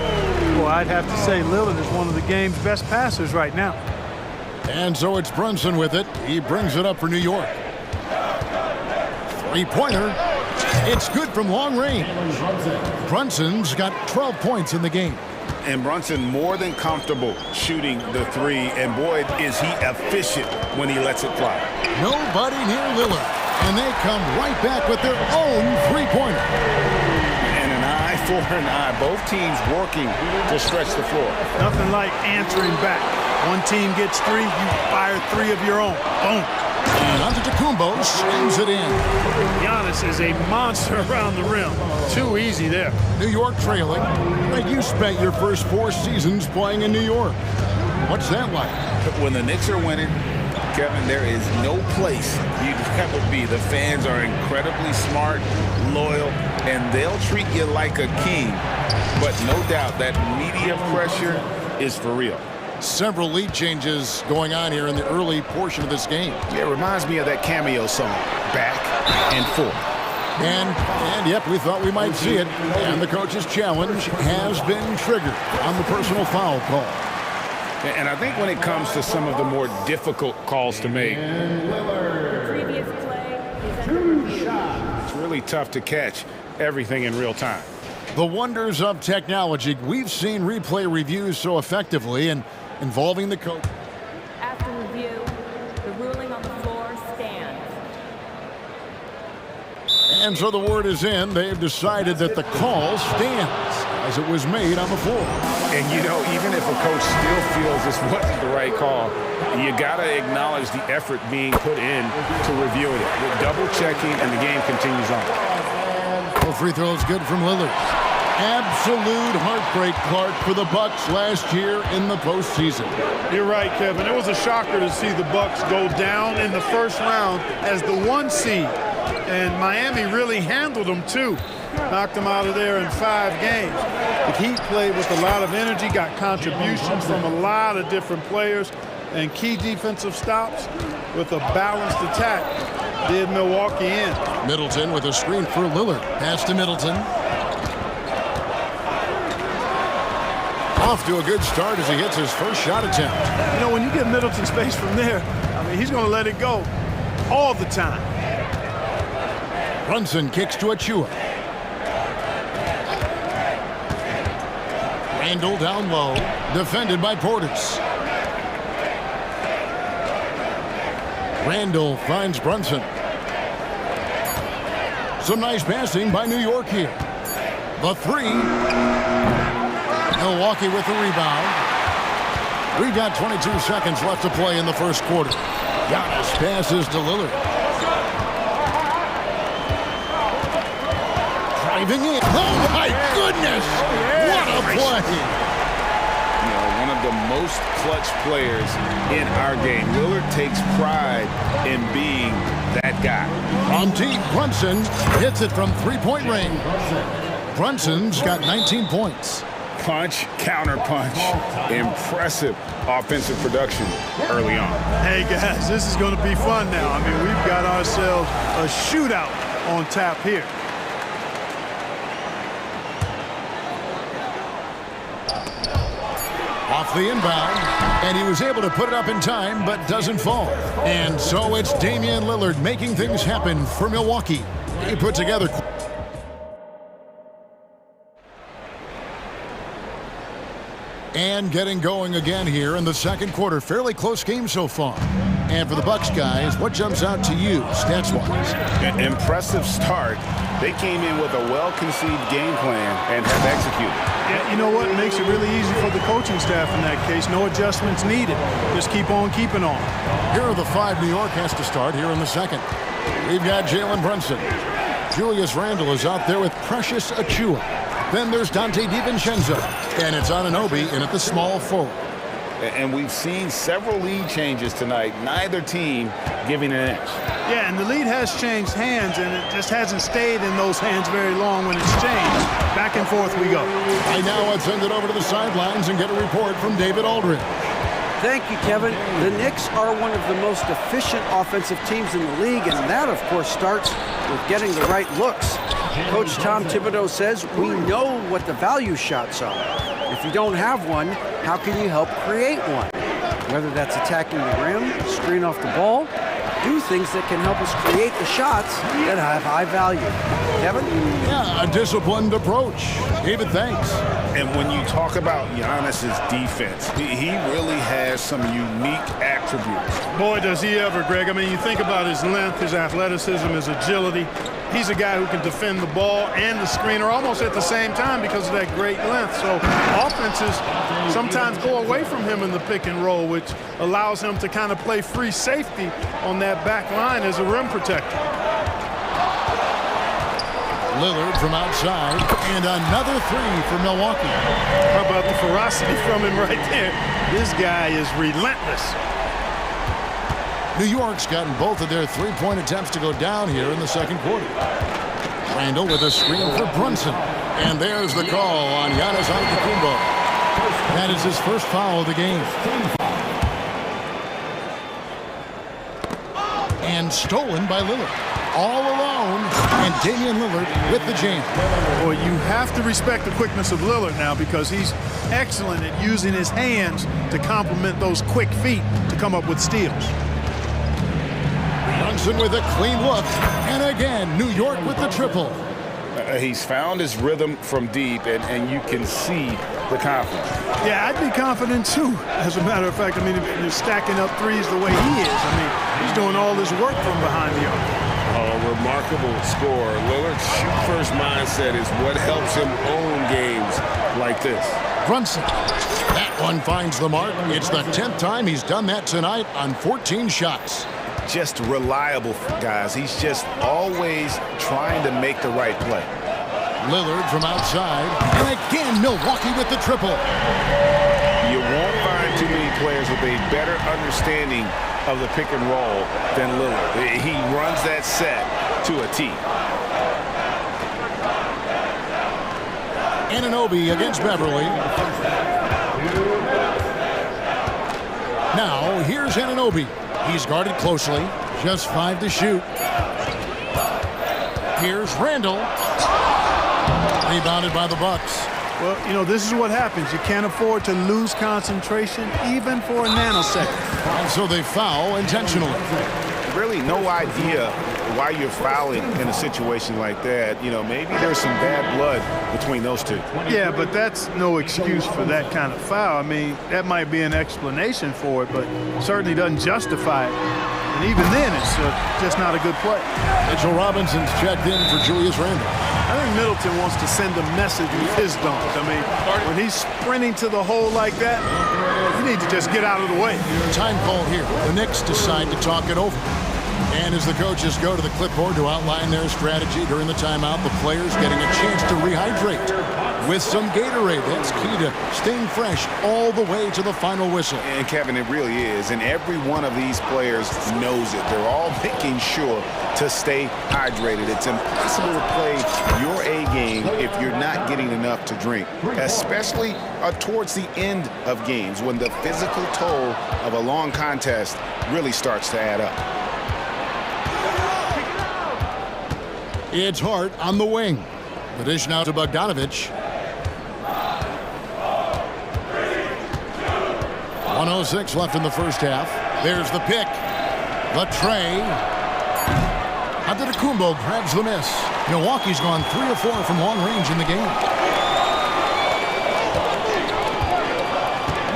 Well, I'd have to say Lillard is one of the game's best passers right now. And so it's Brunson with it. He brings it up for New York. 3-pointer. It's good from long range. Brunson's got 12 points in the game. And Brunson more than comfortable shooting the 3. And boy, is he efficient when he lets it fly. Nobody near Lillard. And they come right back with their own 3-pointer. And an eye for an eye. Both teams working to stretch the floor. Nothing like answering back. One team gets 3, you fire 3 of your own. Boom. And Antetokounmpo slams it in. Giannis is a monster around the rim. Too easy there. New York trailing. But you spent your first 4 seasons playing in New York. What's that like? When the Knicks are winning, Kevin, there is no place you'd rather be. The fans are incredibly smart, loyal, and they'll treat you like a king. But no doubt that media pressure is for real. Several lead changes going on here in the early portion of this game. Yeah, it reminds me of that cameo song, Back and Forth. And yep, we thought we might see it. And the coach's challenge has been triggered on the personal foul call. And I think when it comes to some of the more difficult calls to make, Previous play is it's really tough to catch everything in real time. The wonders of technology. We've seen replay reviews so effectively and involving the coach. after review. The ruling on the floor stands. And so the word is in. They've decided that the call stands as it was made on the floor. And you know, even if a coach still feels this wasn't the right call, you got to acknowledge the effort being put in to reviewing it. With double checking, and the game continues on. free throw is good from Lillard. Absolute heartbreak, Clark, for the Bucks last year in the postseason. You're right, Kevin. It was a shocker to see the Bucks go down in the first round as the 1 seed. And Miami really handled them, too. Knocked them out of there in 5 games. The Heat played with a lot of energy, got contributions from a lot of different players, and key defensive stops with a balanced attack did Milwaukee in. Middleton with a screen for Lillard. Pass to Middleton. Off to a good start as he hits his first shot attempt. You know, when you get Middleton space from there, I mean, he's going to let it go all the time. Brunson kicks to Achua. Randall down low, defended by Portis. Randall finds Brunson. Some nice passing by New York here. The 3. Milwaukee with the rebound. We've got 22 seconds left to play in the first quarter. Giannis passes to Lillard. Driving in. Oh, my goodness! What a play! You know, one of the most clutch players in our game. Lillard takes pride in being that guy. On deep, Brunson hits it from three-point range. Brunson's got 19 points. Punch, counter punch. Impressive offensive production early on. Hey, guys, this is going to be fun now. I mean, we've got ourselves a shootout on tap here. Off the inbound, and he was able to put it up in time, but doesn't fall. And so it's Damian Lillard making things happen for Milwaukee. He put together... And getting going again here in the second quarter. Fairly close game so far. And for the Bucks guys, what jumps out to you, stats-wise? An impressive start. They came in with a well-conceived game plan and have executed. Yeah, you know what? It makes it really easy for the coaching staff in that case. No adjustments needed. Just keep on keeping on. Here are the 5 New York has to start here in the second. We've got Jalen Brunson. Julius Randle is out there with Precious Achua. Then there's Dante DiVincenzo. And it's Anunoby in at the small forward. And we've seen several lead changes tonight. Neither team giving an inch. Yeah, and the lead has changed hands, and it just hasn't stayed in those hands very long when it's changed. Back and forth we go. Right now, let's send it over to the sidelines and get a report from David Aldridge. Thank you, Kevin. The Knicks are one of the most efficient offensive teams in the league, and that, of course, starts with getting the right looks. Coach Tom Thibodeau says we know what the value shots are. If you don't have one, how can you help create one? Whether that's attacking the rim, screen off the ball, do things that can help us create the shots that have high value. Kevin? Yeah, a disciplined approach. David, thanks. And when you talk about Giannis's defense, he really has some unique attributes. Boy, does he ever, Greg. I mean, you think about his length, his athleticism, his agility. He's a guy who can defend the ball and the screener almost at the same time because of that great length. So offenses sometimes go away from him in the pick and roll, which allows him to kind of play free safety on that back line as a rim protector. Lillard from outside, and another 3 for Milwaukee. How about the ferocity from him right there? This guy is relentless. New York's gotten both of their 3-point attempts to go down here in the second quarter. Randall with a screen for Brunson. And there's the call on Giannis Antetokounmpo. That is his first foul of the game. And stolen by Lillard. All alone, and Damian Lillard with the jam. Boy, you have to respect the quickness of Lillard now because he's excellent at using his hands to complement those quick feet to come up with steals. Brunson with a clean look, and again, New York with the triple. He's found his rhythm from deep, and you can see the confidence. Yeah, I'd be confident too, as a matter of fact. I mean, if you're stacking up threes the way he is, I mean, he's doing all this work from behind the arc. A remarkable score. Lillard's shoot-first mindset is what helps him own games like this. Brunson, that one finds the mark. It's the 10th time he's done that tonight on 14 shots. Just reliable, guys. He's just always trying to make the right play. Lillard from outside. And again, Milwaukee with the triple. You won't find too many players with a better understanding of the pick and roll than Lillard. He runs that set to a T. Anunoby against Beverly. Now, here's Anunoby. He's guarded closely. Just 5 to shoot. Here's Randall. Rebounded by the Bucks. Well, you know, this is what happens. You can't afford to lose concentration even for a nanosecond. And so they foul intentionally. Really no idea why you're fouling in a situation like that. You know, maybe there's some bad blood between those two. Yeah, but that's no excuse for that kind of foul. I mean, that might be an explanation for it, but certainly doesn't justify it. And even then, it's just not a good play. Mitchell Robinson's checked in for Julius Randle. I think Middleton wants to send a message with his dunks. I mean, when he's sprinting to the hole like that, you need to just get out of the way. Time call here. The Knicks decide to talk it over. And as the coaches go to the clipboard to outline their strategy during the timeout, the players getting a chance to rehydrate with some Gatorade. That's key to staying fresh all the way to the final whistle. And Kevin, it really is. And every one of these players knows it. They're all making sure to stay hydrated. It's impossible to play your A game if you're not getting enough to drink, especially towards the end of games when the physical toll of a long contest really starts to add up. It's Hart on the wing. The dish now to Bogdanovich. 1:06 left in the first half. There's the pick. The tray. Antetokounmpo grabs the miss. Milwaukee's gone 3 of 4 from long range in the game.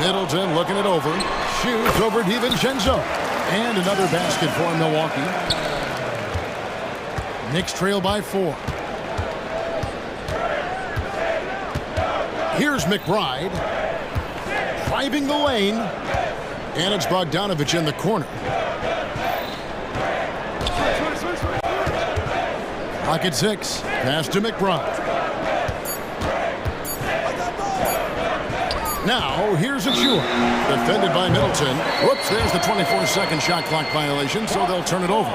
Middleton looking it over. Shoots over DiVincenzo. And another basket for Milwaukee. Knicks trail by 4. Here's McBride. Driving the lane. And it's Bogdanovich in the corner. Clock at 6. Pass to McBride. Now, here's Achua. Defended by Middleton. Whoops, there's the 24-second shot clock violation, so they'll turn it over.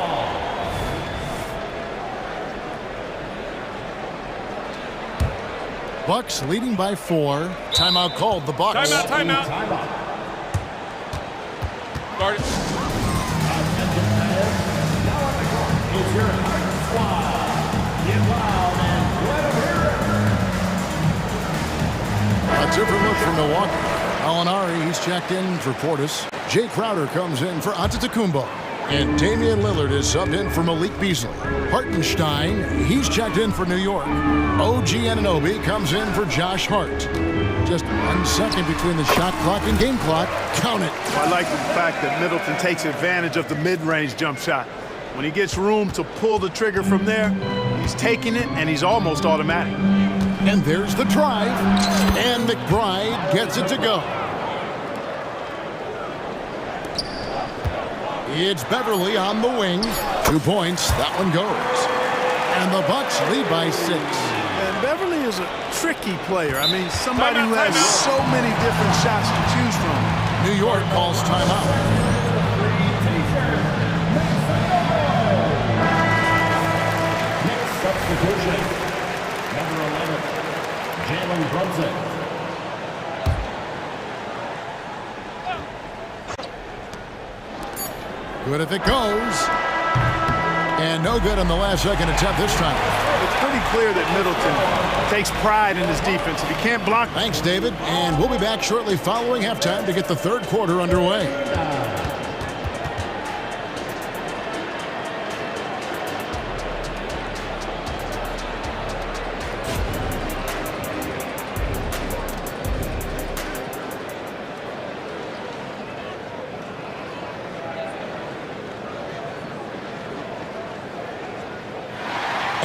Bucks leading by 4. Timeout called. The Bucks. Timeout. Guard it. It's your Hornets squad. Get wild and let them hear it. A different look from Milwaukee. Alinari, he's checked in for Portis. Jay Crowder comes in for Antetokounmpo. And Damian Lillard is subbed in for Malik Beasley. Hartenstein, he's checked in for New York. OG Anunoby comes in for Josh Hart. Just 1 second between the shot clock and game clock. Count it. I like the fact that Middleton takes advantage of the mid-range jump shot. When he gets room to pull the trigger from there, he's taking it, and he's almost automatic. And there's the drive. And McBride gets it to go. It's Beverly on the wing. 2 points. That one goes. And the Bucks lead by 6. And Beverly is a tricky player. I mean, somebody who has so many different shots to choose from. New York calls timeout. Next substitution. Number 11, Jalen Brunson. Good if it goes. And no good on the last second attempt this time. It's pretty clear that Middleton takes pride in his defense. If he can't block... Thanks, David. And we'll be back shortly following halftime to get the third quarter underway.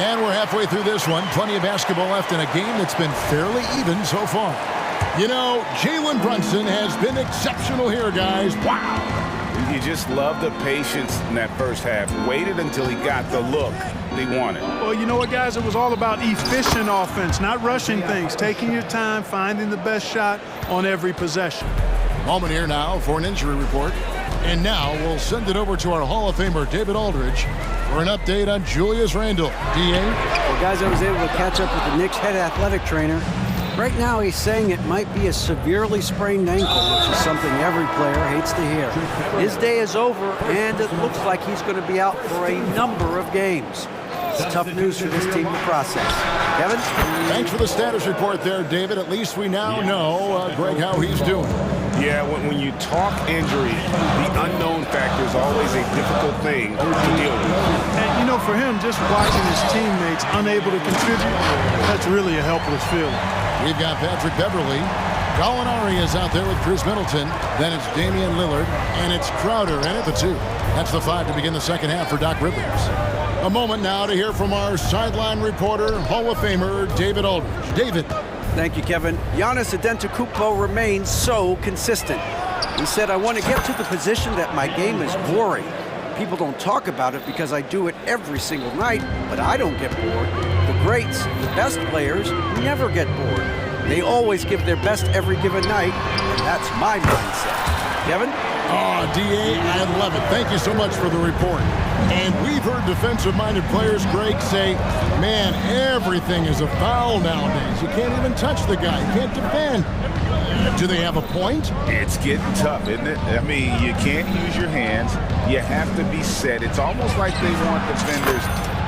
And we're halfway through this one. Plenty of basketball left in a game that's been fairly even so far. You know, Jalen Brunson has been exceptional here, guys. Wow. You just love the patience in that first half. Waited until he got the look he wanted. Well, you know what, guys? It was all about efficient offense, not rushing things, taking your time, finding the best shot on every possession. Moment here now for an injury report. And now we'll send it over to our Hall of Famer, David Aldridge, for an update on Julius Randle. D.A.? Well, guys, I was able to catch up with the Knicks head athletic trainer. Right now, he's saying it might be a severely sprained ankle, which is something every player hates to hear. His day is over, and it looks like he's going to be out for a number of games. It's tough news for this team to process. Kevin? Thanks for the status report there, David. At least we now know, Greg, how he's doing. Yeah, when you talk injury, the unknown factor is always a difficult thing to deal with. And, you know, for him, just watching his teammates unable to contribute, that's really a helpless feeling. We've got Patrick Beverly. Gallinari is out there with Chris Middleton. Then it's Damian Lillard, and it's Crowder in at the 2. That's the 5 to begin the second half for Doc Rivers. A moment now to hear from our sideline reporter, Hall of Famer David Aldridge. David. Thank you, Kevin. Giannis Antetokounmpo remains so consistent. He said, I want to get to the position that my game is boring. People don't talk about it because I do it every single night, but I don't get bored. The greats, the best players, never get bored. They always give their best every given night, and that's my mindset. Kevin? Oh, D.A., I love it. Thank you so much for the report. And we've heard defensive-minded players, Greg, say, man, everything is a foul nowadays. You can't even touch the guy. You can't defend. Do they have a point? It's getting tough, isn't it? I mean, you can't use your hands. You have to be set. It's almost like they want defenders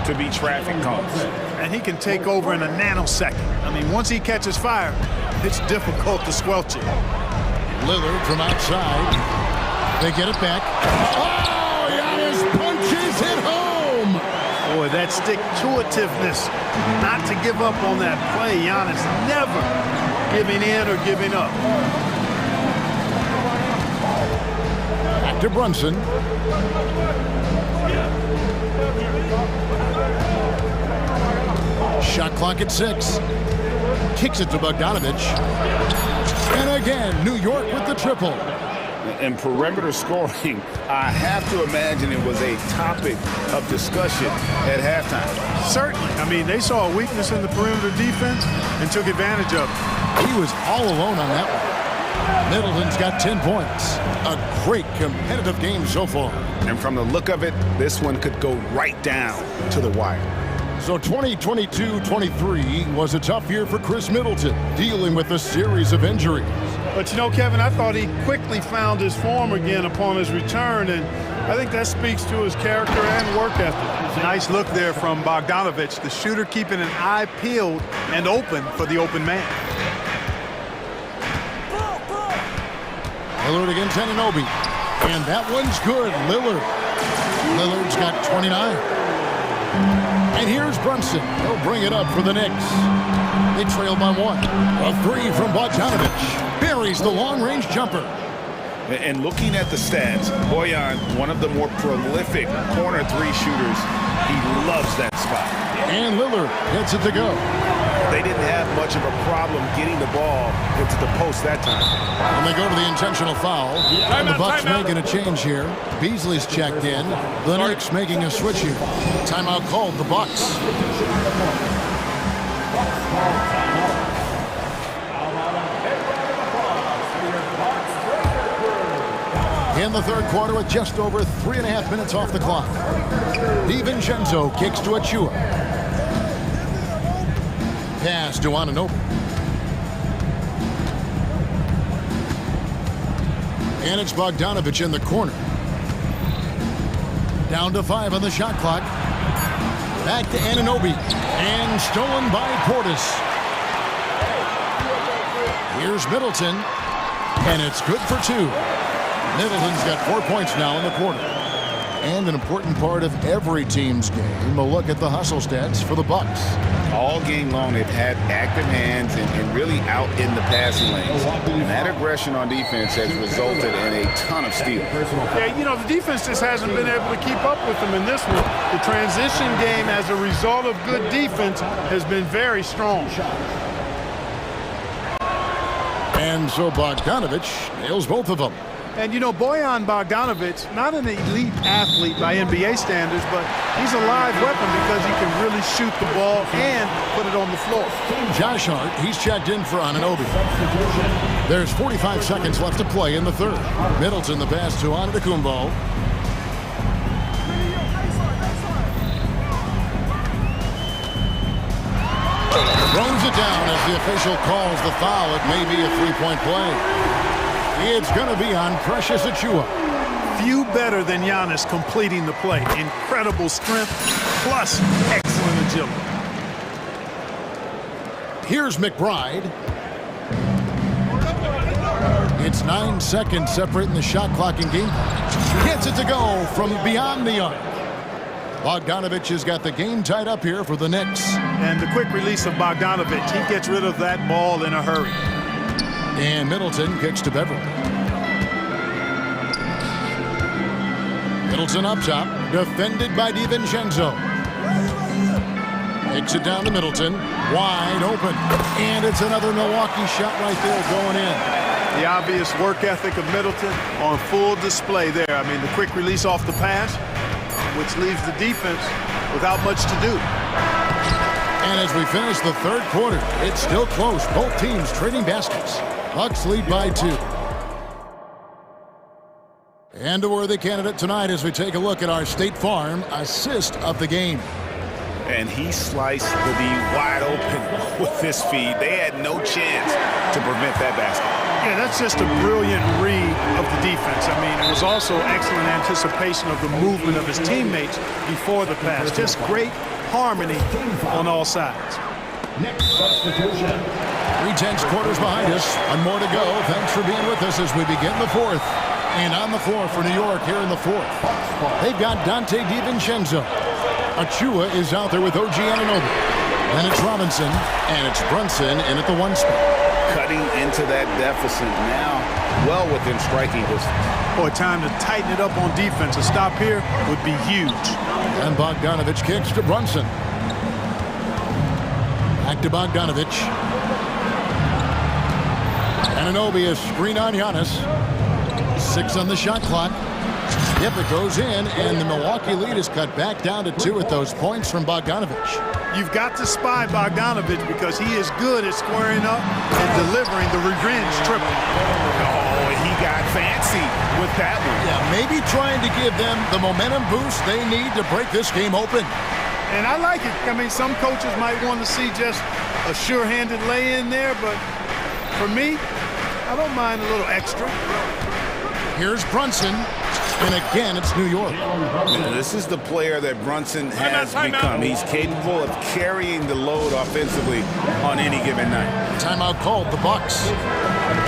to be traffic cones. And he can take over in a nanosecond. I mean, once he catches fire, it's difficult to squelch it. Lillard from outside. They get it back. Oh, Giannis punches it home. Boy, that stick-to-itiveness, not to give up on that play. Giannis never giving in or giving up. Back to Brunson. Shot clock at 6. Kicks it to Bogdanovich. And again, New York with the triple. And perimeter scoring, I have to imagine it was a topic of discussion at halftime. Certainly. I mean, they saw a weakness in the perimeter defense and took advantage of it. He was all alone on that one. Middleton's got 10 points. A great competitive game so far. And from the look of it, this one could go right down to the wire. So 2022-23 was a tough year for Chris Middleton, dealing with a series of injuries. But, you know, Kevin, I thought he quickly found his form again upon his return, and I think that speaks to his character and work ethic. Nice look there from Bogdanovich, the shooter keeping an eye peeled and open for the open man. Lillard against Anunoby. And that one's good. Lillard's got 29. And here's Brunson. He'll bring it up for the Knicks. They trail by 1. A 3 from Bogdanovich. Buries the long-range jumper. And looking at the stats, Bojan, one of the more prolific corner 3 shooters. He loves that spot. And Lillard gets it to go. They didn't have much of a problem getting the ball into the post that time. And they go to the intentional foul. And the Bucks making a change here. Beasley's checked in. The Knicks making a switch here. Timeout called the Bucks. In the third quarter with just over 3.5 minutes off the clock. DiVincenzo kicks to Achua. Pass to Anunoby. And it's Bogdanovich in the corner. Down to 5 on the shot clock. Back to Anunoby. And stolen by Portis. Here's Middleton. And it's good for 2. Middleton's got 4 points now in the quarter. And an important part of every team's game, a look at the hustle stats for the Bucks. All game long, they've had active hands and really out in the passing lanes. And that aggression on defense has resulted in a ton of steals. Yeah, you know, the defense just hasn't been able to keep up with them in this one. The transition game, as a result of good defense, has been very strong. And so Bogdanovich nails both of them. And, you know, Bojan Bogdanovic, not an elite athlete by NBA standards, but he's a live weapon because he can really shoot the ball and put it on the floor. Josh Hart, he's checked in for Anunoby. There's 45 seconds left to play in the third. Middleton the pass to Antetokounmpo. Throws it down as the official calls the foul. It may be a three-point play. It's going to be on Precious Achiuwa. Few better than Giannis completing the play. Incredible strength, plus excellent agility. Here's McBride. It's 9 seconds separating the shot clock and game. Gets it to go from beyond the arc. Bogdanovic has got the game tied up here for the Knicks. And the quick release of Bogdanovic, he gets rid of that ball in a hurry. And Middleton kicks to Beverly. Middleton up top, defended by DiVincenzo. Kicks it down to Middleton, wide open. And it's another Milwaukee shot right there going in. The obvious work ethic of Middleton on full display there. I mean, the quick release off the pass, which leaves the defense without much to do. And as we finish the third quarter, it's still close. Both teams trading baskets. Bucks lead by 2. And a worthy candidate tonight as we take a look at our State Farm assist of the game. And he sliced the D wide open with his feed. They had no chance to prevent that basket. Yeah, that's just a brilliant read of the defense. I mean, it was also excellent anticipation of the movement of his teammates before the pass. Just great harmony on all sides. Next substitution. 3/10 quarters behind us. One more to go. Thanks for being with us as we begin the fourth. And on the floor for New York here in the fourth, they've got Dante DiVincenzo. Achiuwa is out there with OG Anunoby. Then it's Robinson, and it's Brunson in at the 1 spot. Cutting into that deficit now, well within striking distance. Boy, time to tighten it up on defense. A stop here would be huge. And Bogdanovic kicks to Brunson. Back to Bogdanovic. Anunoby is screen on Giannis. 6 on the shot clock. Yep, it goes in, and the Milwaukee lead is cut back down to 2 with those points from Bogdanovic. You've got to spy Bogdanovic because he is good at squaring up and delivering the revenge triple. Oh, he got fancy with that one. Yeah, maybe trying to give them the momentum boost they need to break this game open. And I like it. I mean, some coaches might want to see just a sure-handed lay-in there, but for me, I don't mind a little extra. Here's Brunson. And again, it's New York. And this is the player that Brunson has become. He's capable of carrying the load offensively on any given night. Timeout called, the Bucks.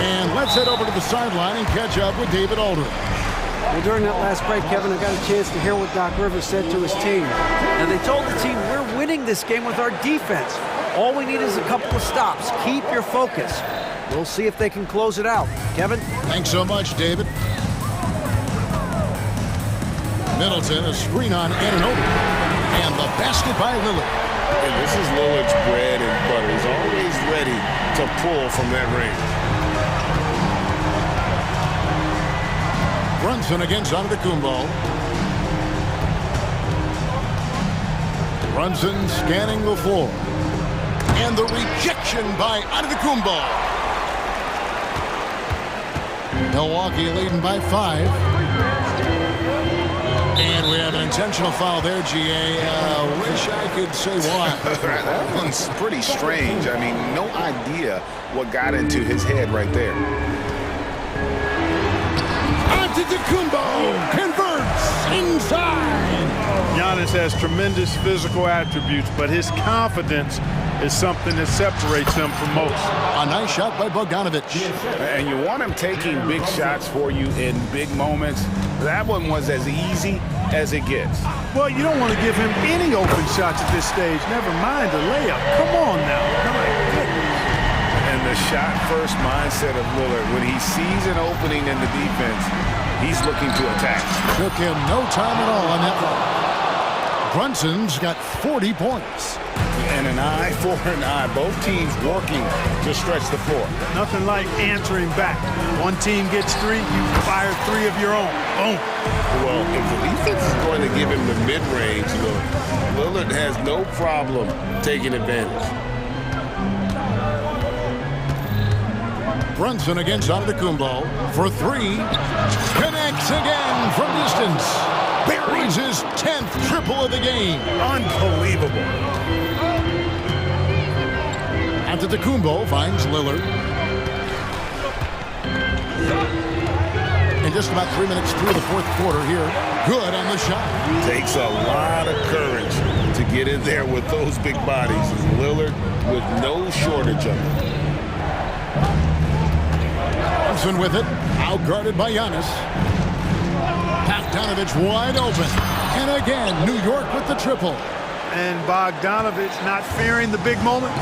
And let's head over to the sideline and catch up with David Aldridge. Well, during that last break, Kevin, I got a chance to hear what Doc Rivers said to his team. Now, they told the team, we're winning this game with our defense. All we need is a couple of stops. Keep your focus. We'll see if they can close it out. Kevin? Thanks so much, David. Middleton, a screen on Anunoby. And the basket by Lillard. And this is Lillard's bread and butter. He's always ready to pull from that range. Brunson against Antetokounmpo. Brunson scanning the floor. And the rejection by Antetokounmpo. Milwaukee leading by 5. And we have an intentional foul there, GA. Wish I could say why. That one's pretty strange. I mean, no idea what got into his head right there. Antetokounmpo converts inside. Giannis has tremendous physical attributes, but his confidence is something that separates him from most. A nice shot by Bogdanovic. And you want him taking big shots for you in big moments. That one was as easy as it gets. Well, you don't want to give him any open shots at this stage. Never mind the layup. Come on now. My goodness. And the shot-first mindset of Lillard, when he sees an opening in the defense, he's looking to attack. Took him no time at all on that one. Brunson's got 40 points. And an eye for an eye. Both teams working to stretch the floor. Nothing like answering back. One team gets 3, you fire 3 of your own. Boom. Well, if the defense is going to give him the mid-range look, Lillard has no problem taking advantage. Brunson against Antetokounmpo for 3. Connects again from distance. Buries his 10th triple of the game. Unbelievable. Antetokounmpo finds Lillard. And just about 3 minutes through the fourth quarter here. Good on the shot. Takes a lot of courage to get in there with those big bodies. Lillard with no shortage of it. Brunson with it. Outguarded by Giannis. Bogdanovich wide open. And again, New York with the triple. And Bogdanovich not fearing the big moment.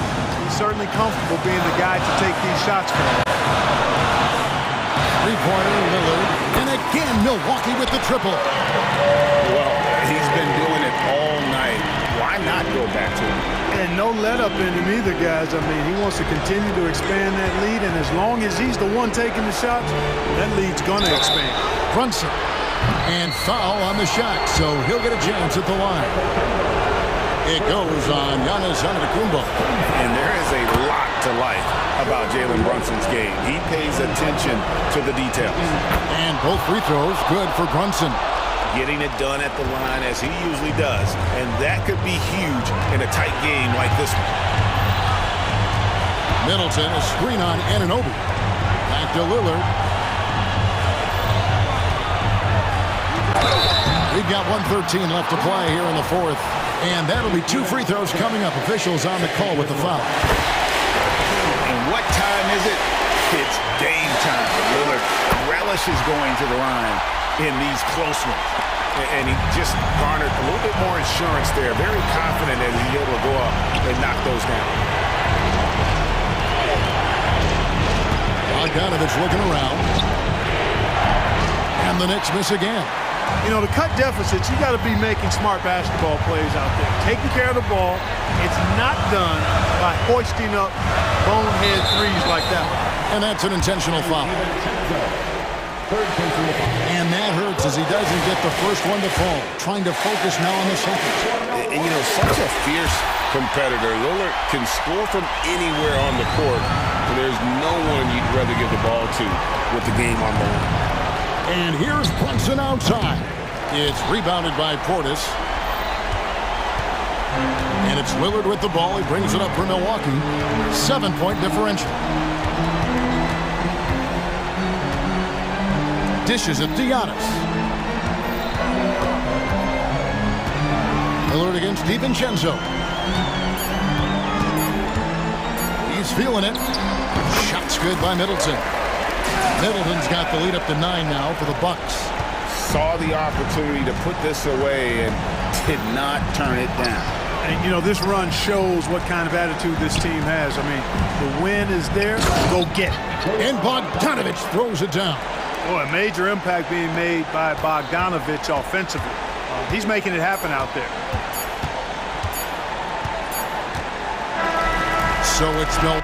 He's certainly comfortable being the guy to take these shots for him. Three-pointer, Lillard. And again, Milwaukee with the triple. Well, he's been doing it all night. Why not go back to him? And no let-up in him either, guys. I mean, he wants to continue to expand that lead, and as long as he's the one taking the shots, that lead's going to expand. Brunson. And foul on the shot, so he'll get a chance at the line. It goes on Giannis Antetokounmpo. And there is a lot to like about Jalen Brunson's game. He pays attention to the details. And both free throws good for Brunson. Getting it done at the line as he usually does. And that could be huge in a tight game like this one. Middleton, a screen on Anunoby. Back to Lillard. We've got 1:13 left to play here in the fourth. And that'll be 2 free throws coming up. Officials on the call with the foul. And what time is it? It's game time. Lillard relishes going to the line in these close ones. And he just garnered a little bit more insurance there. Very confident that he's able to go up and knock those down. Bogdanovich looking around. And the Knicks miss again. You know, to cut deficits, you got to be making smart basketball plays out there. Taking care of the ball. It's not done by hoisting up bonehead threes like that. And that's an intentional foul. And that hurts as he doesn't get the first one to fall. Trying to focus now on the second. And, you know, such a fierce competitor. Lillard can score from anywhere on the court. And there's no one you'd rather give the ball to with the game on the line. And here's Brunson outside. It's rebounded by Portis. And it's Lillard with the ball. He brings it up for Milwaukee. 7-point differential. Dishes it to Giannis. Lillard against DiVincenzo. He's feeling it. Shot's good by Middleton. Middleton's got the lead up to 9 now for the Bucks. Saw the opportunity to put this away and did not turn it down. And, you know, this run shows what kind of attitude this team has. I mean, the win is there. Go get it. And Bogdanovich throws it down. Boy, a major impact being made by Bogdanovich offensively. He's making it happen out there. So it's no...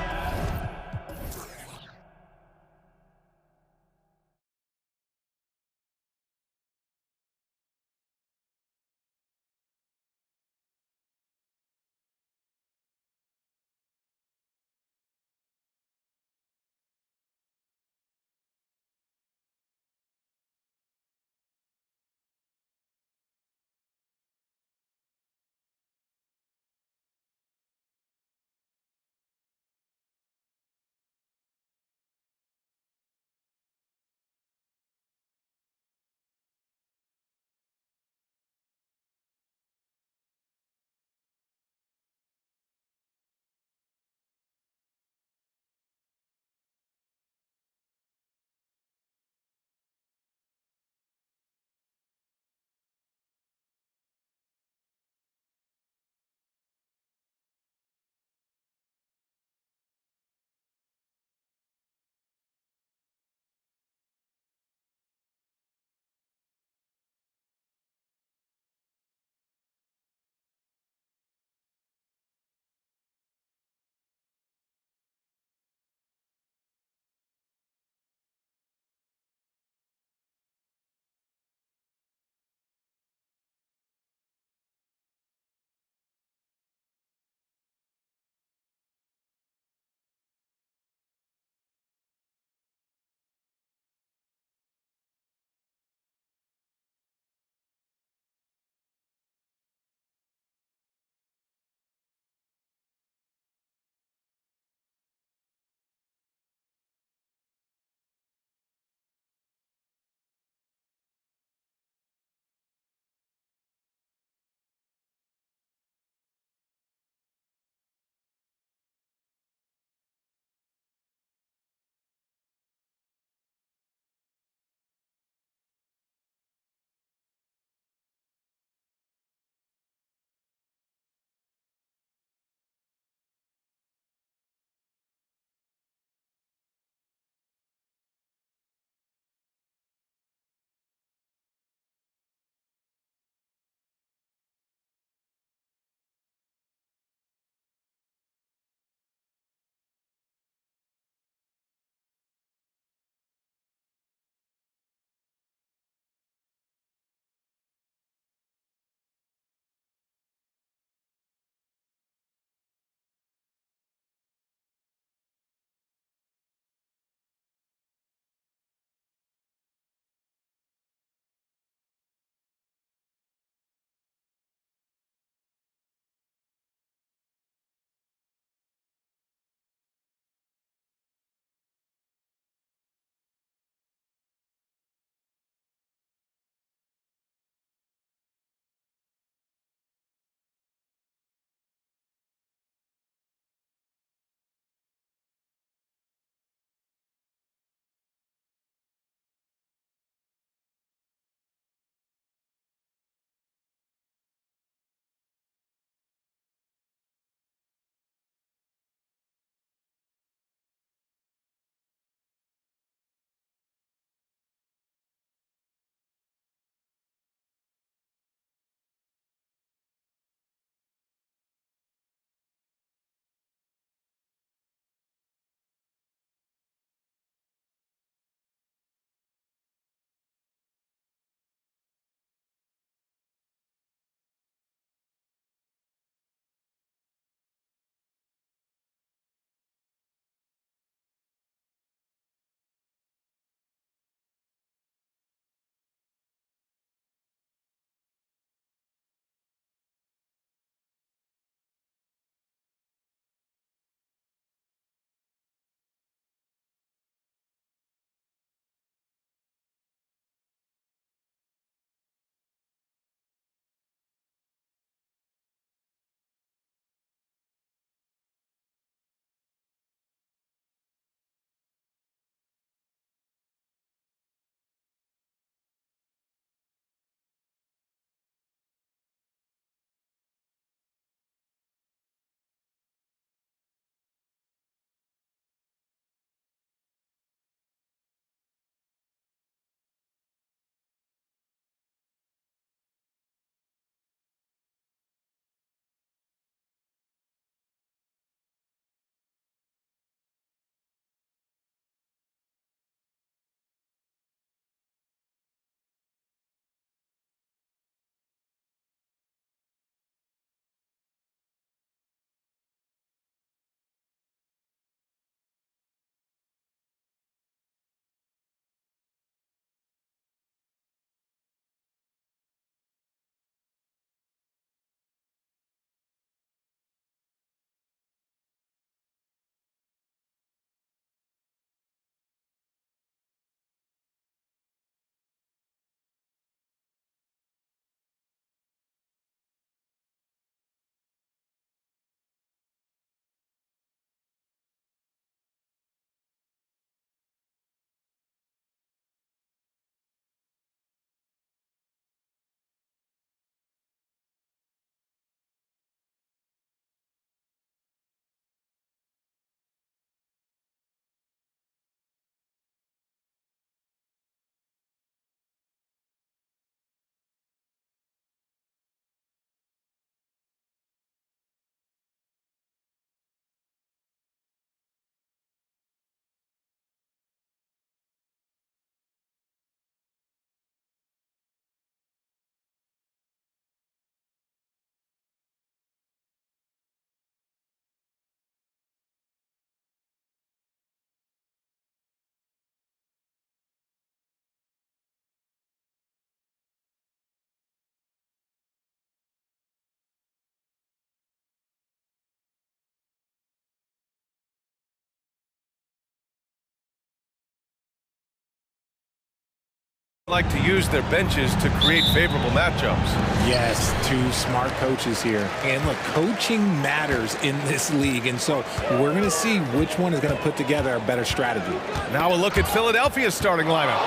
Like to use their benches to create favorable matchups. Yes, two smart coaches here. And look, coaching matters in this league, and so we're going to see which one is going to put together a better strategy. Now a look at Philadelphia's starting lineup.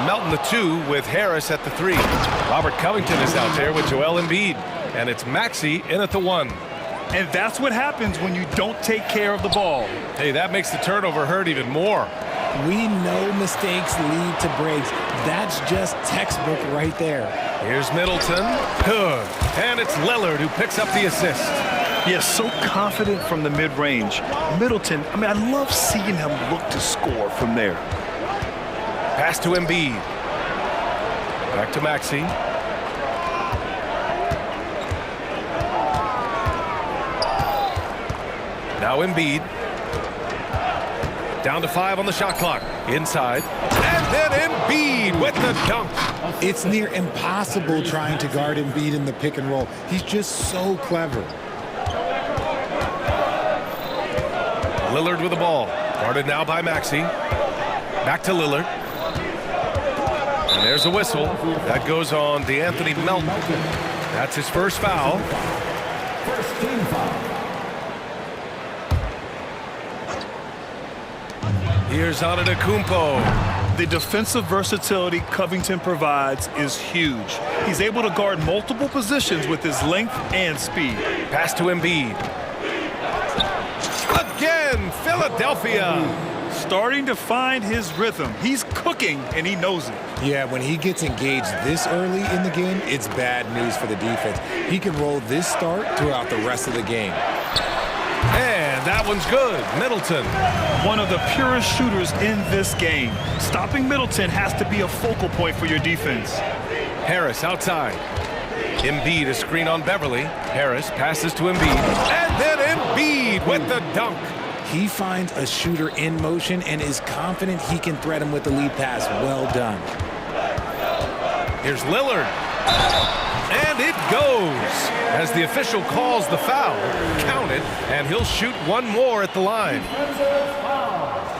Melton the 2 with Harris at the 3. Robert Covington is out there with Joel Embiid. And it's Maxey in at the 1. And that's what happens when you don't take care of the ball. Hey, that makes the turnover hurt even more. We know mistakes lead to breaks. That's just textbook right there. Here's Middleton. Good. And it's Lillard who picks up the assist. Yeah, so confident from the mid-range. Middleton, I mean, I love seeing him look to score from there. Pass to Embiid. Back to Maxey. Now Embiid. Down to 5 on the shot clock. Inside. And then Embiid with the dunk. It's near impossible trying to guard Embiid in the pick and roll. He's just so clever. Lillard with the ball. Guarded now by Maxey. Back to Lillard. And there's a whistle. That goes on DeAnthony Melton. That's his first foul. First team foul. Here's Antetokounmpo. The defensive versatility Covington provides is huge. He's able to guard multiple positions with his length and speed. Pass to Embiid. Again, Philadelphia. Starting to find his rhythm. He's cooking, and he knows it. Yeah, when he gets engaged this early in the game, it's bad news for the defense. He can roll this start throughout the rest of the game. And that one's good. Middleton. One of the purest shooters in this game. Stopping Middleton has to be a focal point for your defense. Harris outside. Embiid, a screen on Beverly. Harris passes to Embiid. And then Embiid with the dunk. He finds a shooter in motion and is confident he can thread him with the lead pass. Well done. Here's Lillard. And it goes. As the official calls the foul, count it, and he'll shoot one more at the line.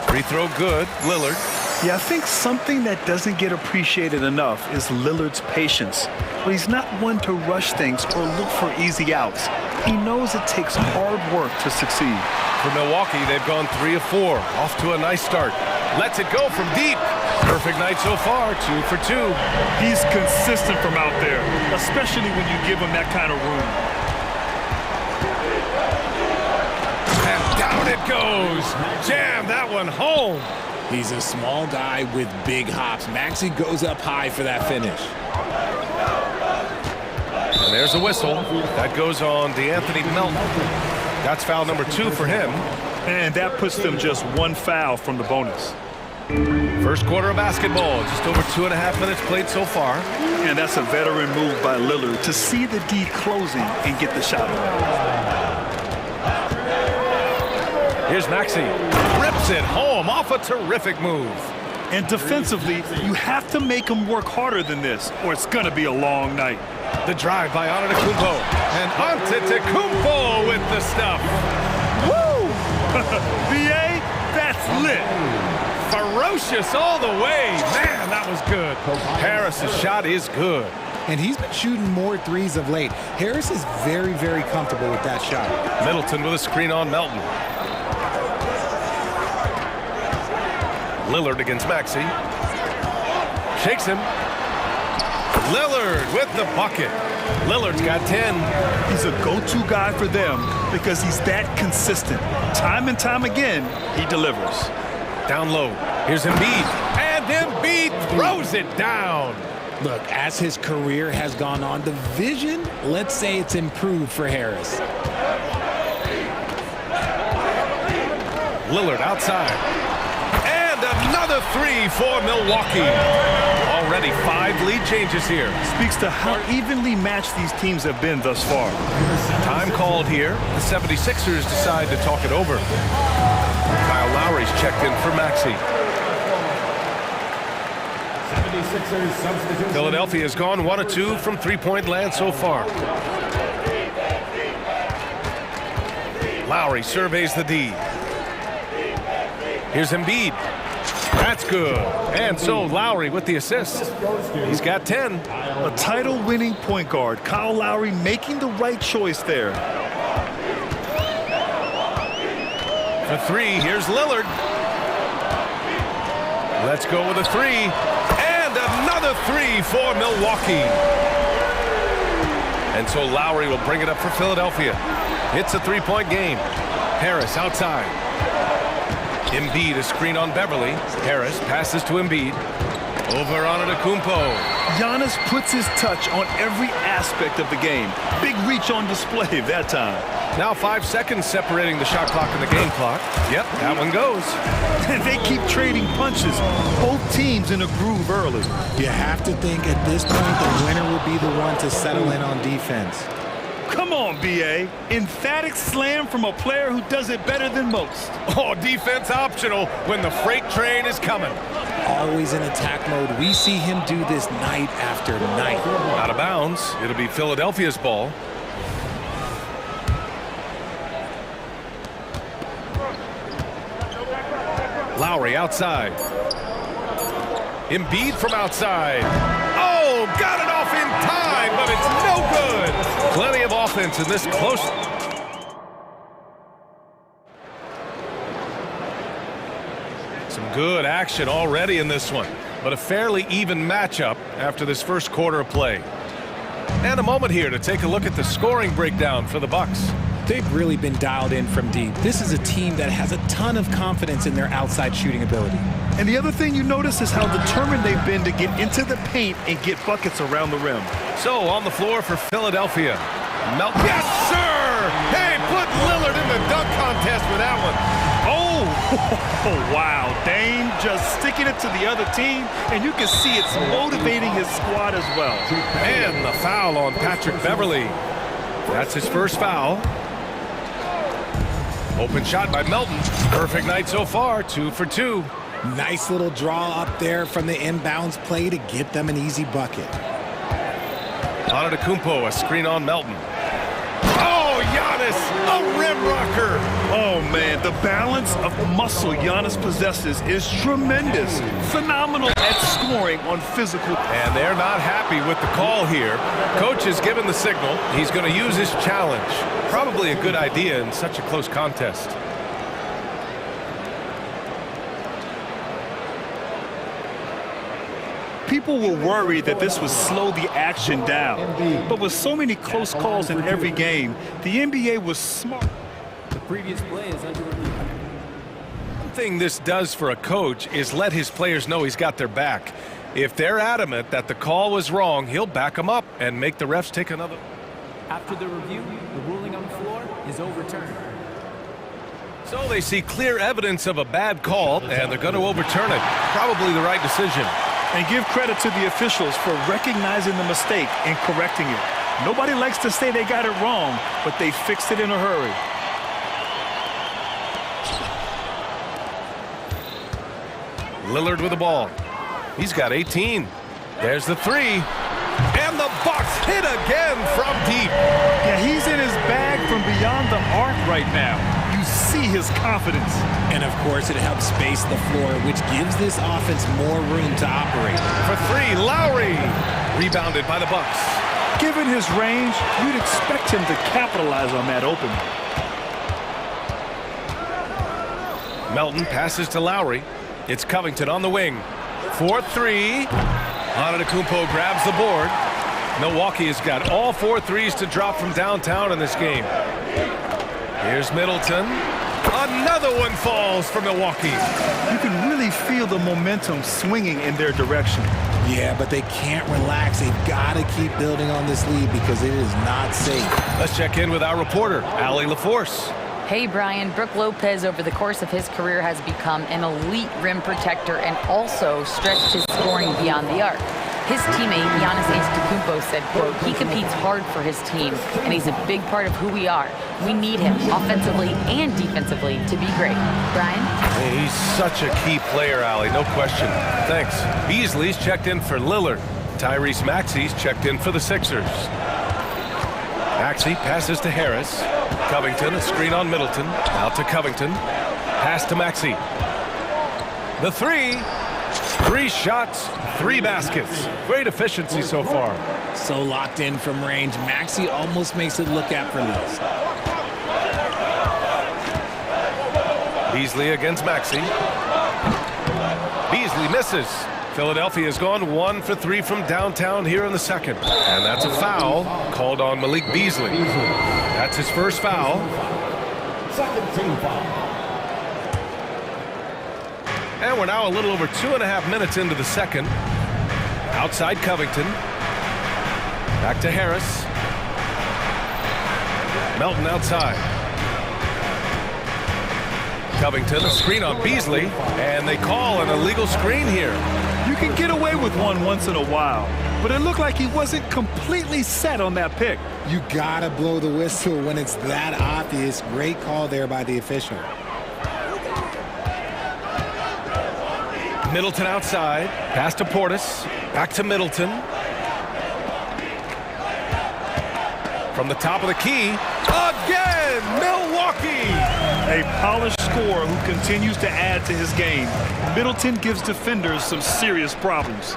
Free throw good, Lillard. Yeah, I think something that doesn't get appreciated enough is Lillard's patience. But he's not one to rush things or look for easy outs. He knows it takes hard work to succeed. For Milwaukee, they've gone 3 of 4. Off to a nice start. Lets it go from deep. Perfect night so far, 2 for 2. He's consistent from out there, especially when you give him that kind of room. And down it goes. Jam that one home. He's a small guy with big hops. Maxey goes up high for that finish. And there's a whistle. That goes on DeAnthony Melton. That's foul number 2 for him. And that puts them just 1 foul from the bonus. First quarter of basketball, just over 2.5 minutes played so far. And that's a veteran move by Lillard to see the D closing and get the shot away. Here's Maxey. Rips it home off a terrific move. And defensively, you have to make him work harder than this, or it's going to be a long night. The drive by Antetokounmpo. And Antetokounmpo with the stuff. Woo! BA, that's lit. Ferocious all the way. Man, that was good. Harris's shot is good. And he's been shooting more threes of late. Harris is very, very comfortable with that shot. Middleton with a screen on Melton. Lillard against Maxey. Shakes him. Lillard with the bucket. Lillard's got 10. He's a go-to guy for them because he's that consistent. Time and time again, he delivers. Down low. Here's Embiid. And Embiid throws it down. Look, as his career has gone on, the vision, let's say it's improved for Harris. Lillard outside. And another 3 for Milwaukee. Already 5 lead changes here. Speaks to how evenly matched these teams have been thus far. Time called here. The 76ers decide to talk it over. Kyle Lowry's checked in for Maxey. Philadelphia has gone 1 of 2 from three-point land so far. Lowry surveys the D. Here's Embiid. That That's good. And so Lowry with the assist. He's got 10. A title-winning point guard, Kyle Lowry, making the right choice there. For three, here's Lillard. Let's go with a three. And another three for Milwaukee. And so Lowry will bring it up for Philadelphia. It's a three-point game. Harris outside. Embiid, a screen on Beverly. Harris passes to Embiid. Over on Antetokounmpo. Giannis puts his touch on every aspect of the game. Big reach on display that time. Now 5 seconds separating the shot clock and the game clock. Yep, that one goes. And they keep trading punches. Both teams in a groove early. You have to think at this point the winner will be the one to settle in on defense. Come on, B.A. Emphatic slam from a player who does it better than most. Oh, defense optional when the freight train is coming. Always in attack mode. We see him do this night after night. Out of bounds. It'll be Philadelphia's ball. Lowry outside. Embiid from outside. Oh, got it off in time, but it's no good. Plenty of offense in this close. Some good action already in this one, but a fairly even matchup after this first quarter of play. And a moment here to take a look at the scoring breakdown for the Bucks. They've really been dialed in from deep. This is a team that has a ton of confidence in their outside shooting ability. And the other thing you notice is how determined they've been to get into the paint and get buckets around the rim. So on the floor for Philadelphia. Yes, sir! Hey, put Lillard in the dunk contest with that one. Oh, wow. Dame just sticking it to the other team, and you can see it's motivating his squad as well. And the foul on Patrick Beverly. That's his first foul. Open shot by Melton. Perfect night so far, 2 for 2. Nice little draw up there from the inbounds play to get them an easy bucket. Antetokounmpo, a screen on Melton. Oh, Giannis, a rim rocker. Oh, man, the balance of muscle Giannis possesses is tremendous. Phenomenal at scoring on physical. And they're not happy with the call here. Coach has given the signal. He's going to use his challenge. Probably a good idea in such a close contest. People were worried that this would slow the action down. But with so many close calls in every game, the NBA was smart. The previous play is under review. One thing this does for a coach is let his players know he's got their back. If they're adamant that the call was wrong, he'll back them up and make the refs take another. After the review, the ruling on the floor is overturned. So they see clear evidence of a bad call, and they're going to overturn it. Probably the right decision. And give credit to the officials for recognizing the mistake and correcting it. Nobody likes to say they got it wrong, but they fixed it in a hurry. Lillard with the ball. He's got 18. There's the three. And the Bucks hit again from deep. Yeah, he's in his bag from beyond the arc right now. You see his confidence. And of course, it helps space the floor, which gives this offense more room to operate. For three, Lowry. Rebounded by the Bucks. Given his range, you'd expect him to capitalize on that open. Melton passes to Lowry. It's Covington on the wing. 4-3. Antetokounmpo grabs the board. Milwaukee has got all 4 threes to drop from downtown in this game. Here's Middleton. Another one falls for Milwaukee. You can really feel the momentum swinging in their direction. Yeah, but they can't relax. They've got to keep building on this lead because it is not safe. Let's check in with our reporter, Allie LaForce. Hey, Brian. Brook Lopez, over the course of his career, has become an elite rim protector and also stretched his scoring beyond the arc. His teammate, Giannis Antetokounmpo, said, quote, he competes hard for his team, and he's a big part of who we are. We need him, offensively and defensively, to be great. Brian? Hey, he's such a key player, Allie, no question. Thanks. Beasley's checked in for Lillard. Tyrese Maxey's checked in for the Sixers. Maxey passes to Harris. Covington, a screen on Middleton. Out to Covington. Pass to Maxey. The three. 3 shots, 3 baskets. Great efficiency so far. So locked in from range. Maxey almost makes it look effortless. Beasley against Maxey. Beasley misses. Philadelphia has gone 1 for 3 from downtown here in the second. And that's a foul called on Malik Beasley. That's his first foul. Second team foul. And we're now a little over 2.5 minutes into the second. Outside Covington. Back to Harris. Melton outside. Covington, a screen on Beasley, and they call an illegal screen here. You can get away with one once in a while, but it looked like he wasn't completely set on that pick. You gotta blow the whistle when it's that obvious. Great call there by the official. Middleton outside, pass to Portis, back to Middleton. From the top of the key, again, Milwaukee! A polished scorer who continues to add to his game. Middleton gives defenders some serious problems.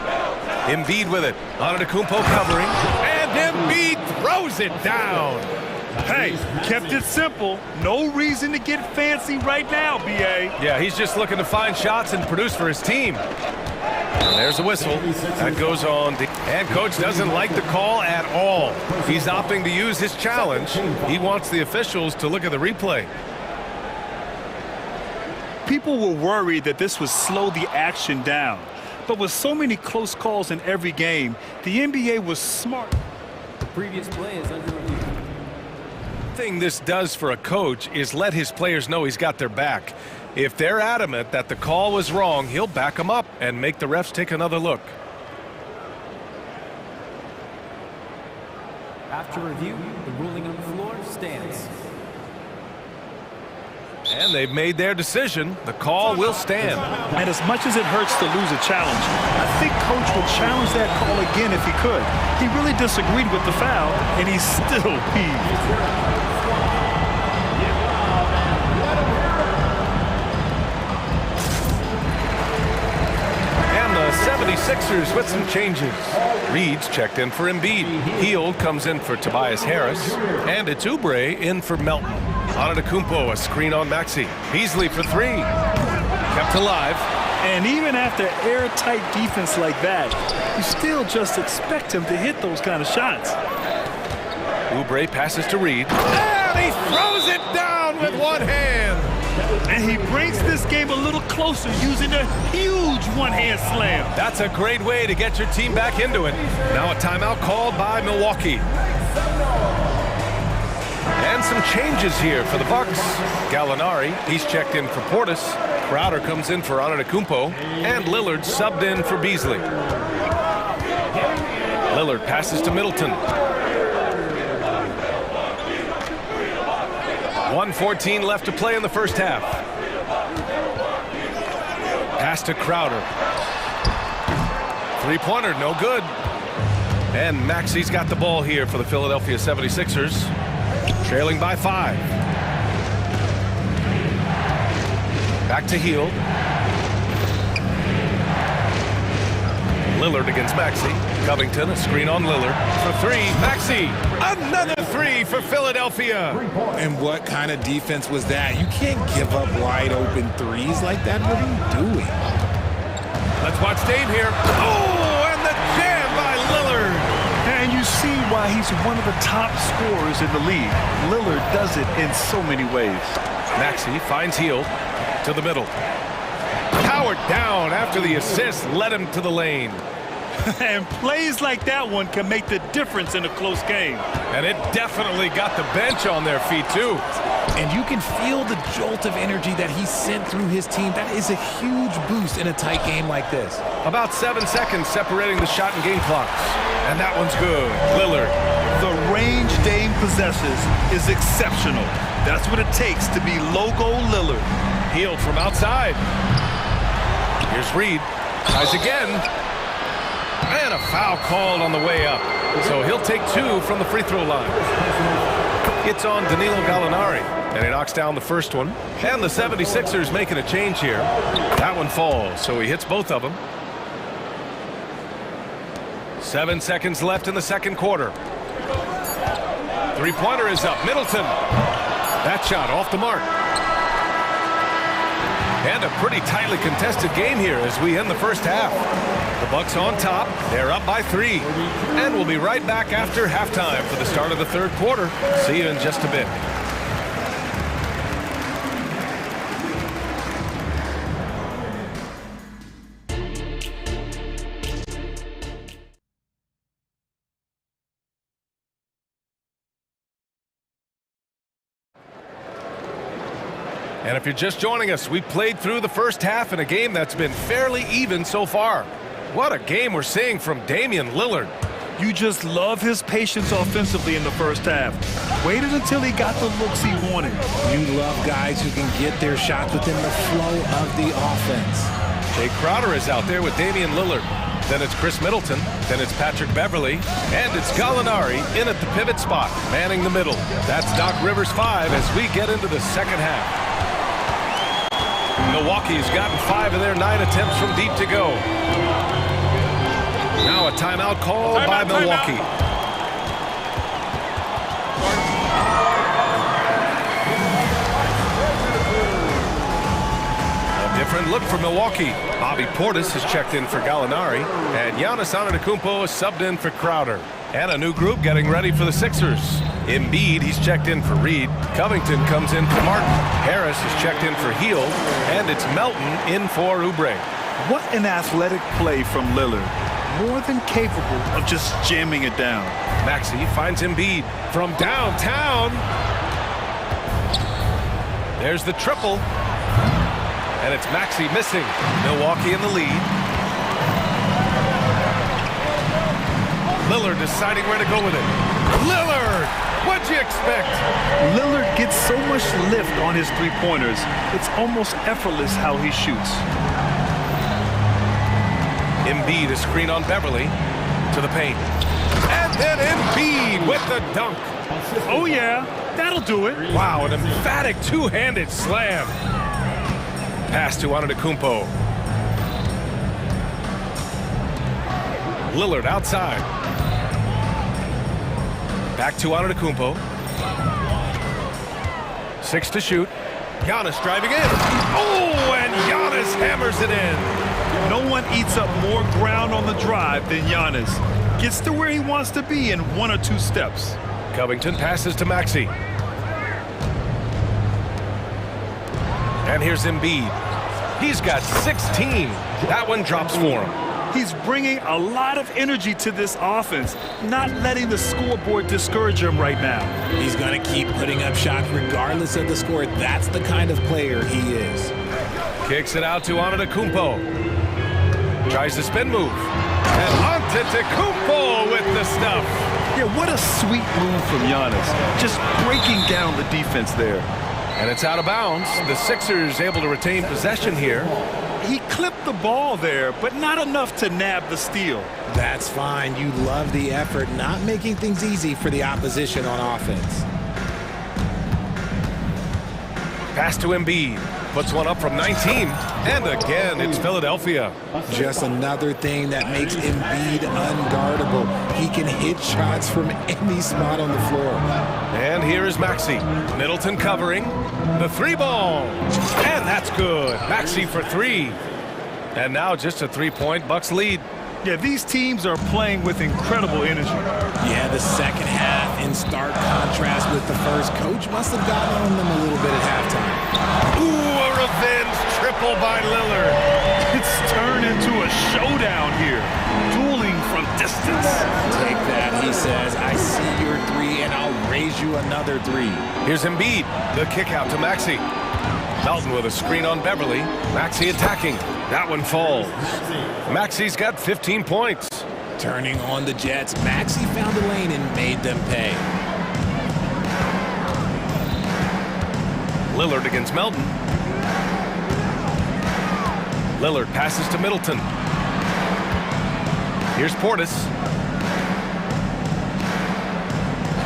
Embiid with it. Antetokounmpo covering. And Embiid throws it down. Hey, kept it simple. No reason to get fancy right now, B.A. Yeah, he's just looking to find shots and produce for his team. And there's a whistle. That goes on. And coach doesn't like the call at all. He's opting to use his challenge. He wants the officials to look at the replay. People were worried that this would slow the action down. But with so many close calls in every game, the NBA was smart. The previous play is under review. The thing this does for a coach is let his players know he's got their back. If they're adamant that the call was wrong, he'll back them up and make the refs take another look. After review, the ruling on the floor stands. And they've made their decision. The call will stand. And as much as it hurts to lose a challenge, I think coach would challenge that call again if he could. He really disagreed with the foul, and he's still peeved. And the 76ers with some changes. Reed's checked in for Embiid. Hield comes in for Tobias Harris. And it's Oubre in for Melton. Antetokounmpo, a screen on Maxey. Beasley for 3. Kept alive. And even after airtight defense like that, you still just expect him to hit those kind of shots. Oubre passes to Reed. And he throws it down with one hand. And he brings this game a little closer using a huge one-hand slam. That's a great way to get your team back into it. Now a timeout called by Milwaukee. And some changes here for the Bucks. Gallinari, he's checked in for Portis. Crowder comes in for Antetokounmpo. And Lillard subbed in for Beasley. Lillard passes to Middleton. 1:14 left to play in the first half. Pass to Crowder. Three-pointer, no good. And Maxey's got the ball here for the Philadelphia 76ers. Trailing by 5. Back to Hield. Lillard against Maxey. Covington, a screen on Lillard. For 3, Maxey. Another 3 for Philadelphia. And what kind of defense was that? You can't give up wide open threes like that. What are you doing? Let's watch Dame here. Oh, and the jam by Lillard. And you see why he's one of the top scorers in the league. Lillard does it in so many ways. Maxey finds Hield to the middle. Powered down after the assist led him to the lane. And plays like that one can make the difference in a close game. And it definitely got the bench on their feet, too. And you can feel the jolt of energy that he sent through his team. That is a huge boost in a tight game like this. About 7 seconds separating the shot and game clocks. And that one's good. Lillard. The range Dame possesses is exceptional. That's what it takes to be logo Lillard. Hield from outside. Here's Reed. Tries again. And a foul called on the way up. So he'll take 2 from the free throw line. It's on Danilo Gallinari. And he knocks down the first one. And the 76ers making a change here. That one falls, so he hits both of them. 7 seconds left in the second quarter. Three-pointer is up. Middleton. That shot off the mark. And a pretty tightly contested game here as we end the first half. The Bucks on top. They're up by 3. And we'll be right back after halftime for the start of the third quarter. See you in just a bit. And if you're just joining us, we played through the first half in a game that's been fairly even so far. What a game we're seeing from Damian Lillard. You just love his patience offensively in the first half. Waited until he got the looks he wanted. You love guys who can get their shot within the flow of the offense. Jay Crowder is out there with Damian Lillard. Then it's Chris Middleton. Then it's Patrick Beverley. And it's Gallinari in at the pivot spot, manning the middle. That's Doc Rivers 5 as we get into the second half. Milwaukee has gotten 5 of their 9 attempts from deep to go. Now a timeout called by Milwaukee. A different look for Milwaukee. Bobby Portis has checked in for Gallinari, and Giannis Antetokounmpo is subbed in for Crowder. And a new group getting ready for the Sixers. Embiid, he's checked in for Reed. Covington comes in for Martin. Harris is checked in for Hield. And it's Melton in for Oubre. What an athletic play from Lillard. More than capable of just jamming it down. Maxey finds Embiid from downtown. There's the triple. And it's Maxey missing. Milwaukee in the lead. Lillard deciding where to go with it. Lillard! What'd you expect? Lillard gets so much lift on his three-pointers, it's almost effortless how he shoots. Embiid is screen on Beverly to the paint. And then Embiid with the dunk. Oh yeah, that'll do it. Wow, an emphatic two-handed slam. Pass to Antetokounmpo. Lillard outside. Back to Antetokounmpo. 6 to shoot. Giannis driving in. Oh, and Giannis hammers it in. No one eats up more ground on the drive than Giannis. Gets to where he wants to be in 1 or 2 steps. Covington passes to Maxey. And here's Embiid. He's got 16. That one drops for him. He's bringing a lot of energy to this offense, not letting the scoreboard discourage him right now. He's going to keep putting up shots regardless of the score. That's the kind of player he is. Kicks it out to Antetokounmpo. Tries the spin move. And Antetokounmpo with the stuff. Yeah, what a sweet move from Giannis. Just breaking down the defense there. And it's out of bounds. The Sixers able to retain possession here. He clipped the ball there, but not enough to nab the steal. That's fine. You love the effort, not making things easy for the opposition on offense. Pass to Embiid. Puts one up from 19. And again, it's Philadelphia. Just another thing that makes Embiid unguardable. He can hit shots from any spot on the floor. And here is Maxey. Middleton covering. The 3-ball. And that's good. Maxey for 3. And now just a 3-point Bucks lead. Yeah, these teams are playing with incredible energy. Yeah, the second half in stark contrast with the first. Coach must have gotten on them a little bit at halftime. Ooh, a revenge triple by Lillard. It's turned into a showdown here. Dueling from distance. Take that, he says. I see your 3, and I'll raise you another 3. Here's Embiid. The kick out to Maxey. Melton with a screen on Beverly. Maxey attacking. That one falls. Maxey's got 15 points. Turning on the Jets, Maxey found a lane and made them pay. Lillard against Melton. Lillard passes to Middleton. Here's Portis.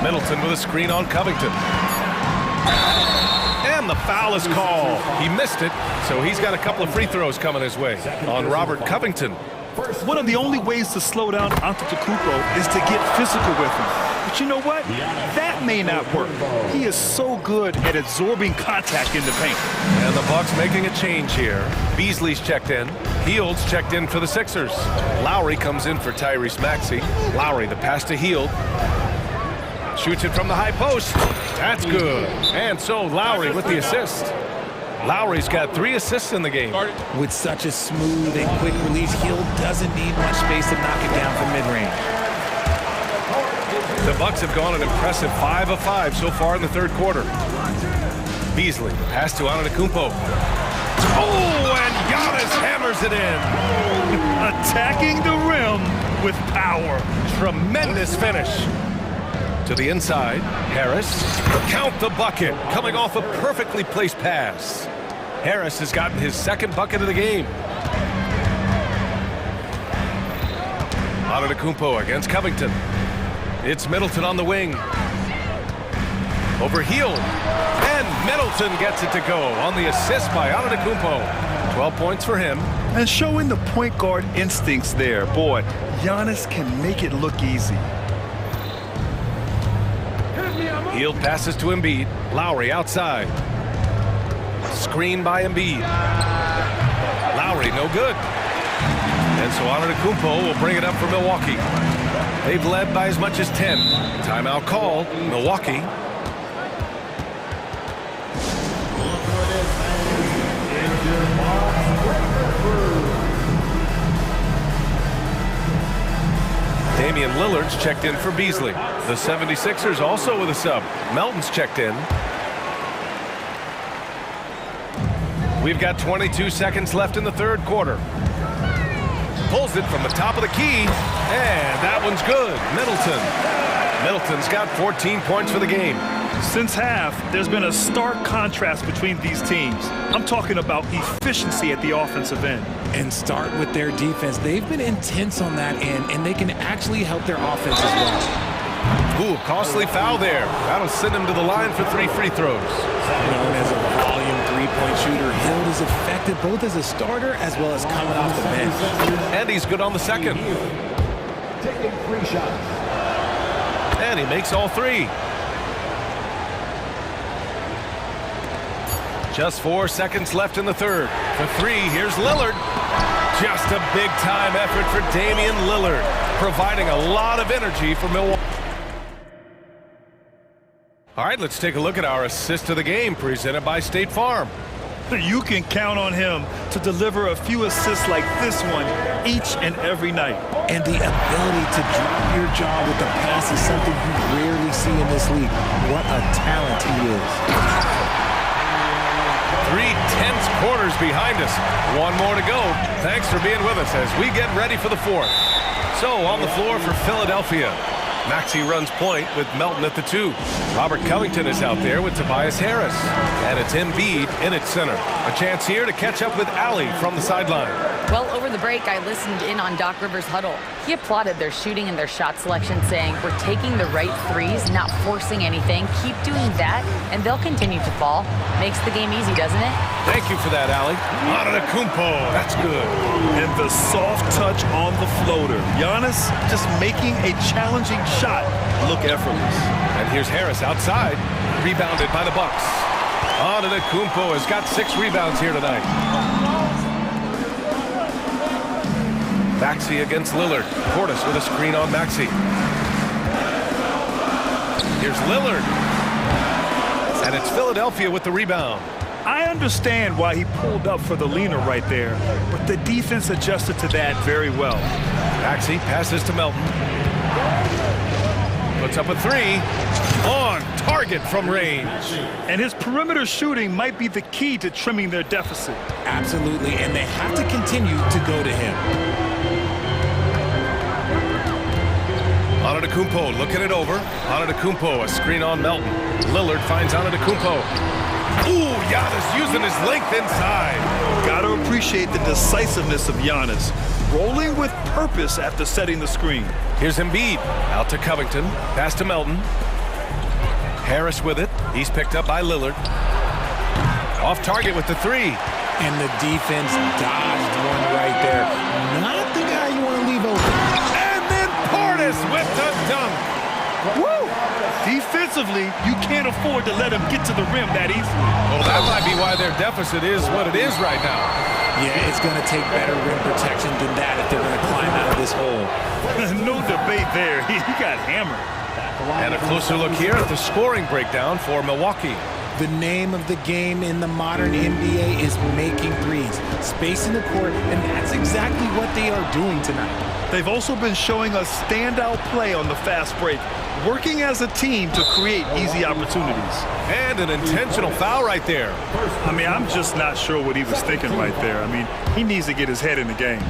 Middleton with a screen on Covington. And the foul is called. He missed it, so he's got a couple of free throws coming his way on Robert Covington. One of the only ways to slow down Antetokounmpo is to get physical with him. But you know what? That may not work. He is so good at absorbing contact in the paint. And the Bucks making a change here. Beasley's checked in. Hield's checked in for the Sixers. Lowry comes in for Tyrese Maxey. Lowry, the pass to Hield. Shoots it from the high post. That's good. And so Lowry with the assist. Lowry's got 3 assists in the game. With such a smooth and quick release, Hield doesn't need much space to knock it down from mid-range. The Bucks have gone an impressive 5 of 5 so far in the third quarter. Beasley, pass to Antetokounmpo. Oh, and Giannis hammers it in. Attacking the rim with power. Tremendous finish. To the inside, Harris. Count the bucket, coming off a perfectly placed pass. Harris has gotten his 2nd bucket of the game. Antetokounmpo against Covington. It's Middleton on the wing. Over Hield. And Middleton gets it to go on the assist by Antetokounmpo. 12 points for him. And showing the point guard instincts there. Boy, Giannis can make it look easy. Hield passes to Embiid. Lowry outside. Screen by Embiid. Lowry no good. And so Antetokounmpo will bring it up for Milwaukee. They've led by as much as 10. Timeout called. Milwaukee. Damian Lillard's checked in for Beasley. The 76ers also with a sub. Melton's checked in. We've got 22 seconds left in the third quarter. Pulls it from the top of the key, and that one's good. Middleton's got 14 points for the game. Since half, there's been a stark contrast between these teams. I'm talking about efficiency at the offensive end. And start with their defense. They've been intense on that end, and they can actually help their offense as well. Ooh, costly foul there. That'll send him to the line for 3 free throws. Known as a volume three-point shooter, Hield is effective both as a starter as well as coming off the bench. And he's good on the second. Taking 3 shots. And he makes all 3. Just 4 seconds left in the third. For 3, here's Lillard. Just a big-time effort for Damian Lillard, providing a lot of energy for Milwaukee. All right, let's take a look at our assist of the game, presented by State Farm. You can count on him to deliver a few assists like this one each and every night. And the ability to drop your jaw with the pass is something you rarely see in this league. What a talent he is. 3 tense quarters behind us. 1 more to go. Thanks for being with us as we get ready for the 4th. So on the floor for Philadelphia, Maxey runs point with Melton at the 2. Robert Covington is out there with Tobias Harris. And it's Embiid in at center. A chance here to catch up with Allie from the sideline. Well, over the break, I listened in on Doc Rivers' huddle. He applauded their shooting and their shot selection, saying, "We're taking the right threes, not forcing anything. Keep doing that, and they'll continue to fall." Makes the game easy, doesn't it? Thank you for that, Allie. Antetokounmpo, that's good. And the soft touch on the floater. Giannis just making a challenging shot look effortless. And here's Harris outside, rebounded by the Bucks. Antetokounmpo has got 6 rebounds here tonight. Maxey against Lillard. Portis with a screen on Maxey. Here's Lillard. And it's Philadelphia with the rebound. I understand why he pulled up for the leaner right there, but the defense adjusted to that very well. Maxey passes to Melton. Puts up a 3. On target from range. And his perimeter shooting might be the key to trimming their deficit. Absolutely, and they have to continue to go to him. Antetokounmpo looking it over. Antetokounmpo, a screen on Melton. Lillard finds Antetokounmpo. Ooh, Giannis using his length inside. Gotta appreciate the decisiveness of Giannis. Rolling with purpose after setting the screen. Here's Embiid. Out to Covington. Pass to Melton. Harris with it. He's picked up by Lillard. Off target with the 3. And the defense dodged one right there. Not the guy Harris with the dunk. Woo! Defensively, you can't afford to let him get to the rim that easily. Well, that might be why their deficit is what it is right now. Yeah, it's going to take better rim protection than that if they're going to climb out of this hole. No debate there. He got hammered. And a closer look here at the scoring breakdown for Milwaukee. The name of the game in the modern NBA is making threes, spacing the court, and that's exactly what they are doing tonight. They've also been showing us standout play on the fast break, working as a team to create easy opportunities. And an intentional foul right there. I mean, I'm just not sure what he was thinking right there. I mean, he needs to get his head in the game.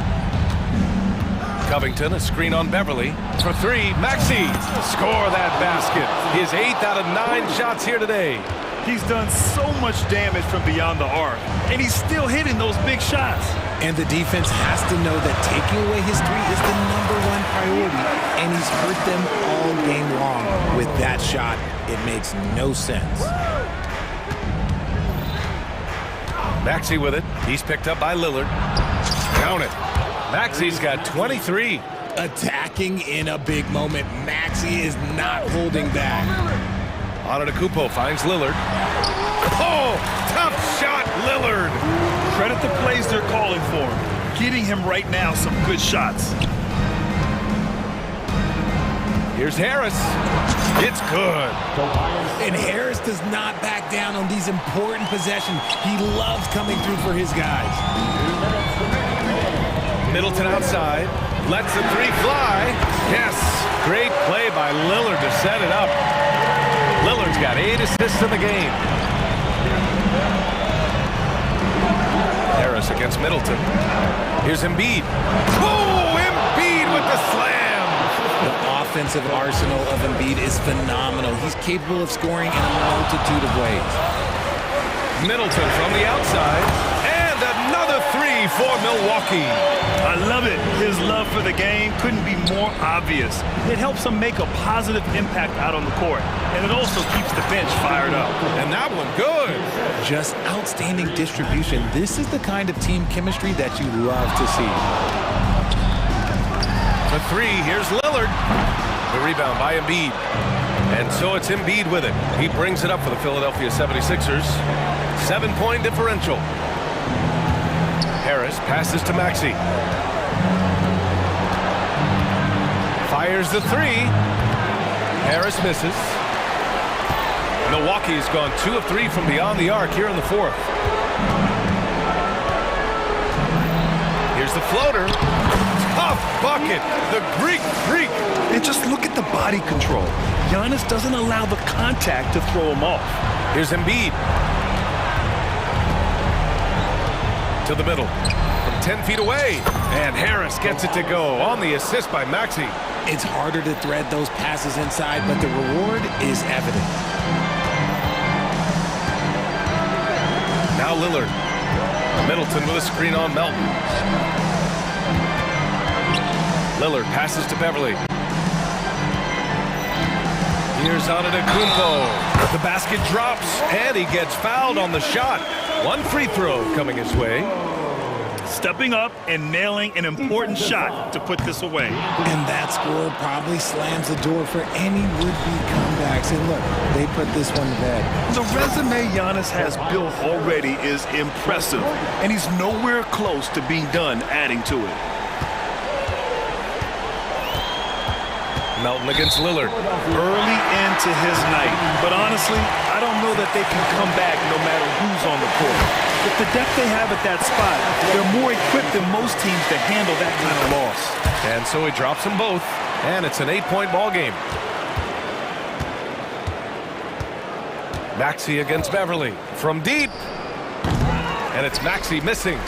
Covington, a screen on Beverly. For three, Maxey. Score that basket. His 8th out of 9 shots here today. He's done so much damage from beyond the arc, and he's still hitting those big shots. And the defense has to know that taking away his three is the #1 priority, and he's hurt them all game long. With that shot, it makes no sense. Maxey with it. He's picked up by Lillard. Count it. Maxey's got 23. Attacking in a big moment. Maxey is not holding back. Antetokounmpo finds Lillard. Oh, tough shot, Lillard. Credit the plays they're calling for him. Getting him right now some good shots. Here's Harris. It's good. And Harris does not back down on these important possessions. He loves coming through for his guys. Middleton outside. Lets the three fly. Yes. Great play by Lillard to set it up. Lillard's got 8 assists in the game. Harris against Middleton. Here's Embiid. Oh, Embiid with the slam. The offensive arsenal of Embiid is phenomenal. He's capable of scoring in a multitude of ways. Middleton from the outside. And another three for Milwaukee. I love it. His love for the game couldn't be more obvious. It helps him make a positive impact out on the court. And it also keeps the bench fired up. And that one good. Just outstanding distribution. This is the kind of team chemistry that you love to see. The three, here's Lillard. The rebound by Embiid. And so it's Embiid with it. He brings it up for the Philadelphia 76ers. 7-point differential. Harris passes to Maxey. Fires the three. Harris misses. Milwaukee's gone 2 of 3 from beyond the arc here in the 4th. Here's the floater. Tough bucket. The Greek freak. And just look at the body control. Giannis doesn't allow the contact to throw him off. Here's Embiid. To the middle. From 10 feet away. And Harris gets it to go on the assist by Maxey. It's harder to thread those passes inside, but the reward is evident. Now Lillard. Middleton with a screen on Melton. Lillard passes to Beverly. Here's Antetokounmpo. The basket drops, and he gets fouled on the shot. 1 free throw coming his way. Stepping up and nailing an important shot to put this away. And that score probably slams the door for any would-be comebacks. And look, they put this one to bed. The resume Giannis has built already is impressive, and he's nowhere close to being done adding to it. Melton against Lillard. Early into his night, but honestly, I don't know that they can come back no matter who's on the court. With the depth they have at that spot, they're more equipped than most teams to handle that kind of loss. And so he drops them both, and it's an 8-point ball game. Maxey against Beverly from deep, and it's Maxey missing.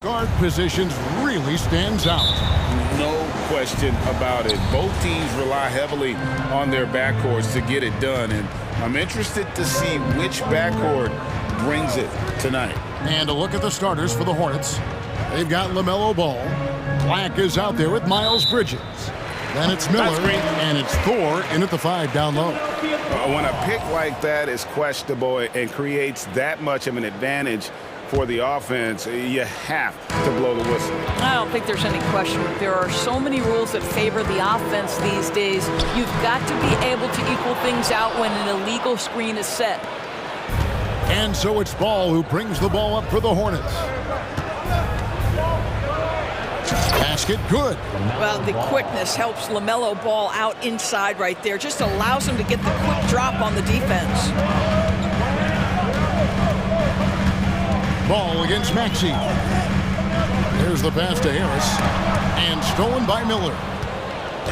Guard positions really stands out. No question about it. Both teams rely heavily on their backcourts to get it done, and I'm interested to see which backcourt brings it tonight. And a look at the starters for the Hornets. They've got LaMelo Ball. Black is out there with Miles Bridges. Then it's Miller, and it's Thor in at the 5 down low. When a pick like that is questionable and creates that much of an advantage for the offense, you have to blow the whistle. I don't think there's any question. There are so many rules that favor the offense these days. You've got to be able to equal things out when an illegal screen is set. And so it's Ball who brings the ball up for the Hornets. Basket good. Well, the quickness helps LaMelo Ball out inside right there. Just allows him to get the quick drop on the defense. Ball against Maxey. There's the pass to Harris. And stolen by Miller.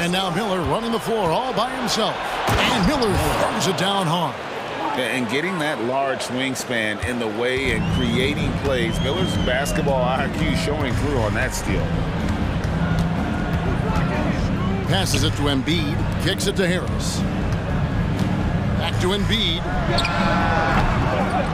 And now Miller running the floor all by himself. And Miller throws it down hard. And getting that large wingspan in the way and creating plays. Miller's basketball IQ showing through on that steal. Passes it to Embiid. Kicks it to Harris. Back to Embiid.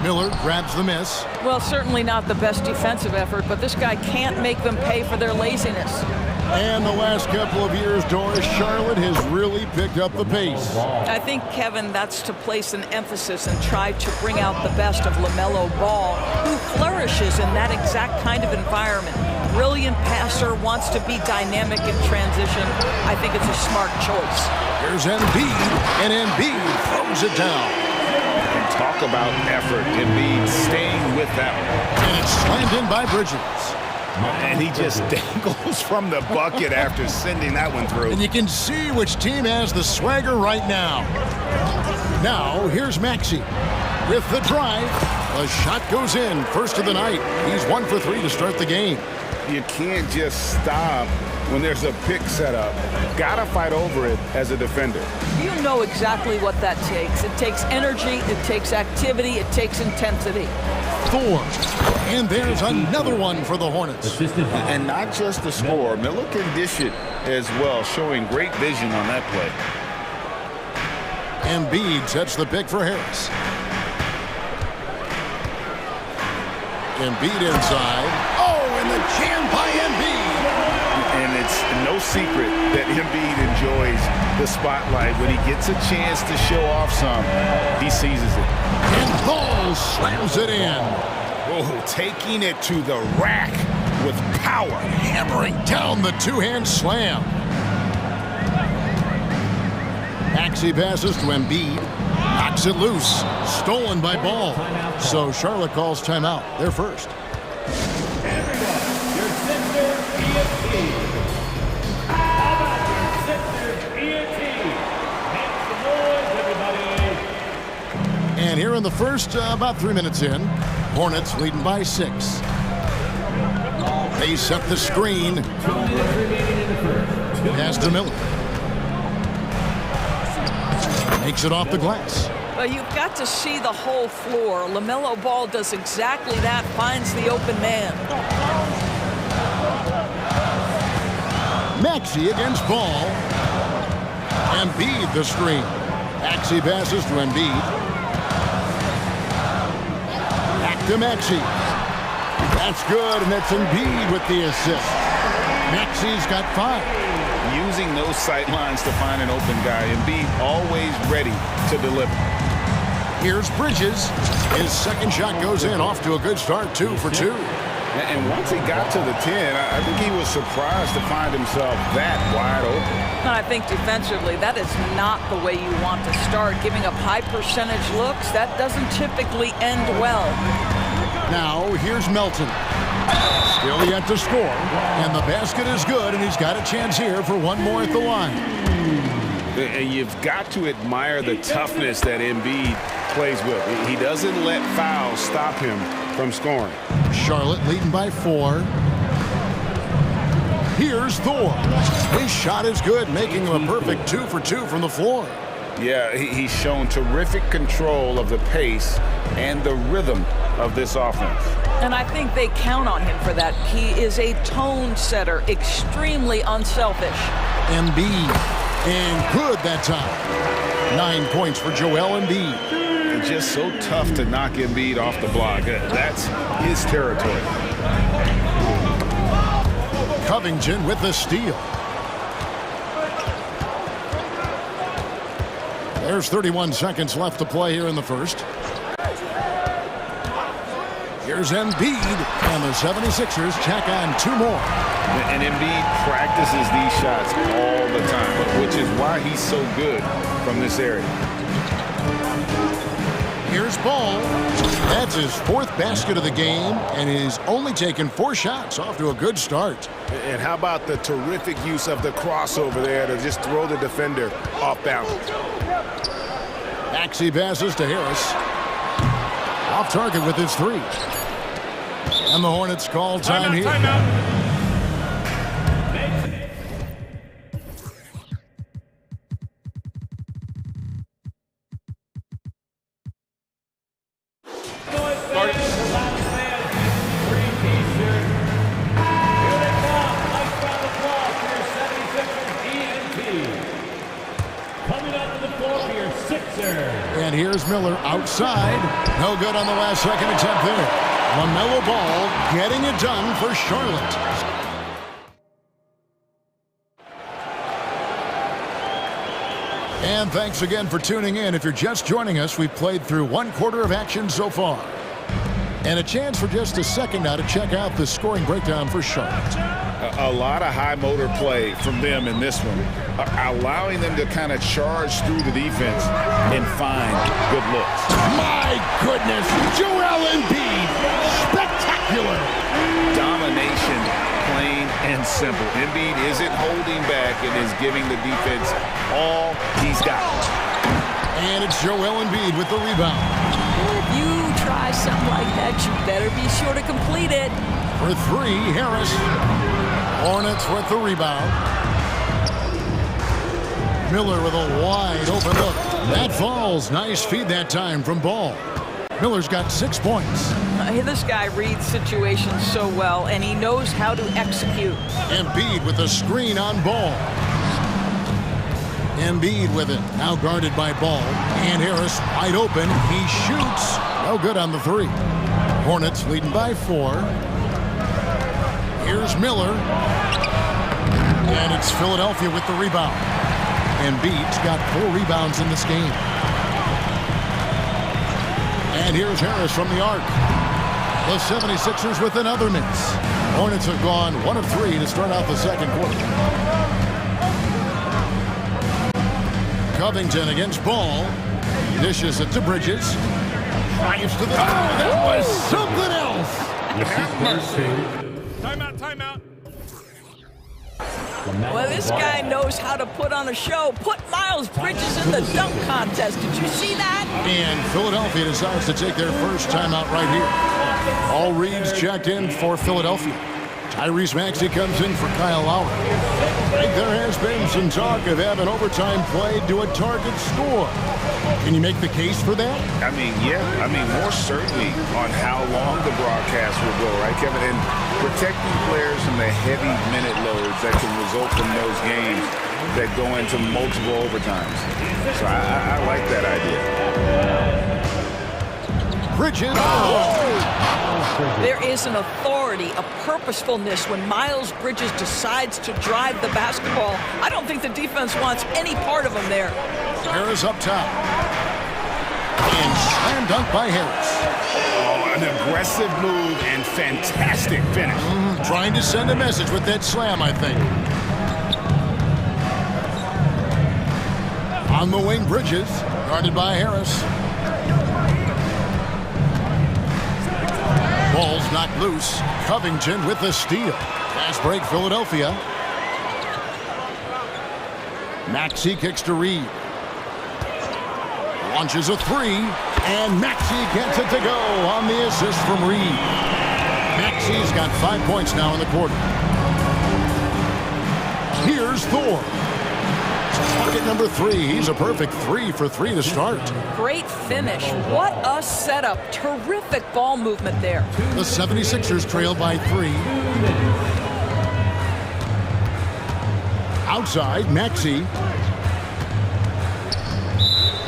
Miller grabs the miss. Well, certainly not the best defensive effort, but this guy can't make them pay for their laziness. And the last couple of years, Doris, Charlotte has really picked up the pace. I think, Kevin, that's to place an emphasis and try to bring out the best of LaMelo Ball, who flourishes in that exact kind of environment. Brilliant passer, wants to be dynamic in transition. I think it's a smart choice. Here's Embiid, and Embiid throws it down. And talk about effort. Embiid staying with that one. And it's slammed in by Bridges. And he just dangles from the bucket after sending that one through. And you can see which team has the swagger right now. Now, here's Maxey with the drive. A shot goes in, first of the night. He's 1 for 3 to start the game. You can't just stop when there's a pick set up. Gotta fight over it as a defender. You know exactly what that takes. It takes energy, it takes activity, it takes intensity. Thor. And there's another one for the Hornets. And not just the score. Miller can dish it as well, showing great vision on that play. Embiid sets the pick for Harris. Embiid inside. Oh, and the jam by Embiid. And it's no secret that Embiid enjoys the spotlight. When he gets a chance to show off some, he seizes it. And Ball slams it in. Oh, taking it to the rack with power. Hammering down the two-hand slam. Maxey passes to Embiid. Knocks it loose. Stolen by Ball. So Charlotte calls timeout. They're first. And here in the first, about 3 minutes in, Hornets leading by 6. They set the screen. Pass to Miller. Makes it off the glass. Well, you've got to see the whole floor. LaMelo Ball does exactly that, finds the open man. Maxey against Ball. Embiid the screen. Maxey passes to Embiid. Back to Maxey. That's good, and that's Embiid with the assist. Maxey's got 5. Using those sight lines to find an open guy. Embiid always ready to deliver. Here's Bridges. His second shot goes in, off to a good start, 2 for 2. And once he got to the 10, I think he was surprised to find himself that wide open. And I think defensively, that is not the way you want to start. Giving up high percentage looks, that doesn't typically end well. Now, here's Melton. Still yet to score. And the basket is good, and he's got a chance here for one more at the line. And you've got to admire the toughness that Embiid plays with. He doesn't let fouls stop him from scoring. Charlotte leading by 4. Here's Thor. His shot is good, making him a perfect 2 for 2 from the floor. Yeah, he's shown terrific control of the pace and the rhythm of this offense. And I think they count on him for that. He is a tone setter, extremely unselfish. Embiid, and good that time. 9 points for Joel Embiid. It's just so tough to knock Embiid off the block. That's his territory. Covington with the steal. There's 31 seconds left to play here in the first. Here's Embiid, and the 76ers check on 2 more. And Embiid practices these shots all the time, which is why he's so good from this area. Here's Ball. That's his 4th basket of the game, and he's only taken 4 shots. Off to a good start. And how about the terrific use of the crossover there to just throw the defender off balance. Maxey passes to Harris. Off target with his 3. And the Hornets call time here. And here's Miller outside. No good on the last second attempt there. LaMelo Ball getting it done for Charlotte. And thanks again for tuning in. If you're just joining us, we've played through 1/4 of action so far. And a chance for just a second now to check out the scoring breakdown for Charlotte. A lot of high motor play from them in this one, allowing them to kind of charge through the defense and find good looks. My goodness, Joel Embiid, spectacular. Domination, plain and simple. Embiid isn't holding back and is giving the defense all he's got. And it's Joel Embiid with the rebound. If you try something like that, you better be sure to complete it. For 3, Harris. Hornets with the rebound. Miller with a wide open look. That falls. Nice feed that time from Ball. Miller's got 6 points. This guy reads situations so well, and he knows how to execute. Embiid with a screen on Ball. Embiid with it. Now guarded by Ball. And Harris wide open. He shoots. No good on the 3. Hornets leading by 4. Here's Miller. And it's Philadelphia with the rebound. Embiid's got 4 rebounds in this game. And here's Harris from the arc. The 76ers with another miss. Hornets have gone 1 of 3 to start out the second quarter. Covington against Ball. Dishes it to Bridges. Drives to the... Oh, that was something else! Timeout, timeout. Well, this guy knows how to put on a show. Put Miles Bridges in the dunk contest. Did you see that? And Philadelphia decides to take their first timeout right here. All reads checked in for Philadelphia. Tyrese Maxey comes in for Kyle Lowry. There has been some talk of having overtime played to a target score. Can you make the case for that? I mean, yeah. I mean, more certainly on how long the broadcast will go, right, Kevin? And protecting players from the heavy minute loads that can result from those games that go into multiple overtimes. So I like that idea. Bridges. There is an authority, a purposefulness when Miles Bridges decides to drive the basketball. I don't think the defense wants any part of him there. Harris up top. And slam dunk by Harris. Oh, an aggressive move and fantastic finish. Trying to send a message with that slam, I think. On the wing, Bridges, guarded by Harris. Ball's knocked loose. Covington with the steal. Fast break, Philadelphia. Maxey kicks to Reed. Launches a 3, and Maxey gets it to go on the assist from Reed. Maxey's got 5 points now in the quarter. Here's Thor. Bucket number 3. He's a perfect 3 for 3 to start. Great finish. What a setup. Terrific ball movement there. The 76ers trail by 3. Outside, Maxey.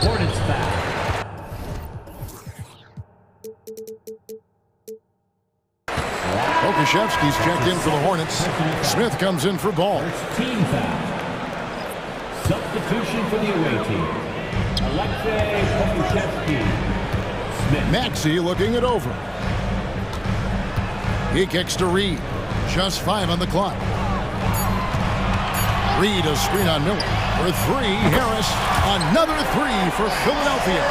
Hornets back. Okashevsky's checked in for the Hornets. Smith comes in for Ball. Team foul. Substitution for the away team. Alexei Okashevsky. Smith. Maxey looking it over. He kicks to Reed. Just 5 on the clock. Reed a screen on Miller. For 3, Harris. Another 3 for Philadelphia.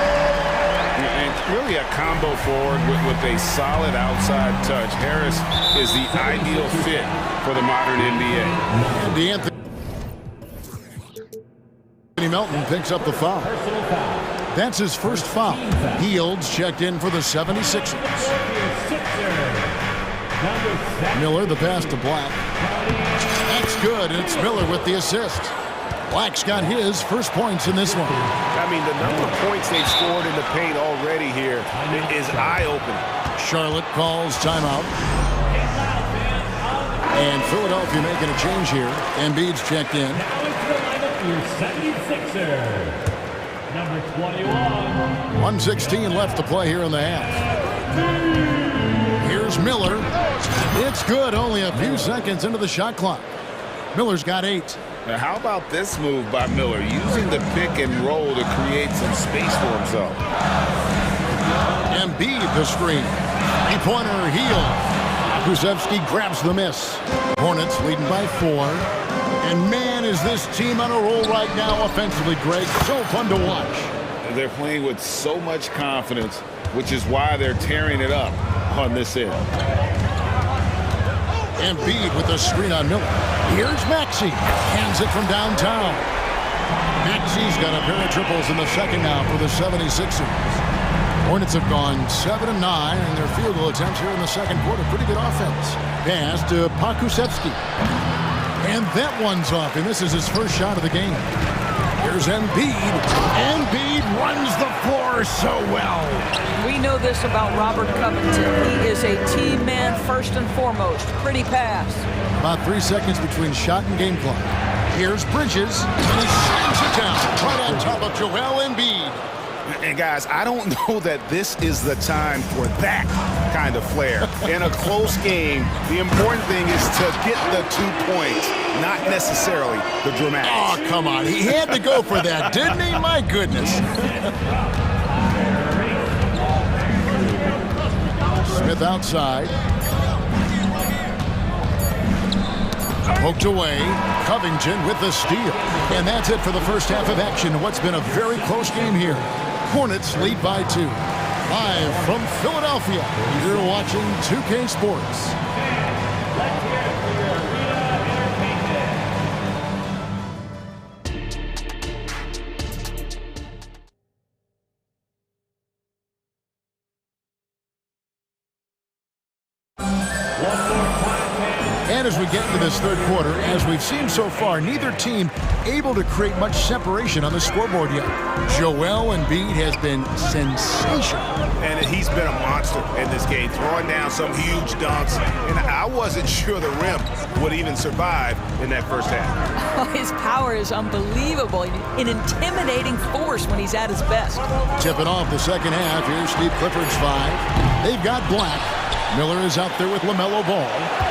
And really a combo forward with a solid outside touch. Harris is the ideal fit for the modern NBA. And Anthony Melton picks up the foul. That's his first foul. Heald's checked in for the 76ers. Miller, the pass to Black. That's good. It's Miller with the assist. Black's got his first points in this one. I mean, the number of points they've scored in the paint already here is eye-opening. Charlotte calls timeout. And Philadelphia making a change here. Embiid's checked in. Your 76er. Number 21. 1:16 left to play here in the half. Here's Miller. It's good. Only a few seconds into the shot clock. Miller's got 8. Now, how about this move by Miller, using the pick and roll to create some space for himself? Embiid the screen. 3-pointer Hield. Kulusevski grabs the miss. Hornets leading by 4. And man, is this team on a roll right now offensively, Greg. So fun to watch. They're playing with so much confidence, which is why they're tearing it up on this end. Embiid with the screen on Miller. Here's Maxey. Hands it from downtown. Maxey's got a pair of triples in the second now for the 76ers. Hornets have gone 7-9 in their field goal attempts here in the second quarter. Pretty good offense. Pass to Pokusevski. And that one's off, and this is his first shot of the game. Here's Embiid. Embiid runs the floor so well. We know this about Robert Covington. He is a team man first and foremost. Pretty pass. About 3 seconds between shot and game clock. Here's Bridges, and he slams it down right on top of Joel Embiid. And guys, I don't know that this is the time for that kind of flair. In a close game, the important thing is to get the 2 points, not necessarily the dramatics. Oh, come on. He had to go for that, didn't he? My goodness. Smith outside. Poked away. Covington with the steal. And that's it for the first half of action. What's been a very close game here. Hornets lead by 2. Live from Philadelphia, you're watching 2K Sports. And as we get into this third quarter, as we've seen so far, neither team able to create much separation on the scoreboard yet. Joel Embiid has been sensational. And he's been a monster in this game, throwing down some huge dunks. And I wasn't sure the rim would even survive in that first half. His power is unbelievable. An intimidating force when he's at his best. Tipping off the second half. Here's Steve Clifford's 5. They've got Black. Miller is out there with LaMelo Ball.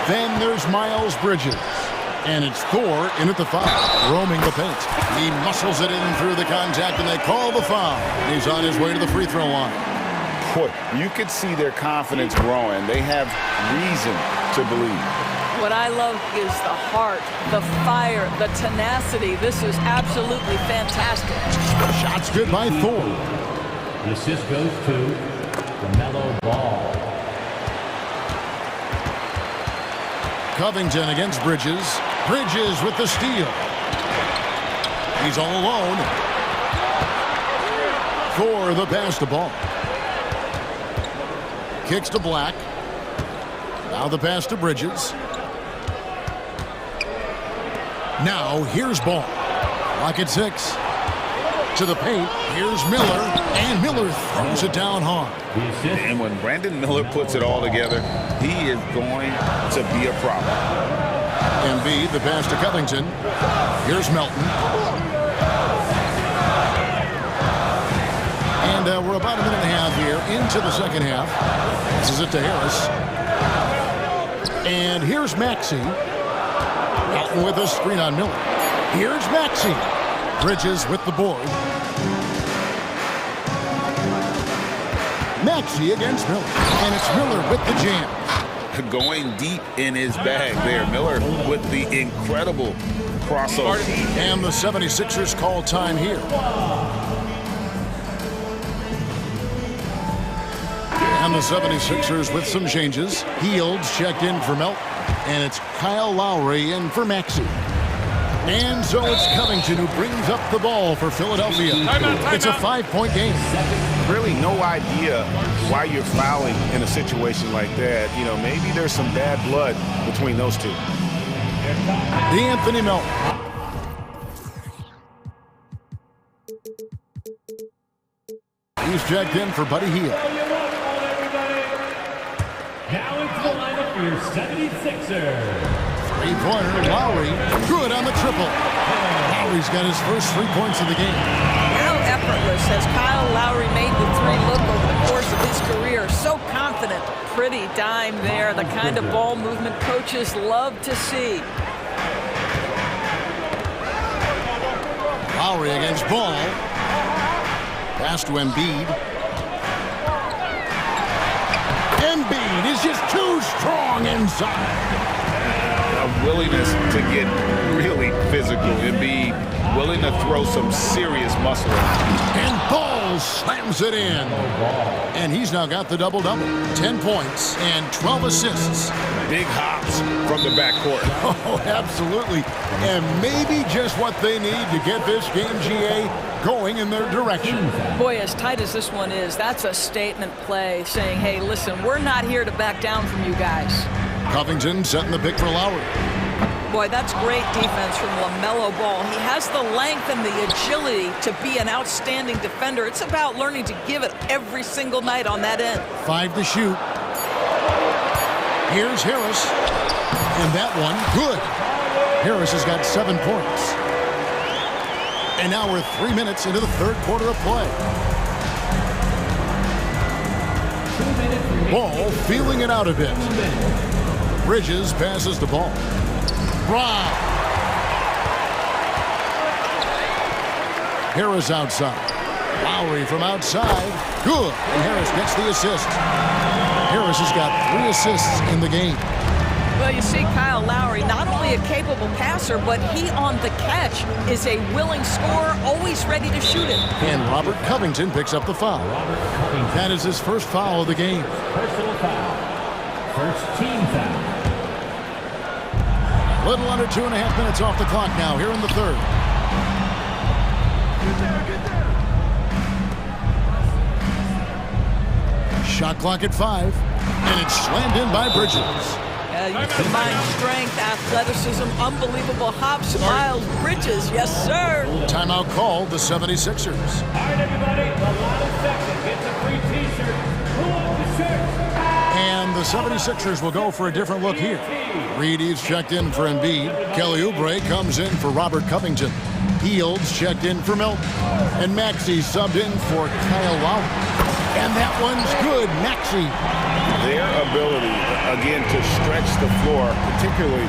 Then there's Miles Bridges. And it's Thor in at the foul, roaming the paint. He muscles it in through the contact, and they call the foul. He's on his way to the free throw line. Boy, you could see their confidence growing. They have reason to believe. What I love is the heart, the fire, the tenacity. This is absolutely fantastic. Shots good by Thor. The assist goes to LaMelo Ball. Covington against Bridges. Bridges with the steal. He's all alone. Thor the pass to Ball. Kicks to Black. Now the pass to Bridges. Now here's Ball. Clock at 6. To the paint. Here's Miller. And Miller throws it down hard. And when Brandon Miller puts it all together, he is going to be a problem. Embiid, the pass to Covington. Here's Melton. And we're about a minute and a half here into the second half. This is it to Harris. And here's Maxey. Melton with a screen on Miller. Here's Maxey. Bridges with the board. Maxey against Miller. And it's Miller with the jam. Going deep in his bag there. Miller with the incredible crossover. And the 76ers call time here. And the 76ers with some changes. Fields checked in for Melton. And it's Kyle Lowry in for Maxey. And so it's Covington who brings up the ball for Philadelphia. It's a 5-point game. Really no idea why you're fouling in a situation like that. You know, maybe there's some bad blood between those two. D'Anthony Melton. He's checked in for Buddy Hield. Now into the lineup for your 76ers. Three-pointer, Lowry, good on the triple. Lowry's got his first 3 points of the game. How effortless has Kyle Lowry made the three look over the course of his career? So confident. Pretty dime there. The kind of ball movement coaches love to see. Lowry against Ball. Pass to Embiid. Embiid is just too strong inside. A willingness to get really physical and be willing to throw some serious muscle. And Ball slams it in. And he's now got the double-double. 10 points and 12 assists. Big hops from the backcourt. Oh, absolutely. And maybe just what they need to get this game, GA, going in their direction. Boy, as tight as this one is, that's a statement play saying, hey, listen, we're not here to back down from you guys. Covington setting the pick for Lowry. Boy, that's great defense from LaMelo Ball. He has the length and the agility to be an outstanding defender. It's about learning to give it every single night on that end. 5 to shoot. Here's Harris. And that one, good. Harris has got 7 points. And now we're 3 minutes into the third quarter of play. Ball feeling it out a bit. Bridges passes the ball. Brown. Harris outside. Lowry from outside. Good. And Harris gets the assist. Harris has got 3 assists in the game. Well, you see Kyle Lowry, not only a capable passer, but he on the catch is a willing scorer, always ready to shoot it. And Robert Covington picks up the foul. That is his first foul of the game. Personal foul. First team foul. A little under 2.5 minutes off the clock now here in the third. Shot clock at 5, and it's slammed in by Bridges. You combine strength, athleticism, unbelievable hops, miles, Bridges, yes, sir. Timeout called the 76ers. All right, everybody, the last section gets a free T-shirt. Who wants the shirt? And the 76ers will go for a different look here. Reedy's checked in for Embiid. Kelly Oubre comes in for Robert Covington. Fields checked in for Melton. And Maxey subbed in for Kyle Lowry. And that one's good, Maxey. Their ability, again, to stretch the floor, particularly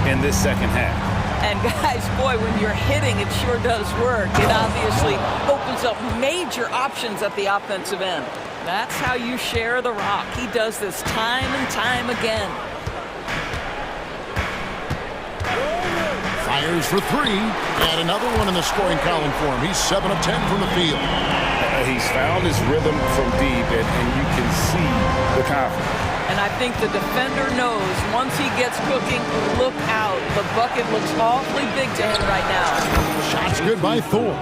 in this second half. And guys, boy, when you're hitting, it sure does work. It obviously opens up major options at the offensive end. That's how you share the rock. He does this time and time again. Fires for 3, and another one in the scoring column for him. He's 7 of 10 from the field. He's found his rhythm from deep, and you can see the confidence. And I think the defender knows once he gets cooking, look out. The bucket looks awfully big to him right now. Shots good by Thor.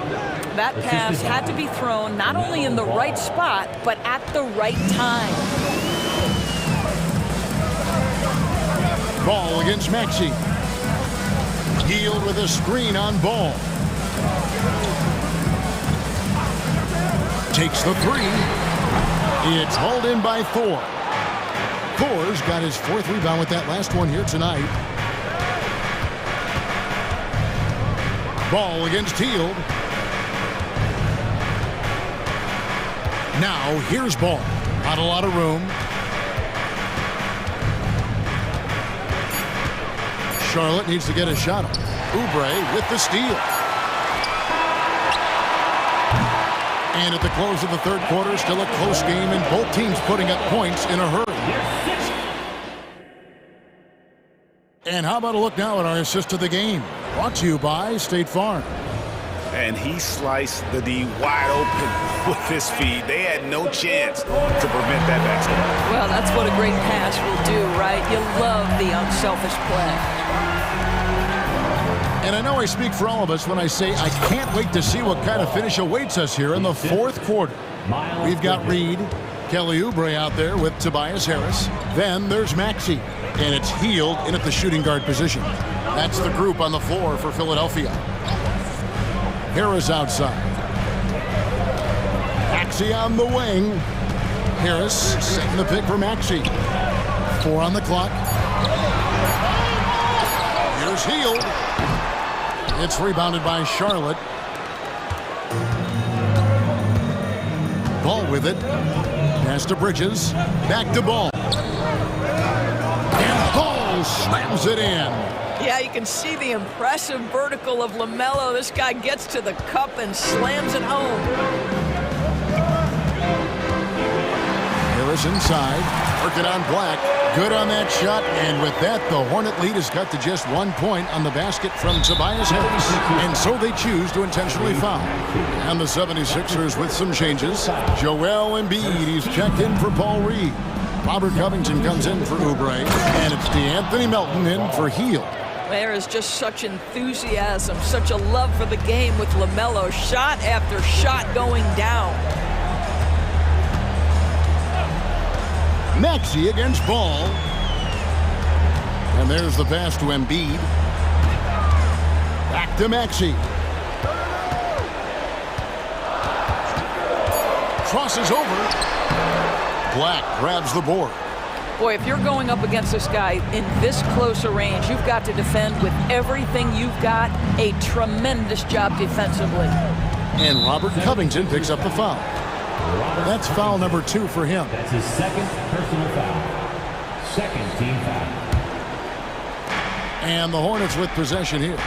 That pass had to be thrown not only in the right spot, but at the right time. Ball against Maxey. Hield with a screen on Ball. Takes the three. It's hauled in by Thor. Thor's got his 4th rebound with that last one here tonight. Ball against Hield. Now here's Ball. Not a lot of room. Charlotte needs to get a shot up. Oubre with the steal. And at the close of the 3rd quarter, still a close game, and both teams putting up points in a hurry. And how about a look now at our assist to the game? Brought to you by State Farm. And he sliced the D wide open with his feed. They had no chance to prevent that basket. Well, that's what a great pass will do, right? You love the unselfish play. And I know I speak for all of us when I say I can't wait to see what kind of finish awaits us here in the 4th quarter. We've got Reed, Kelly Oubre out there with Tobias Harris. Then there's Maxey, and it's Hield in at the shooting guard position. That's the group on the floor for Philadelphia. Harris outside. Maxey on the wing. Harris setting the pick for Maxey. 4 on the clock. Here's Hield. It's rebounded by Charlotte. Ball with it. Pass to Bridges. Back to Ball. And Ball slams it in. Yeah, you can see the impressive vertical of LaMelo. This guy gets to the cup and slams it home. Harris inside. Working on Black. Good on that shot. And with that, the Hornet lead is cut to just 1 point on the basket from Tobias Harris. And so they choose to intentionally foul. And the 76ers with some changes. Joel Embiid, he's checked in for Paul Reed. Robert Covington comes in for Oubre. And it's DeAnthony Melton in for Hield. There is just such enthusiasm, such a love for the game with LaMelo. Shot after shot going down. Maxey against Ball. And there's the pass to Embiid. Back to Maxey. Crosses over. Black grabs the board. Boy, if you're going up against this guy in this close a range, you've got to defend with everything you've got. A tremendous job defensively. And Robert Covington picks up the foul. That's foul number 2 for him. That's his 2nd personal foul. 2nd team foul. And the Hornets with possession here.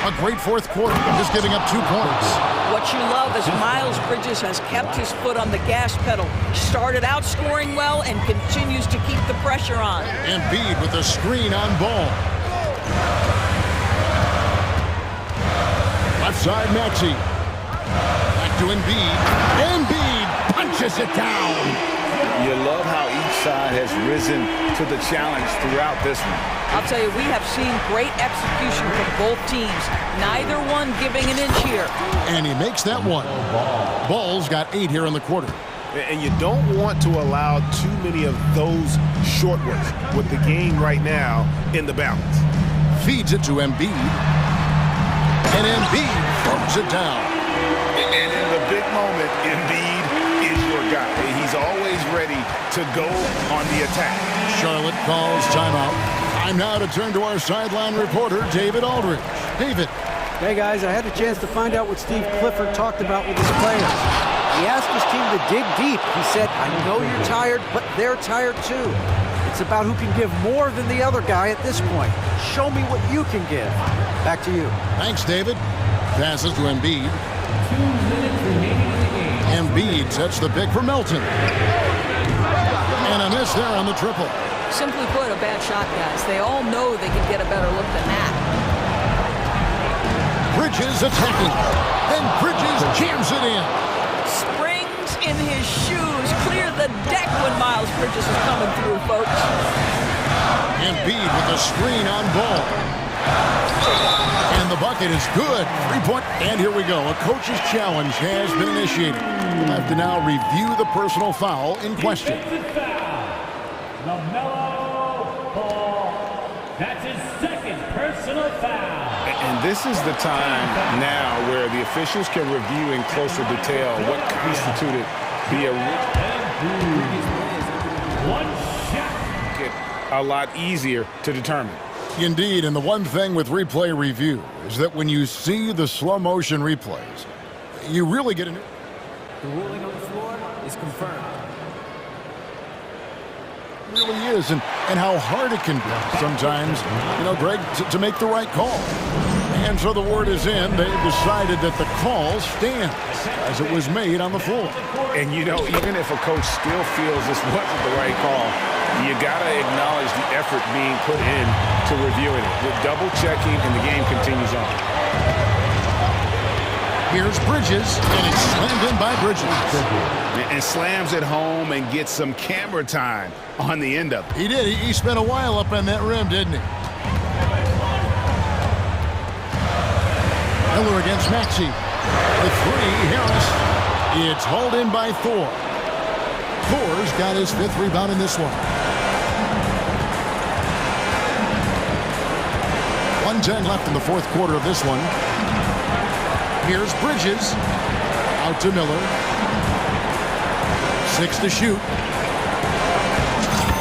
A great 4th quarter, just giving up 2 points. What you love is Miles Bridges has kept his foot on the gas pedal. Started out scoring well and continues to keep the pressure on. Embiid with a screen on Ball. Left side, Maxey. Back to Embiid. Embiid punches it down. You love how each side has risen to the challenge throughout this one. I'll tell you, we have seen great execution from both teams. Neither one giving an inch here. And he makes that one. Ball's got 8 here in the quarter. And you don't want to allow too many of those short ones with the game right now in the balance. Feeds it to Embiid. And Embiid throws it down. And in the big moment, Embiid is your guy. He's always ready to go on the attack. Charlotte calls timeout. Time now to turn to our sideline reporter, David Aldridge. David. Hey, guys, I had a chance to find out what Steve Clifford talked about with his players. He asked his team to dig deep. He said, I know you're tired, but they're tired too. It's about who can give more than the other guy at this point. Show me what you can give. Back to you. Thanks, David. Passes to Embiid. 2 minutes remaining in the game. Embiid sets the pick for Melton. And a miss there on the triple. Simply put, a bad shot, guys. They all know they can get a better look than that. Bridges attacking. Then Bridges jams it in. Springs in his shoes. Clear the deck when Miles Bridges is coming through, folks. Embiid with a screen on Ball. And the bucket is good. 3-point. And here we go. A coach's challenge has been initiated. We'll have to now review the personal foul in question. LaMelo Ball. That's his 2nd personal foul. And this is the time now where the officials can review in closer detail what constituted the a lot easier to determine. Indeed, and the one thing with replay review is that when you see the slow motion replays, you really get an... The ruling on the floor is confirmed. It really is, and how hard it can be sometimes, Greg, to make the right call. And so the word is in. They've decided that the call stands as it was made on the floor. And, even if a coach still feels this wasn't the right call, you got to acknowledge the effort being put in to reviewing it. With double checking, and the game continues on. Here's Bridges, and it's slammed in by Bridges. And slams it home and gets some camera time on the end of it. He did. He spent a while up on that rim, didn't he? Miller against Maxey. The three, Harris. It's hauled in by Thor. Thor's got his 5th rebound in this one. 1:10 left in the 4th quarter of this one. Here's Bridges. Out to Miller. 6 to shoot.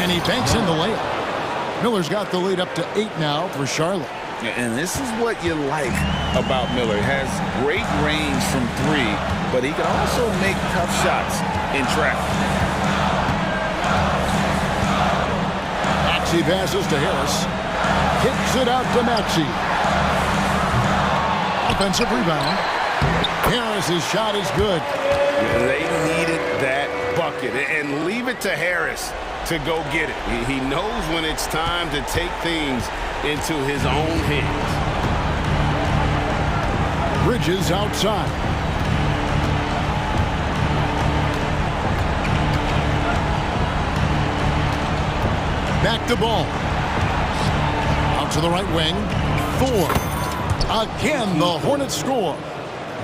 And he banks in the layup. Miller's got the lead up to 8 now for Charlotte. And this is what you like about Miller. He has great range from 3, but he can also make tough shots in traffic. Maxey passes to Harris. Kicks it out to Maxey. Offensive rebound. Harris's shot is good. They needed that bucket. And leave it to Harris to go get it. He knows when it's time to take things into his own hands. Bridges outside. Back to ball. Out to the right wing. Thor. Again, the Hornets score.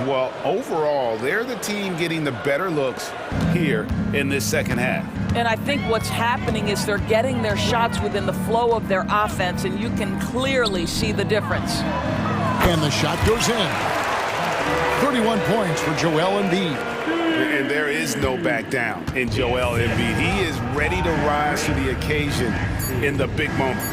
Well, overall, they're the team getting the better looks here in this second half. And I think what's happening is they're getting their shots within the flow of their offense, and you can clearly see the difference. And the shot goes in. 31 points for Joel Embiid. And there is no back down in Joel Embiid. He is ready to rise to the occasion in the big moments.